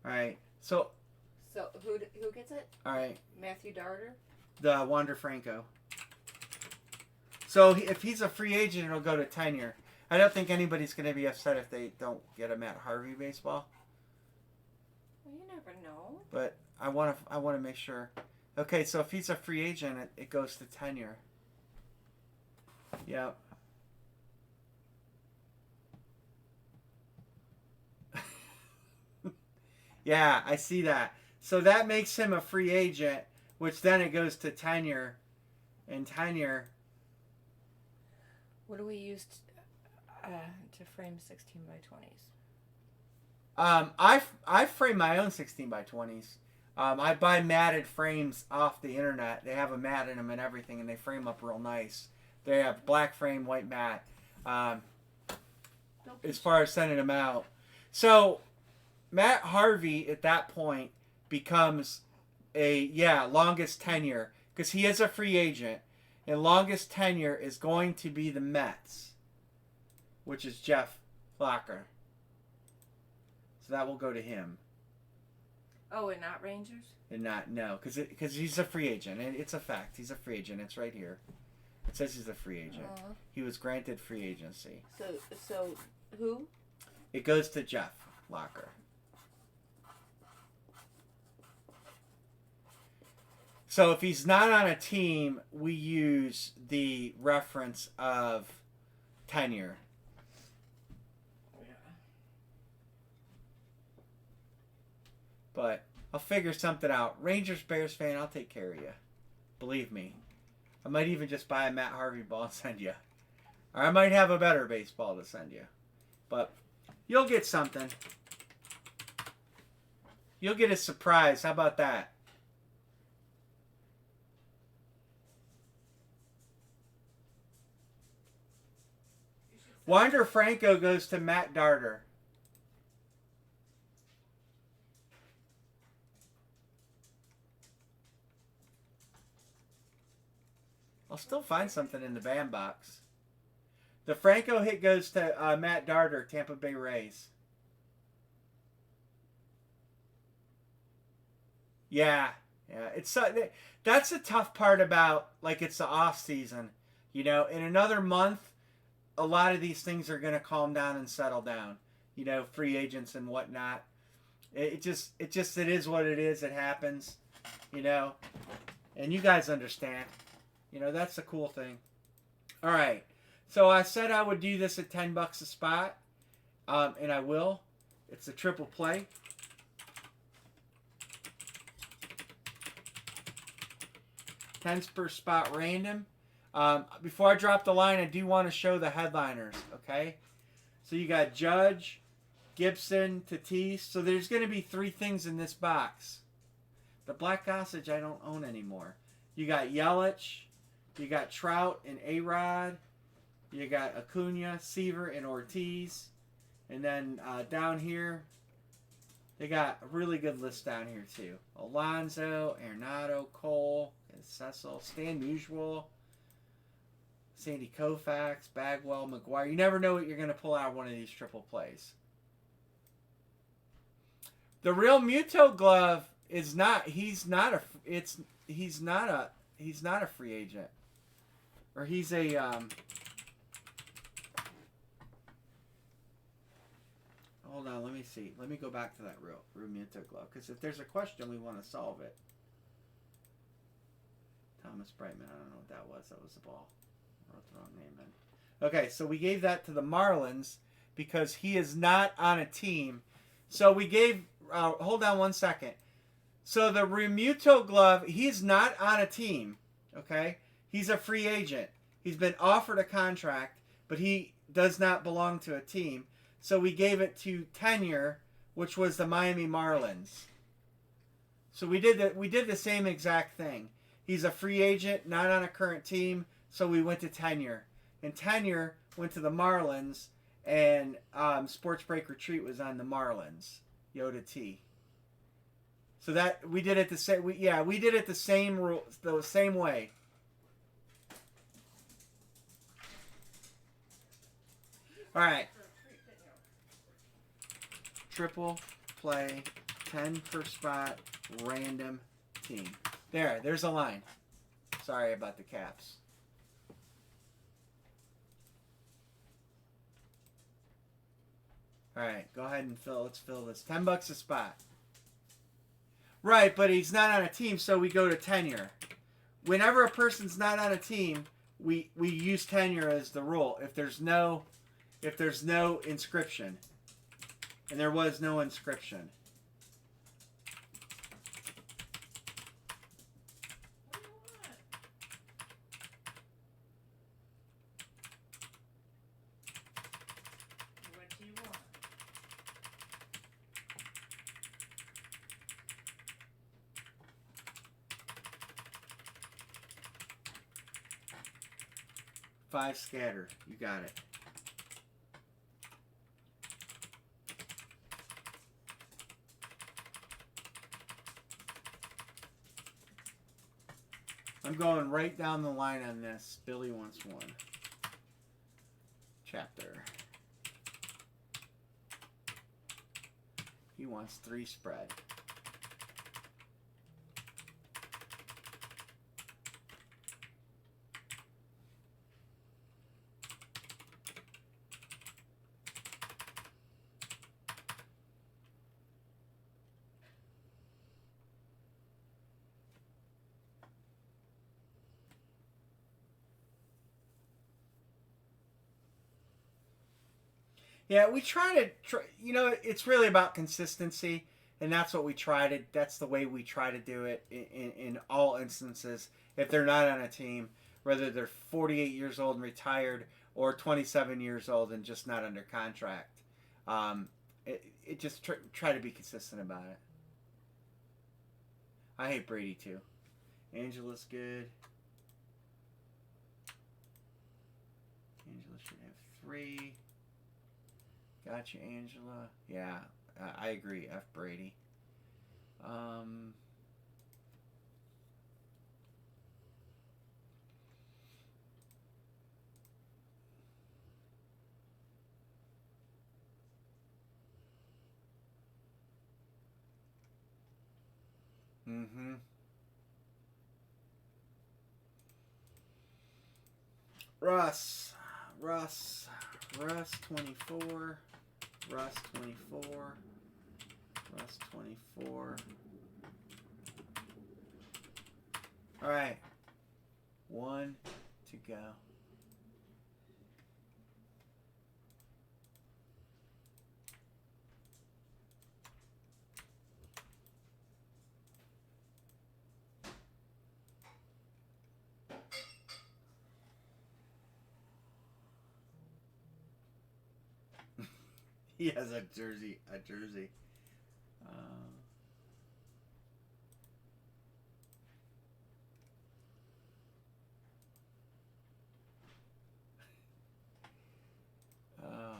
All right. So who gets it? All right. Matthew Darter. The Wander Franco. So if he's a free agent, it'll go to tenure. I don't think anybody's going to be upset if they don't get a Matt Harvey baseball. Well, you never know. But I want to make sure. Okay, so if he's a free agent, it goes to tenure. Yep. Yeah, I see that. So that makes him a free agent, which then it goes to tenure. And tenure. What do we use to frame 16 by 20s? I frame my own 16 by 20s. I buy matted frames off the internet. They have a mat in them and everything, and they frame up real nice. They have black frame, white mat. As far as sending them out, so Matt Harvey at that point becomes longest tenure because he is a free agent, and longest tenure is going to be the Mets, which is Jeff Locker. So that will go to him. Oh, and not Rangers? And not, no, because he's a free agent, and it's a fact. He's a free agent. It's right here. It says he's a free agent. He was granted free agency. So who? It goes to Jeff Locker. So if he's not on a team, we use the reference of tenure. But I'll figure something out. Rangers, Bears fan, I'll take care of you. Believe me. I might even just buy a Matt Harvey ball and send you. Or I might have a better baseball to send you. But you'll get something. You'll get a surprise. How about that? Wander Franco goes to Matt Darter. I'll still find something in the bandbox. The Franco hit goes to Matt Darter, Tampa Bay Rays. Yeah. It's that's the tough part about it's the off season. In another month, a lot of these things are going to calm down and settle down. Free agents and whatnot. It is what it is. It happens. And you guys understand. That's the cool thing. All right. So I said I would do this at $10 a spot, and I will. It's a triple play. $10 per spot random. Before I drop the line, I do want to show the headliners, okay? So you got Judge, Gibson, Tatis. So there's going to be 3 things in this box. The Black Gossage I don't own anymore. You got Yelich, you got Trout and A-Rod, you got Acuna, Seaver, and Ortiz. And then down here, they got a really good list down here too. Alonso, Arenado, Cole, Cecil, Stan Musial, Sandy Koufax, Bagwell, McGuire. You never know what you're going to pull out of one of these triple plays. The real Muto glove is not. He's not a free agent, or he's a. Hold on, let me see. Let me go back to that real Muto glove because if there's a question, we want to solve it. Thomas Brightman. I don't know what that was. That was the ball. I wrote the wrong name in. Okay, so we gave that to the Marlins because he is not on a team. So we gave. Hold on one second. So the Remuto glove, he's not on a team. Okay, he's a free agent. He's been offered a contract, but he does not belong to a team. So we gave it to Tenure, which was the Miami Marlins. So we did the same exact thing. He's a free agent, not on a current team, so we went to Tenure. And Tenure went to the Marlins, and Sports Break Retreat was on the Marlins. Yoda T. So that we did it the same. We did it the same way. All right. Triple play, 10 per spot, random team. There's a line. Sorry about the caps. All right, go ahead and let's fill this. $10 a spot. Right, but he's not on a team, so we go to tenure. Whenever a person's not on a team, we use tenure as the rule. If there's no inscription, and there was no inscription. What do you want? 5 scatter. You got it. I'm going right down the line on this. Billy wants one. Chapter. He wants 3 spread. Yeah, we try to, it's really about consistency, and that's what we try to, that's the way we try to do it in all instances. If they're not on a team, whether they're 48 years old and retired or 27 years old and just not under contract. It just try to be consistent about it. I hate Brady too. Angela's good. Angela should have 3. Gotcha, Angela. Yeah, I agree. F. Brady. Mm-hmm. Russ 24. Russ 24. Russ 24. All right. 1 to go. He has a jersey. Oh.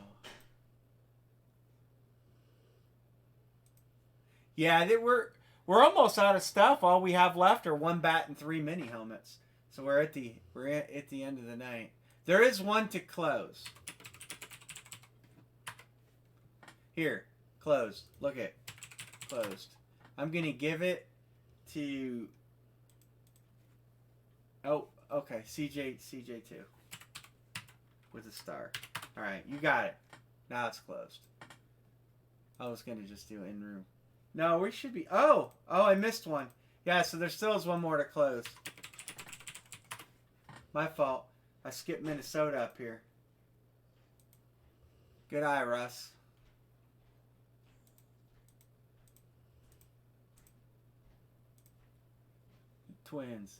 Yeah, we're almost out of stuff. All we have left are 1 bat and 3 mini helmets. So we're at the end of the night. There is one to close. Here, closed. Look at closed. I'm gonna give it to. Oh, okay. CJ2 with a star. All right, you got it. Now it's closed. I was gonna just do in room. No, we should be. Oh, I missed one. Yeah, so there still is one more to close. My fault. I skipped Minnesota up here. Good eye, Russ. Twins.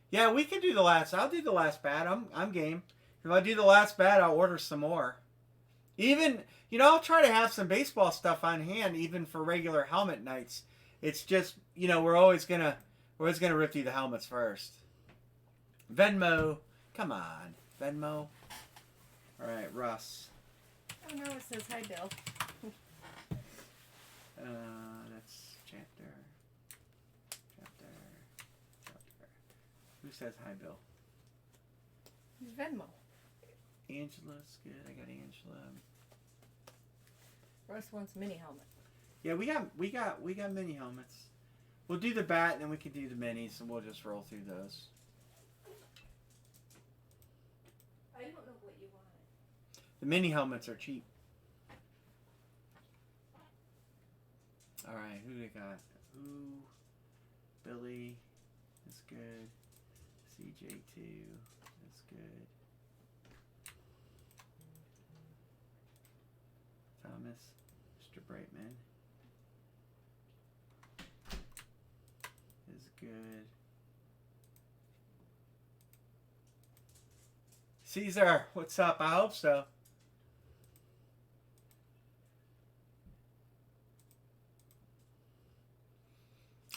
Yeah, we can do the last. I'll do the last bat. I'm game. If I do the last bat, I'll order some more. Even, I'll try to have some baseball stuff on hand, even for regular helmet nights. It's just, we're always gonna rip through the helmets first. Venmo, come on, Venmo. All right, Russ. Oh no, it says hi, Bill. That's chapter. Who says hi, Bill? Venmo. Angela's good. I got Angela. Russ wants mini helmet. Yeah, we got mini helmets. We'll do the bat, and then we can do the minis, and we'll just roll through those. I don't know what you wanted. The mini helmets are cheap. All right, who they got? Ooh. Billy is good. CJ2 is good. Thomas, Mr. Brightman is good. Caesar, what's up? I hope so.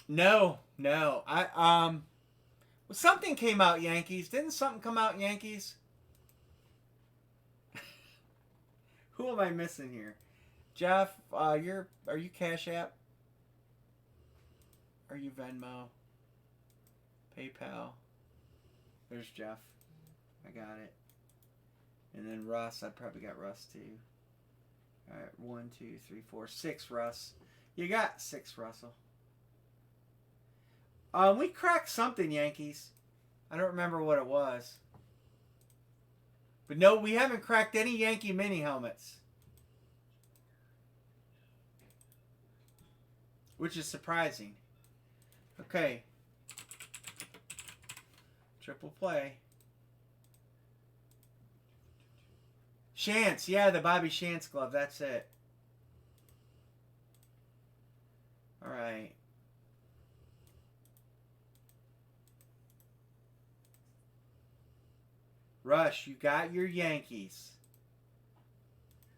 No. Something came out Yankees. Didn't something come out Yankees? Who am I missing here? Jeff, are you Cash App? Are you Venmo? PayPal? There's Jeff. I got it. And then Russ, I probably got Russ too. Alright, 1, 2, 3, 4, 6 Russ. You got 6 Russell. We cracked something, Yankees. I don't remember what it was. But no, we haven't cracked any Yankee mini helmets. Which is surprising. Okay. Triple play. Shantz. Yeah, the Bobby Shantz glove. That's it. Alright. Rush, you got your Yankees.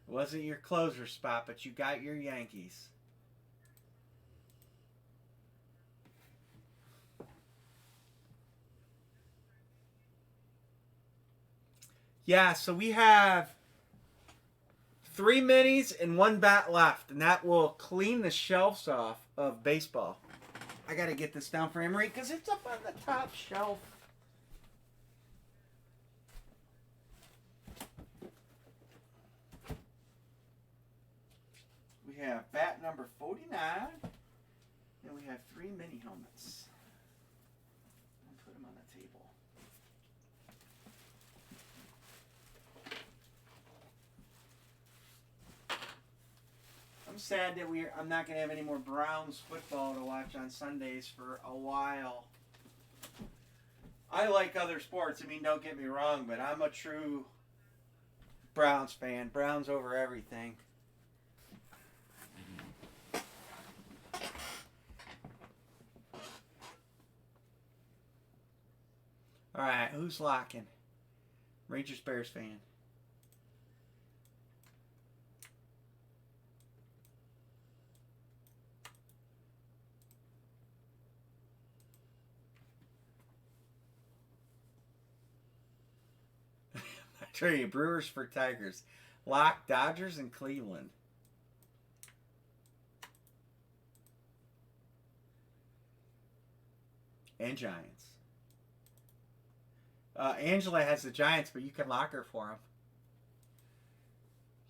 It wasn't your closer spot, but you got your Yankees. Yeah, so we have 3 minis and 1 bat left, and that will clean the shelves off of baseball. I got to get this down for Emery because it's up on the top shelf. We have bat number 49, and we have 3 mini helmets. I'll put them on the table. I'm sad that I'm not going to have any more Browns football to watch on Sundays for a while. I like other sports. I mean, don't get me wrong, but I'm a true Browns fan. Browns over everything. All right, who's locking? Rangers Bears fan. I tell you, Brewers for Tigers. Lock Dodgers and Cleveland. And Giants. Angela has the Giants, but you can lock her for them.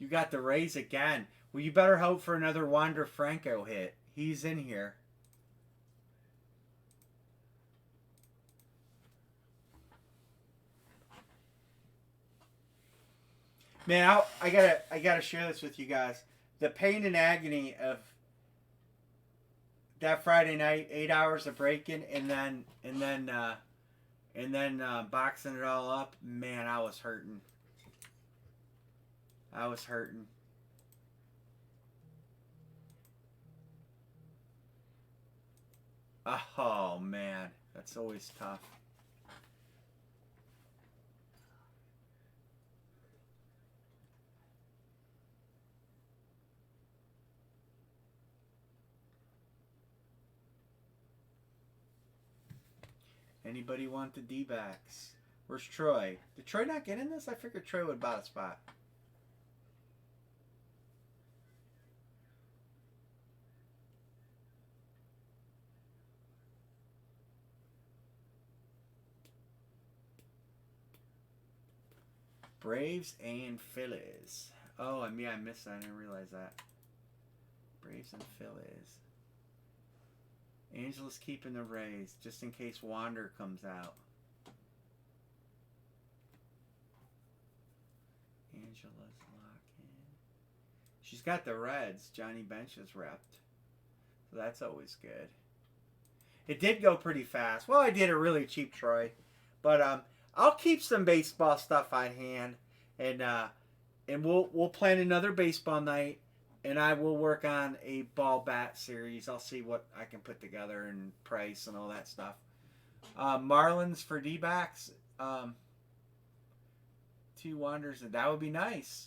You got the Rays again. Well, you better hope for another Wander Franco hit. He's in here. Man, I gotta share this with you guys. The pain and agony of that Friday night, 8 hours of breaking, and then boxing it all up. Man, I was hurting. Oh man, that's always tough. Anybody want the D-backs? Where's Troy? Did Troy not get in this? I figured Troy would buy a spot. Braves and Phillies. Oh, I missed that. I didn't realize that. Braves and Phillies. Angela's keeping the Rays just in case Wander comes out. Angela's locking. She's got the Reds. Johnny Bench is repped. So So that's always good. It did go pretty fast. Well, I did it really cheap, Troy. But I'll keep some baseball stuff on hand, and we'll plan another baseball night, and I will work on a ball bat series. I'll see what I can put together and price and all that stuff. Marlins for D-backs. 2 wonders, and that would be nice.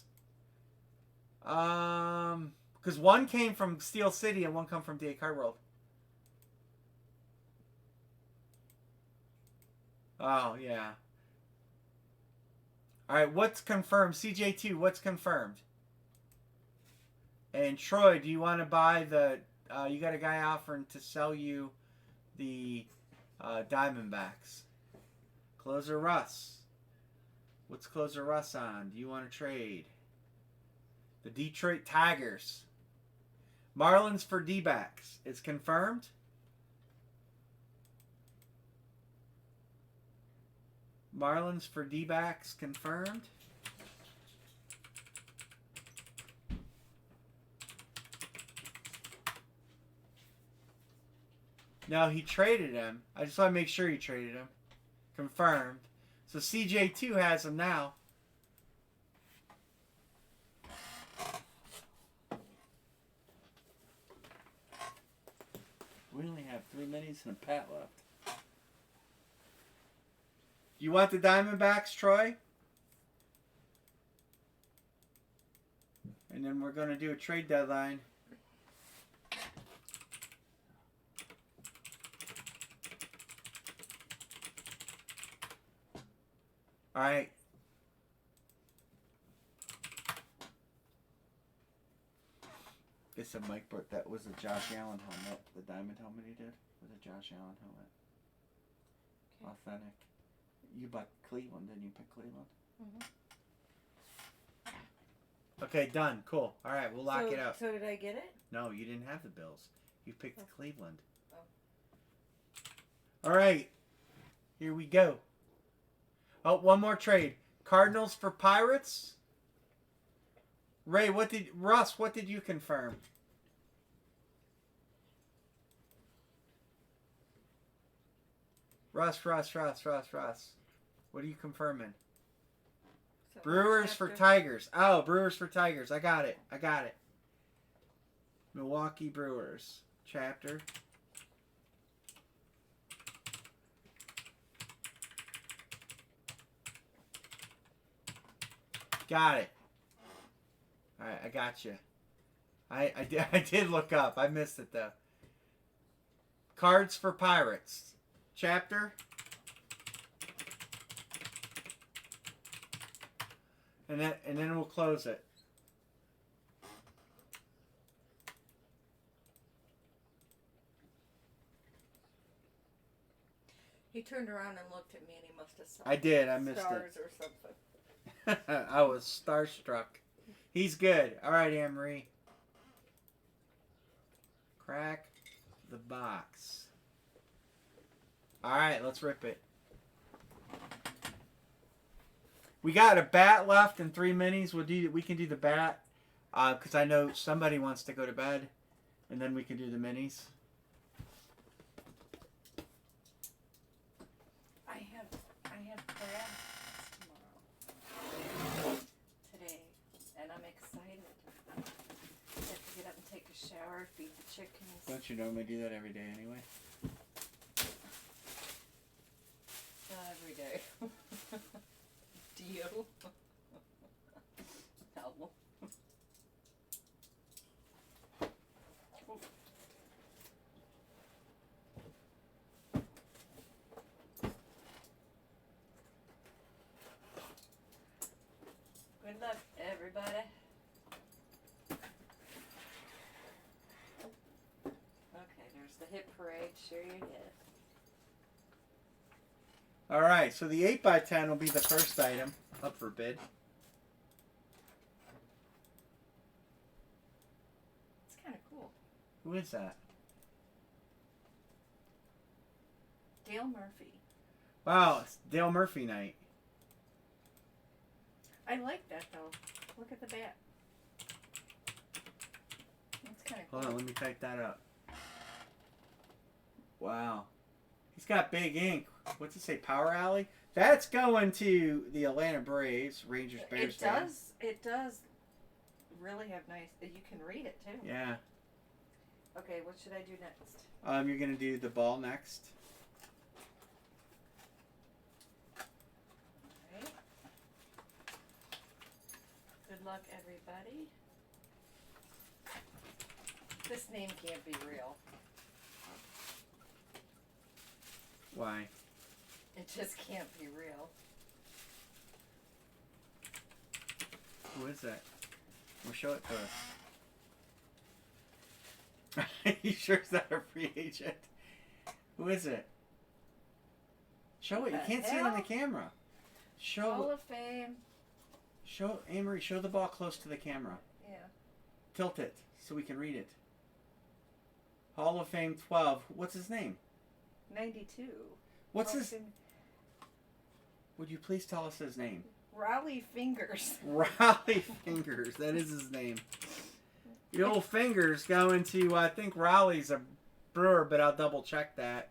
Because one came from Steel City and one come from DA Card World. Oh, yeah. Alright, what's confirmed? CJ2, what's confirmed? And Troy, do you want to buy the... you got a guy offering to sell you the Diamondbacks. Closer Russ. What's Closer Russ on? Do you want to trade? The Detroit Tigers. Marlins for D-backs. It's confirmed. Marlins for D-backs confirmed. No, he traded him. I just want to make sure he traded him. Confirmed. So CJ2 has him now. We only have 3 minis and a pat left. You want the Diamondbacks, Troy? And then we're going to do a trade deadline. All right. It's a Mike Brook. That was a Josh Allen helmet. The diamond helmet he did was a Josh Allen helmet. Okay. Authentic. You bought Cleveland, didn't you? Pick Cleveland? Mm-hmm. Okay, done. Cool. All right, we'll lock it up. So did I get it? No, you didn't have the Bills. You picked Cleveland. Oh. All right. Here we go. Oh, one more trade. Cardinals for Pirates. Ray, Russ, what did you confirm? Russ. What are you confirming? So Brewers for Tigers. Oh, Brewers for Tigers. I got it. Milwaukee Brewers. Chapter. Got it. All right, I got you. I did look up. I missed it though. Cards for Pirates. Chapter. And then we'll close it. He turned around and looked at me and he must have saw I did. I missed stars it. or something. I was starstruck. He's good. All right, Anne-Marie. Crack the box. All right, let's rip it. We got a bat left and 3 minis. We can do the bat because I know somebody wants to go to bed, and then we can do the minis. I have class tomorrow. Today, and I'm excited. I have to get up and take a shower, feed the chickens. Don't you normally do that every day anyway? Not every day. Do you? No. Good luck, everybody. Okay, there's the hit parade. Sure you did. All right, so the 8x10 will be the first item up for bid. It's kind of cool. Who is that? Dale Murphy. Wow, it's Dale Murphy night. I like that though. Look at the bat. That's kind of cool. Hold on, let me type that up. Wow. He's got big ink. What's it say? Power Alley? That's going to the Atlanta Braves, Rangers, Bears. It does really have nice. You can read it too. Yeah. Okay, what should I do next? You're going to do the ball next. Alright. Good luck, everybody. This name can't be real. Why? It just can't be real. Who is that? Well, show it to us. You sure it's not a free agent? Who is it? Show it. You can't see it on the camera. Show. Hall of Fame. Show, Amory, show the ball close to the camera. Yeah. Tilt it so we can read it. Hall of Fame 12. What's his name? 92. What's his... Would you please tell us his name? Raleigh Fingers. Raleigh Fingers. That is his name. The old Fingers going to, I think Raleigh's a Brewer, but I'll double check that.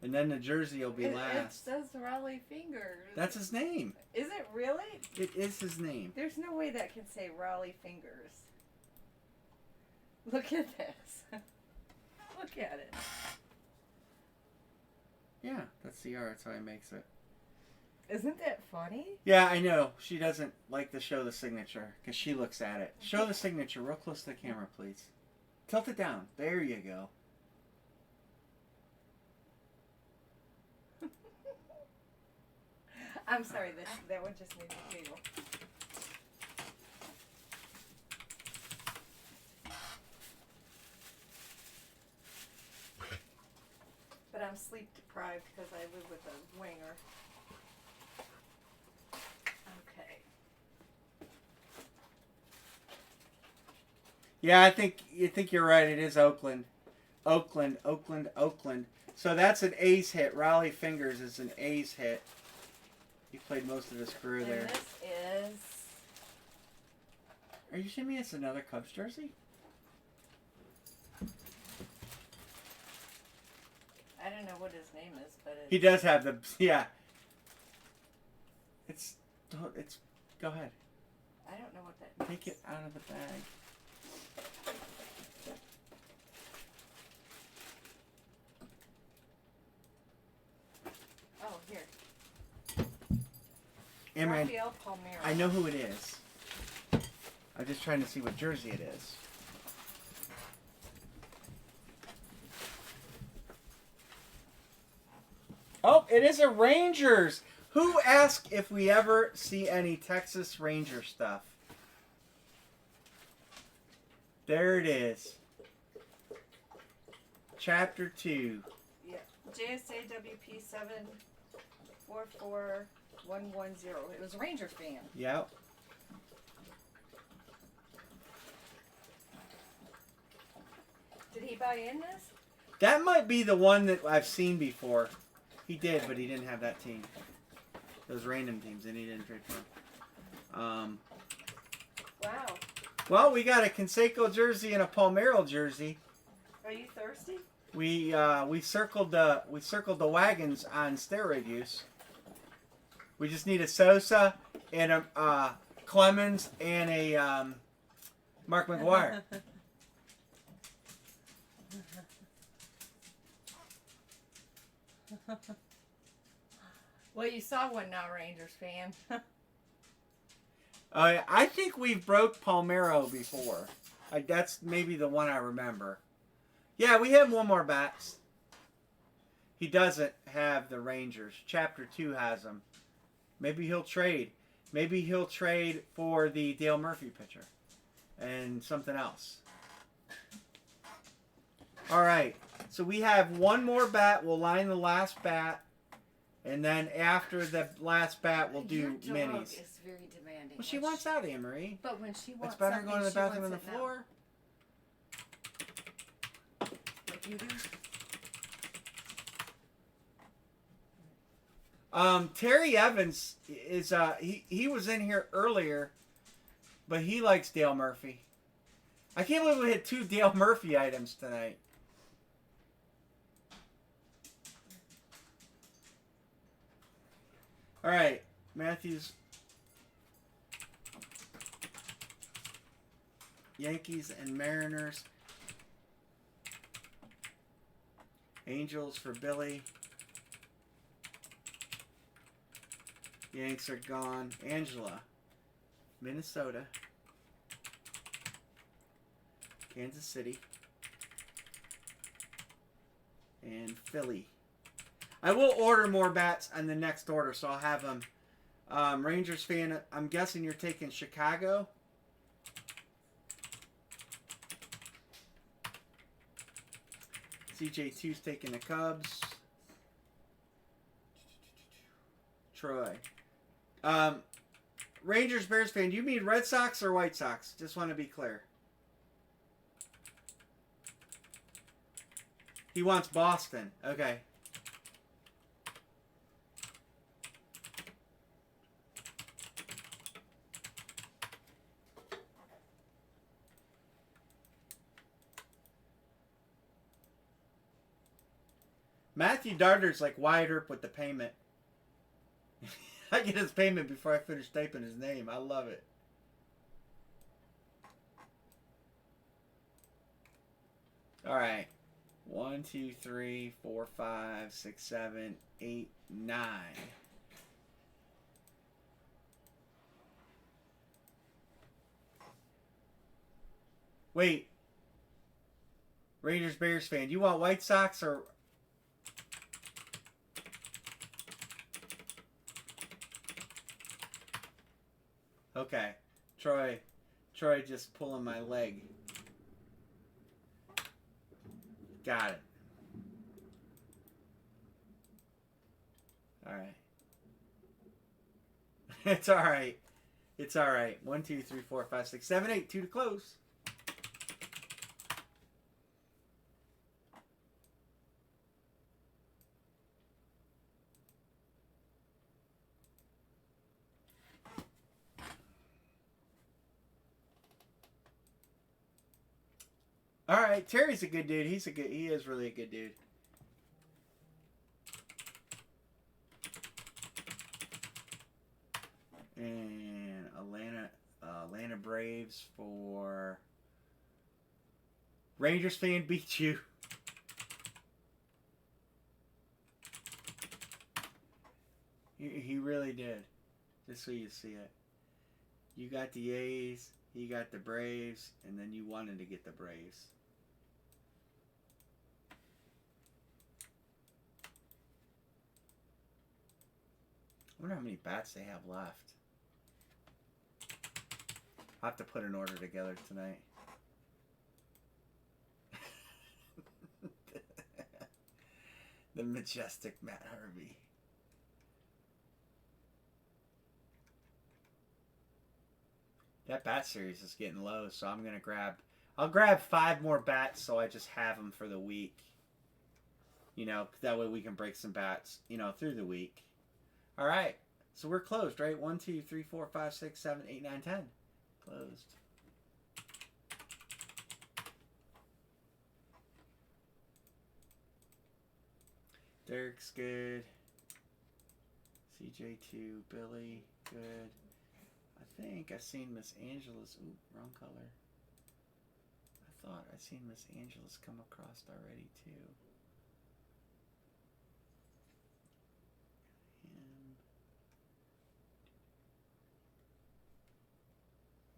And then the jersey will be last. It says Raleigh Fingers. That's his name. Is it really? It is his name. There's no way that can say Raleigh Fingers. Look at this. Look at it. Yeah, that's the art. That's how he makes it. Isn't that funny? Yeah, I know. She doesn't like to show the signature because she looks at it. Show the signature real close to the camera, please. Tilt it down. There you go. I'm sorry, that one just made me giggle. But I'm sleep deprived because I live with a winger. Okay. Yeah, I think you're right. It is Oakland. Oakland. So that's an A's hit. Raleigh Fingers is an A's hit. He played most of his career And there. this is... Are you showing me it's another Cubs jersey? I don't know what his name is, but it's... He does have the... Yeah. It's... Go ahead. I don't know what that means. Take it out of the bag. Oh, here. Imran, Rafael Palmeiro. I know who it is. I'm just trying to see what jersey it is. Oh, it is a Rangers. Who asked if we ever see any Texas Ranger stuff? There it is. Chapter 2. Yeah. JSA WP 744110. It was a Ranger fan. Yep. Did he buy in this? That might be the one that I've seen before. He did, but he didn't have that team. Those random teams, and he didn't trade for them. Wow. Well, we got a Canseco jersey and a Palmeiro jersey. Are you thirsty? We circled the wagons on steroid use. We just need a Sosa and a Clemens and a Mark McGuire. Well, you saw one now, Rangers fan. I think we've broke Palmeiro before. That's maybe the one I remember. Yeah, we have one more bats. He doesn't have the Rangers. Chapter 2 has them. Maybe he'll trade. Maybe he'll trade for the Dale Murphy pitcher and something else. All right. So we have one more bat. We'll line the last bat. And then after the last bat, we'll do Your dog minis. is very demanding. Well, she wants out, Anne-Marie. But when she wants It's better something, going to the she bathroom on wants the it now. floor. Like you do? Terry Evans is he was in here earlier, but he likes Dale Murphy. I can't believe we had 2 Dale Murphy items tonight. All right, Matthews. Yankees and Mariners. Angels for Billy. Yanks are gone. Angela. Minnesota. Kansas City. And Philly. I will order more bats on the next order, so I'll have them. Rangers fan, I'm guessing you're taking Chicago. CJ2's taking the Cubs. Troy. Rangers Bears fan, do you mean Red Sox or White Sox? Just want to be clear. He wants Boston. Okay. Matthew Darter's like Wyatt Earp with the payment. I get his payment before I finish typing his name. I love it. All right. 1, 2, 3, 4, 5, 6, 7, 8, 9. Wait. Rangers Bears fan, you want White Sox or... Okay. Troy just pulling my leg. Got it. All right. It's all right. It's all right. 1, 2, 3, 4, 5, 6, 7, 8. 2 to close. All right, Terry's a good dude. He is really a good dude. And Atlanta Braves for Rangers fan beat you. He really did. Just so you see it. You got the A's, he got the Braves, and then you wanted to get the Braves. I wonder how many bats they have left. I'll have to put an order together tonight. The majestic Matt Harvey. That bat series is getting low, so I'm gonna I'll grab 5 more bats so I just have them for the week. You know, that way we can break some bats, you know, through the week. All right, so we're closed, right? 1, 2, 3, 4, 5, 6, 7, 8, 9, 10. Closed. Derek's good. CJ2, Billy, good. I think I seen Miss Angela's. Ooh, wrong color. I thought I seen Miss Angela's come across already too.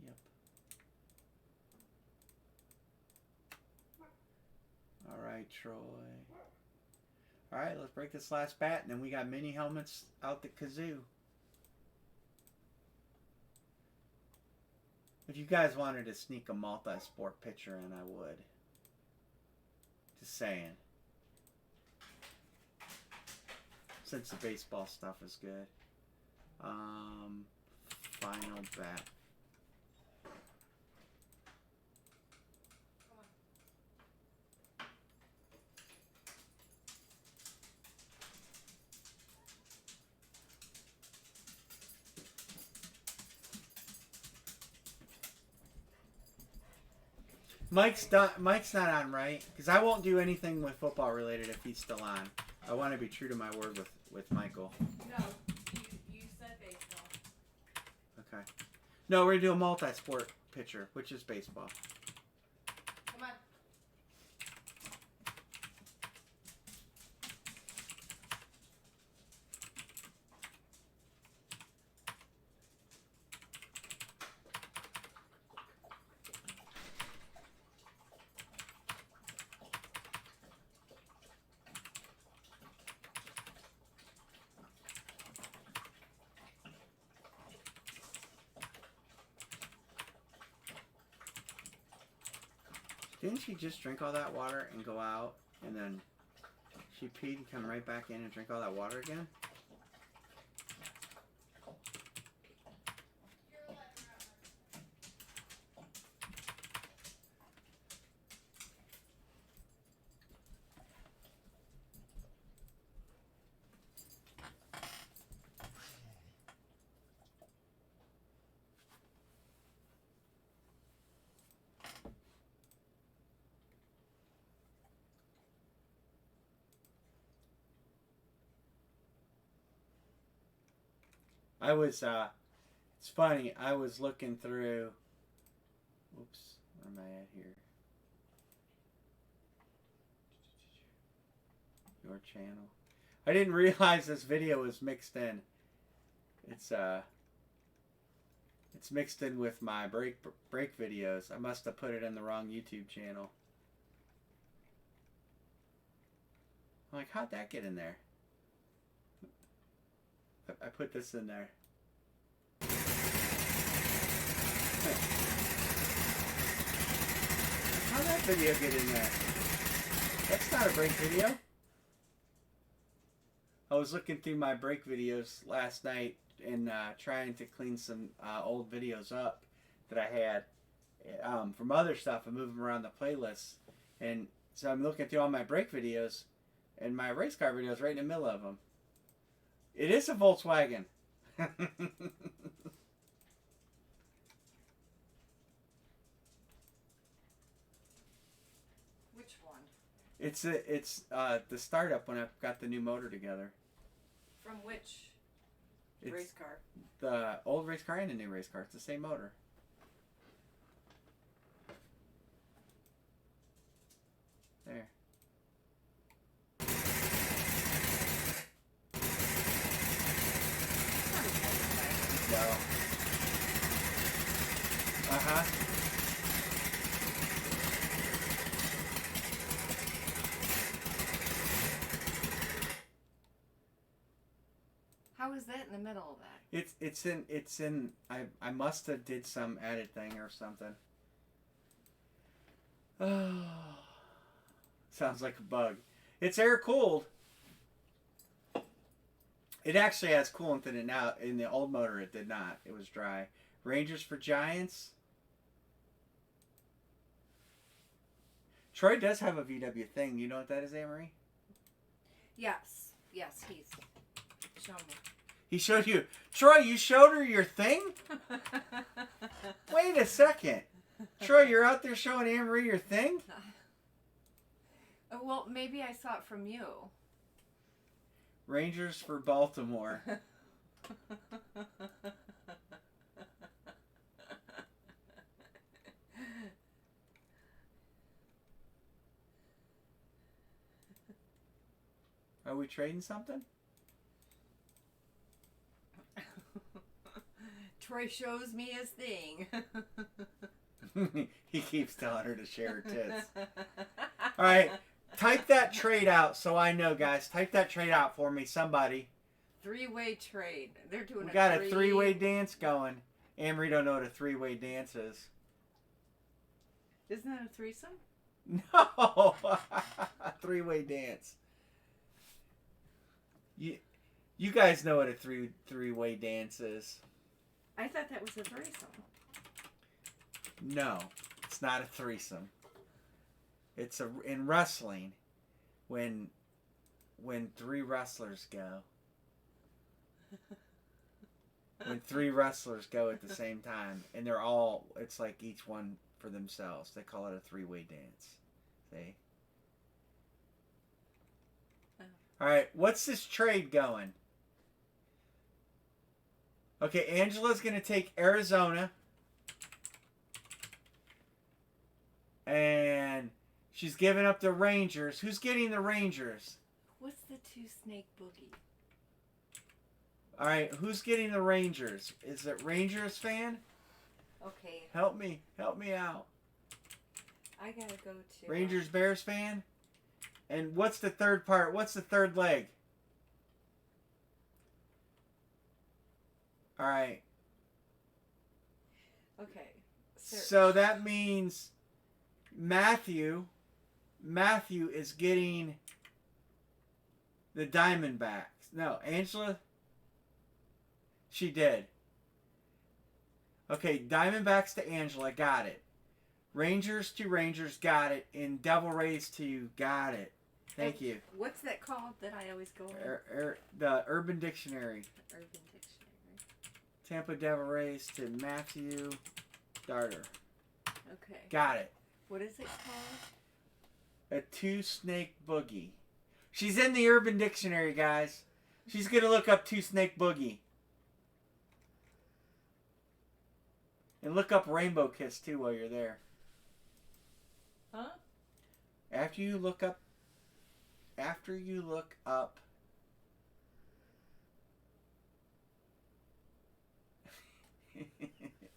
Yep. All right, Troy. All right, let's break this last bat, and then we got mini helmets out the kazoo. If you guys wanted to sneak a multi-sport picture in, I would. Just saying. Since the baseball stuff is good. Final bat. Mike's not on, right? Because I won't do anything with football related if he's still on. I want to be true to my word with Michael. No, you Okay. No, we're going to do a multi-sport picture, which is baseball. Come on. Didn't she just drink all that water and go out, and then she peed and come right back in and drink all that water again? It's funny, I was looking through, oops, where am I at here? Your channel. I didn't realize this video was mixed in. It's mixed in with my break videos. I must have put it in the wrong YouTube channel. I'm like, how'd that get in there? I put this in there. How'd that video get in there? That's not a break video. I was looking through my break videos last night and trying to clean some old videos up that I had from other stuff and move them around the playlist. And so I'm looking through all my break videos, and my race car video is right in the middle of them. It is a Volkswagen. Which one? It's the startup when I got the new motor together. From which It's race car? the old race car and the new race car. It's the same motor. There. No. Uh-huh. How is that in the middle of that? It's in I must have did some edit thing or something. Oh, sounds like a bug. It's air cooled. It actually has coolant in it now. In the old motor, it did not. It was dry. Rangers for Giants. Troy does have a VW thing. You know what that is, Anne-Marie? Yes. Yes, he's shown me. He showed you. Troy, you showed her your thing? Wait a second. Troy, you're out there showing Anne-Marie your thing? Well, maybe I saw it from you. Rangers for Baltimore. Are we trading something? Troy shows me his thing. He keeps telling her to share her tits. All right, type that trade out so I know, guys. Type that trade out for me, somebody. Three-way trade. They're doing We got a three-way dance going. Anne-Marie don't know what a three-way dance is. Isn't that a threesome? No, a three-way dance. You guys know what a three-way dance is. I thought that was a threesome. No, it's not a threesome. It's in wrestling when three wrestlers go. When three wrestlers go at the same time, and they're all, it's like each one for themselves. They call it a three-way dance. See? Oh. All right, what's this trade going? Okay, Angela's going to take Arizona. And she's giving up the Rangers. Who's getting the Rangers? What's the two snake boogie? All right, who's getting the Rangers? Is it Rangers fan? Okay. Help me out. I gotta go to Rangers Bears fan? And what's the third part? What's the third leg? All right. Okay. So that means Matthew is getting the Diamondbacks. No, Angela. She did. Okay, Diamondbacks to Angela. Got it. Rangers to Rangers. Got it. And Devil Rays to you. Got it. Thank you. What's that called that I always go on? The Urban Dictionary. Urban Dictionary. Tampa Devil Rays to Matthew Darter. Okay. Got it. What is it called? A two snake boogie. She's in the Urban Dictionary, guys. She's going to look up two snake boogie. And look up Rainbow Kiss, too, while you're there. Huh? After you look up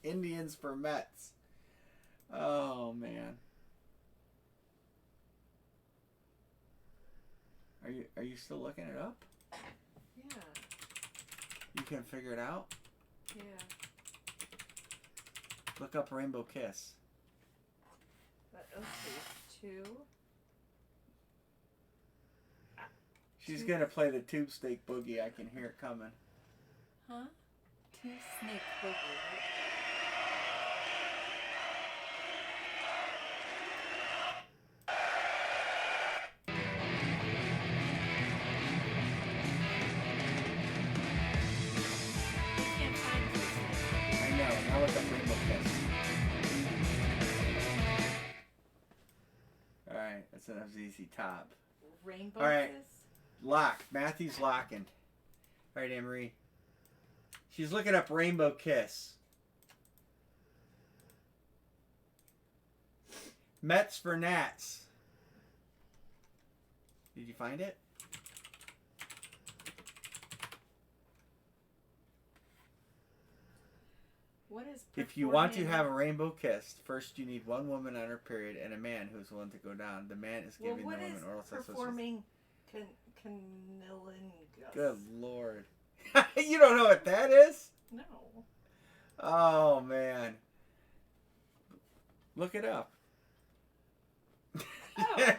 Indians for Mets. Oh, man. Are you still looking it up? Yeah. You can figure it out? Yeah. Look up Rainbow Kiss. Okay, two. She's going to play the tube steak boogie. I can hear it coming. Huh? Two snake boogie. I know. Now look up Rainbow Kiss. Alright, that's enough ZZ Top. Rainbow All right. Kiss? Lock. Matthew's locking. Alright, Anne-Marie. She's looking up Rainbow Kiss. Mets for Nats. Did you find it? What is If you want to have a rainbow kiss, first you need one woman on her period and a man who's willing to go down. The man is giving the woman oral sex. Performing cunnilingus? Good Lord. You don't know what that is? No. Oh, man. Look it up. Oh.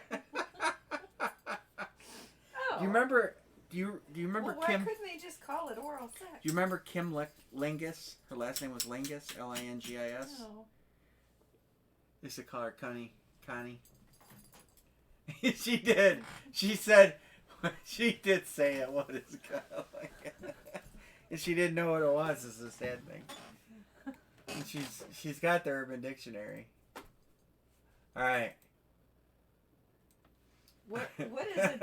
Do you remember? Do you remember why Kim? couldn't they just call it oral sex? Do you remember Kim Lingus? Her last name was Lingus, Lingis. No. They used to call her Connie. She did. She said. She did say it. What is it called? And she didn't know what it was. Is the sad thing. And she's got the Urban Dictionary. All right. What is it?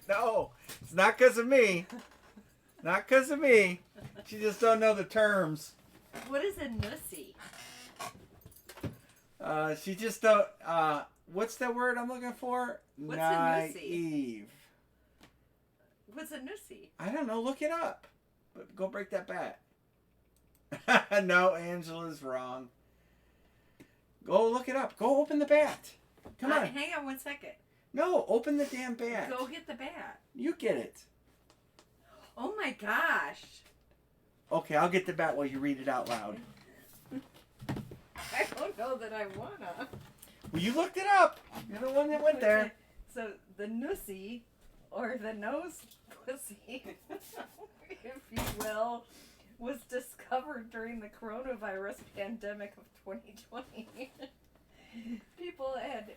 No, it's not because of me. Not because of me. She just don't know the terms. What is a nussy? She just don't. What's the word I'm looking for? What's a nussy? Naive. What's a nussy? I don't know. Look it up. But go break that bat. No, Angela's wrong. Go look it up. Go open the bat. Come on. Hang on 1 second. No, open the damn bat. Go get the bat. You get it. Oh my gosh. Okay, I'll get the bat while you read it out loud. I don't know that I wanna. Well, you looked it up. You're the one that went there. So the nussy, or the nose pussy, if you will, was discovered during the coronavirus pandemic of 2020. People had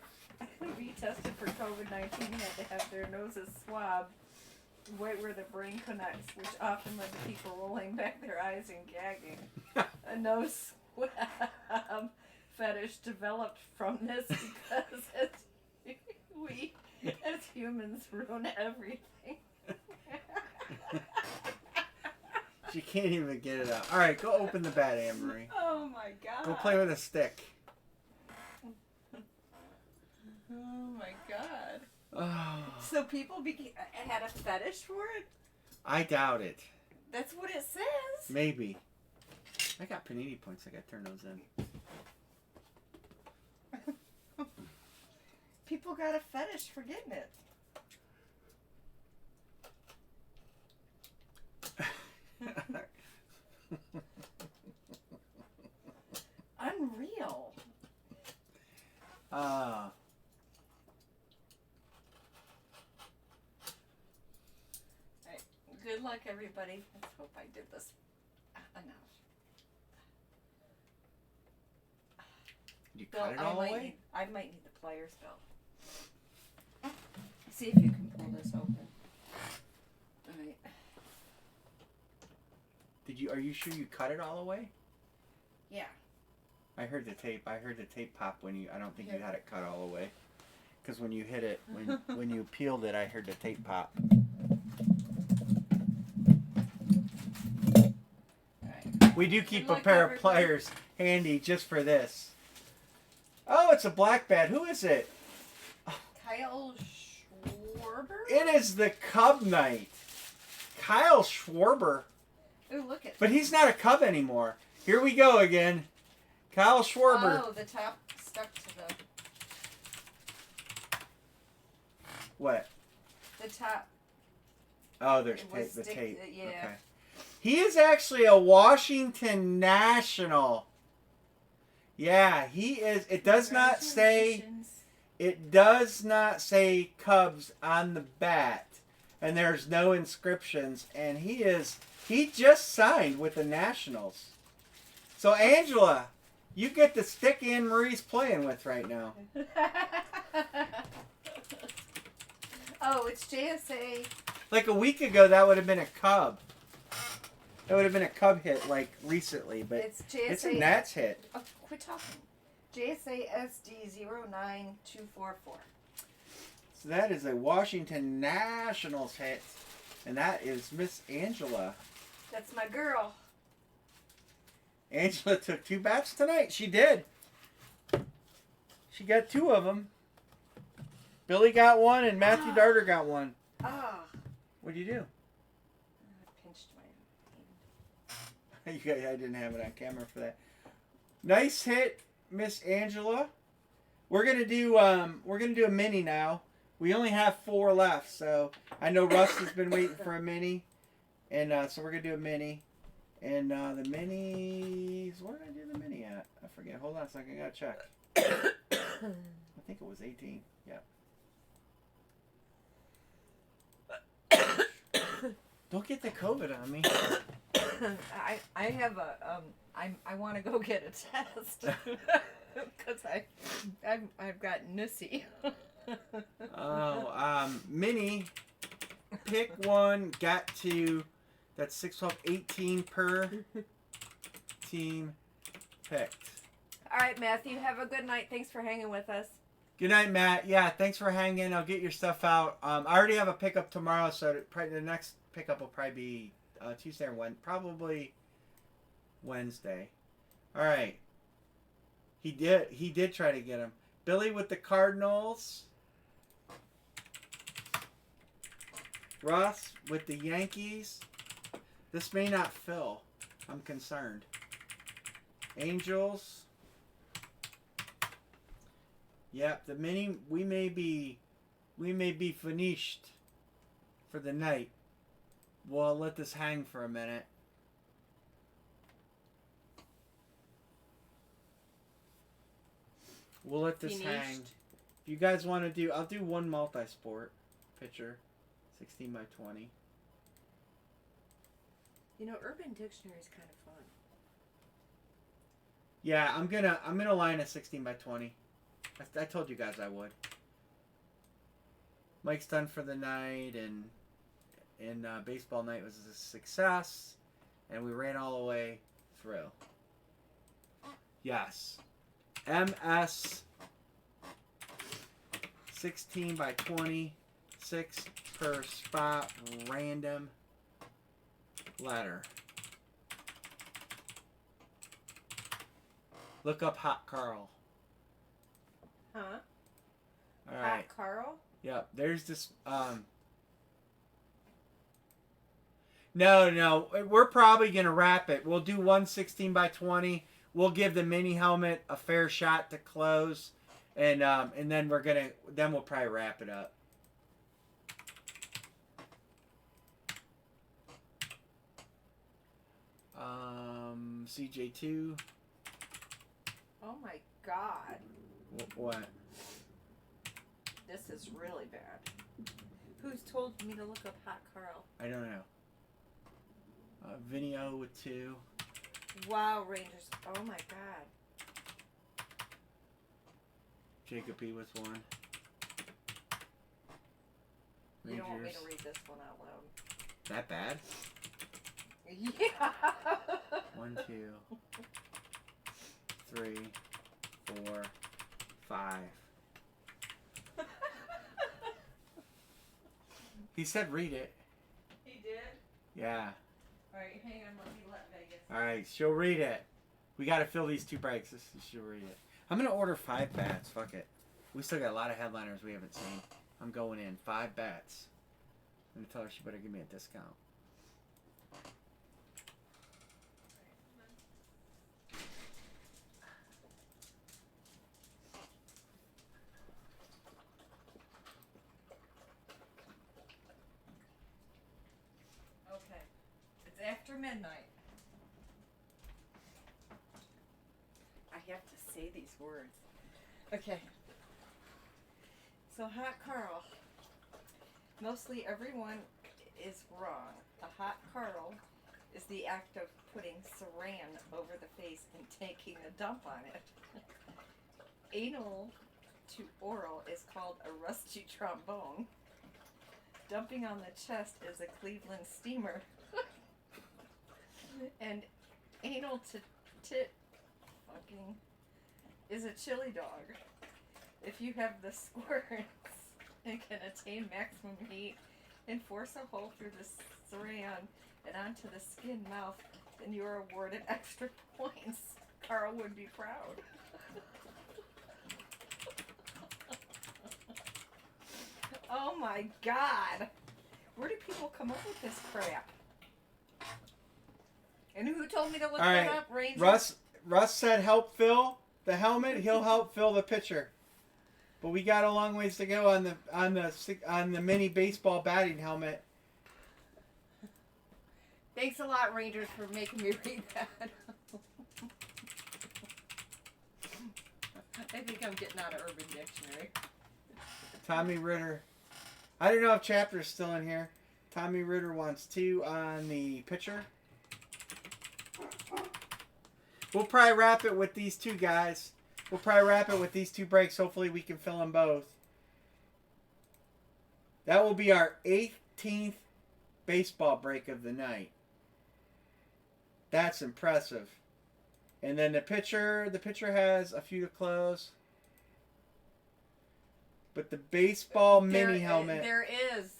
to be tested for COVID-19 had to have their noses swabbed right where the brain connects, which often led to people rolling back their eyes and gagging. A nose swab fetish developed from this because we as humans ruin everything. She can't even get it out. All right, go open the bat, Anne Marie. Oh my god. Go play with a stick. Oh my god. Oh, So people had a fetish for it? I doubt it. That's what it says. Maybe. I got panini points. I got to turn those in. People got a fetish for getting it. Unreal. Ah. Alright. Good luck, everybody. Let's hope I did this enough. You Bill, cut it all away? I might need the pliers, Bill. See if you can pull this open. Alright. Are you sure you cut it all away? Yeah. I heard the tape. I heard the tape pop when you. I don't think you had it cut all the way. Because when you hit it, when you peeled it, I heard the tape pop. Alright. We do keep Good a luck, pair of everybody. pliers handy just for this. Oh, it's a black bat. Who is it? Kyle Schwarber? It is the Cub Knight. Kyle Schwarber. Ooh, look at But he's not a Cub anymore. Here we go again. Kyle Schwarber. Oh, the top stuck to the What? top. Oh, there's It was tape. The tape. yeah. Okay. He is actually a Washington National. Yeah, he is. It does not say. It does not say Cubs on the bat, and there's no inscriptions. And he just signed with the Nationals. So Angela, you get the stick Anne Marie's playing with right now. Oh, it's JSA. Like a week ago, that would have been a Cub. That would have been a Cub hit like recently, but It's JSA. it's a Nats hit. Oh, quit talking. JSA SD09244. So that is a Washington Nationals hit, and that is Miss Angela. That's my girl. Angela took 2 bats tonight. She did. She got 2 of them. Billy got 1 and Matthew Darter got 1. Ah. What'd you do? I pinched my hand. I didn't have it on camera for that. Nice hit, Miss Angela. We're gonna do a mini now. We only have 4 left, so I know Russ has been waiting for a mini, and so we're gonna do a mini. And the minis, where did I do the mini at? I forget. Hold on a second, I gotta check. I think it was 18. Yeah. Don't get the COVID on me. I have a I want to go get a test because I've got Nussy. Oh, mini. Pick one. Got 2. That's 6, 12, 18 per team picked. All right, Matthew. Have a good night. Thanks for hanging with us. Good night, Matt. Yeah, thanks for hanging. I'll get your stuff out. I already have a pickup tomorrow, so probably the next pickup will probably be Tuesday or Wednesday. Probably Wednesday. All right. He did try to get him. Billy with the Cardinals. Russ with the Yankees. This may not fill. I'm concerned. Angels. Yep, the mini we may be finished for the night. We'll let this hang for a minute. We'll let this hang. If you guys want to do, I'll do one multi-sport picture, 16 by 20. You know, Urban Dictionary is kind of fun. Yeah, I'm gonna line a 16 by 20. I told you guys I would. Mike's done for the night, and baseball night was a success, and we ran all the way through. Yes. MS 16 by 20, 6 per spot, random letter. Look up Hot Carl. Huh? All right. Hot Carl? Yep. There's this. No. We're probably gonna wrap it. We'll do 116 by 20. We'll give the mini helmet a fair shot to close, and then we'll probably wrap it up. CJ2. Oh my god. What? This is really bad. Who's told me to look up Hot Carl? I don't know. Vinio with 2. Wow, Rangers. Oh my god. Jacob P with 1. You don't want me Rangers. to read this one out loud. That bad? Yeah. 1, 2, 3, 4, 5. He said read it. He did? Yeah. Alright, hang on, let me let Vegas. Alright, she'll read it. We gotta fill these 2 breaks. She'll read it. I'm gonna order 5 bats. Fuck it. We still got a lot of headliners we haven't seen. I'm going in. 5 bats. I'm gonna tell her she better give me a discount. Okay. It's after midnight. I have to say these words. Okay. So, Hot Carl. Mostly everyone is wrong. A hot Carl is the act of putting saran over the face and taking a dump on it. Anal to oral is called a rusty trombone. Dumping on the chest is a Cleveland steamer. And anal to tit fucking is a chili dog. If you have the squirts and can attain maximum heat and force a hole through the saran and onto the skin mouth, then you are awarded extra points. Carl would be proud. Oh my god! Where do people come up with this crap? And who told me to look that up? Ranger? Russ said help fill the helmet. He'll help fill the pitcher. But we got a long ways to go on the mini baseball batting helmet. Thanks a lot, Rangers, for making me read that. I think I'm getting out of Urban Dictionary. Tommy Ritter. I don't know if Chapter's still in here. Tommy Ritter wants 2 on the pitcher. We'll probably wrap it with these 2 guys. We'll probably wrap it with these 2 breaks. Hopefully we can fill them both. That will be our 18th baseball break of the night. That's impressive. And then the pitcher has a few to close. But the baseball mini helmet. There is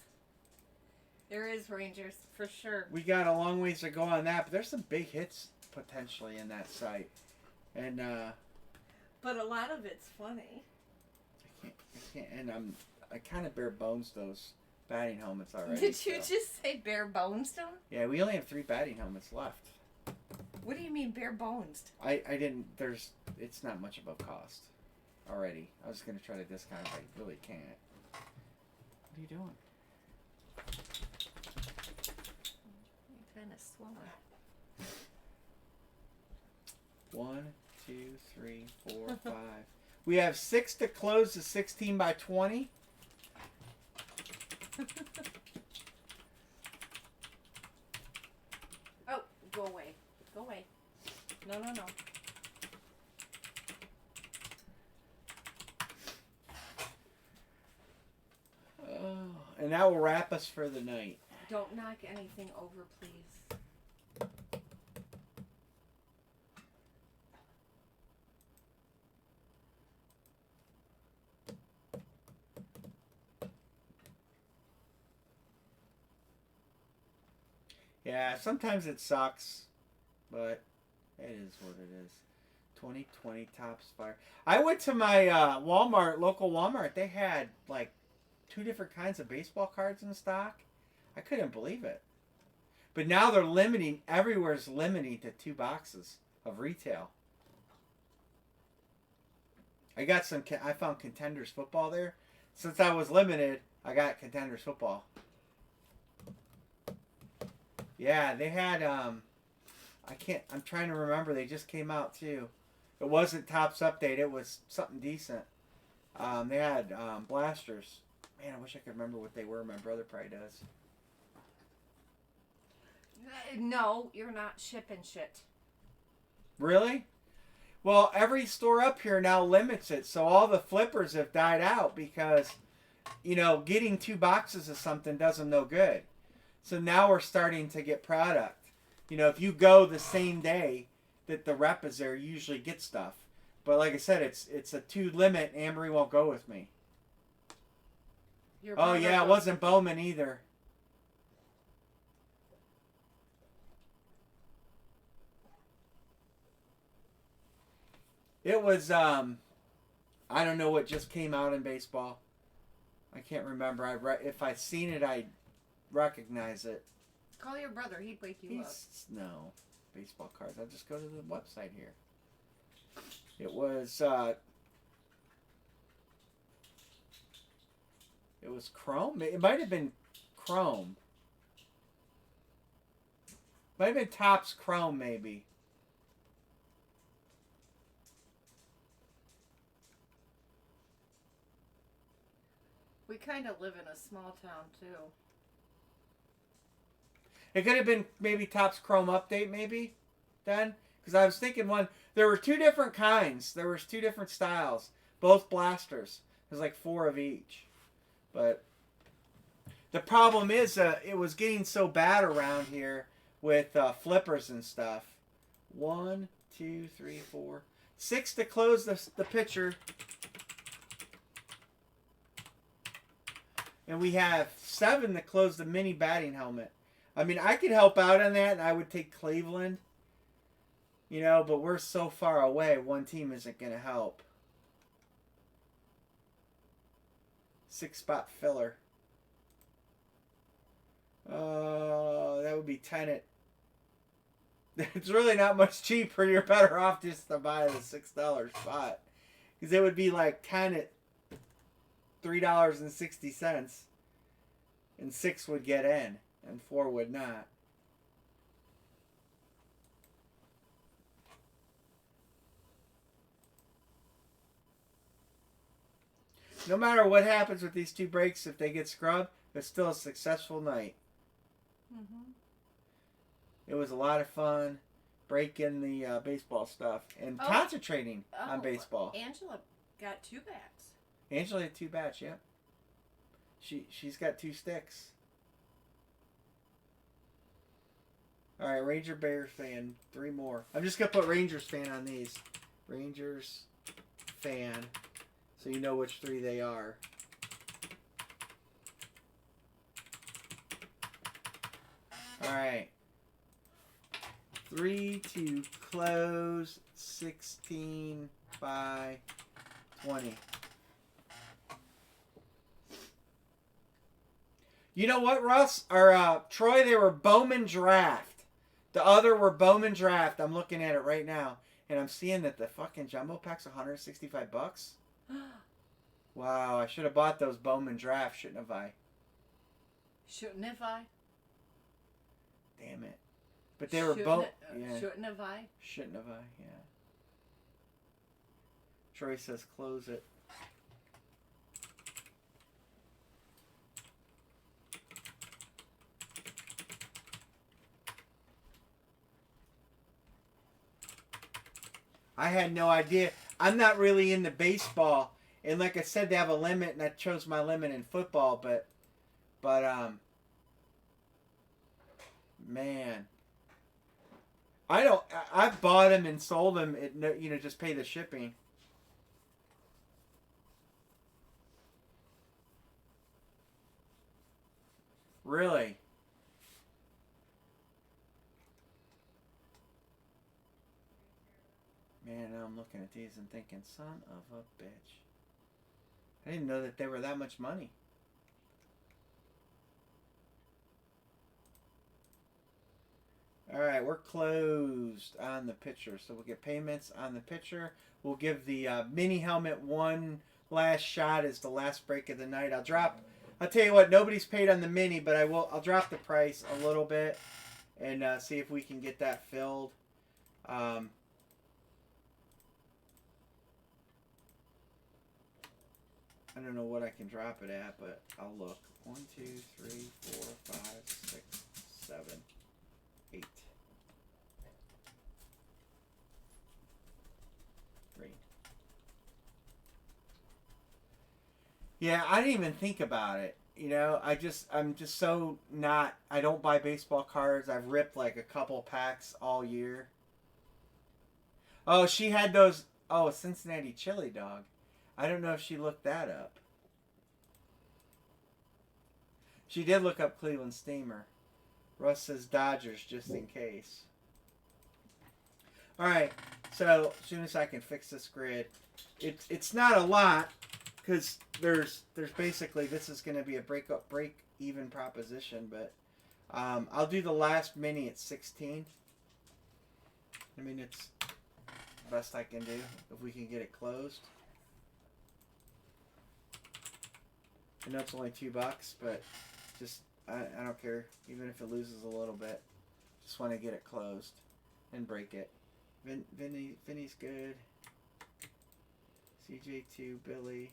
Rangers, for sure. We got a long ways to go on that, but there's some big hits potentially in that site. And but a lot of it's funny. I can't and I kind of bare bones those batting helmets already. Did you just say bare bones them? Yeah, we only have 3 batting helmets left. What do you mean bare bones? I didn't it's not much above cost already. I was gonna try to discount it, but I really can't. What are you doing? You're kind of swollen. 1, 2, 3, 4, 5. We have 6 to close the 16 by 20. Oh, go away. Go away. No. Oh, and that will wrap us for the night. Don't knock anything over, please. Yeah, sometimes it sucks, but it is what it is. 2020 Tops Fire. I went to my Walmart, local Walmart. They had like 2 different kinds of baseball cards in stock. I couldn't believe it. But now they're limiting, everywhere's limiting to 2 boxes of retail. I found Contenders football there. Since I was limited, I got Contenders football. Yeah, they had, I'm trying to remember, they just came out too. It wasn't Topps Update, it was something decent. They had blasters. Man, I wish I could remember what they were. My brother probably does. No, you're not shipping shit. Really? Well, every store up here now limits it, so all the flippers have died out because, getting 2 boxes of something doesn't no good. So now we're starting to get product. If you go the same day that the rep is there, you usually get stuff. But like I said, it's a 2 limit. Amory won't go with me. Oh yeah, it wasn't Bowman either. It was I don't know what just came out in baseball. I can't remember. If I seen it, I recognize it. Call your brother. He'd wake you up. No baseball cards. I'll just go to the website here. It was Chrome. It might have been Chrome. Might have been Topps Chrome, maybe. We kind of live in a small town, too. It could have been maybe Topps Chrome Update, maybe, then. Because I was thinking there were 2 different kinds. There was 2 different styles. Both blasters. There's like 4 of each. But the problem is it was getting so bad around here with flippers and stuff. 1, 2, 3, 4. 6 to close the picture. And we have 7 to close the mini batting helmet. I mean, I could help out on that, and I would take Cleveland. But we're so far away, one team isn't going to help. 6-spot filler. That would be Tenet. It's really not much cheaper. You're better off just to buy the $6 spot. Because it would be like Tenet, $3.60. And 6 would get in. And 4 would not. No matter what happens with these 2 breaks, if they get scrubbed, it's still a successful night. Mm-hmm. It was a lot of fun breaking the baseball stuff and concentrating on baseball. Angela got 2 bats. Angela had 2 bats, yeah. She's got 2 sticks. All right, Ranger Bears fan, 3 more. I'm just going to put Rangers fan on these. Rangers fan, so you know which 3 they are. All right. 3 to close, 16 by 20. You know what, Russ? Or Troy, they were Bowman Draft. The other were Bowman Draft. I'm looking at it right now. And I'm seeing that the fucking jumbo pack's $165. Wow, I should have bought those Bowman Draft, shouldn't have I? Shouldn't have I? Damn it. But they were both... Yeah. Shouldn't have I? Shouldn't have I, yeah. Troy says close it. I had no idea. I'm not really into baseball. And like I said, they have a limit, and I chose my limit in football. But man, I've bought them and sold them. Just pay the shipping. Really? Man, now I'm looking at these and thinking, son of a bitch. I didn't know that they were that much money. Alright, we're closed on the picture. So we'll get payments on the picture. We'll give the mini helmet one last shot as the last break of the night. I'll tell you what, nobody's paid on the mini, but I'll drop the price a little bit and see if we can get that filled. I don't know what I can drop it at, but I'll look. 1, 2, 3, 4, 5, 6, 7, 8. 3. Yeah, I didn't even think about it. You know, I'm just so not. I don't buy baseball cards. I've ripped like a couple packs all year. Oh, she had those. Oh, Cincinnati chili dog. I don't know if she looked that up. She did look up Cleveland Steamer. Russ says Dodgers just in case. Alright, so as soon as I can fix this grid, it's not a lot because there's basically, this is going to be a break even proposition, but I'll do the last mini at 16. I mean, it's the best I can do if we can get it closed. I know it's only $2, but just I don't care, even if it loses a little bit. Just want to get it closed and break it. Vinny's good. CJ2, Billy.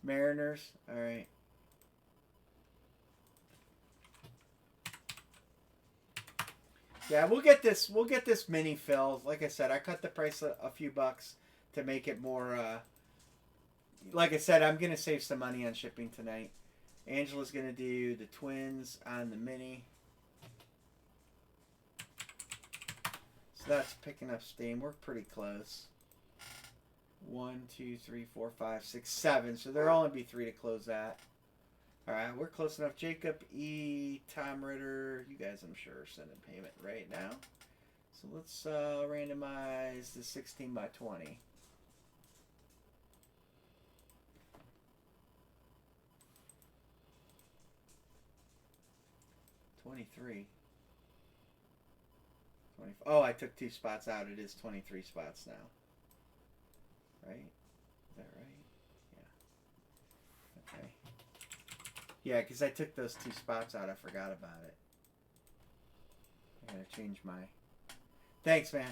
Mariners, all right. Yeah, we'll get this mini filled. Like I said, I cut the price a few bucks to make it more. Like I said, I'm gonna save some money on shipping tonight. Angela's gonna do the Twins on the mini, so that's picking up steam. We're pretty close. 1, 2, 3, 4, 5, 6, 7. So there'll only be 3 to close that. Alright, we're close enough. Jacob E. Tom Ritter. You guys, I'm sure, are sending payment right now. So let's randomize the 16 by 20. $23. 20. Oh, I took 2 spots out. It is 23 spots now. Right? Is that right? Yeah. Okay. Yeah, because I took those 2 spots out. I forgot about it. I gotta change my... Thanks, man.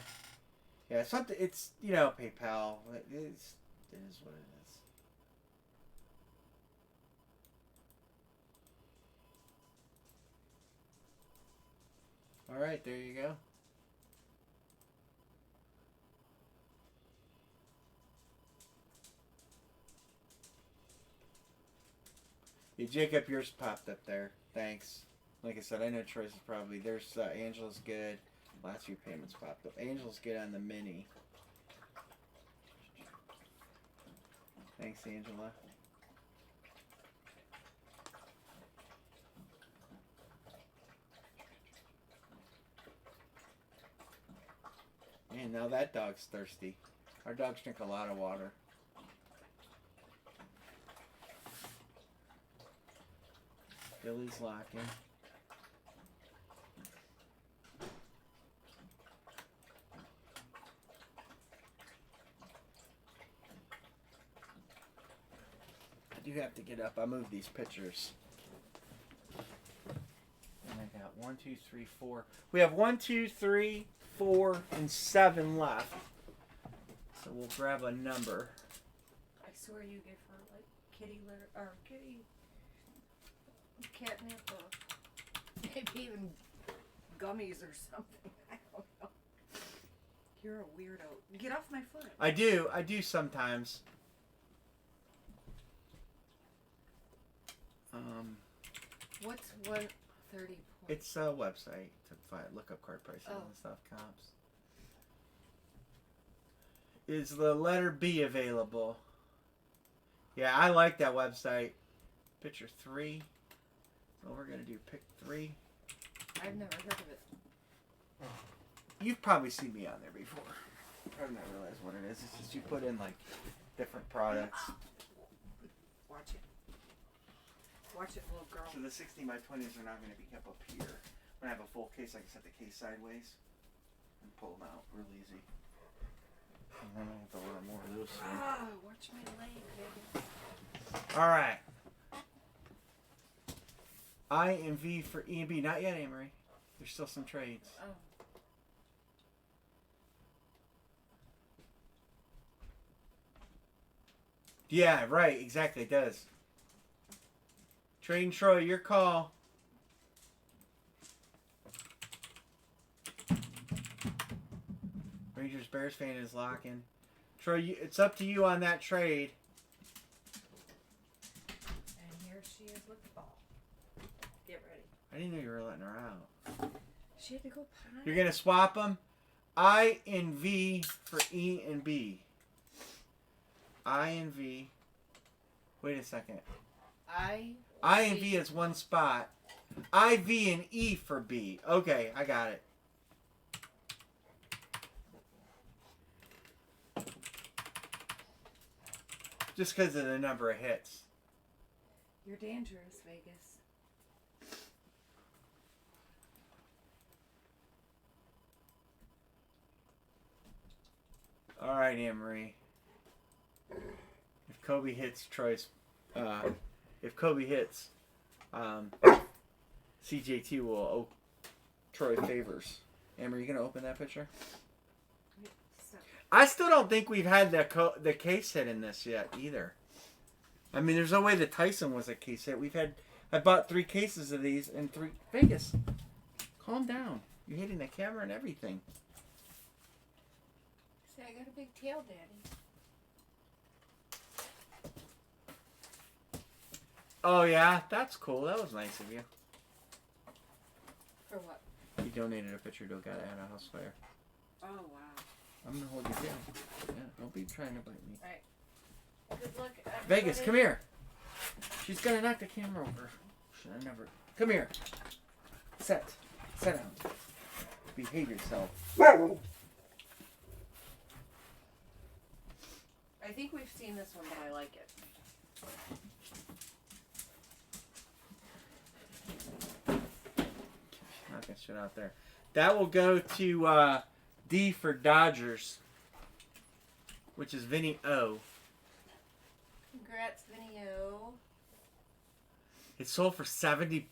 Yeah, something. It's, you know, PayPal. It is what it is. All right, there you go. Yeah, Jacob, yours popped up there. Thanks. Like I said, I know Troy's is probably... There's Angela's good. Last few payments popped up. Angela's good on the mini. Thanks, Angela. Man, now that dog's thirsty. Our dogs drink a lot of water. Billy's locking. I do have to get up. I moved these pictures. And I got 1, 2, 3, 4. We have 1, 2, 3, 4, and 7 left. So we'll grab a number. I swear you give her like kitty litter or kitty catnip or maybe even gummies or something. I don't know. You're a weirdo. Get off my foot. I do sometimes. What's 130 points? It's a website to look up card prices and stuff, comps. Is the letter B available? Yeah, I like that website. Picture 3. So we're going to do pick 3. I've never heard of it. You've probably seen me on there before. I've not realized what it is. It's just you put in like different products. Watch it. Watch it, little girl. So the 16 by 20s are not going to be kept up here. When I have a full case, I can set the case sideways and pull them out real easy. And then I have to order more of those. Watch my leg, baby. All right. I and V for E and B. Not yet, Amory. There's still some trades. Oh. Yeah, right. Exactly. It does. Trade and Troy, your call. Rangers Bears fan is locking. Troy, it's up to you on that trade. And here she is with the ball. Get ready. I didn't know you were letting her out. She had to go potty. You're going to swap them? I and V for E and B. I and V. Wait a second. I and V is one spot. I, V, and E for B. Okay, I got it. Just because of the number of hits. You're dangerous, Vegas. All right, Anne-Marie. If Kobe hits Troy's... if Kobe hits... CJT will owe Troy favors. Anne-Marie, you going to open that picture? I still don't think we've had the case hit in this yet either. I mean, there's no way that Tyson was a case hit. I bought 3 cases of these and 3... Vegas, calm down. You're hitting the camera and everything. See, I got a big tail, Daddy. Oh, yeah? That's cool. That was nice of you. For what? You donated a picture to a guy that had a house fire. Oh, wow. I'm going to hold you down. Yeah, don't be trying to bite me. Alright. Good luck, everybody. Vegas, come here. She's going to knock the camera over. Should I never... Come here. Sit down. Behave yourself. I think we've seen this one, but I like it. Knocking shit out there. That will go to D for Dodgers, which is Vinny O. Congrats, Vinny O. It sold for $70.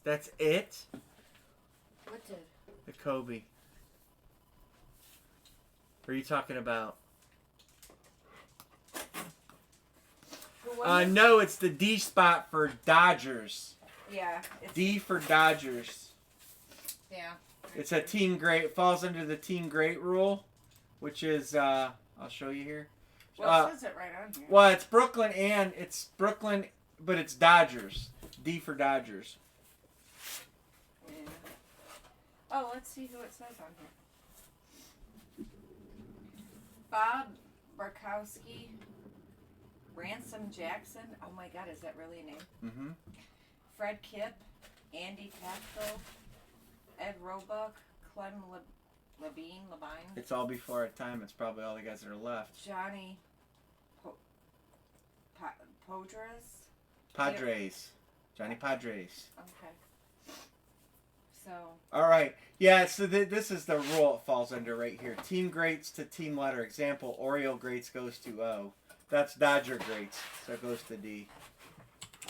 That's it? What did? The Kobe. What are you talking about? No, it's the D spot for Dodgers. Yeah. D for Dodgers. Yeah. It's a team great. It falls under the team great rule, which is, I'll show you here. Well, it says it right on here. Well, it's Brooklyn, but it's Dodgers. D for Dodgers. Yeah. Oh, let's see who it says on here. Bob Barkowski, Ransom Jackson. Oh my God, is that really a name? Mm-hmm. Fred Kipp, Andy Tafko, Ed Roebuck, Clem Levine. It's all before our time. It's probably all the guys that are left. Johnny Podres. Padres. Johnny Padres. Okay. So. All right. Yeah, so this is the rule it falls under right here. Team greats to team letter. Example, Oriole greats goes to O. That's Dodger greats, so it goes to D.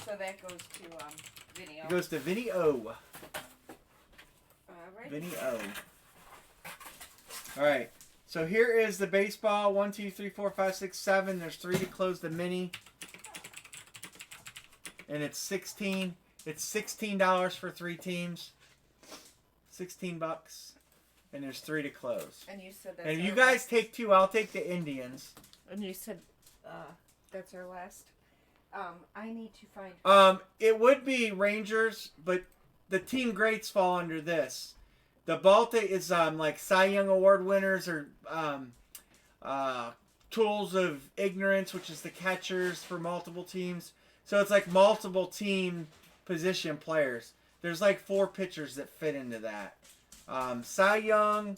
So that goes to Vinny O. It goes to Vinny O. Right. Vinny O. All right. So here is the baseball. 1, 2, 3, 4, 5, 6, 7. There's 3 to close the mini. And it's 16. It's $16 for 3 teams. $16. And there's 3 to close. And you said that's and if you guys take 2, I'll take the Indians. And you said that's our last. I need to find. It would be Rangers, but the team greats fall under this. The Baltic is like Cy Young Award winners or Tools of Ignorance, which is the catchers for multiple teams. So it's like multiple team position players. There's like 4 pitchers that fit into that. Cy Young.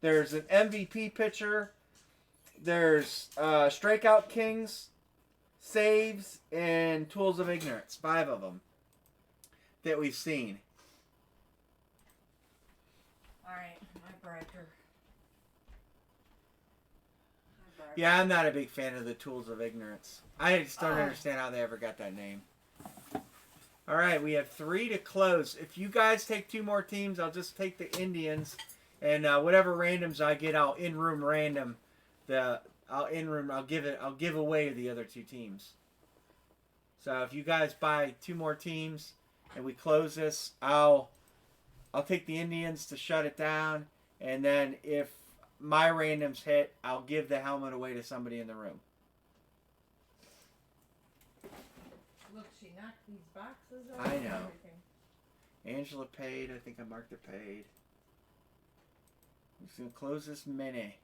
There's an MVP pitcher. There's Strikeout Kings, Saves, and Tools of Ignorance. 5 of them that we've seen. Alright, my breaker. Yeah, I'm not a big fan of the Tools of Ignorance. I just don't understand how they ever got that name. All right, we have 3 to close. If you guys take 2 more teams, I'll just take the Indians, and whatever randoms I get, I'll in-room random. I'll give away the other 2 teams. So if you guys buy 2 more teams and we close this, I'll take the Indians to shut it down, and then if my randoms hit, I'll give the helmet away to somebody in the room. Look, she knocked these boxes I over and know. everything. Angela paid. I think I marked it paid. I'm just going to close this mini.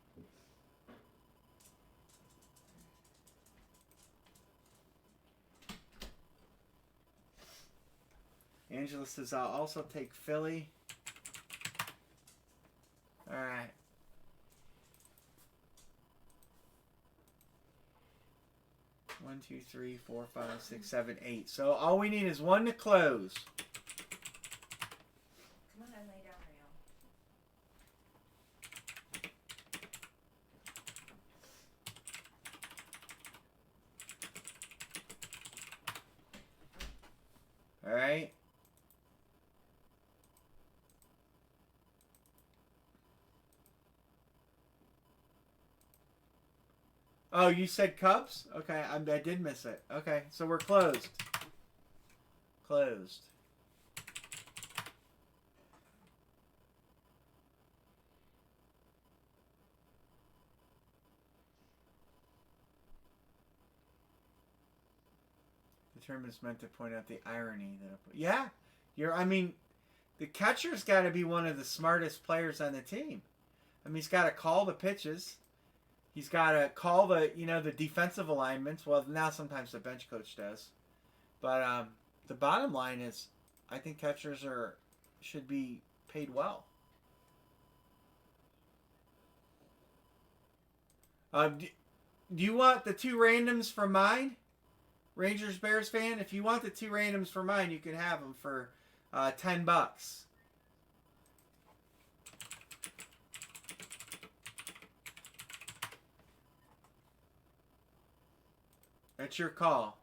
Angela says, I'll also take Philly. All right. One, 2, 3, 4, 5, 6, 7, 8. So all we need is 1 to close. Come on and lay down, Rio. All right. Oh, you said Cubs? Okay, I did miss it. Okay, so we're closed. Closed. The term is meant to point out the irony that. Yeah, the catcher's got to be one of the smartest players on the team. I mean, he's got to call the pitches. He's got to call the defensive alignments. Well, now sometimes the bench coach does. But the bottom line is, I think catchers should be paid well. Do you want the 2 randoms for mine? Rangers Bears fan? If you want the 2 randoms for mine, you can have them for $10. That's your call.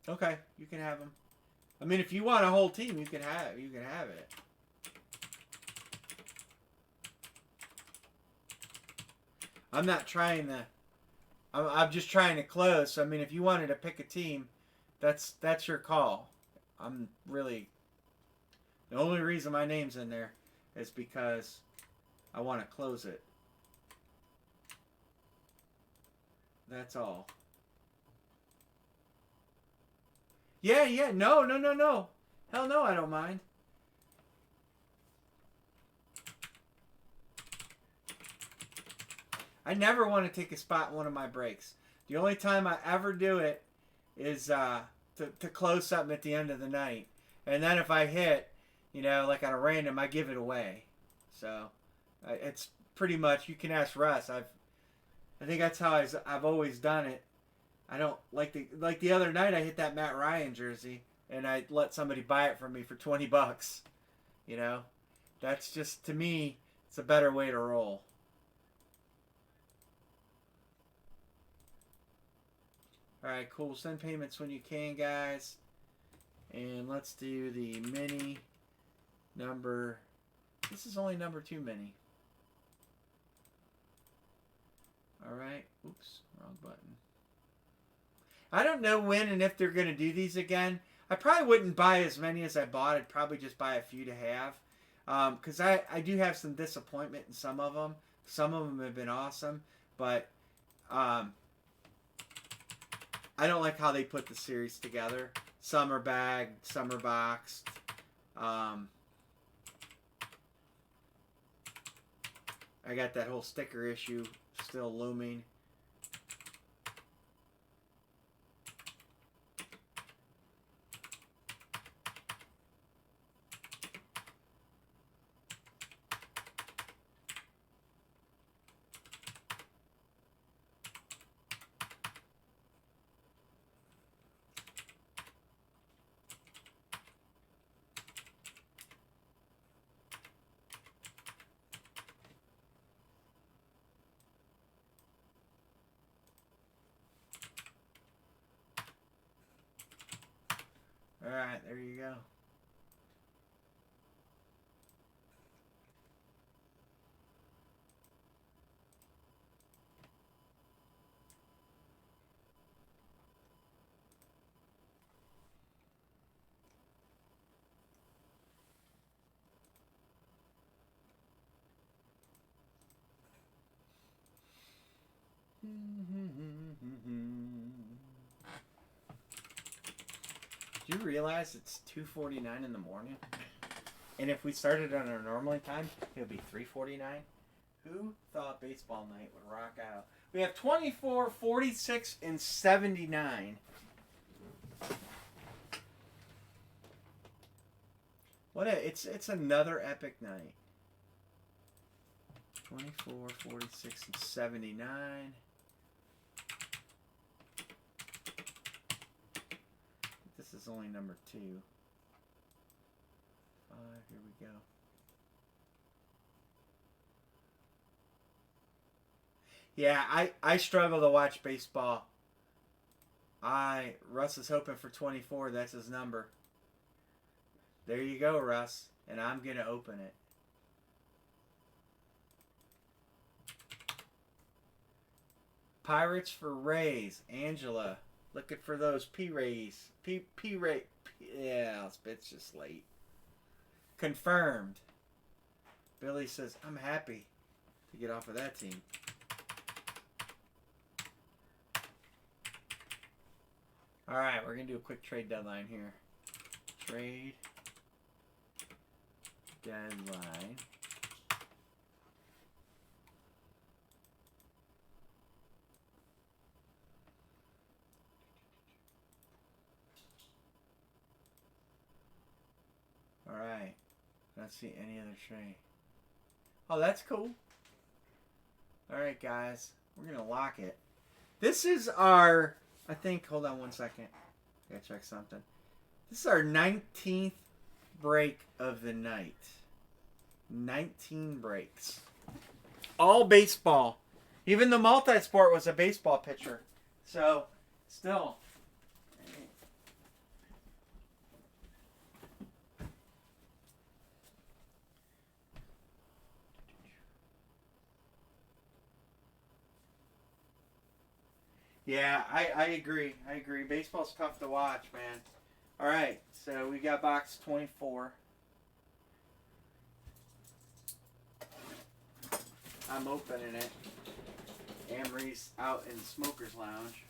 Okay, you can have them. I mean, if you want a whole team, you can have it. I'm not trying to. I'm just trying to close. So, I mean, if you wanted to pick a team, that's your call. I'm really. The only reason my name's in there is because I want to close it. That's all. Yeah. No. Hell no, I don't mind. I never want to take a spot in one of my breaks. The only time I ever do it is to close something at the end of the night. And then if I hit, like on a random, I give it away. So it's pretty much, you can ask Russ. I think that's how I've always done it. I don't like the other night I hit that Matt Ryan jersey and I let somebody buy it from me for $20. That's just, to me, it's a better way to roll. Alright, cool. Send payments when you can, guys. And let's do the mini number. This is only number 2 mini. Alright. Oops. Wrong button. I don't know when and if they're going to do these again. I probably wouldn't buy as many as I bought. I'd probably just buy a few to have. Because I do have some disappointment in some of them. Some of them have been awesome. But I don't like how they put the series together. Some are bagged, some are boxed. I got that whole sticker issue still looming. Alright, there you go. Do you realize it's 2:49 in the morning? And if we started on our normal time, it would be 3:49. Who thought baseball night would rock out? We have 24, 46, and 79. It's another epic night. 24, 46, and 79. This is only number 2. 5, here we go. Yeah, I struggle to watch baseball. Russ is hoping for 24. That's his number. There you go, Russ. And I'm going to open it. Pirates for Rays. Angela. Looking for those P-Rays. P-Ray. Yeah, it's just late. Confirmed. Billy says, I'm happy to get off of that team. Alright, we're going to do a quick trade deadline here. Trade deadline. Alright. Don't see any other trade. Oh, that's cool. Alright, guys. We're going to lock it. This is our... I think, hold on one second. I gotta check something. This is our 19th break of the night. 19 breaks. All baseball. Even the multi-sport was a baseball pitcher. So, still. Yeah, I agree. I agree. Baseball's tough to watch, man. All right, so we got box 24. I'm opening it. Amory's out in the smoker's lounge.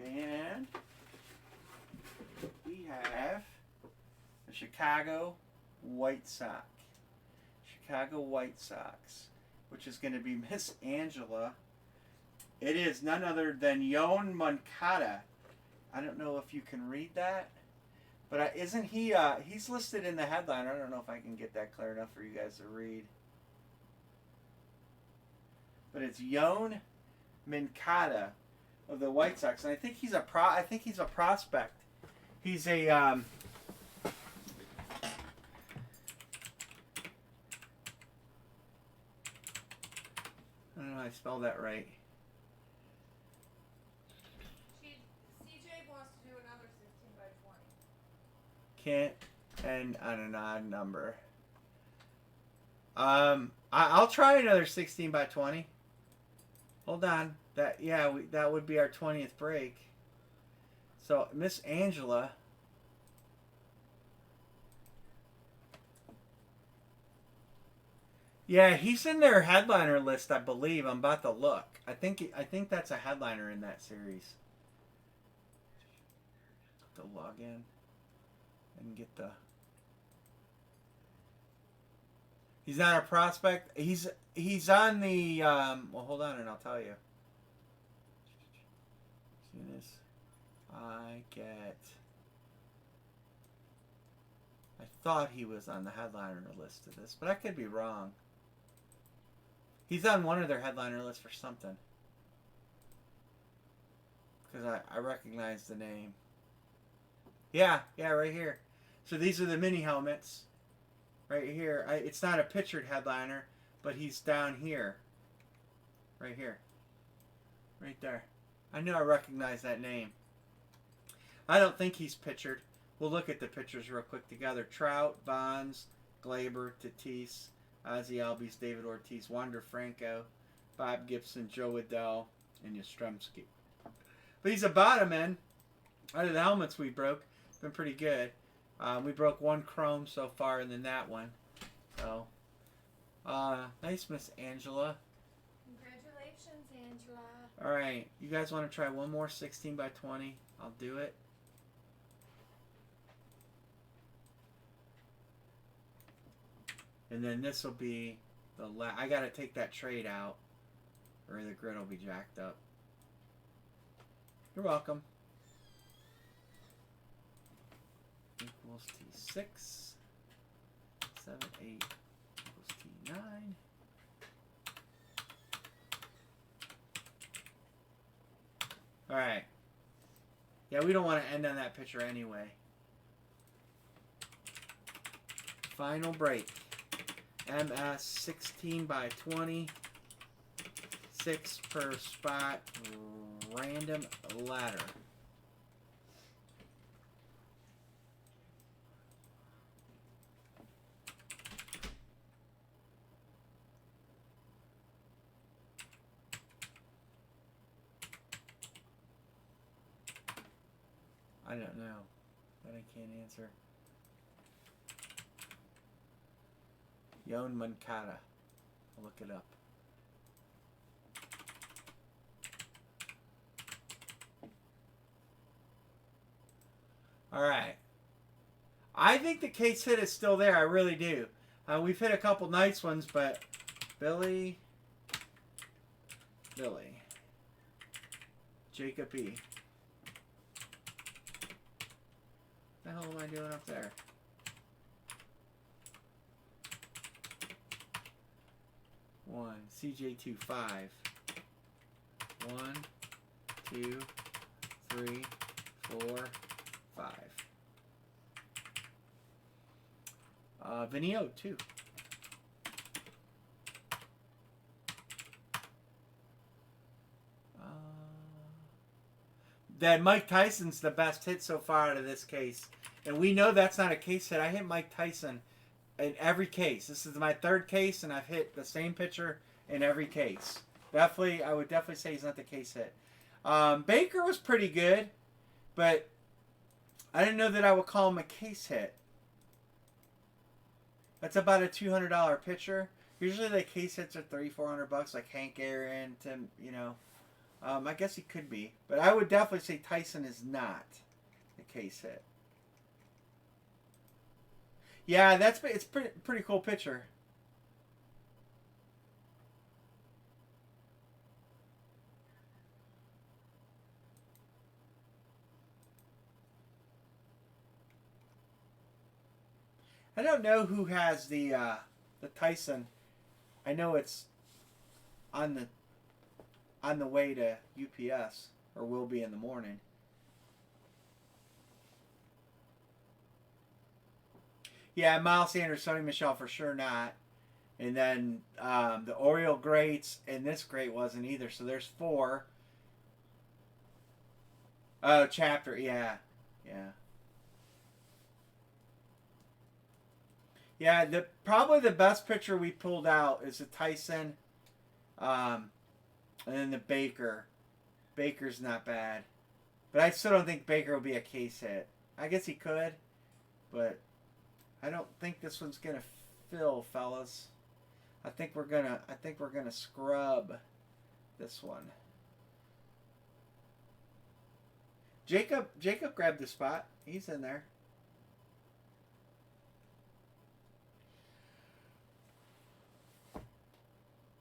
And we have the Chicago White Sox. Chicago White Sox, which is going to be Miss Angela. It is none other than Yoan Moncada. I don't know if you can read that, but isn't he? He's listed in the headline. I don't know if I can get that clear enough for you guys to read. But it's Yoan Moncada of the White Sox, and I think he's a prospect. He's a I don't know if I spelled that right. CJ wants to do another 16 by 20. Can't end on an odd number. I'll try another 16 by 20. Hold on. That would be our 20th break. So Miss Angela. Yeah, he's in their headliner list, I believe. I'm about to look. I think that's a headliner in that series. To log in and get the. He's not a prospect. He's on the. Well, hold on, and I'll tell you. As soon as I get. I thought he was on the headliner list of this, but I could be wrong. He's on one of their headliner lists for something. Because I recognize the name. Yeah, right here. So these are the mini helmets. Right here. It's not a pictured headliner, but he's down here. Right here. Right there. I knew I recognized that name. I don't think he's pictured. We'll look at the pictures real quick together. Trout, Bonds, Glaber, Tatis, Ozzie Albies, David Ortiz, Wander Franco, Bob Gibson, Joe Waddell, and Yastrzemski. But he's a bottom end. Out of the helmets we broke, it's been pretty good. We broke one chrome so far, and then that one. So, nice, Miss Angela. Congratulations, Angela. All right, you guys want to try one more 16 by 20? I'll do it. And then this will be the I got to take that trade out, or the grid will be jacked up. You're welcome. Equals T6. 7, 8 equals T9. Alright. Yeah, we don't want to end on that picture anyway. Final break. MS 16 by 20. 6 per spot. Random ladder. I don't know. That I can't answer. Yon Moncada. I'll look it up. Alright. I think the case hit is still there. I really do. We've hit a couple nice ones, but Billy. Jacob E. What the hell am I doing up there? One. CJ2 5. 1, 2, 3, 4, 5. Vinio 2. That Mike Tyson's the best hit so far out of this case. And we know that's not a case hit. I hit Mike Tyson in every case. This is my third case, and I've hit the same pitcher in every case. Definitely, I would definitely say he's not the case hit. Baker was pretty good, but I didn't know that I would call him a case hit. That's about a $200 pitcher. Usually the case hits are $300-400, like Hank Aaron, Tim, you know. I guess he could be, but I would definitely say Tyson is not a case hit. Yeah, it's pretty cool pitcher. I don't know who has the Tyson. I know it's on the way to UPS, or will be in the morning. Yeah, Miles Sanders, Sonny Michel for sure not. And then the Oriole greats, and this great wasn't either. So there's 4. Oh, chapter, yeah. Yeah, probably the best pitcher we pulled out is the Tyson, and then the Baker. Baker's not bad. But I still don't think Baker will be a case hit. I guess he could, but I don't think this one's gonna fill, fellas. I think we're gonna scrub this one. Jacob grabbed the spot. He's in there.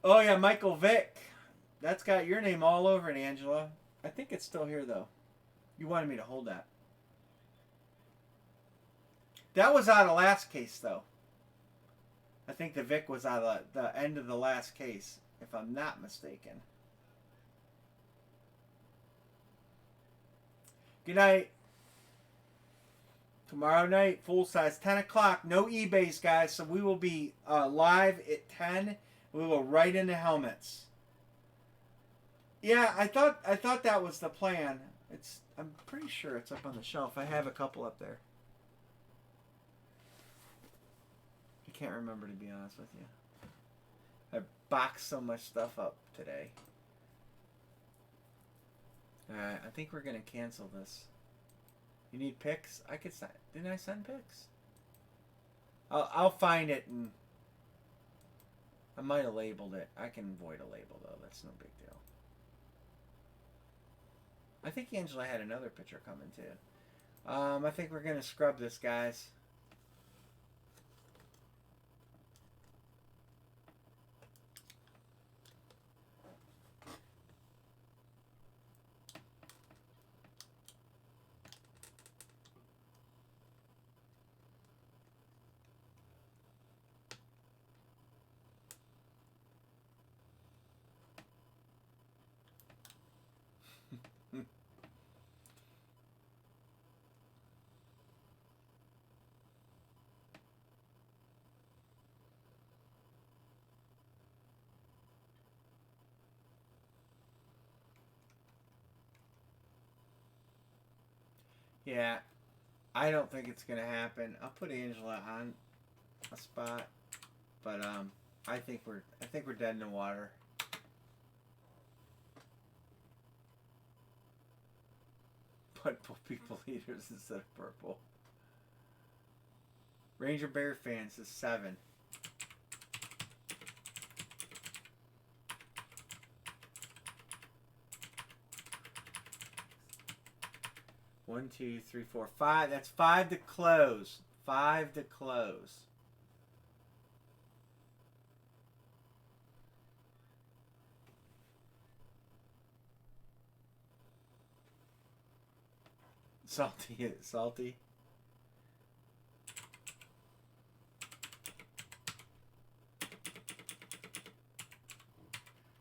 Oh yeah, Michael Vick. That's got your name all over it, Angela. I think it's still here though. You wanted me to hold that. That was out of last case though. I think the Vic was out of the end of the last case, if I'm not mistaken. Good night. Tomorrow night, full size, 10 o'clock. No eBays, guys. So we will be live at 10. We will write into helmets. Yeah, I thought that was the plan. I'm pretty sure it's up on the shelf. I have a couple up there. I can't remember, to be honest with you. I boxed so much stuff up today. Alright, I think we're going to cancel this. You need pics? I could send. Didn't I send pics? I'll find it and I might have labeled it. I can avoid a label though. That's no big deal. I think Angela had another picture coming too. I think we're gonna scrub this, guys. Yeah, I don't think it's gonna happen. I'll put Angela on a spot, but I think we're dead in the water. Put people eaters instead of purple. Ranger Bear fans is 7. One, 2, 3, 4, 5. That's 5 to close. 5 to close. Salty, salty.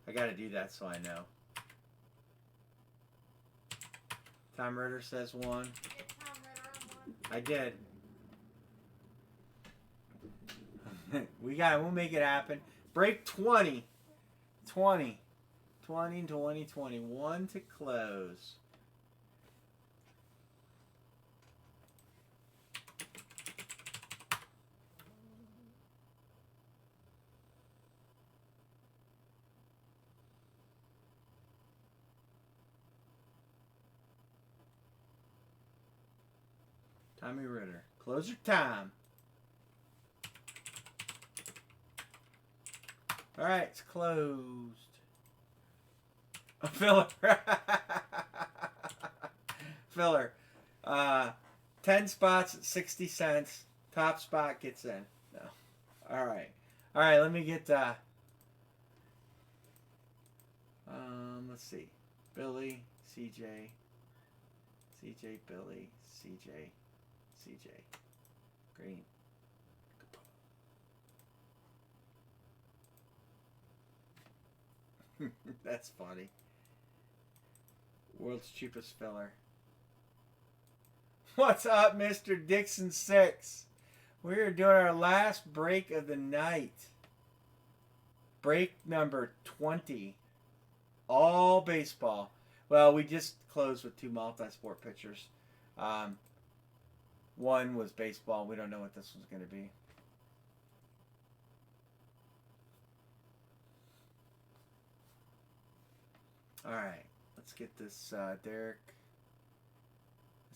I gotta do that so I know. Tom Ritter says 1. Get Tom Ritter on 1. I did. We got it. We'll make it happen. Break 20. 20. 20, 20, 21 to close. Tommy Ritter. Closer time. All right, it's closed. Filler. Filler. 10 spots at 60 cents. Top spot gets in. No. All right. All right, let me get let's see. Billy, CJ, Billy, CJ, Green. That's funny. World's cheapest filler. What's up, Mr. Dixon 6? We're doing our last break of the night. Break number 20. All baseball. Well, we just closed with 2 multi-sport pitchers. One was baseball. We don't know what this one's going to be. All right. Let's get this Derek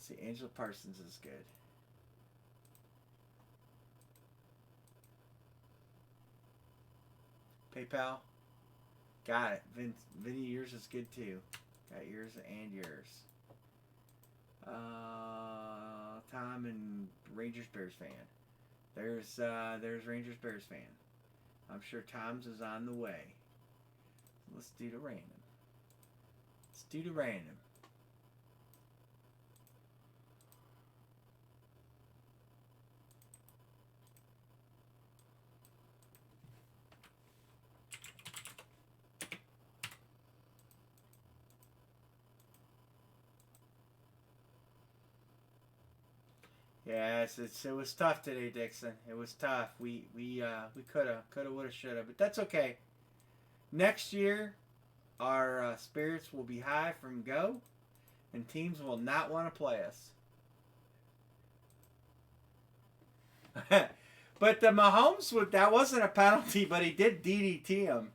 Let's see, Angela Parsons is good. PayPal. Got it. Vinny, yours is good too. Got yours and yours. Tom and Rangers Bears fan. There's Rangers Bears fan. I'm sure Tom's is on the way. Let's do the random. Let's do the random. Yes, it was tough today, Dixon. It was tough. We coulda, woulda, shoulda, but that's okay. Next year, our spirits will be high from go, and teams will not want to play us. But the Mahomes, that wasn't a penalty, but he did DDT him.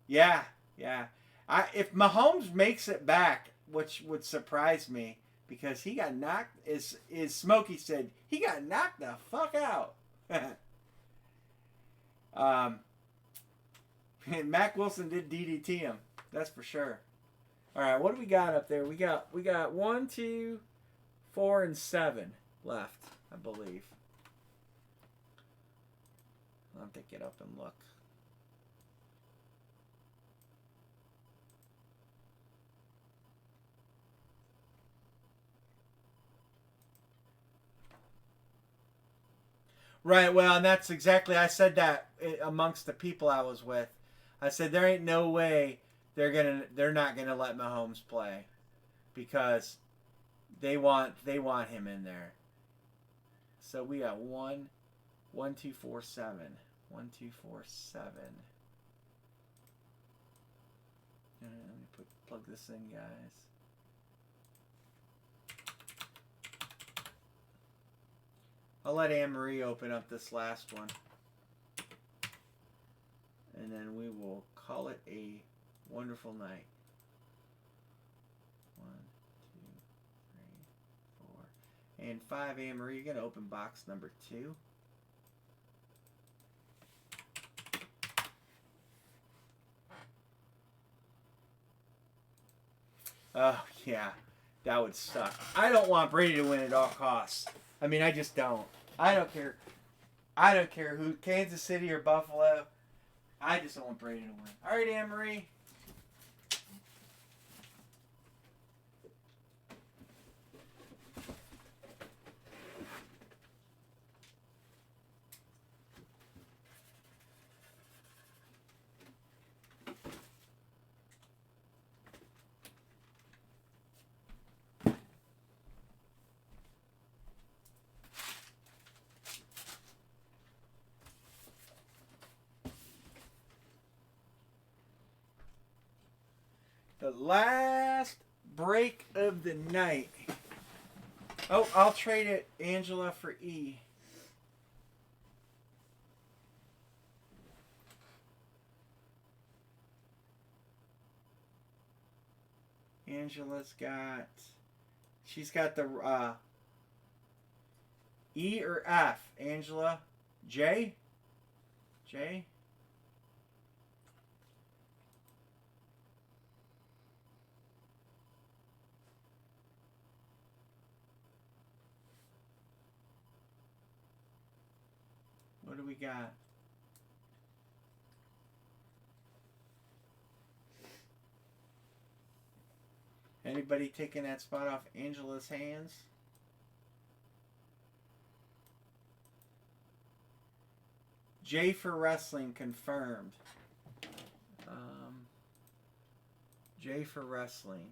Yeah, yeah. If Mahomes makes it back, which would surprise me, because he got knocked, as Smokey said, he got knocked the fuck out. And Mac Wilson did DDT him. That's for sure. All right, what do we got up there? We got 1, 2, 4, and 7 left, I believe. I'll have to get up and look. Right, well, and that's exactly, I said that amongst the people I was with. I said there ain't no way they're not gonna let Mahomes play, because they want him in there. So we got 1, 2, 4, 7. 1, 2, 4, 7. Let me plug this in, guys. I'll let Anne-Marie open up this last one. And then we will call it a wonderful night. 1, 2, 3, 4. And 5, Anne-Marie, you're going to open box number 2. Oh, yeah. That would suck. I don't want Brady to win at all costs. I mean, I just don't. I don't care. I don't care who, Kansas City or Buffalo. I just don't want Brady to win. All right, Anne-Marie. The last break of the night. Oh, I'll trade it, Angela, for E. Angela's got... She's got the... E or F, Angela? J? J? What do we got? Anybody taking that spot off Angela's hands? J for wrestling confirmed. J for wrestling.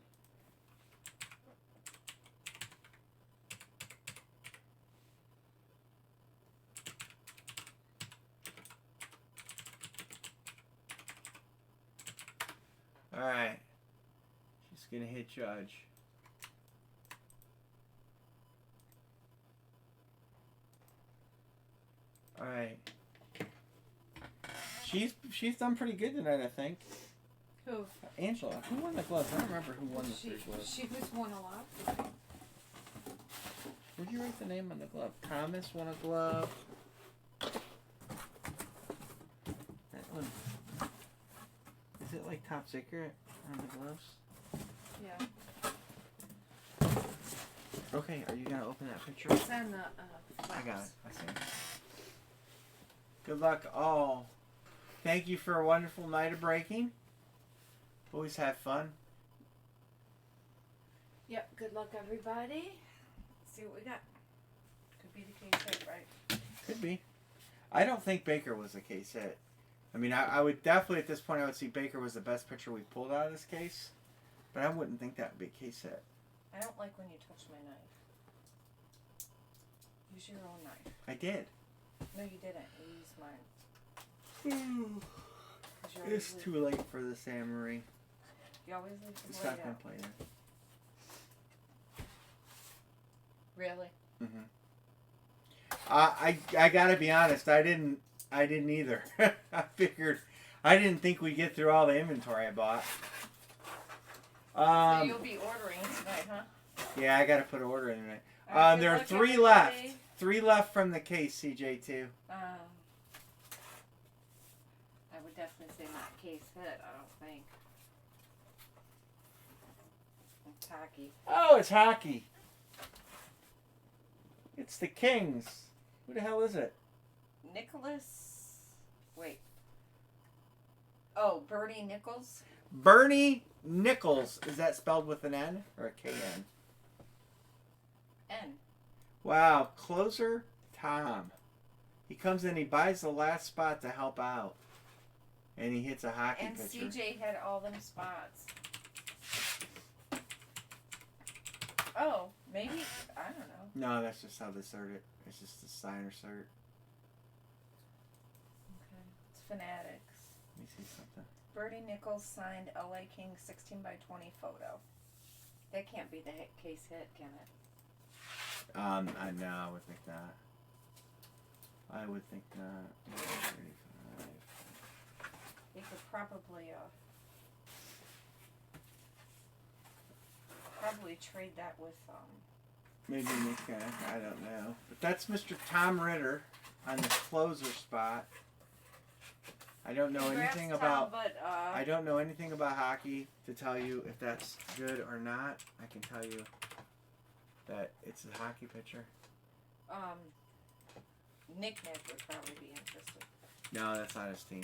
Alright. She's going to hit Judge. Alright. She's done pretty good tonight, I think. Who? Angela. Who won the gloves? I don't remember who won the three gloves. She who's won a lot. Where'd you write the name on the glove? Thomas won a glove. That one. Is it like top secret on the gloves? Yeah. Okay, are you gonna open that picture? It's on the I flaps. got it. I see it. Good luck all. Thank you for a wonderful night of breaking. Always have fun. Yep. Good luck, everybody. Let's see what we got. Could be the case hit, right? Could be. I don't think Baker was a case hit. I mean, I would definitely at this point I would see Baker was the best pitcher we pulled out of this case, but I wouldn't think that would be a case hit. I don't like when you touch my knife. Use your own knife. I did. No, you didn't. You used mine. 'Cause you always It's leave- too late for the Samurai. You always leave the It's blade not gonna out. play there. Really? Mm-hmm. I gotta be honest. I didn't either. I figured. I didn't think we'd get through all the inventory I bought. So you'll be ordering tonight, huh? Yeah, I gotta put an order in tonight. All right, There are good luck, 3 left. everybody. 3 left from the case, CJ2. I would definitely say not case hit. I don't think. It's hockey. Oh, it's hockey. It's the Kings. Who the hell is it? Nicholas. Wait. Oh, Bernie Nichols. Bernie Nichols. Is that spelled with an N or a KN? N. Wow, closer Tom. He comes in, he buys the last spot to help out. And he hits a hockey And pitcher. CJ had all them spots. Oh, maybe. I don't know. No, that's just how they cert it. It's just the signer cert. Okay. It's Fanatics. Let me see something. Bernie Nichols signed LA Kings 16x20 photo. That can't be the case hit, can it? I would think not. I would think not. 35. They could probably trade that with Maybe Nick, I don't know. But that's Mr. Tom Ritter on the closer spot. I don't know Congrats, anything Tom, about but I don't know anything about hockey to tell you if that's good or not. I can tell you that it's a hockey pitcher. Nick would probably be interested. No, that's not his team.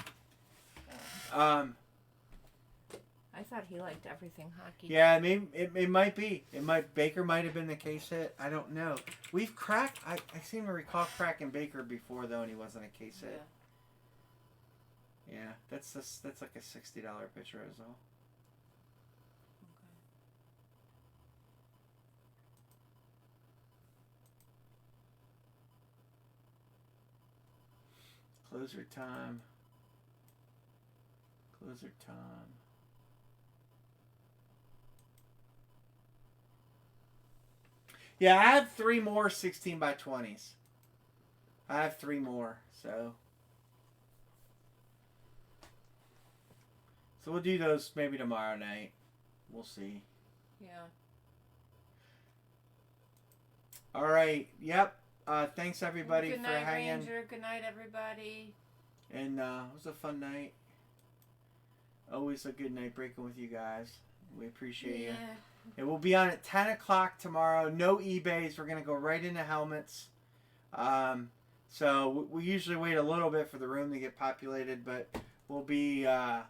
I thought he liked everything hockey. Yeah, maybe it might be. Baker might have been the case hit. I don't know. We've cracked. I seem to recall cracking Baker before though, and he wasn't a case hit. Yeah, that's like a $60 pitcher as well. Closer time. Closer time. Yeah, I have 3 more 16x20s. I have 3 more, so we'll do those maybe tomorrow night. We'll see. Yeah. All right. Yep. Thanks everybody Good for night, hanging. Ranger. Good night, everybody. And it was a fun night. Always a good night breaking with you guys. We appreciate you. And we'll be on at 10 o'clock tomorrow. No eBays. We're going to go right into helmets. So we usually wait a little bit for the room to get populated, but we'll be at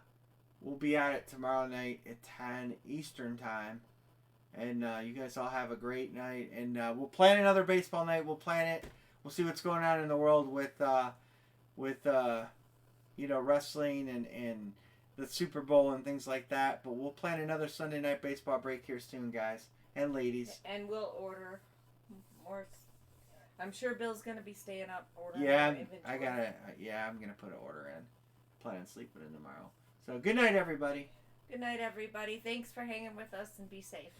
it tomorrow night at 10 Eastern time. And you guys all have a great night. And we'll plan another baseball night. We'll plan it. We'll see what's going on in the world with wrestling and the Super Bowl and things like that. But we'll plan another Sunday night baseball break here soon, guys and ladies. And we'll order more. I'm sure Bill's gonna be staying up ordering. Yeah, more inventory. I'm gonna put an order in. Plan on sleeping in tomorrow. So good night, everybody. Good night, everybody. Thanks for hanging with us and be safe.